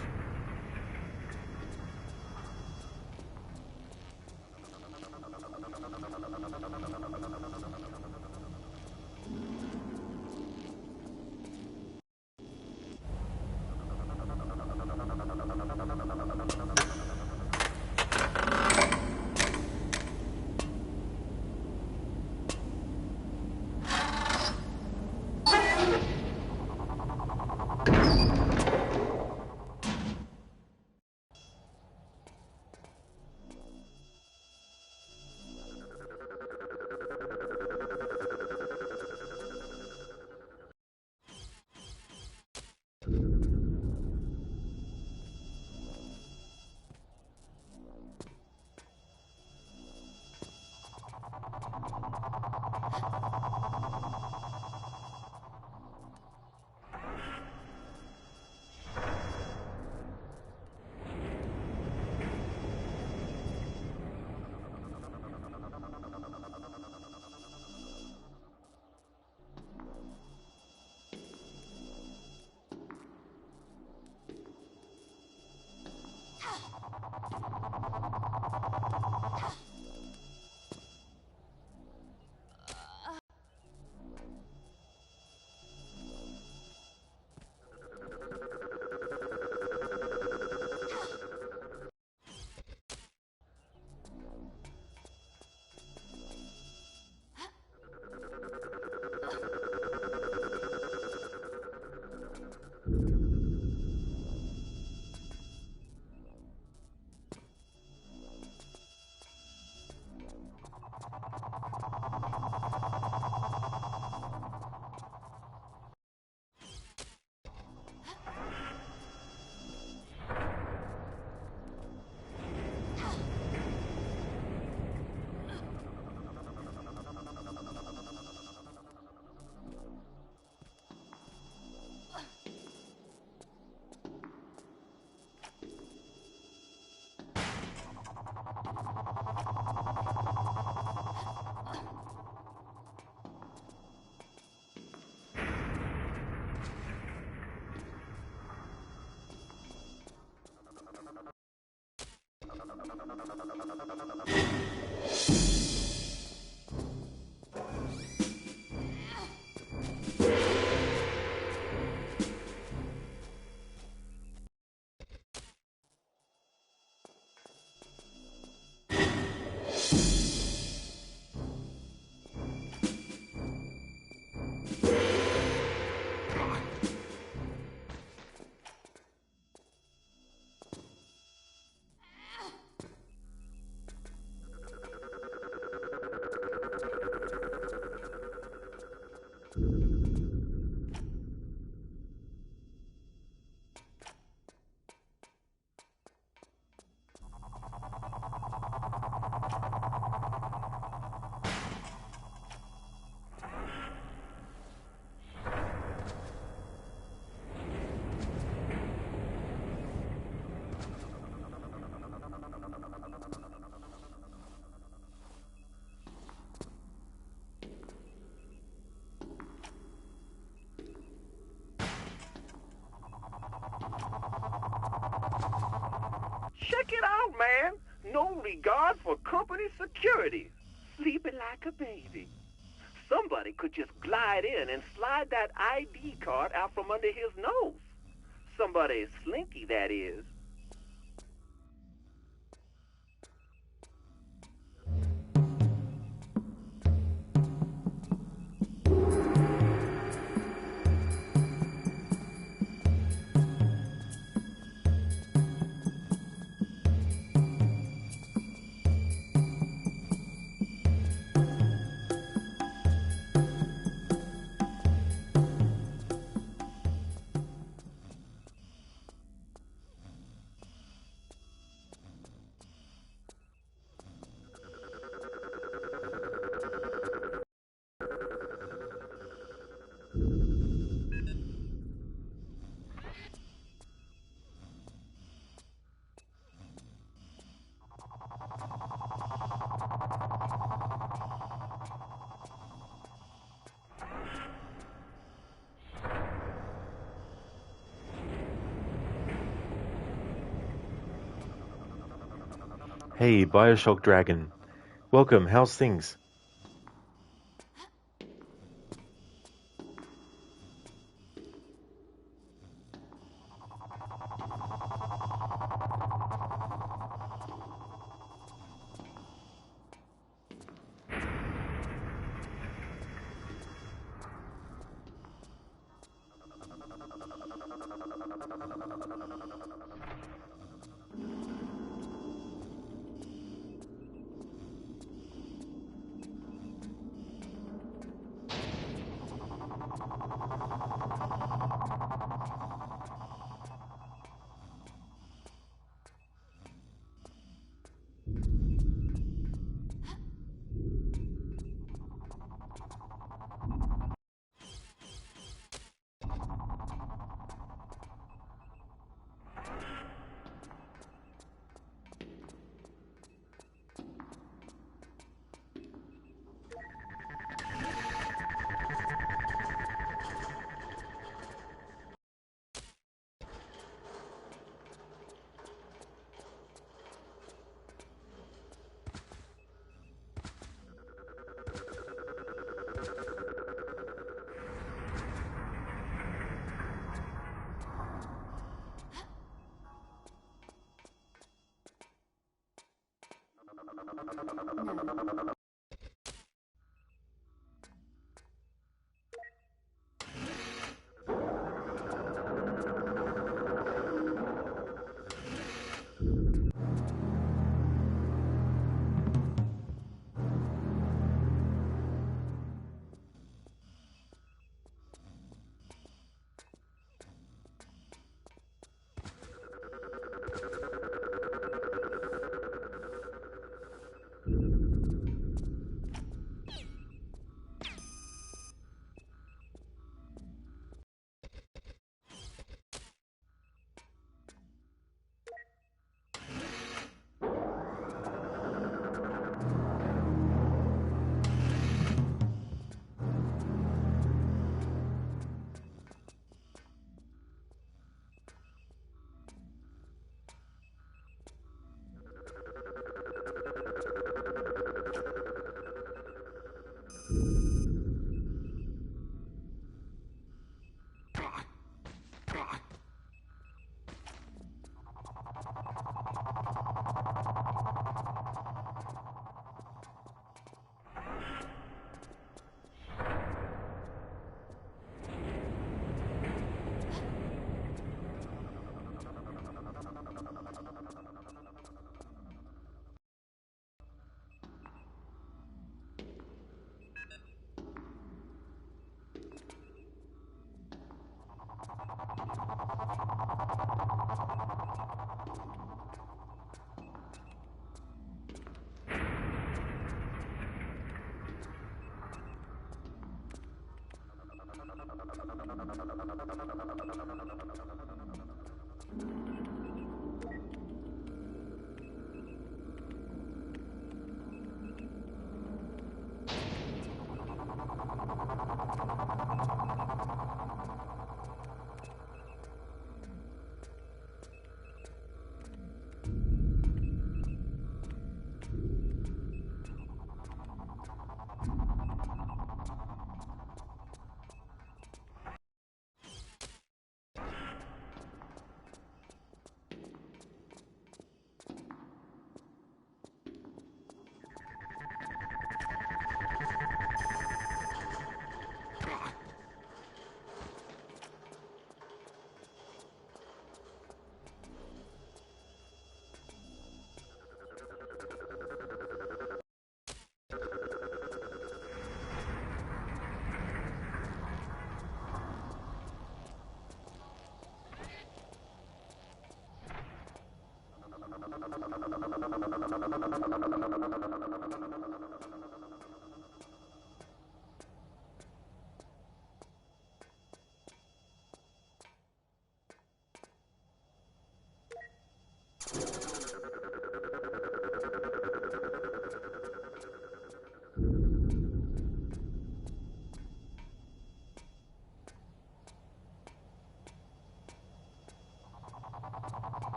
Check it out, man. No regard for company security. Sleeping like a baby. Somebody could just glide in and slide that ID card out from under his nose. Somebody slinky, that is. Hey, Bioshock Dragon. Welcome, how's things?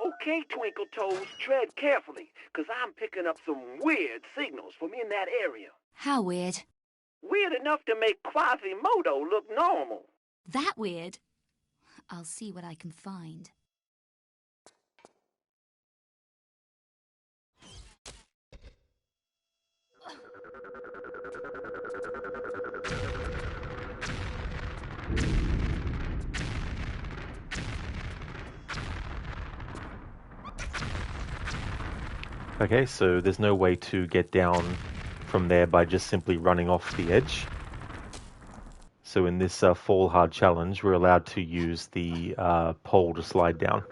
Okay, Twinkle Toes, tread carefully, 'cause I'm picking up some weird signals from in that area. How weird? Weird enough to make Quasimodo look normal. That weird? I'll see what I can find. Okay, so there's no way to get down from there by just simply running off the edge. So in this fall hard challenge, we're allowed to use the pole to slide down.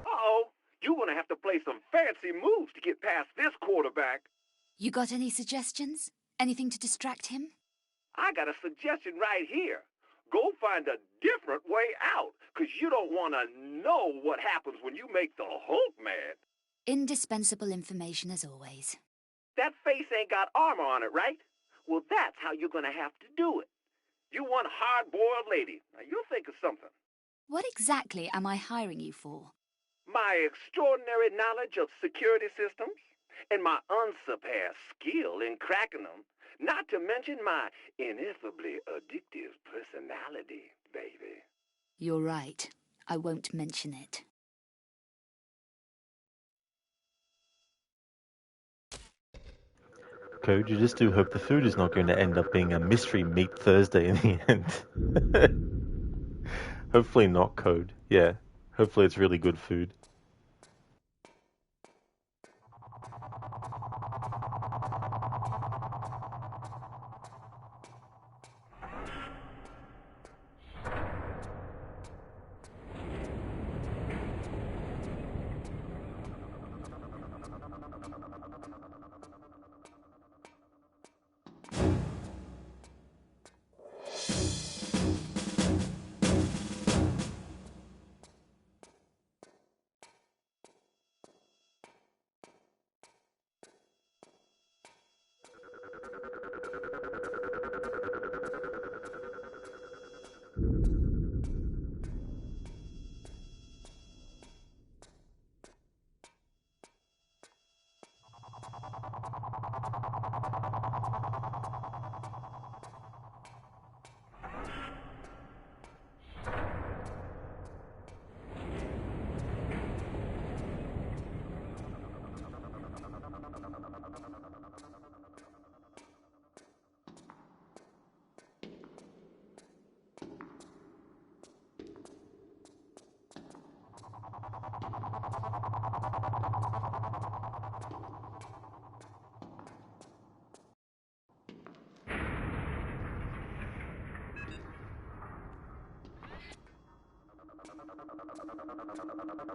Uh-oh, you're gonna have to play some fancy moves to get past this quarterback. You got any suggestions? Anything to distract him? I got a suggestion right here. Go find a different way out, 'cause you don't want to know what happens when you make the Hulk mad. Indispensable information as always. That face ain't got armor on it, right? Well, that's how you're gonna have to do it. You one hard-boiled lady. Now, you'll think of something. What exactly am I hiring you for? My extraordinary knowledge of security systems and my unsurpassed skill in cracking them, not to mention my ineffably addictive personality, baby. You're right. I won't mention it. Code, you just do hope the food is not going to end up being a mystery meat Thursday in the end. Hopefully not, Code. Yeah. Hopefully it's really good food. No.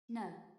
No.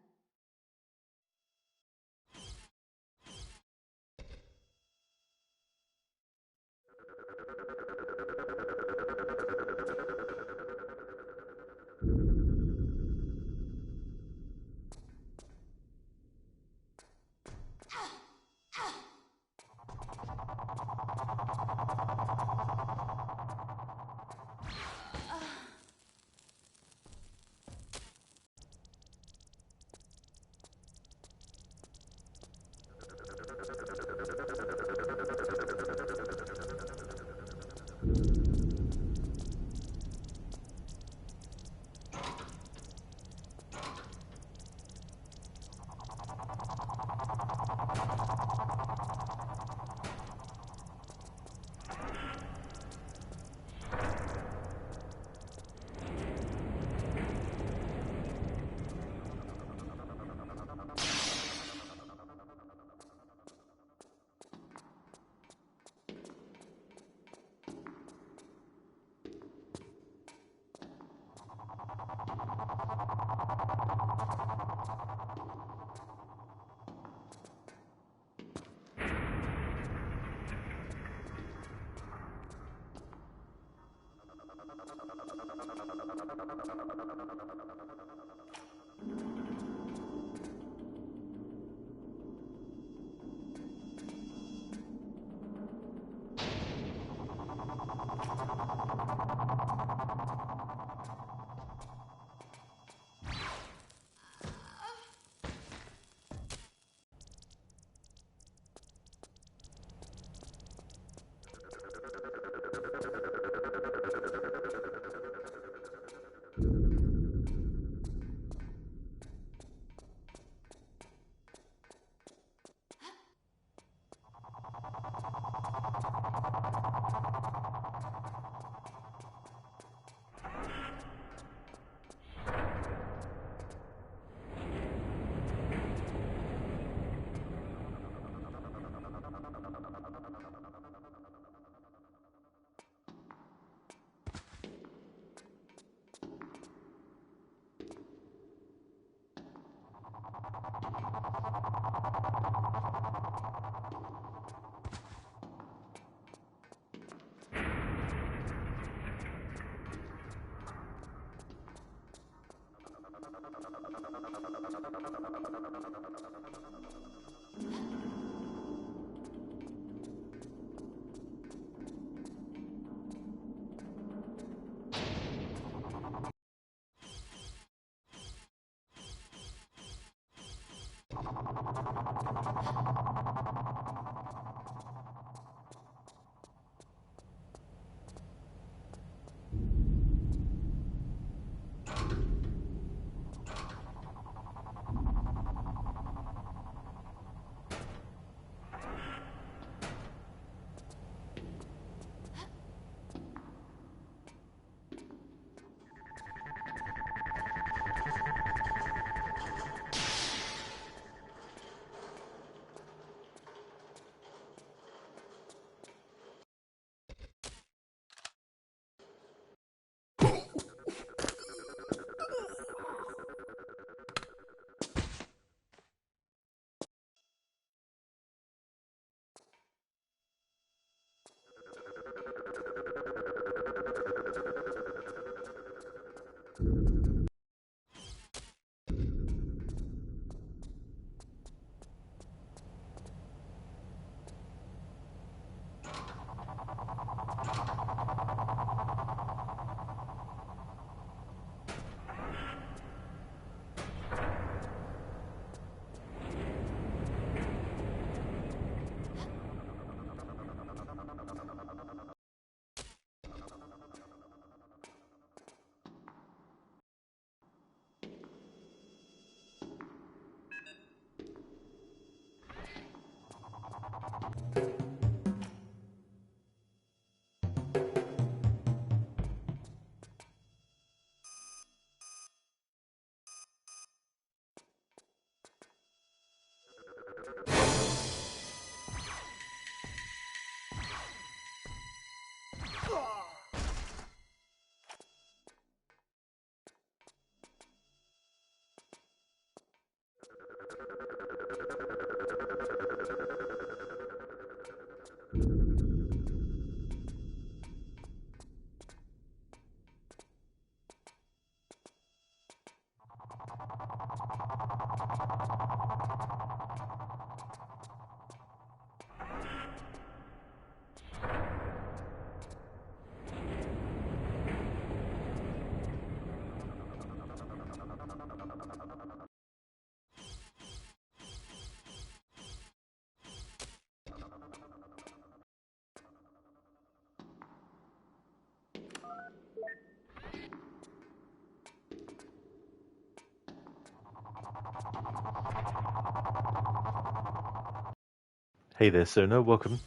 Hey there, Sona. Welcome.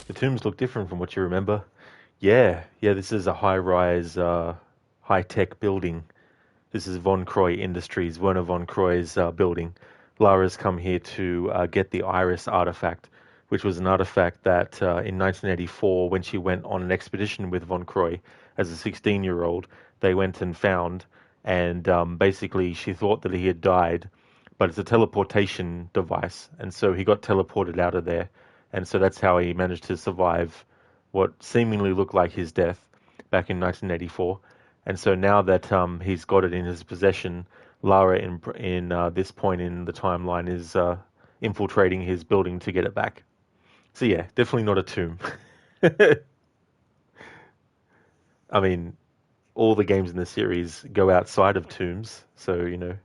The tombs look different from what you remember. Yeah, this is a high-rise, high-tech building. This is Von Croy Industries, Werner Von Croy's building. Lara's come here to get the Iris artifact, which was an artifact that in 1984, when she went on an expedition with Von Croy as a 16-year-old, they went and found, and basically she thought that he had died, but it's a teleportation device, and so he got teleported out of there, and so that's how he managed to survive what seemingly looked like his death back in 1984. And so now that he's got it in his possession, Lara, in this point in the timeline, is infiltrating his building to get it back. So yeah, definitely not a tomb. I mean, all the games in the series go outside of tombs, so, you know.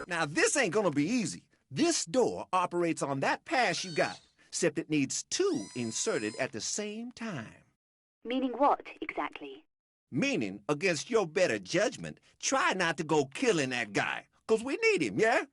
Now, this ain't gonna be easy. This door operates on that pass you got, except it needs two inserted at the same time. Meaning what, exactly? Meaning, against your better judgment, try not to go killing that guy, 'cause we need him, yeah?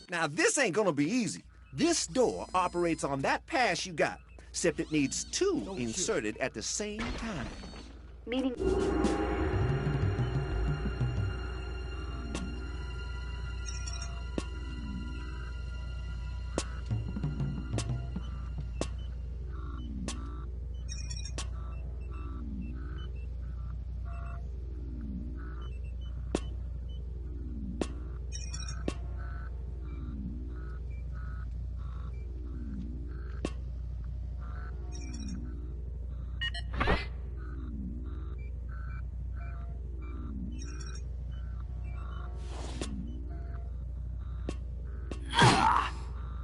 Now, this ain't gonna be easy. This door operates on that pass you got, except it needs two inserted at the same time. Meaning...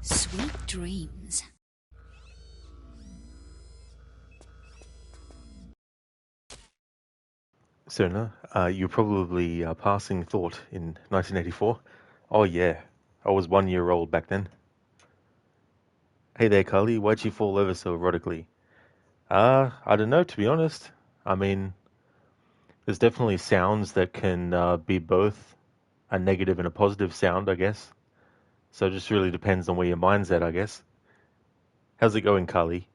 Sweet dreams. Sona, you're probably passing thought in 1984. Oh yeah, I was 1 year old back then. Hey there, Carly, why'd you fall over so erotically? I don't know, to be honest. I mean, there's definitely sounds that can be both a negative and a positive sound, I guess. So it just really depends on where your mind's at, I guess. How's it going, Carly?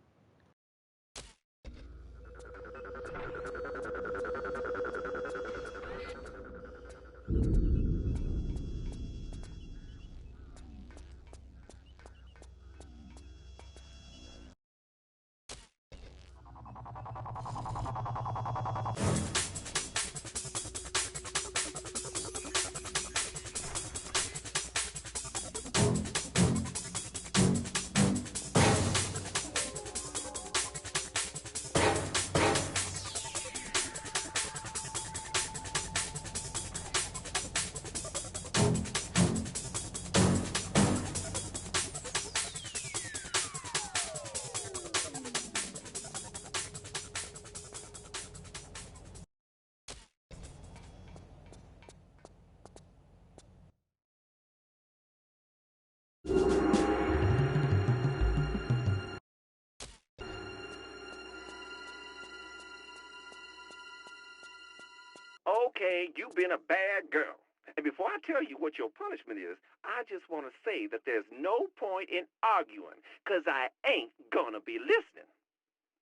Okay, you've been a bad girl. And before I tell you what your punishment is, I just want to say that there's no point in arguing, 'cause I ain't gonna be listening.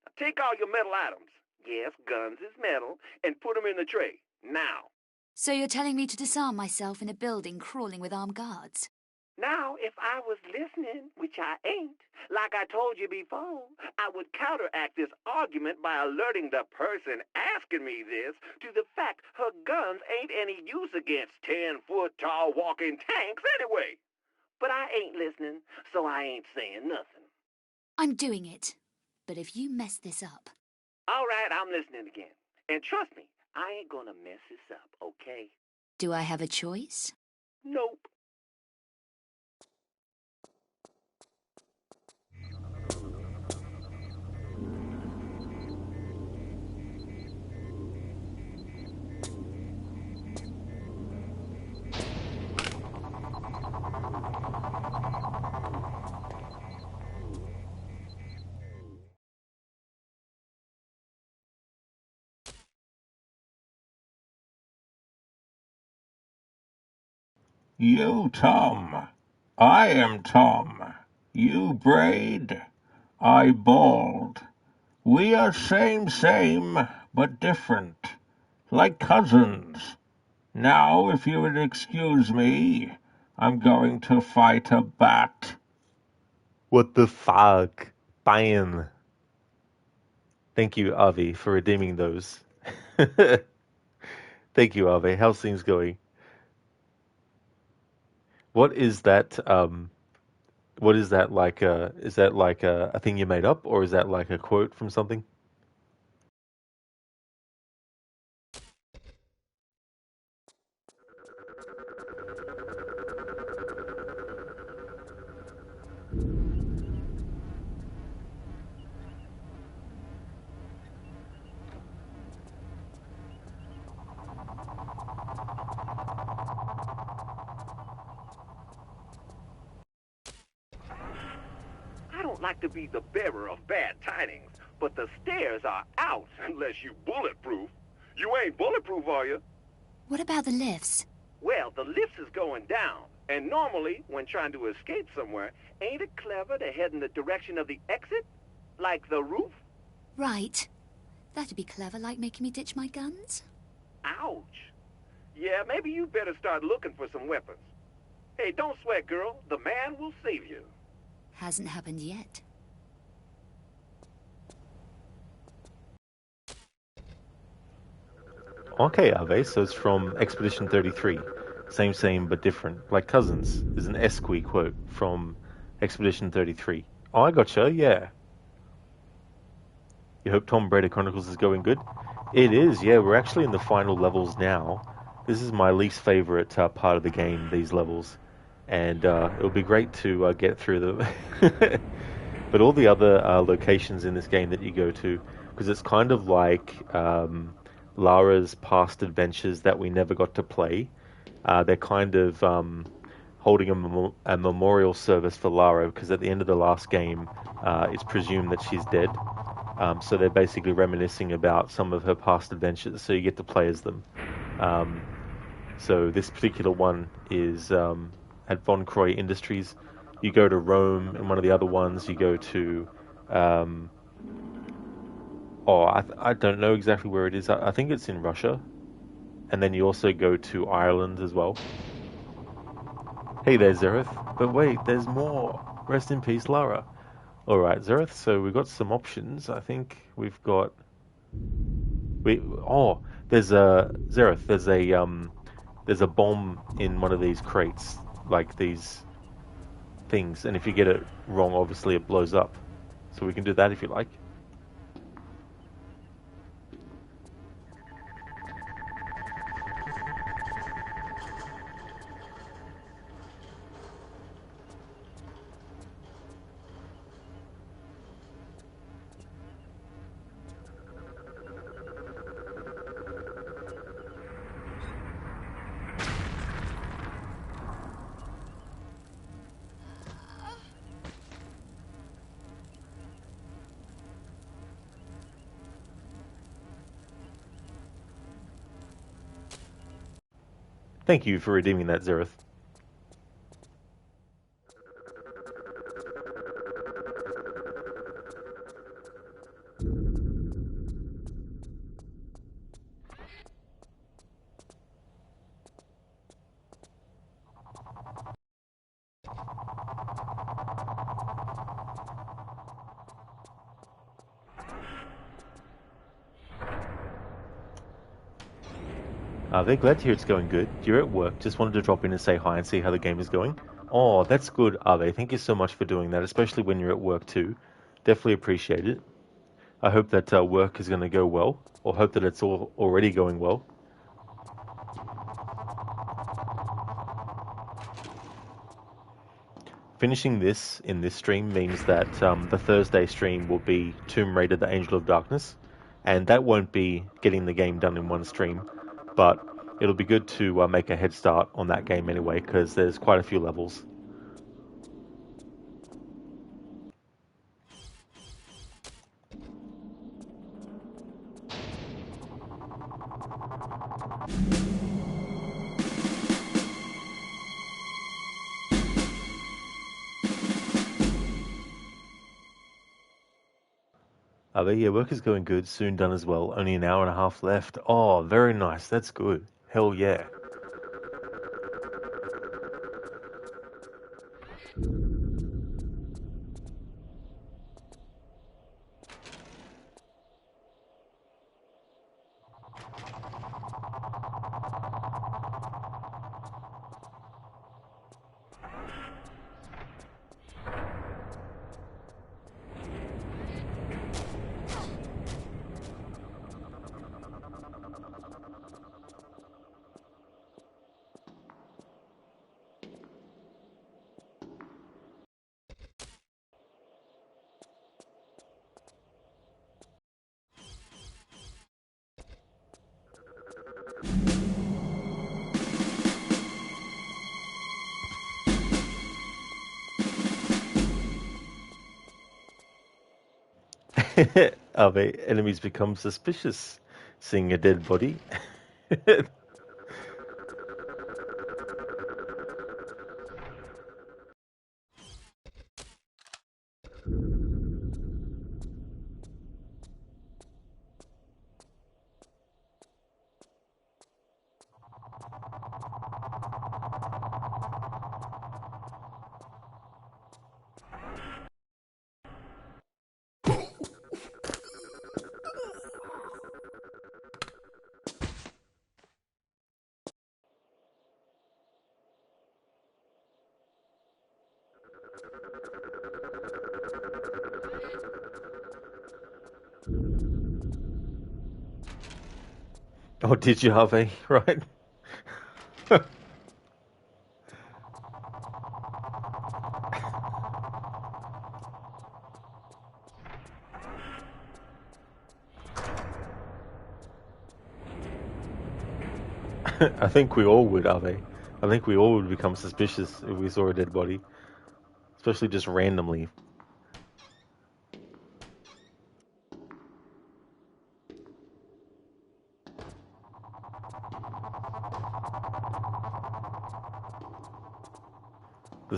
Now take all your metal items, yes, guns is metal, and put them in the tray, now. So you're telling me to disarm myself in a building crawling with armed guards? Now, if I was listening, which I ain't, like I told you before, I would counteract this argument by alerting the person asking me this to the fact her guns ain't any use against 10-foot-tall walking tanks anyway. But I ain't listening, so I ain't saying nothing. I'm doing it. But if you mess this up... All right, I'm listening again. And trust me, I ain't gonna mess this up, okay? Do I have a choice? Nope. You, Tom. I am Tom. You, Braid. I, Bald. We are same, but different. Like cousins. Now, if you would excuse me, I'm going to fight a bat. What the fuck? Bam. Thank you, Avi, for redeeming those. Thank you, Avi. How's things going? What is that? What is that like? Is that like a thing you made up, or is that like a quote from something? I don't like to be the bearer of bad tidings, but the stairs are out unless you bulletproof. You ain't bulletproof, are you? What about the lifts? Well, the lift is going down, and normally, when trying to escape somewhere, ain't it clever to head in the direction of the exit? Like the roof? Right. That'd be clever, like making me ditch my guns. Ouch. Yeah, maybe you better start looking for some weapons. Hey, don't sweat, girl. The man will save you. Hasn't happened yet. Okay, Ave, so it's from Expedition 33. Same, but different. Like cousins. Is an Esqui quote from Expedition 33. Oh, I gotcha, yeah. You hope Tom Brady Chronicles is going good? It is, yeah. We're actually in the final levels now. This is my least favorite part of the game, these levels. And it'll be great to get through them. But all the other locations in this game that you go to, because it's kind of like Lara's past adventures that we never got to play. They're kind of holding a memorial service for Lara, because at the end of the last game, it's presumed that she's dead. So they're basically reminiscing about some of her past adventures, so you get to play as them. So this particular one is at Von Croy Industries. You go to Rome. In one of the other ones, you go to... I don't know exactly where it is. I think it's in Russia. And then you also go to Ireland as well. Hey there, Zereth. But wait, there's more. Rest in peace, Lara. Alright, Zereth, so we've got some options. I think we've got... there's a... Zereth, there's a bomb in one of these crates. Like these things. And if you get it wrong, obviously it blows up. So we can do that if you like. Thank you for redeeming that, Zereth. They're glad to hear it's going good. You're at work. Just wanted to drop in and say hi and see how the game is going. Oh, that's good, Ave. Thank you so much for doing that, especially when you're at work too. Definitely appreciate it. I hope that work is going to go well, or hope that it's all already going well. Finishing this in this stream means that the Thursday stream will be Tomb Raider: The Angel of Darkness, and that won't be getting the game done in one stream, but it'll be good to make a head start on that game anyway, because there's quite a few levels. Yeah, work is going good. Soon done as well. Only an hour and a half left. Oh, very nice. That's good. Hell yeah. Ave, enemies become suspicious, seeing a dead body. Oh, did you, Ave? Right. I think we all would, Ave. I think we all would become suspicious if we saw a dead body. Especially just randomly.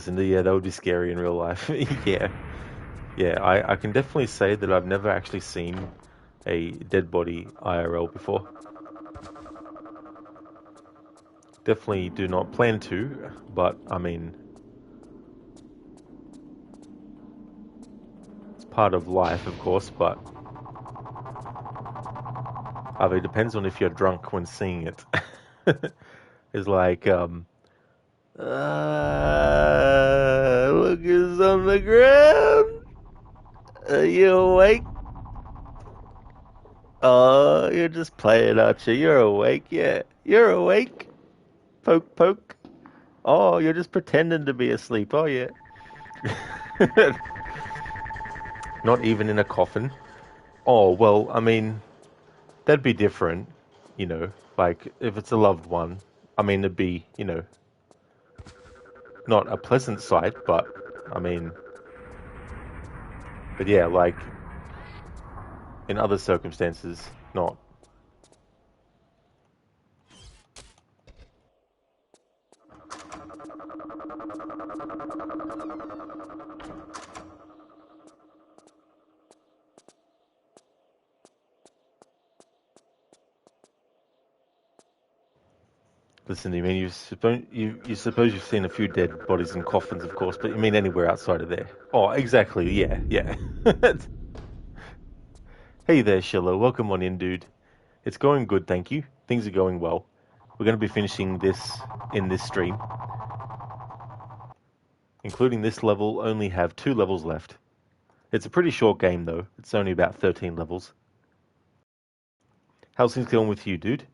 Lucinda, yeah, that would be scary in real life. Yeah. Yeah, I can definitely say that I've never actually seen a dead body IRL before. Definitely do not plan to, but I mean, it's part of life, of course, but I mean, it depends on if you're drunk when seeing it. It's like, look who's on the ground. Are you awake? Oh, you're just playing, aren't you? You're awake, yeah. You're awake. Poke, poke. Oh, you're just pretending to be asleep, oh yeah. Not even in a coffin. Oh, well, I mean, that'd be different, you know, like if it's a loved one. I mean, it'd be, you know, not a pleasant sight, but I mean, but yeah, like in other circumstances, not. Listen, you mean you suppose you've seen a few dead bodies in coffins, of course, but you mean anywhere outside of there? Oh, exactly. Yeah, yeah. Hey there, Shilla. Welcome on in, dude. It's going good, thank you. Things are going well. We're going to be finishing this in this stream. Including this level, only have 2 levels left. It's a pretty short game, though. It's only about 13 levels. How's things going with you, dude?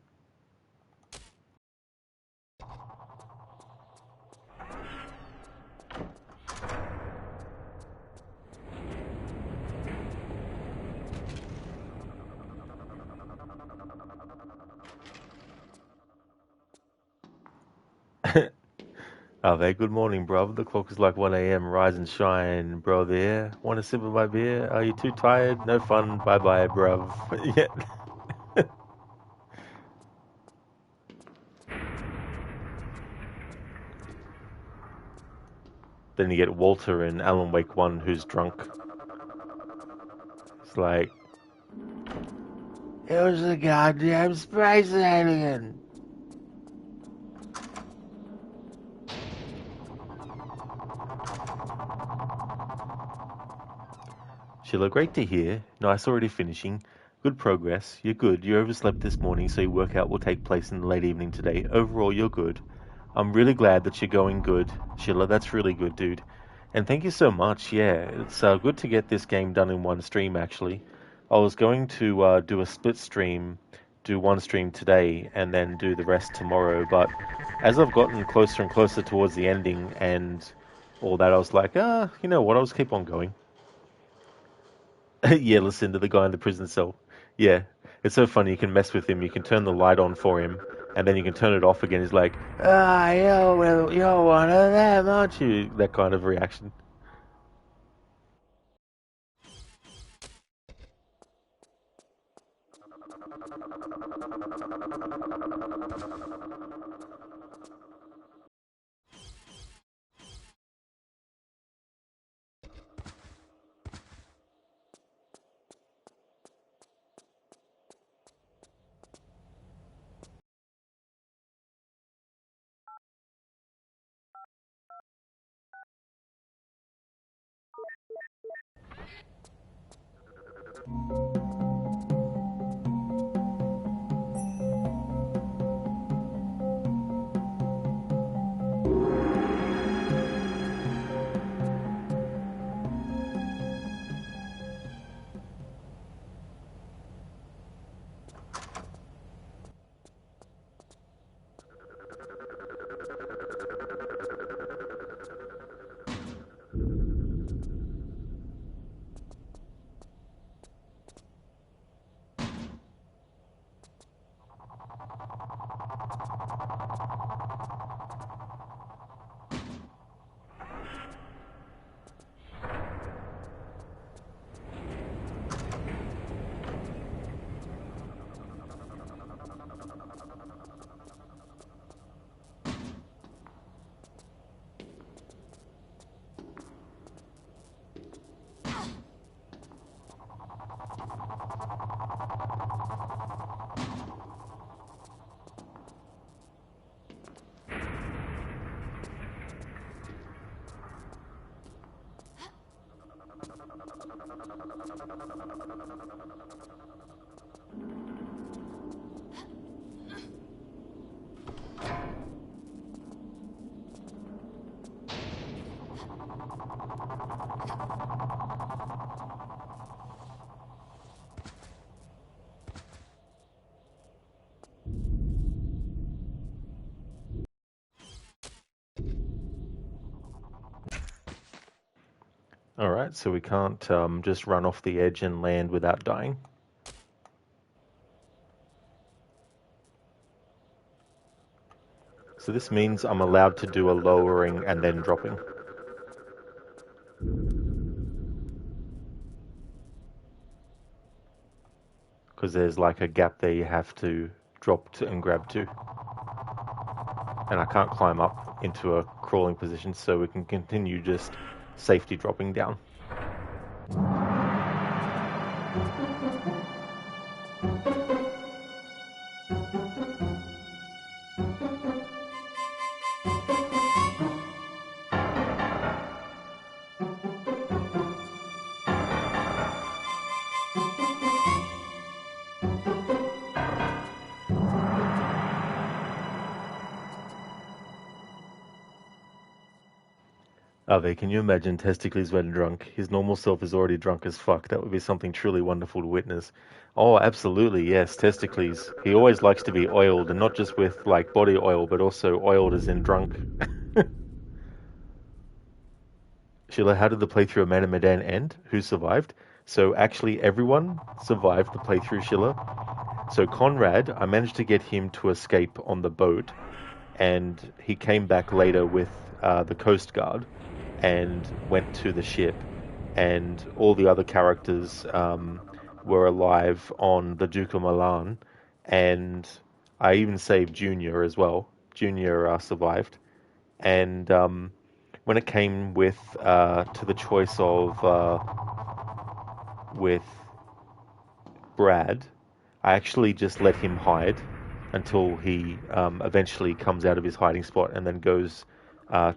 Oh, there. Good morning, bro. The clock is like 1 a.m. Rise and shine, bro. There. Want a sip of my beer? Are you too tired? No fun. Bye bye, bruv. Yeah. Then you get Walter in Alan Wake 1 who's drunk. It's like, it was a goddamn space alien. Sheila, great to hear. Nice already finishing. Good progress. You're good. You overslept this morning, so your workout will take place in the late evening today. Overall, you're good. I'm really glad that you're going good. Sheila, that's really good, dude. And thank you so much. Yeah, it's good to get this game done in one stream, actually. I was going to do a split stream, do one stream today, and then do the rest tomorrow, but as I've gotten closer and closer towards the ending and all that, I was like, you know what, I'll just keep on going. Yeah, listen to the guy in the prison cell. Yeah, it's so funny. You can mess with him. You can turn the light on for him, and then you can turn it off again. He's like, you're one of them, aren't you? That kind of reaction. Alright, so we can't just run off the edge and land without dying. So this means I'm allowed to do a lowering and then dropping. Because there's like a gap there you have to drop to and grab to. And I can't climb up into a crawling position, so we can continue just safety dropping down. Ave, can you imagine Testicles when drunk? His normal self is already drunk as fuck. That would be something truly wonderful to witness. Oh, absolutely, yes, Testicles. He always likes to be oiled, and not just with, like, body oil, but also oiled as in drunk. Sheila, how did the playthrough of Man and Medan end? Who survived? So actually everyone survived the playthrough, Sheila. So Conrad, I managed to get him to escape on the boat, and he came back later with the Coast Guard and went to the ship, and all the other characters were alive on the Duke of Milan, and I even saved Junior as well. Junior survived, and when it came with to the choice of with Brad, I actually just let him hide until he eventually comes out of his hiding spot and then goes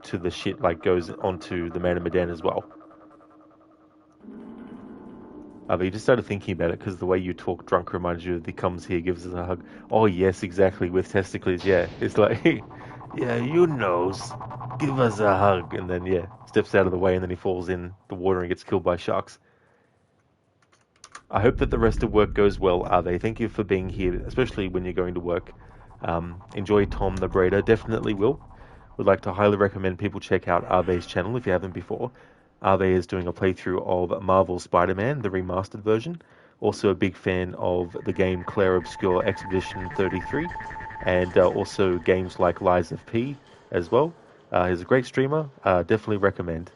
to the shit, like goes onto the Man of Medan as well. But you just started thinking about it because the way you talk drunk reminds you of he comes here, gives us a hug. Oh yes, exactly, with Testicles, yeah. It's like, yeah, you knows, give us a hug, and then yeah, steps out of the way and then he falls in the water and gets killed by sharks. I hope that the rest of work goes well, Ave. Thank you for being here, especially when you're going to work. Enjoy Tom the Braider, definitely will. Would like to highly recommend people check out Ave's channel if you haven't before. Ave is doing a playthrough of Marvel Spider-Man, the remastered version. Also a big fan of the game Claire Obscure Expedition 33, and also games like Lies of P as well. He's a great streamer, definitely recommend.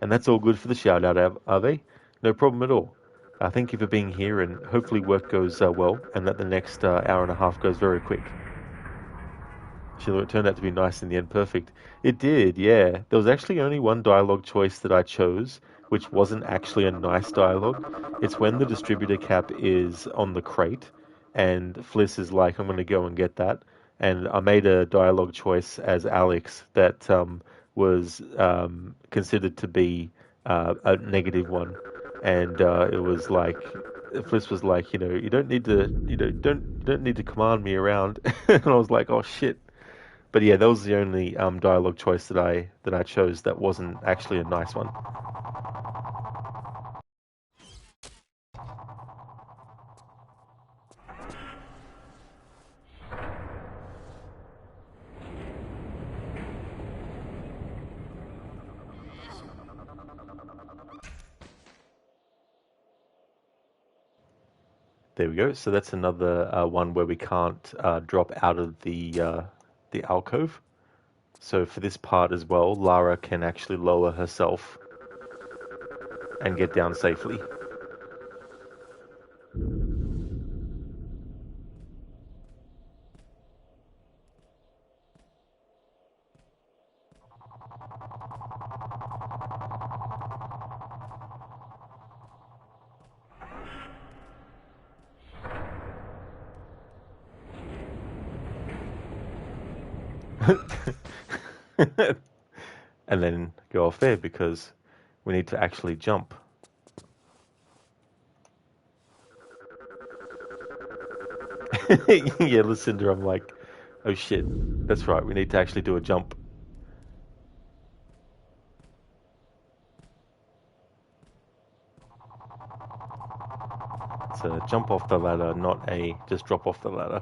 And that's all good for the shout out, Ave. No problem at all. Thank you for being here, and hopefully work goes well, and that the next hour and a half goes very quick. Sheila, it turned out to be nice in the end. Perfect. It did, yeah. There was actually only one dialogue choice that I chose, which wasn't actually a nice dialogue. It's when the distributor cap is on the crate, and Fliss is like, I'm going to go and get that. And I made a dialogue choice as Alex that was considered to be a negative one. And it was like, Fliss was like, you don't need to, don't need to command me around. And I was like, oh shit. But yeah, that was the only dialogue choice that I chose that wasn't actually a nice one. There we go. So that's another one where we can't drop out of the alcove. So for this part as well, Lara can actually lower herself and get down safely. And then go off there because we need to actually jump. Yeah, Lucinda, I'm like, oh shit, that's right, we need to actually do a jump. It's a jump off the ladder, not a just drop off the ladder.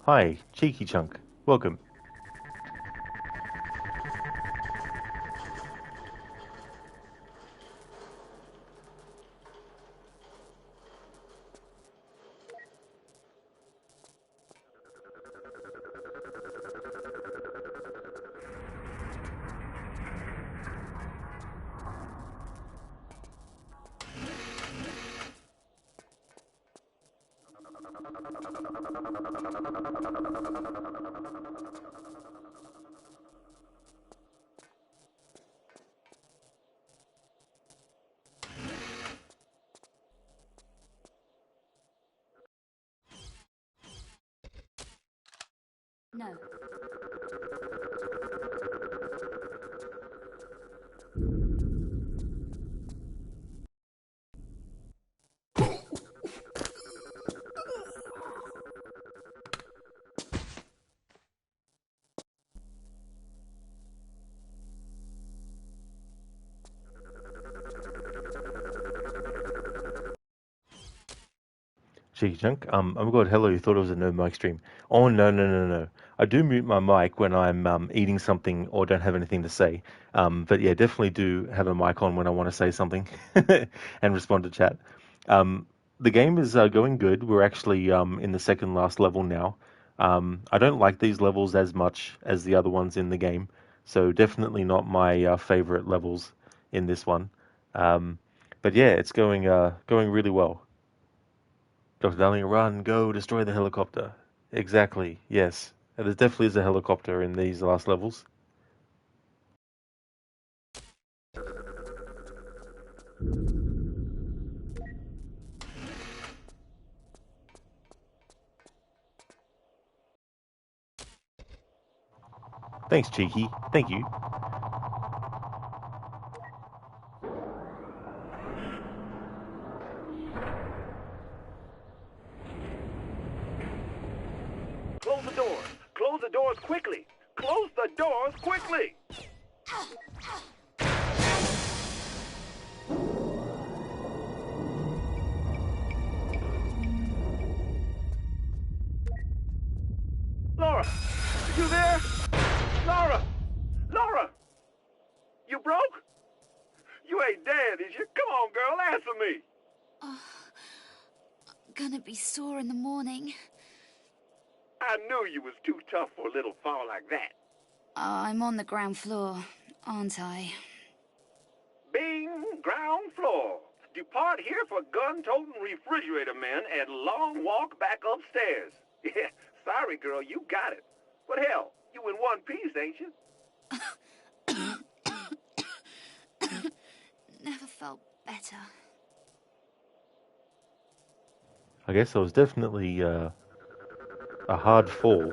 Hi, Cheeky Chunk. Welcome. No. Cheeky Chunk. Oh my god, hello, you thought it was a no mic stream. Oh, no. I do mute my mic when I'm eating something or don't have anything to say. But yeah, definitely do have a mic on when I want to say something and respond to chat. The game is going good. We're actually in the second last level now. I don't like these levels as much as the other ones in the game, so definitely not my favorite levels in this one. But yeah, it's going really well. Dr. Darling, run, go, destroy the helicopter. Exactly, yes. There definitely is a helicopter in these last levels. Thanks, Cheeky. Thank you. Close the doors. Close the doors quickly. Close the doors quickly. Lara! You there? Lara! Lara! You broke? You ain't dead, is you? Come on, girl, answer me! Gonna be sore in the morning. I knew you was too tough for a little fall like that. I'm on the ground floor, aren't I? Bing, ground floor. Depart here for gun-toting refrigerator men and long walk back upstairs. Yeah, sorry, girl, you got it. But hell, you in one piece, ain't you? Never felt better. I guess it was definitely a hard fall.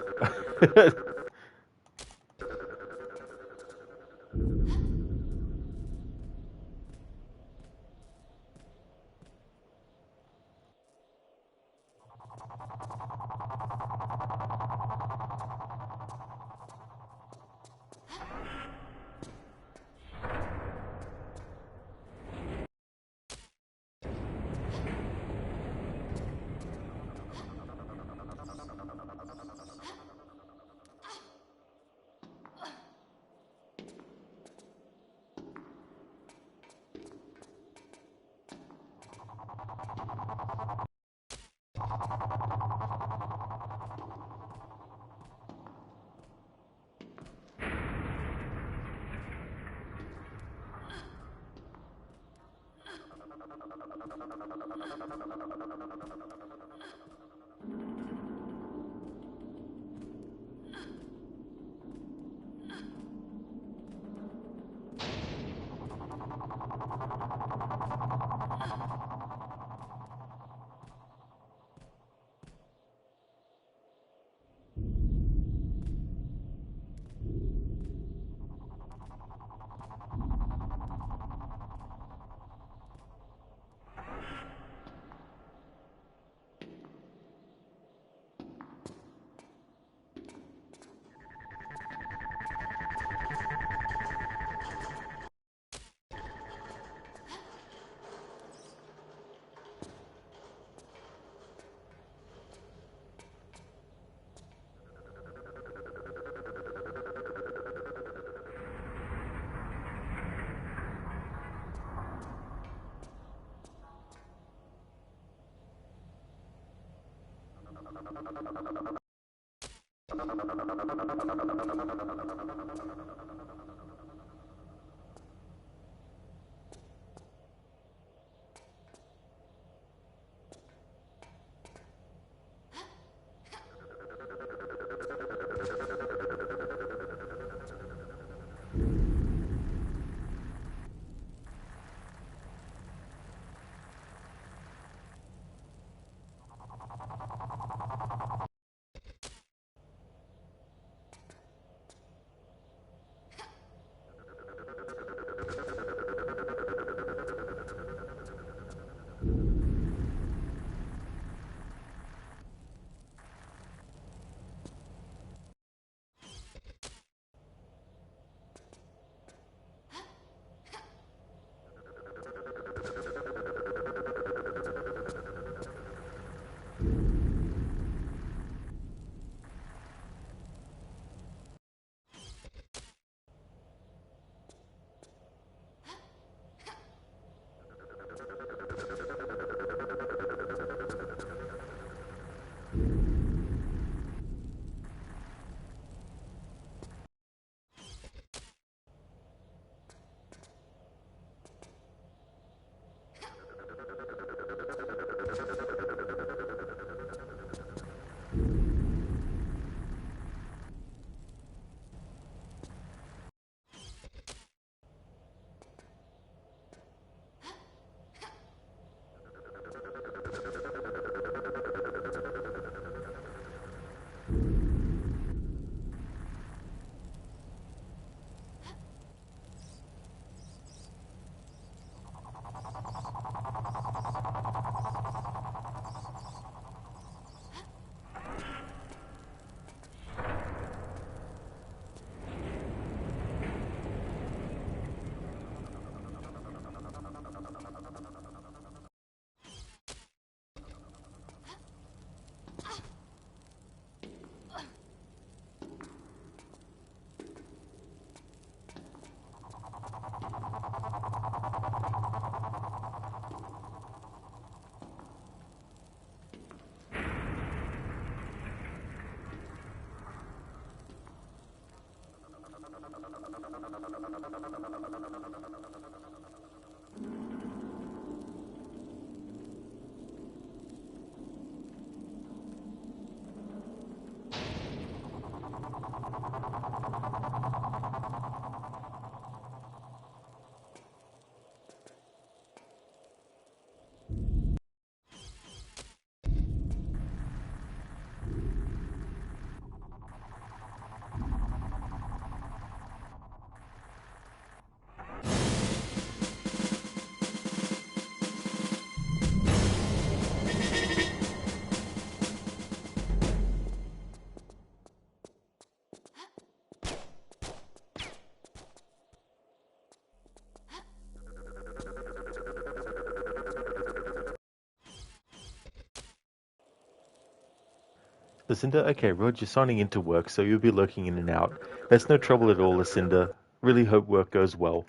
Lucinda? Okay, Rog, you're signing into work, so you'll be lurking in and out. That's no trouble at all, Lucinda. Really hope work goes well.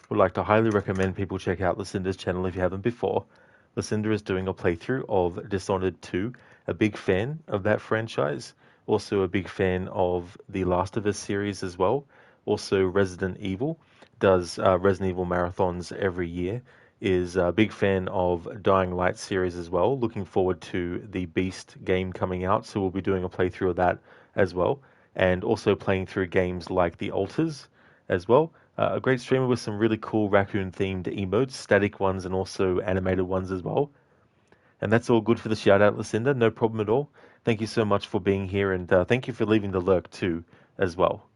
Would like to highly recommend people check out Lucinda's channel if you haven't before. Lucinda is doing a playthrough of Dishonored 2, a big fan of that franchise, also a big fan of the Last of Us series as well, also Resident Evil, does Resident Evil marathons every year, is a big fan of Dying Light series as well, looking forward to the Beast game coming out, so we'll be doing a playthrough of that as well, and also playing through games like The Altars as well. A great streamer with some really cool raccoon-themed emotes, static ones and also animated ones as well. And that's all good for the shout-out, Lucinda. No problem at all. Thank you so much for being here, and thank you for leaving the lurk too, as well.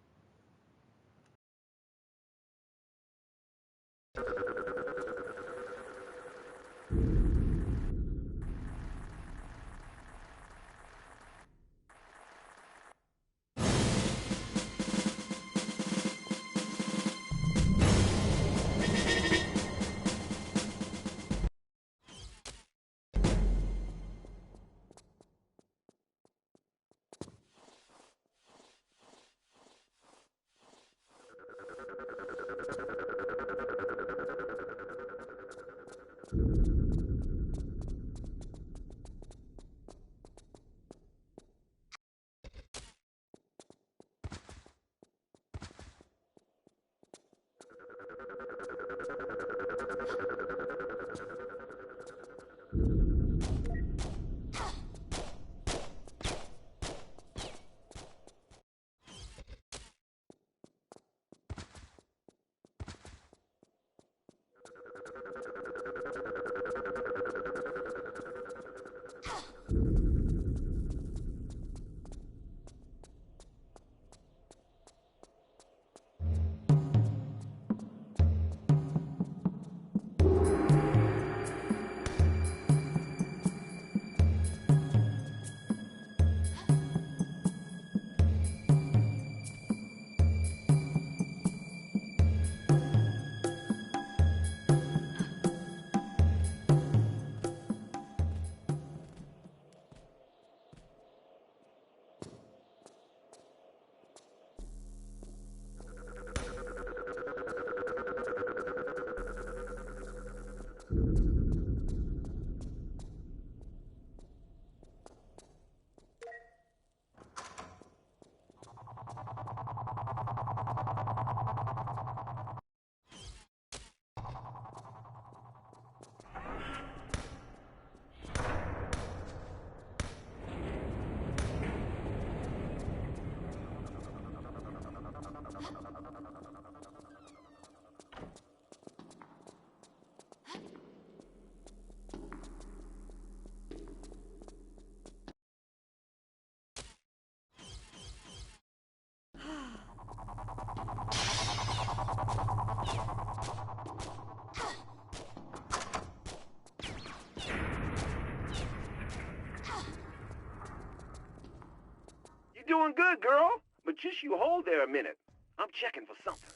Doing good, girl. But just you hold there a minute. I'm checking for something.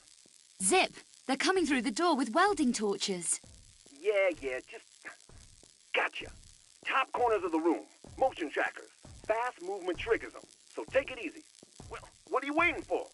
Zip, they're coming through the door with welding torches. Yeah, just... Gotcha. Top corners of the room. Motion trackers. Fast movement triggers them. So take it easy. Well, what are you waiting for?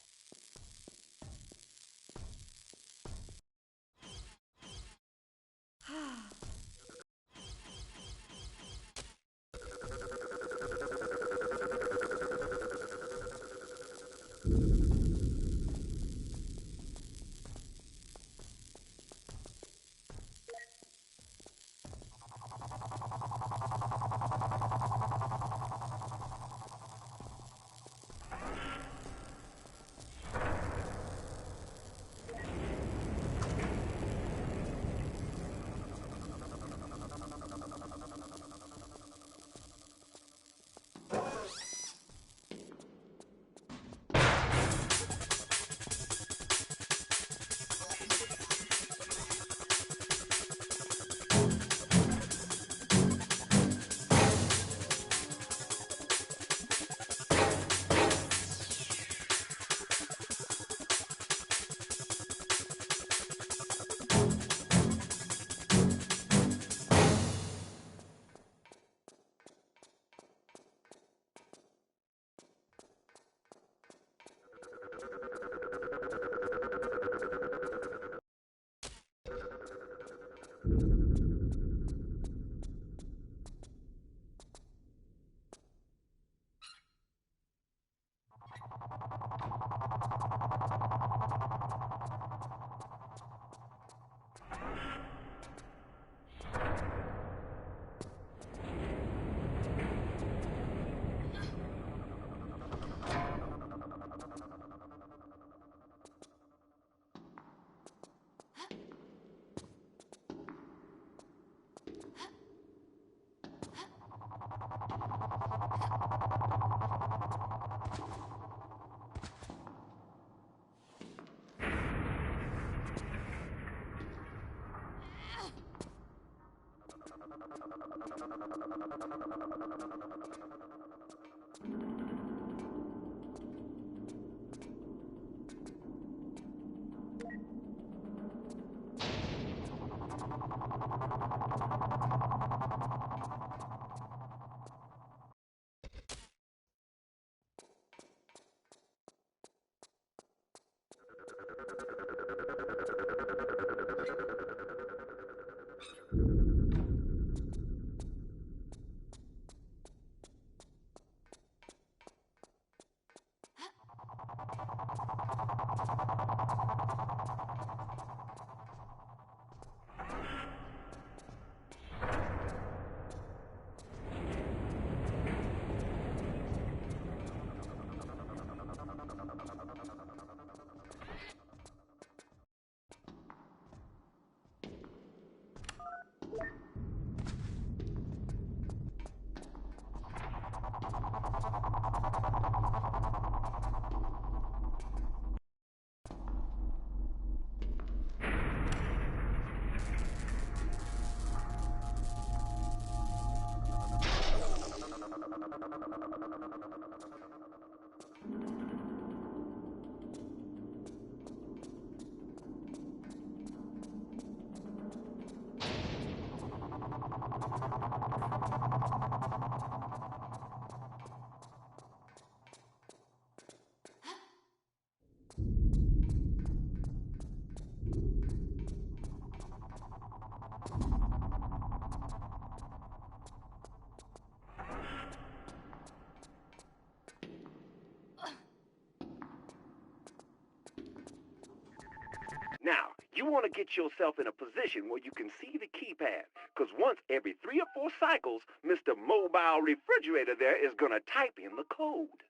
Now, you want to get yourself in a position where you can see the keypad, because once every 3 or 4 cycles, Mr. Mobile Refrigerator there is going to type in the code.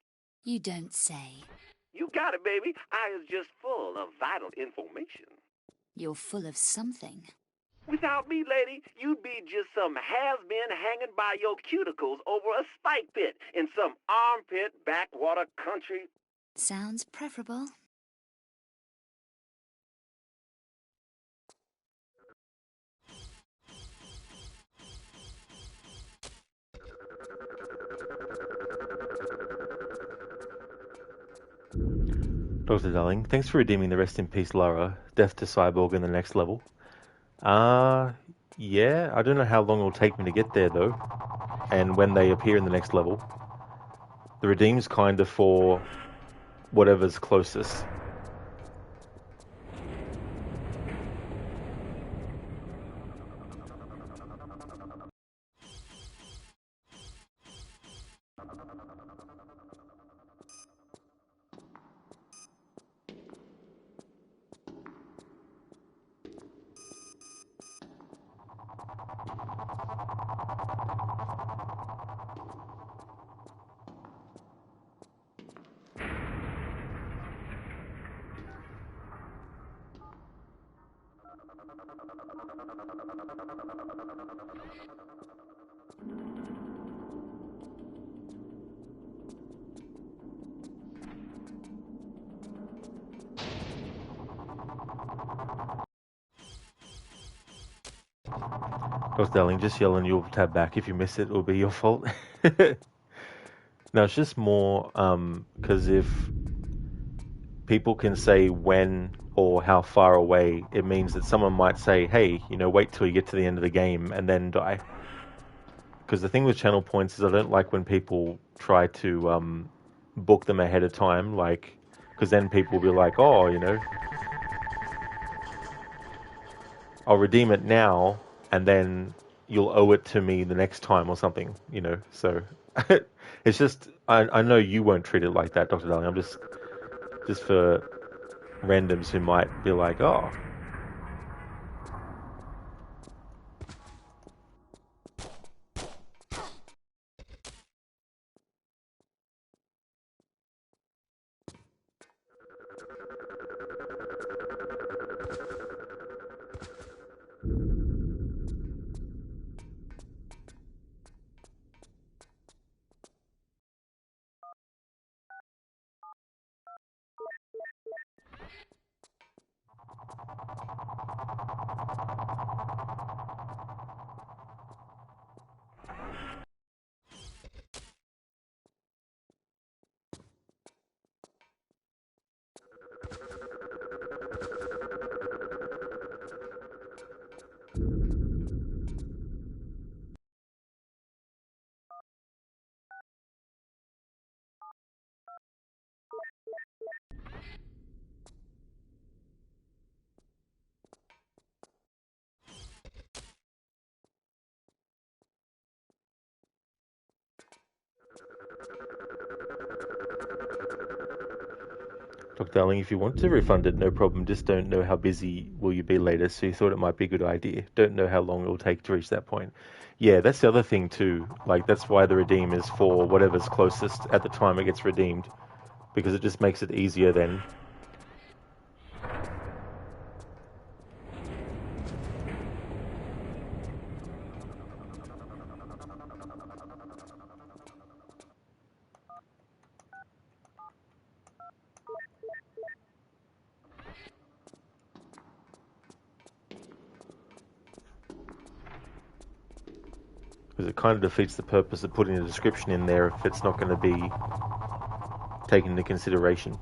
You don't say. You got it, baby. I is just full of vital information. You're full of something. Without me, lady, you'd be just some has-been hanging by your cuticles over a spike pit in some armpit backwater country. Sounds preferable. Dr. Darling, thanks for redeeming the Rest in Peace Lara, Death to Cyborg in the next level. Yeah, I don't know how long it'll take me to get there though, and when they appear in the next level. The redeem's kind of for whatever's closest. Dr. Darling, just yell and you'll tab back. If you miss it, it'll be your fault. No, it's just more because if people can say when or how far away, it means that someone might say, hey, wait till you get to the end of the game and then die. Because the thing with channel points is I don't like when people try to book them ahead of time, because then people will be like, oh, I'll redeem it now and then you'll owe it to me the next time or something, so it's just, I know you won't treat it like that, Dr. Darling. I'm just for randoms who might be like, oh. Dr. Darling, if you want to refund it, no problem. Just don't know how busy will you be later, so you thought it might be a good idea. Don't know how long it will take to reach that point. Yeah, that's the other thing too. Like, that's why the redeem is for whatever's closest at the time it gets redeemed, because it just makes it easier then. Because it kind of defeats the purpose of putting a description in there if it's not going to be taken into consideration.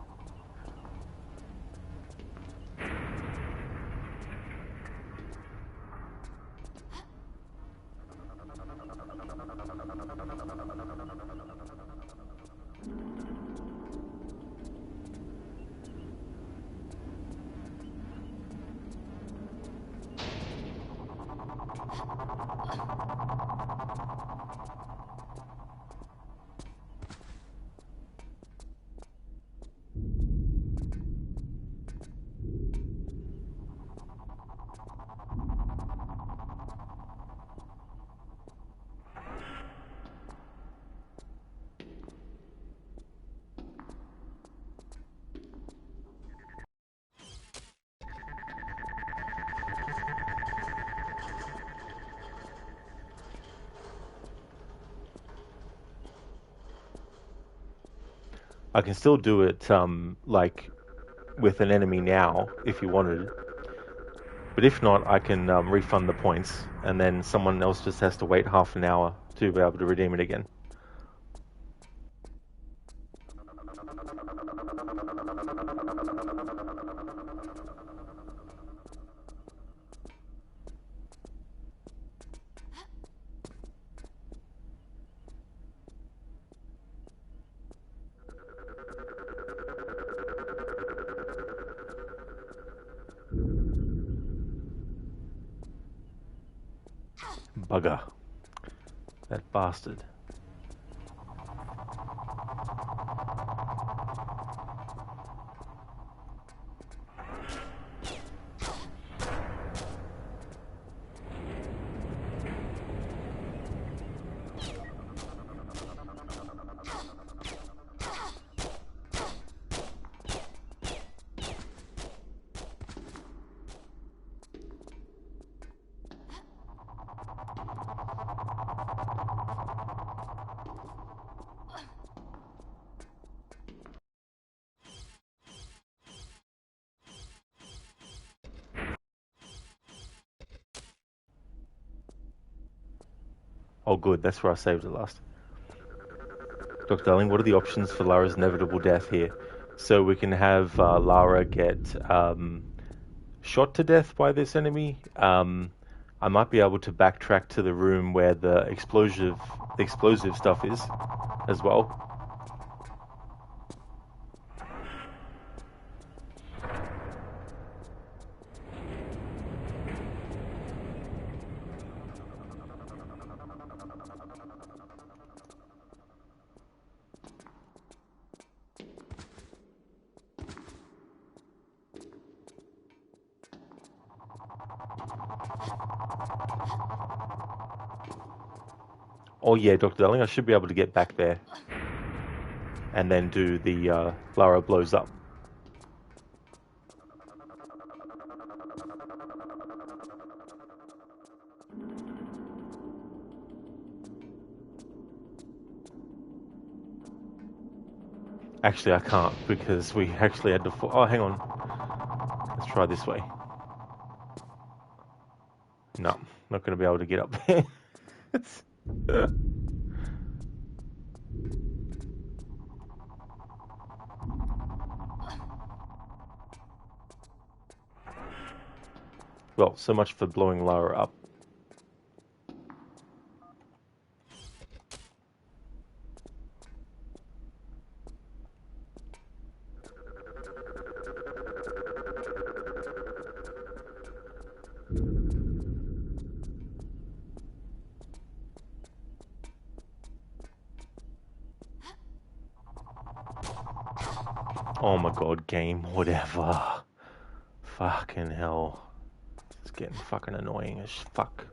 I can still do it, like, with an enemy now, if you wanted. But if not, I can refund the points, and then someone else just has to wait half an hour to be able to redeem it again. Bugger. That bastard. Oh good, that's where I saved it last. Dr. Darling, what are the options for Lara's inevitable death here? So we can have Lara get shot to death by this enemy. I might be able to backtrack to the room where the explosive stuff is as well. Oh yeah, Dr. Darling, I should be able to get back there and then do the Lara blows up. Actually, I can't because we actually had to... Oh, hang on. Let's try this way. No, not going to be able to get up there. Well, so much for blowing Lara up. Oh my god, game, whatever. Fucking hell. It's getting fucking annoying as fuck.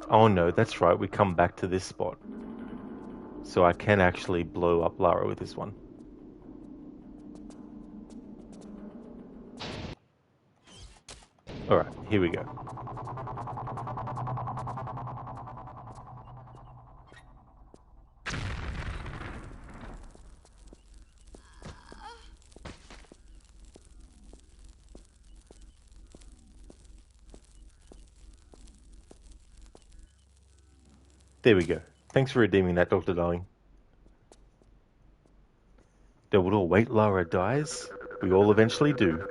Oh no, that's right, we come back to this spot. So I can actually blow up Lara with this one. Alright, here we go. There we go. Thanks for redeeming that, Dr. Darling. Dumbledore, wait, Lara dies? We all eventually do.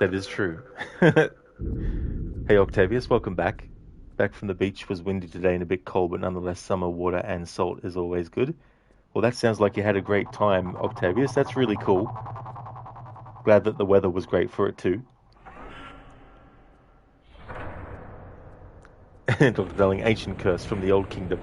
That is true. Hey Octavius, welcome back. Back from the beach, was windy today and a bit cold, but nonetheless summer water and salt is always good. Well, that sounds like you had a great time, Octavius. That's really cool. Glad that the weather was great for it too. Dr. Darling, ancient curse from the Old Kingdom.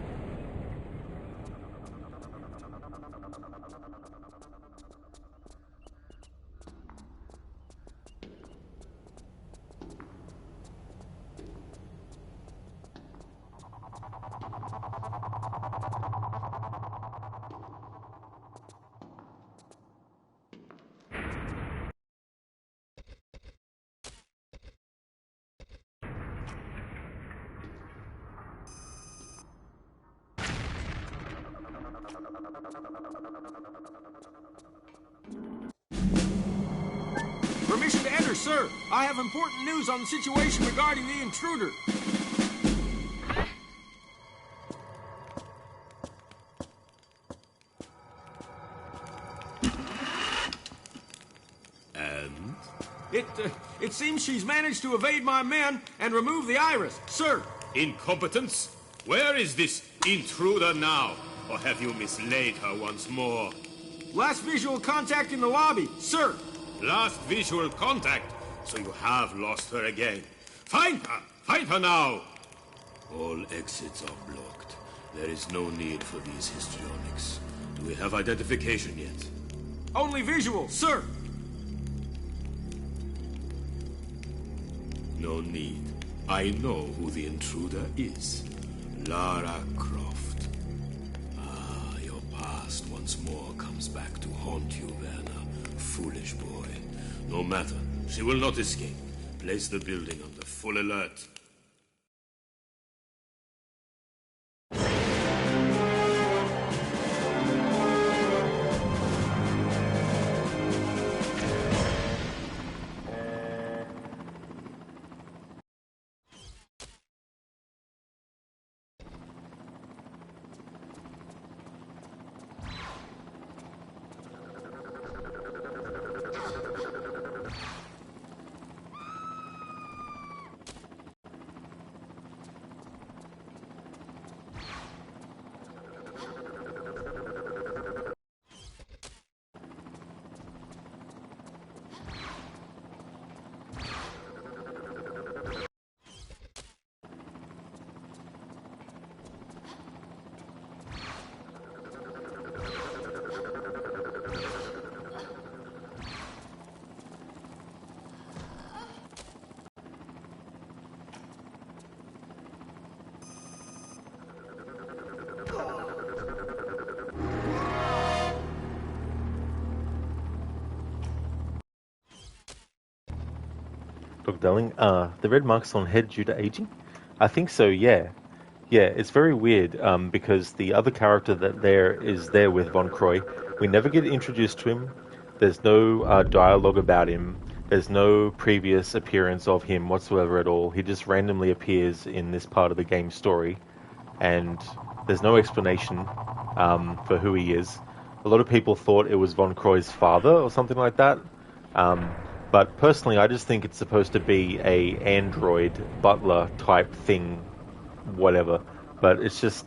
Permission to enter, sir. I have important news on the situation regarding the intruder. And? It seems she's managed to evade my men and remove the iris, sir. Incompetence? Where is this intruder now? Or have you mislaid her once more? Last visual contact in the lobby, sir. Last visual contact? So you have lost her again. Find her! Find her now! All exits are blocked. There is no need for these histrionics. Do we have identification yet? Only visual, sir. No need. I know who the intruder is. Lara Croft. Ah, your past once more comes back to haunt you, Werner. Foolish boy. No matter. She will not escape. Place the building under full alert. Dr. Darling, the red marks on head due to aging. I think so, yeah. Yeah, it's very weird because the other character that is there with Von Croy, we never get introduced to him. There's no dialogue about him. There's no previous appearance of him whatsoever at all. He just randomly appears in this part of the game story, and there's no explanation for who he is. A lot of people thought it was Von Croy's father or something like that. But personally, I just think it's supposed to be a android butler type thing, whatever. But it's just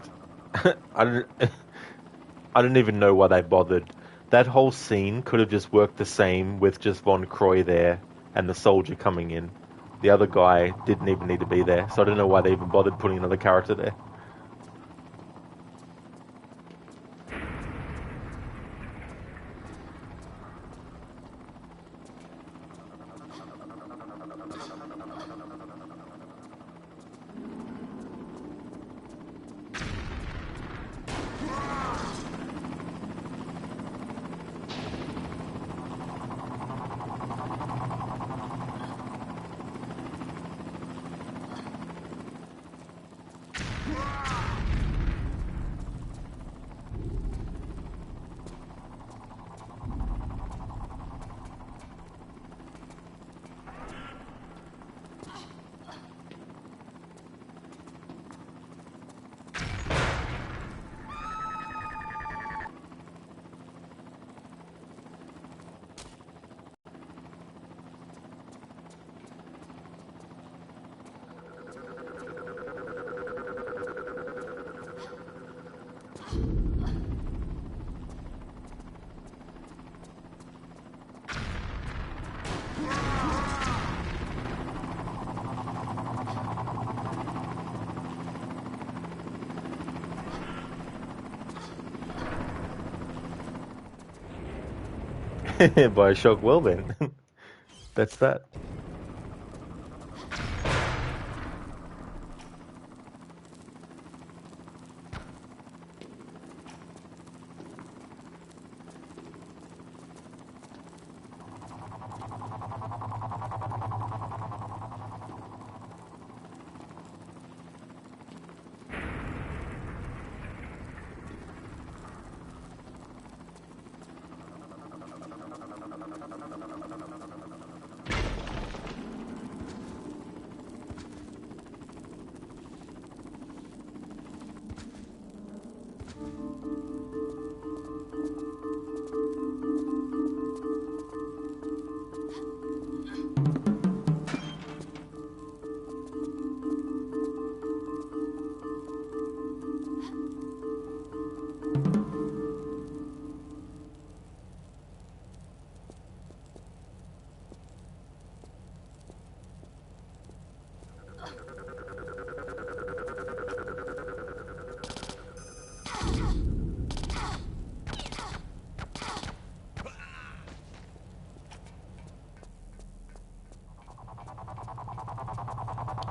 I don't even know why they bothered. That whole scene could have just worked the same with just Von Croy there and the soldier coming in. The other guy didn't even need to be there, so I don't know why they even bothered putting another character there. Bioshock, well then. That's that.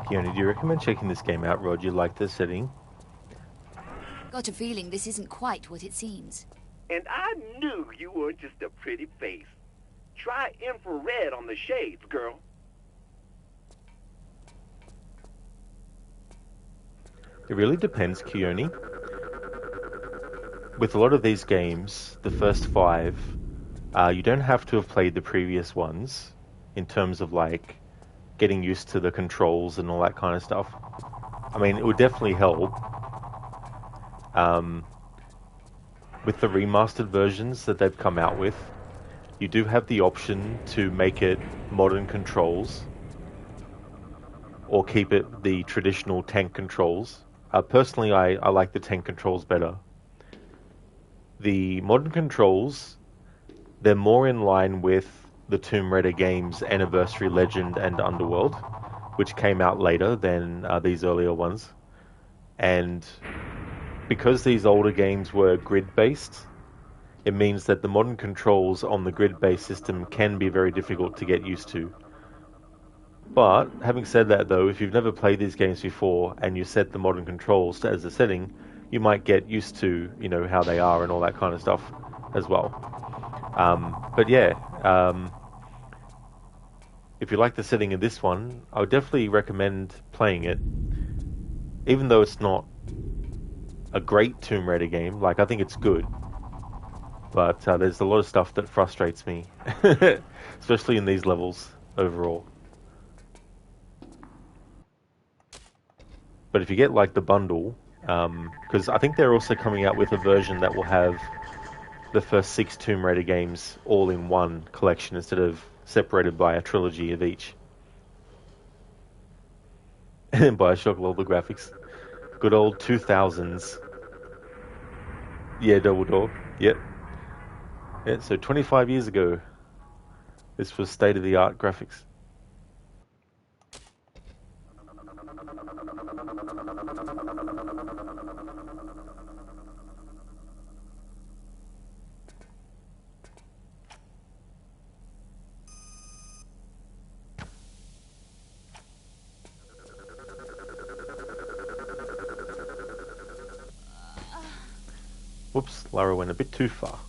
Fiona, do you recommend checking this game out, Rod? You like the setting? Got a feeling this isn't quite what it seems. And I knew you weren't just a pretty face. Try infrared on the shades, girl. It really depends, Keone. With a lot of these games, the first 5, you don't have to have played the previous ones in terms of like getting used to the controls and all that kind of stuff. I mean, it would definitely help. With the remastered versions that they've come out with, you do have the option to make it modern controls or keep it the traditional tank controls. Personally, I like the tank controls better. The modern controls, they're more in line with the Tomb Raider games Anniversary, Legend, and Underworld, which came out later than these earlier ones. And because these older games were grid-based, it means that the modern controls on the grid-based system can be very difficult to get used to. But, having said that though, if you've never played these games before and you set the modern controls as a setting, you might get used to, you know, how they are and all that kind of stuff as well. But yeah, if you like the setting of this one, I would definitely recommend playing it. even though it's not a great Tomb Raider game, like I think it's good, but there's a lot of stuff that frustrates me, especially in these levels overall. But if you get like the bundle, because I think they're also coming out with a version that will have the first 6 Tomb Raider games all in one collection instead of separated by a trilogy of each. And Bioshock, lol, the graphics. Good old 2000s. Yeah, Double Door. Yep. Yeah, so 25 years ago, this was state-of-the-art graphics. Whoops, Lara went a bit too far.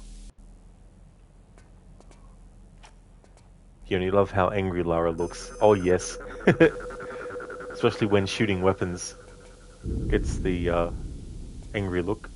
You only love how angry Lara looks. Oh yes. Especially when shooting weapons. Gets the angry look.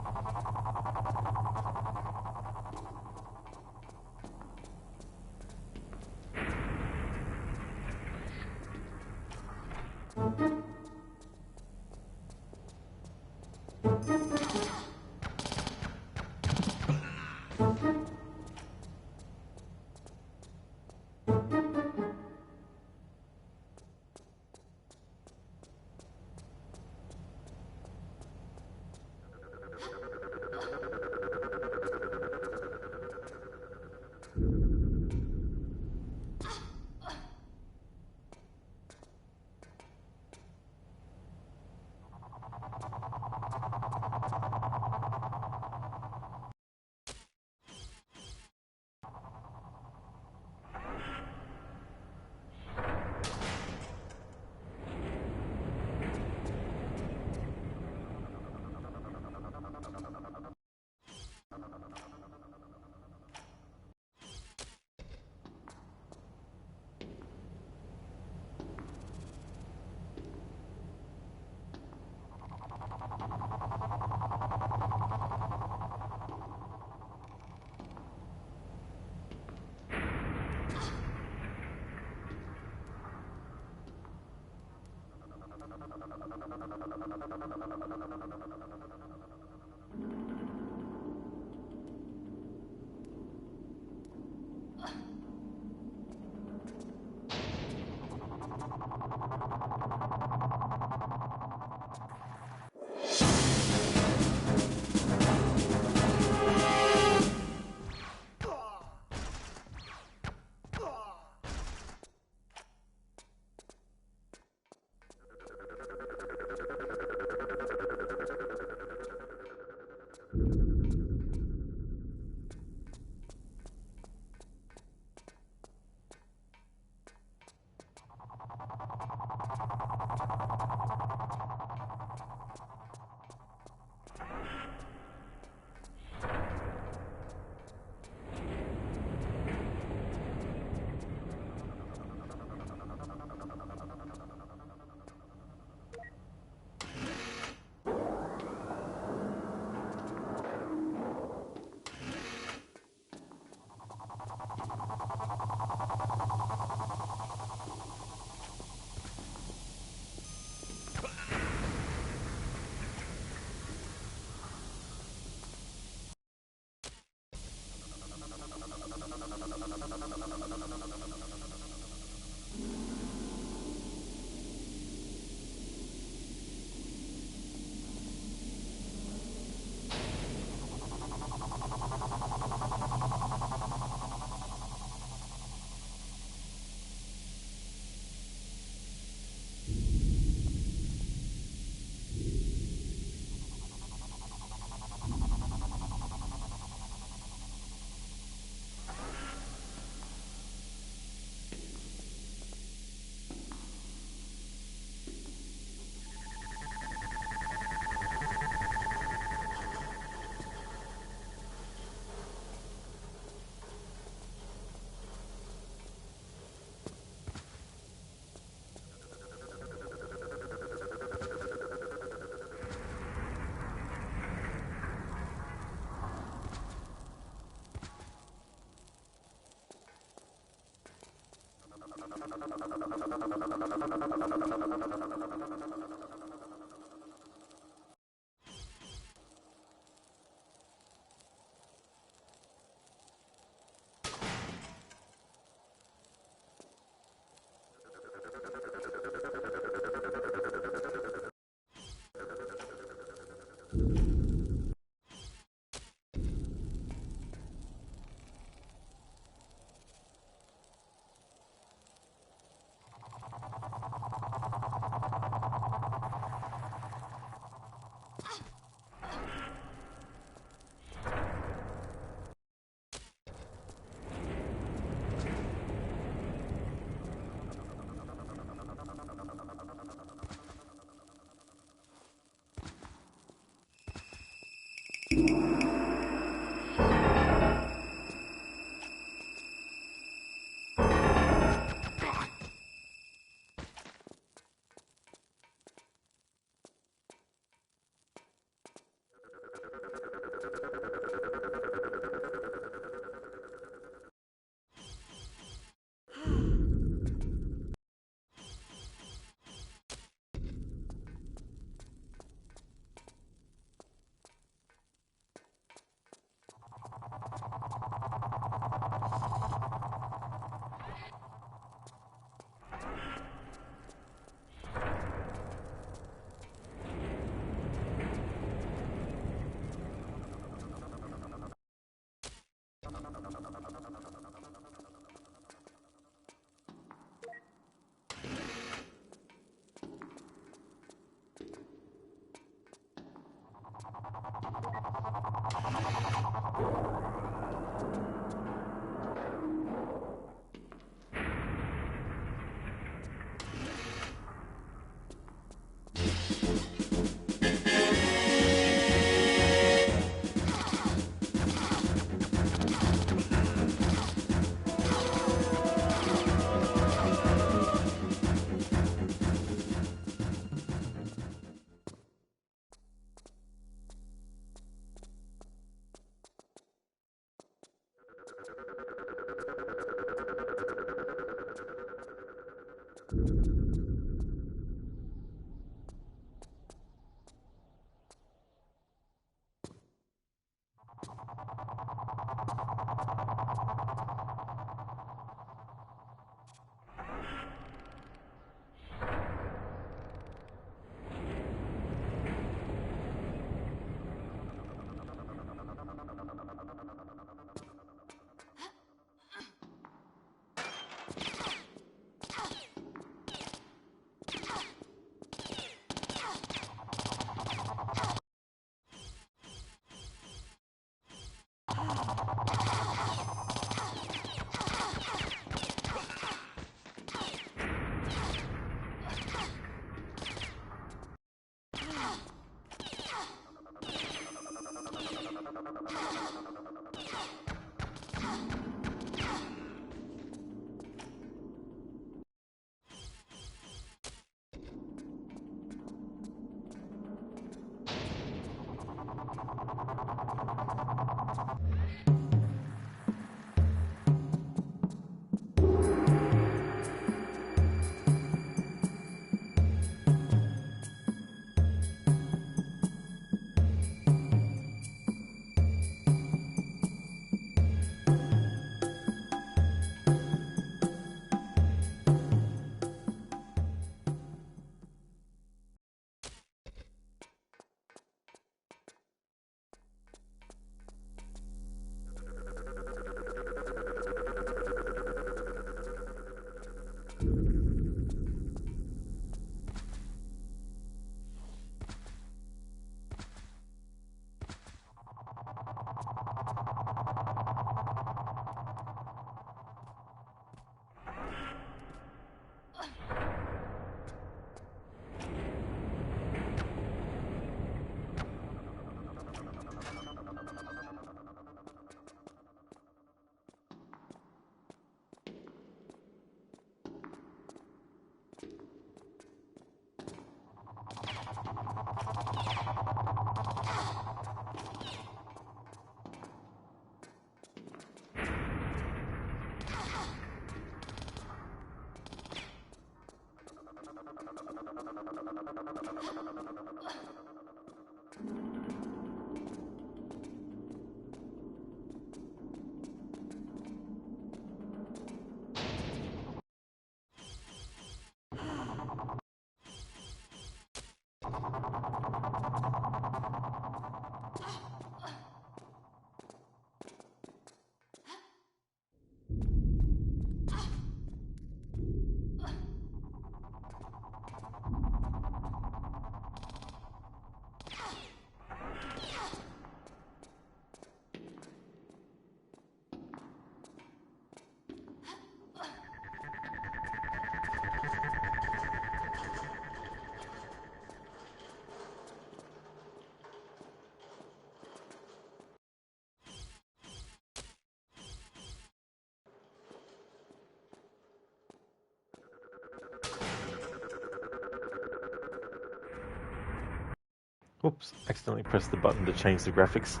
Oops, accidentally pressed the button to change the graphics.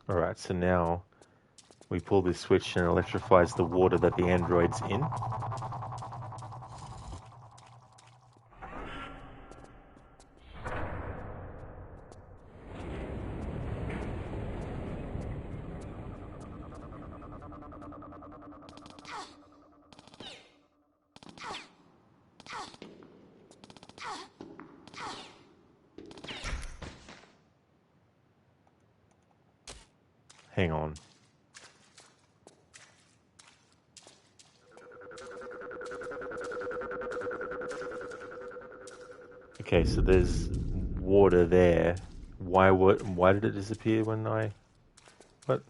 Alright, so now we pull this switch and it electrifies the water that the android's in. Hang on. Okay, so there's water there. Why did it disappear when I... What?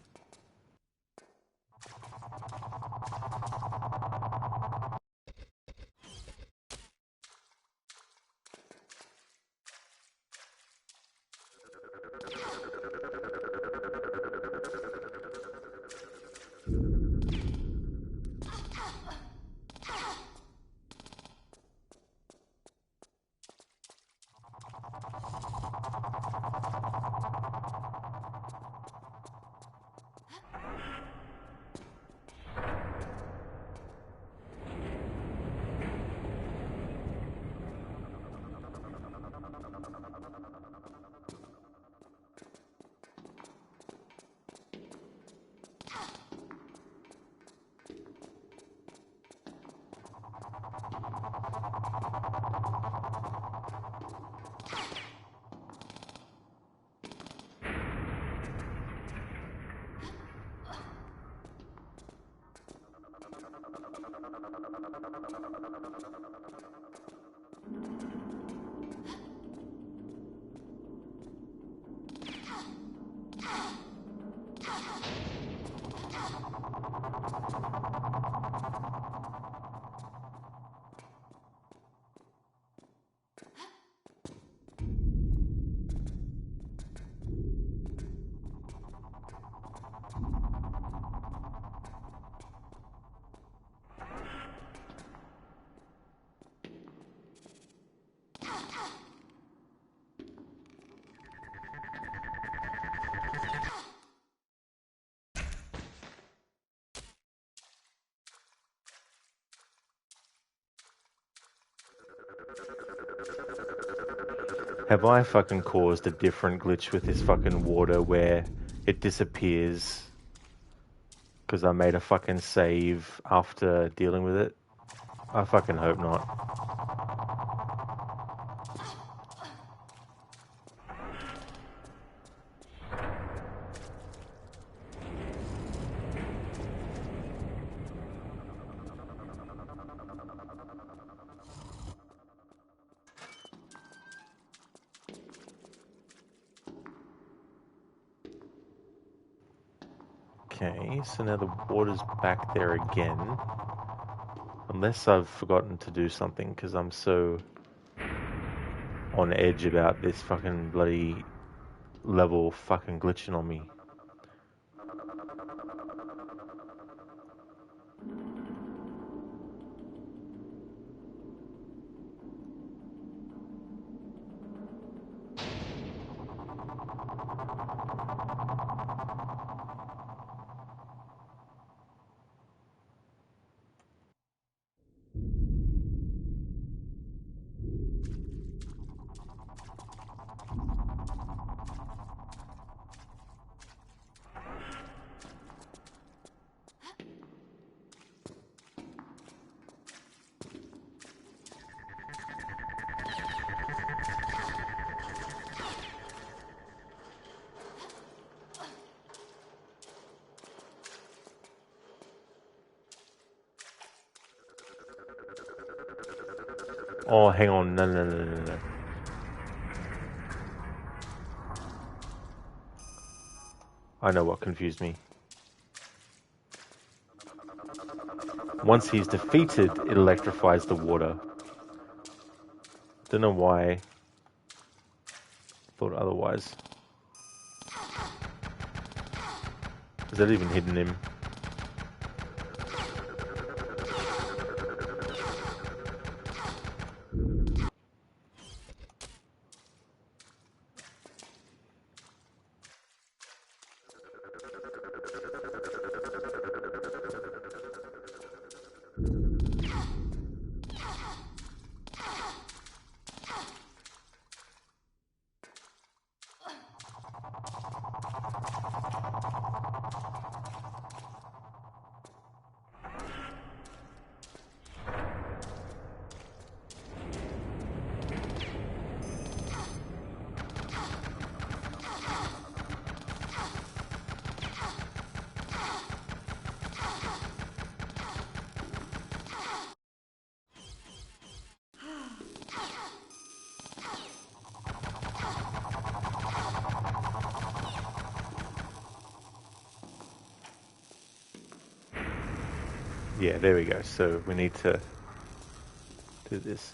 Have I fucking caused a different glitch with this fucking water where it disappears because I made a fucking save after dealing with it? I fucking hope not. Okay, so now the water's back there again. Unless I've forgotten to do something, because I'm so on edge about this fucking bloody level fucking glitching on me. Oh, hang on. No. I know what confused me. Once he's defeated, it electrifies the water. Don't know why. Thought otherwise. Is that even hitting him? Yeah, there we go. So we need to do this.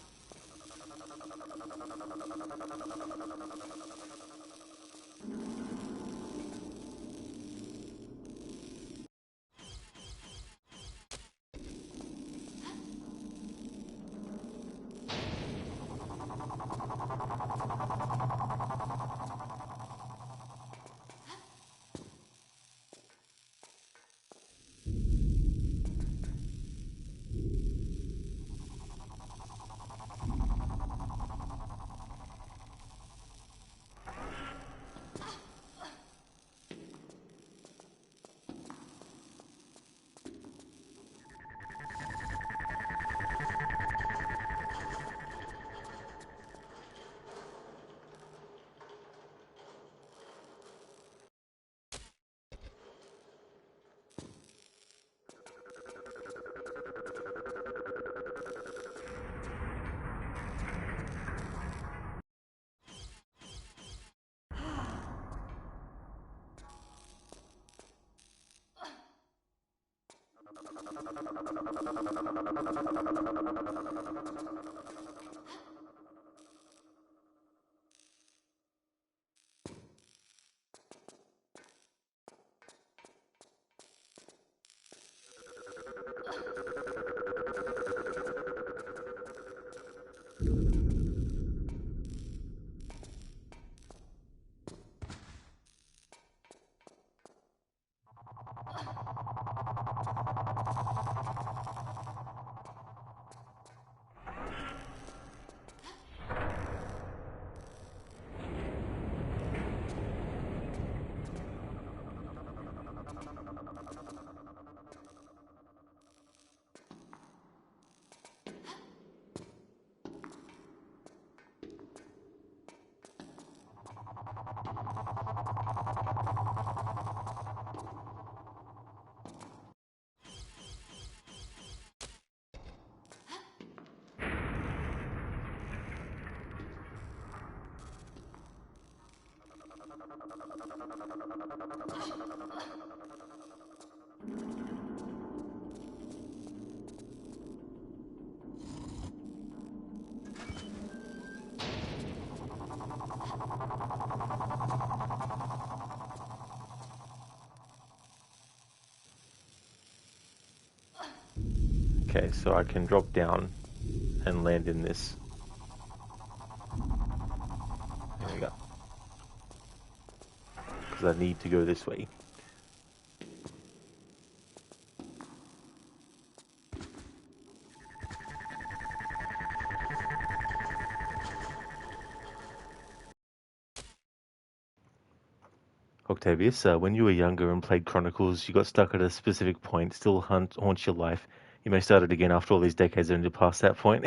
Okay, so I can drop down and land in this. There we go. Because I need to go this way. Octavius, when you were younger and played Chronicles, you got stuck at a specific point, still haunts your life. You may start it again after all these decades and you're past that point.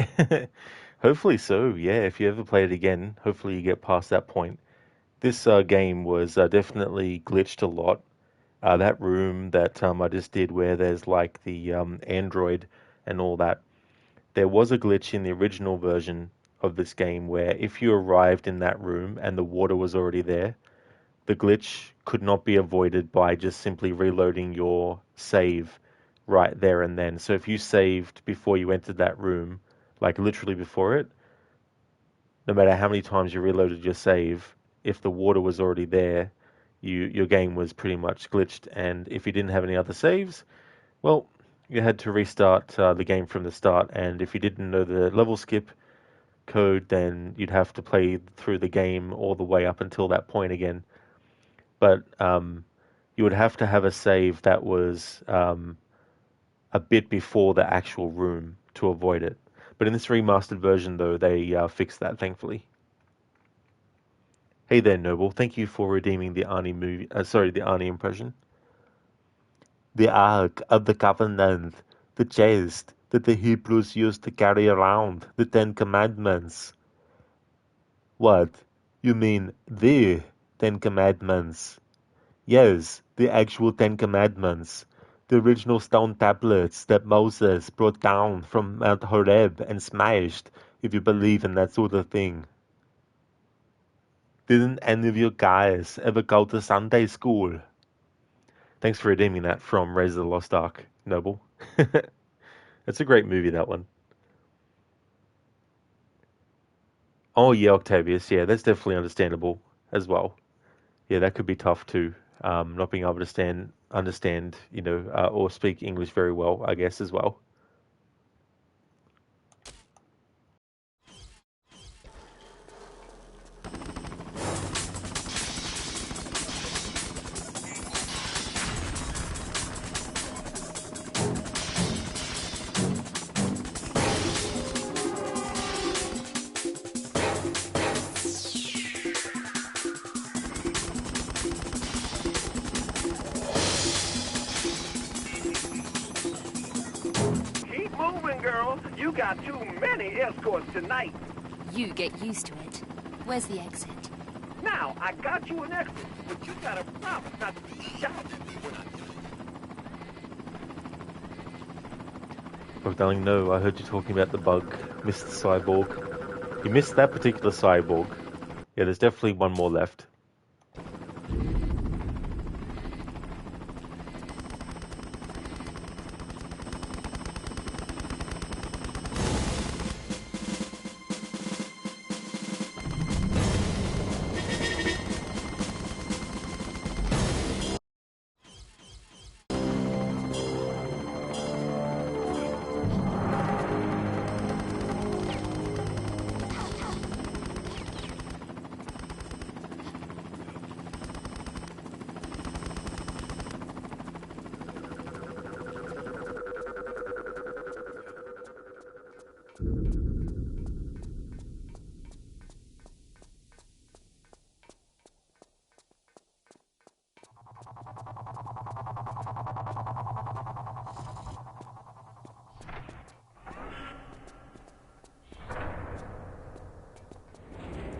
Hopefully so, yeah. If you ever play it again, hopefully you get past that point. This game was definitely glitched a lot. That room that I just did where there's like the android and all that, there was a glitch in the original version of this game where if you arrived in that room and the water was already there, the glitch could not be avoided by just simply reloading your save right there and then. So if you saved before you entered that room, like literally before it, no matter how many times you reloaded your save, if the water was already there, your game was pretty much glitched. And if you didn't have any other saves, well, you had to restart the game from the start. And if you didn't know the level skip code, then you'd have to play through the game all the way up until that point again. But you would have to have a save that was a bit before the actual room to avoid it. But in this remastered version, though, they fixed that, thankfully. Hey there, Noble. Thank you for redeeming the Arnie movie. The Arnie impression. The Ark of the Covenant, the chest that the Hebrews used to carry around, the Ten Commandments. What? You mean the Ten Commandments? Yes, the actual Ten Commandments. The original stone tablets that Moses brought down from Mount Horeb and smashed, if you believe in that sort of thing. Didn't any of you guys ever go to Sunday school? Thanks for redeeming that from Rise of the Lost Ark, Noble. It's a great movie, that one. Oh yeah, Octavius. Yeah, that's definitely understandable as well. Yeah, that could be tough too. Not being able to understand, or speak English very well, I guess, as well. Keep moving, girl. You got too many escorts tonight. You get used to it. Where's the exit? Now, I got you an exit, but you gotta promise not to be shouting when I do. Oh, darling, no, I heard you talking about the bug. Missed the cyborg. You missed that particular cyborg. Yeah, there's definitely one more left.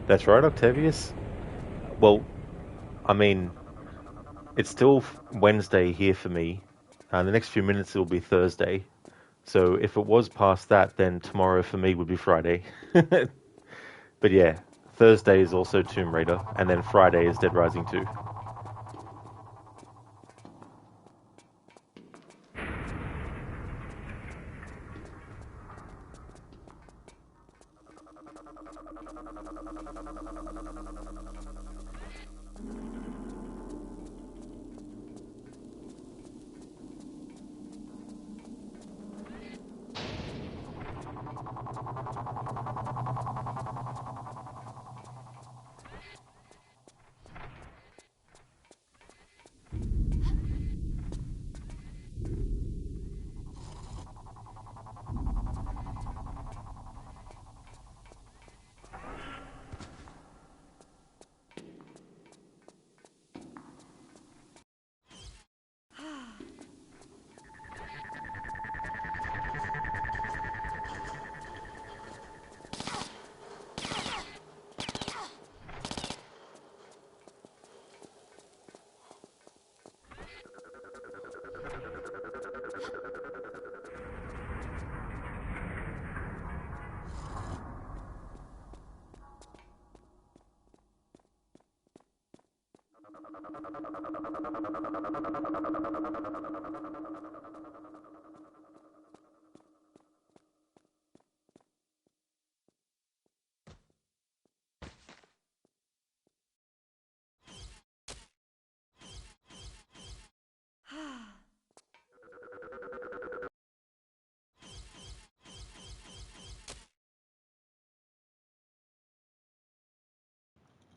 That's right, Octavius. Well, I mean, it's still Wednesday here for me. The next few minutes it will be Thursday. So if it was past that, then tomorrow for me would be Friday. But yeah, Thursday is also Tomb Raider, and then Friday is Dead Rising 2.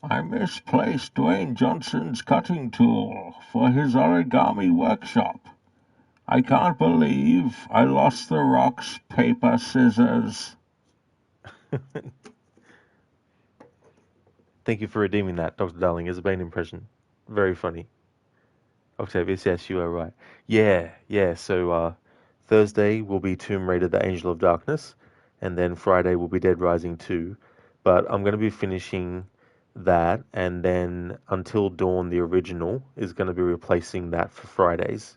I misplaced Dwayne Johnson's cutting tool for his origami workshop. I can't believe I lost the rocks, paper, scissors. Thank you for redeeming that, Dr. Darling, as a Bane impression. Very funny. Octavius, yes, you are right. Yeah, so Thursday will be Tomb Raider, The Angel of Darkness, and then Friday will be Dead Rising 2. But I'm going to be finishing that, and then Until Dawn, the original, is going to be replacing that for Fridays.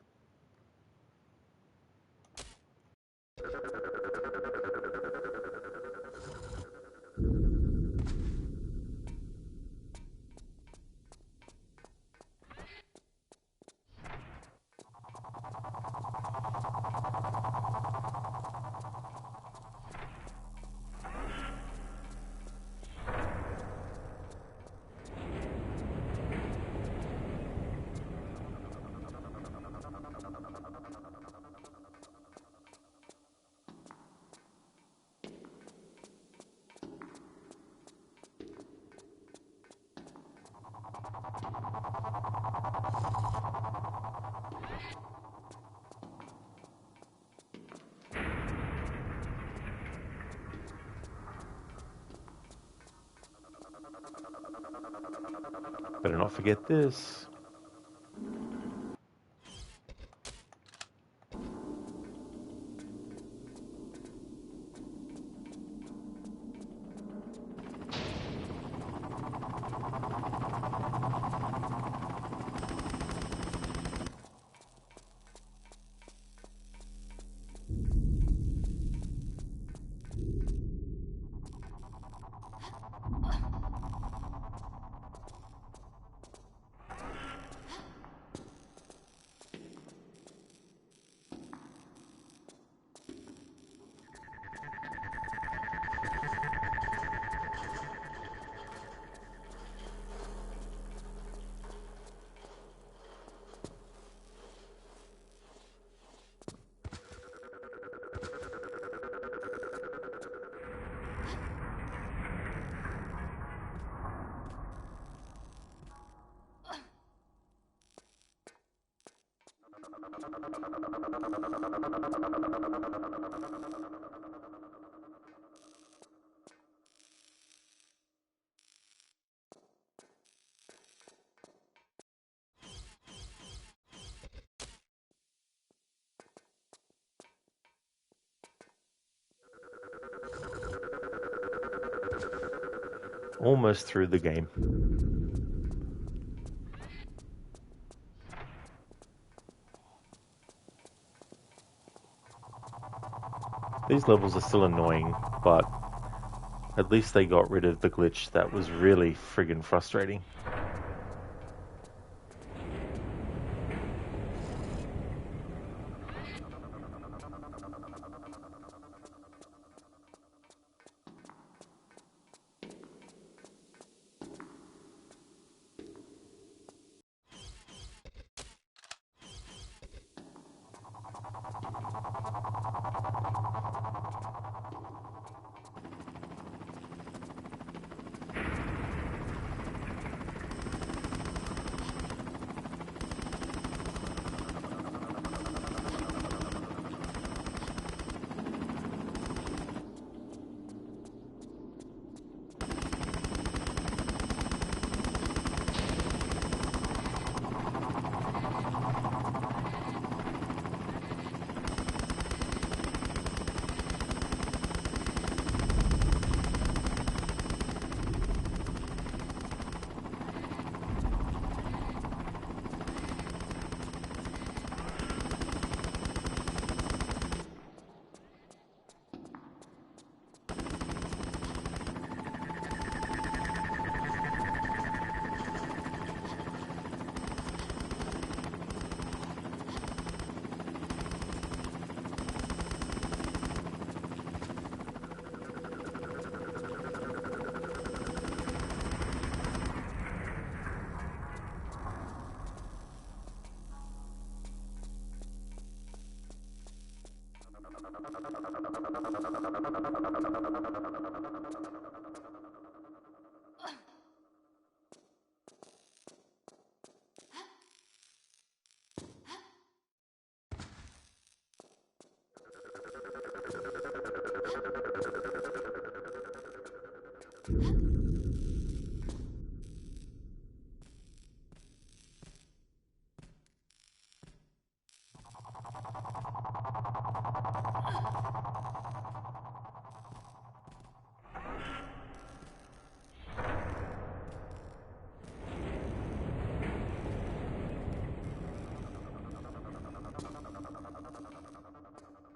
not forget this. Almost through the game. These levels are still annoying, but at least they got rid of the glitch that was really friggin' frustrating.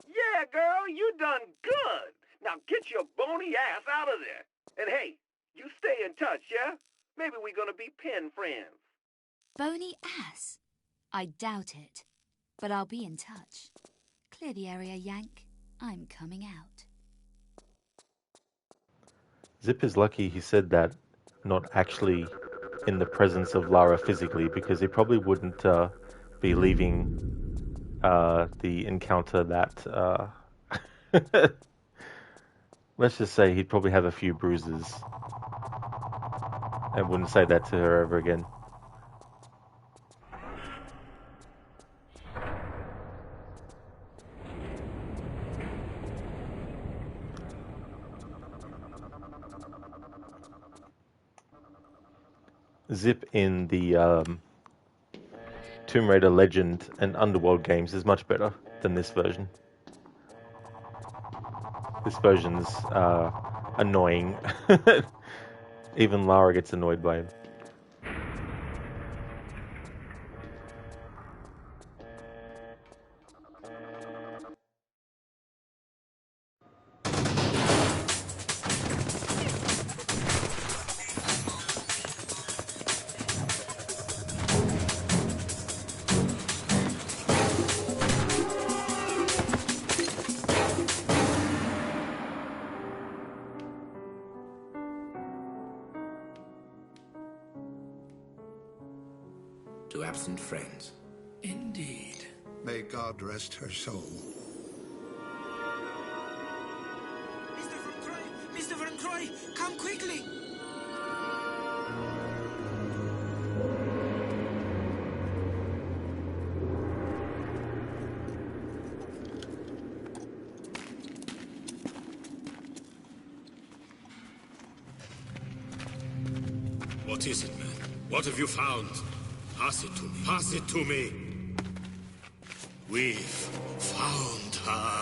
Yeah, girl, you done good. Now get your bony ass out of there. And hey, you stay in touch, yeah? Maybe we're gonna be pen friends. Bony ass? I doubt it. But I'll be in touch. Clear the area, Yank. I'm coming out. Zip is lucky he said that, not actually in the presence of Lara physically, because he probably wouldn't be leaving the encounter that... let's just say he'd probably have a few bruises. I wouldn't say that to her ever again. zip in the Tomb Raider Legend and Underworld games is much better than this version. This version's annoying. Even Lara gets annoyed by him. To absent friends. Indeed. May God rest her soul. Mr. Van Croy, come quickly! What is it, man? What have you found? Pass it to me. Pass it to me. We've found her.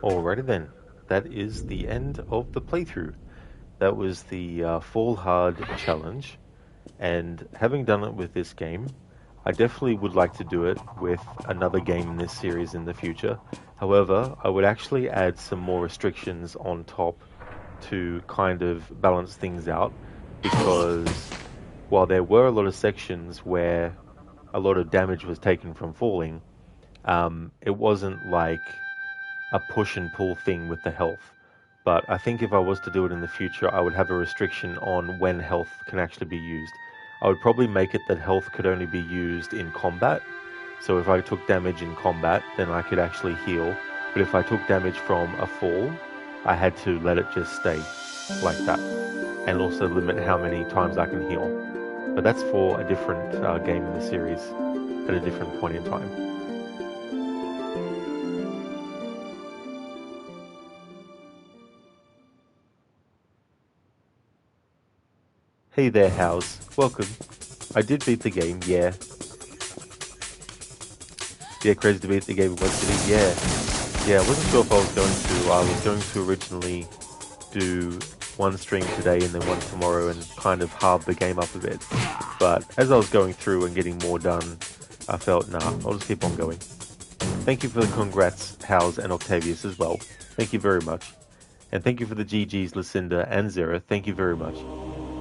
Alrighty then, that is the end of the playthrough. That was the Fall Hard challenge, and having done it with this game, I definitely would like to do it with another game in this series in the future. However, I would actually add some more restrictions on top to kind of balance things out, because while there were a lot of sections where a lot of damage was taken from falling, it wasn't like a push and pull thing with the health. But I think if I was to do it in the future, I would have a restriction on when health can actually be used. I would probably make it that health could only be used in combat. So if I took damage in combat, then I could actually heal. But if I took damage from a fall, I had to let it just stay like that. And also limit how many times I can heal. But that's for a different game in the series at a different point in time. Hey there, House. Welcome. I did beat the game, yeah. Yeah, crazy to beat the game in one sitting, yeah. Yeah, I wasn't sure if I was going to originally do one stream today and then one tomorrow and kind of halve the game up a bit. But as I was going through and getting more done, I felt, nah, I'll just keep on going. Thank you for the congrats, House and Octavius as well. Thank you very much. And thank you for the GGs, Lucinda and Zera. Thank you very much.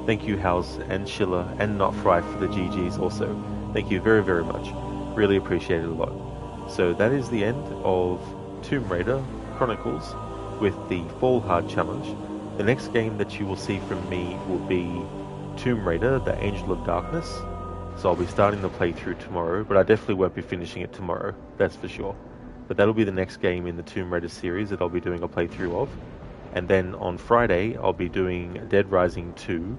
Thank you, House and Schiller and Not Fry for the GGs also. Thank you very, very much. Really appreciate it a lot. So that is the end of Tomb Raider Chronicles with the Fall Hard challenge. The next game that you will see from me will be Tomb Raider, the Angel of Darkness. So I'll be starting the playthrough tomorrow, but I definitely won't be finishing it tomorrow, that's for sure. But that'll be the next game in the Tomb Raider series that I'll be doing a playthrough of. And then on Friday, I'll be doing Dead Rising 2.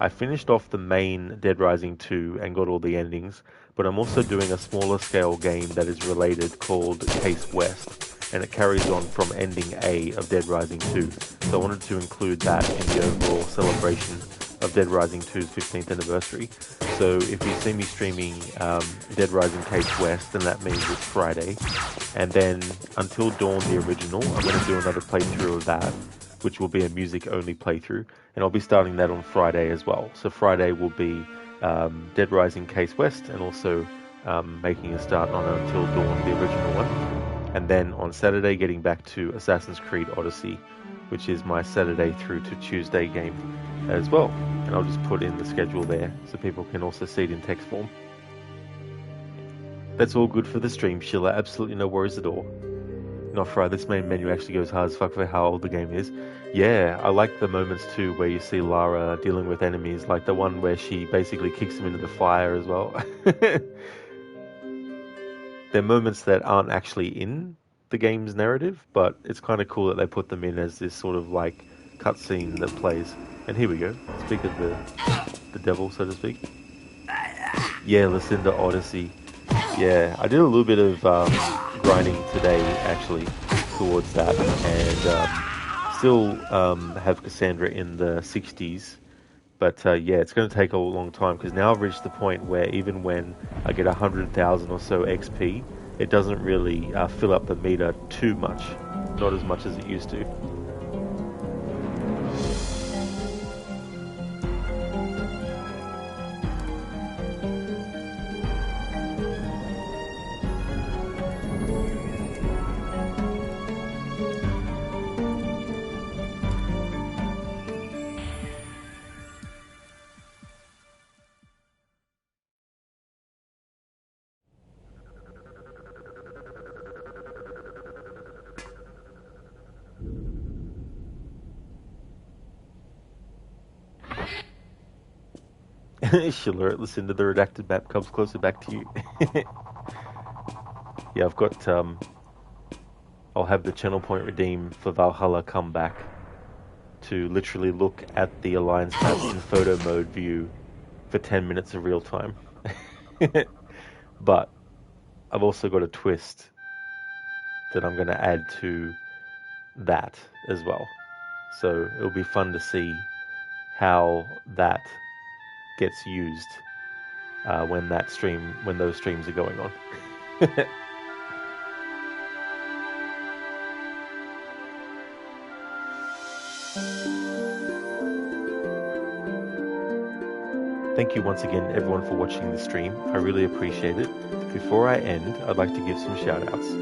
I finished off the main Dead Rising 2 and got all the endings, but I'm also doing a smaller scale game that is related called Case West, and it carries on from ending A of Dead Rising 2. So I wanted to include that in the overall celebration of Dead Rising 2's 15th anniversary. So if you see me streaming Dead Rising Case West, then that means it's Friday. And then Until Dawn, the original, I'm going to do another playthrough of that, which will be a music-only playthrough, and I'll be starting that on Friday as well. So Friday will be Dead Rising Case West, and also making a start on Until Dawn, the original one. And then on Saturday, getting back to Assassin's Creed Odyssey, which is my Saturday through to Tuesday game as well. And I'll just put in the schedule there, so people can also see it in text form. That's all good for the stream, Sheila. Absolutely no worries at all. Not fry, this main menu actually goes hard as fuck for how old the game is. Yeah, I like the moments too where you see Lara dealing with enemies, like the one where she basically kicks them into the fire as well. They're moments that aren't actually in the game's narrative, but it's kind of cool that they put them in as this sort of like cutscene that plays. And here we go. Speak of the devil, so to speak. Yeah, Lucinda Odyssey. Yeah, I did a little bit of grinding today, actually, towards that, and still have Cassandra in the 60s, but yeah, it's going to take a long time, because now I've reached the point where even when I get 100,000 or so XP, it doesn't really fill up the meter too much, not as much as it used to. Schiller, listen to the redacted map comes closer back to you. Yeah, I've got, I'll have the channel point redeem for Valhalla come back to literally look at the Alliance map in photo mode view for 10 minutes of real time. But I've also got a twist that I'm going to add to that as well. So it'll be fun to see how that gets used when those streams are going on. Thank you once again everyone for watching the stream. I really appreciate it. Before I end, I'd like to give some shout-outs.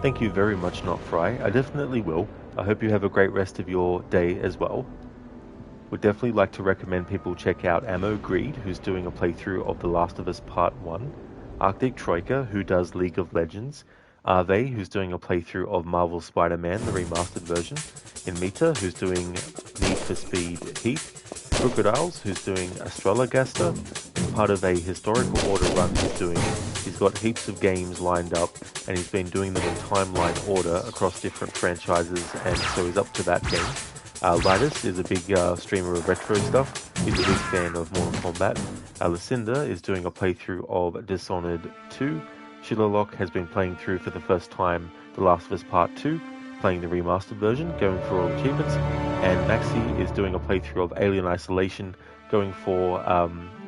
Thank you very much, Not Fry. I definitely will. I hope you have a great rest of your day as well. Would definitely like to recommend people check out Ammo Greed, who's doing a playthrough of The Last of Us Part 1, Arctic Troika, who does League of Legends, Arve, who's doing a playthrough of Marvel Spider-Man, the remastered version, Inmita, who's doing Need for Speed Heat, Crocodiles, who's doing Astrologaster, part of a historical order run he's doing. He's got heaps of games lined up, and he's been doing them in timeline order across different franchises, and so he's up to that game. Lidus is a big streamer of retro stuff. He's a big fan of Mortal Kombat. Lucinda is doing a playthrough of Dishonored 2. Shillerlock has been playing through for the first time The Last of Us Part 2, playing the remastered version, going for all achievements. And Maxi is doing a playthrough of Alien Isolation, going for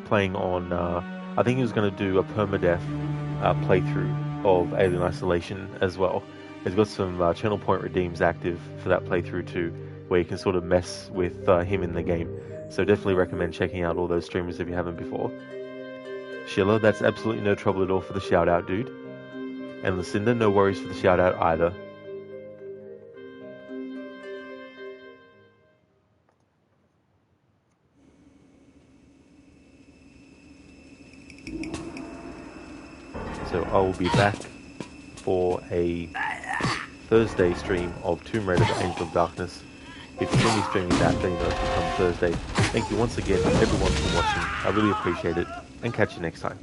playing on, I think he was going to do a permadeath playthrough of Alien Isolation as well. He's got some channel point redeems active for that playthrough too, where you can sort of mess with him in the game. So definitely recommend checking out all those streamers if you haven't before. Schiller, that's absolutely no trouble at all for the shout out, dude. And Lucinda, no worries for the shout out either. So I will be back for a Thursday stream of Tomb Raider: The Angel of Darkness. If you see me streaming that, then you know it's come Thursday. Thank you once again everyone for watching. I really appreciate it, and catch you next time.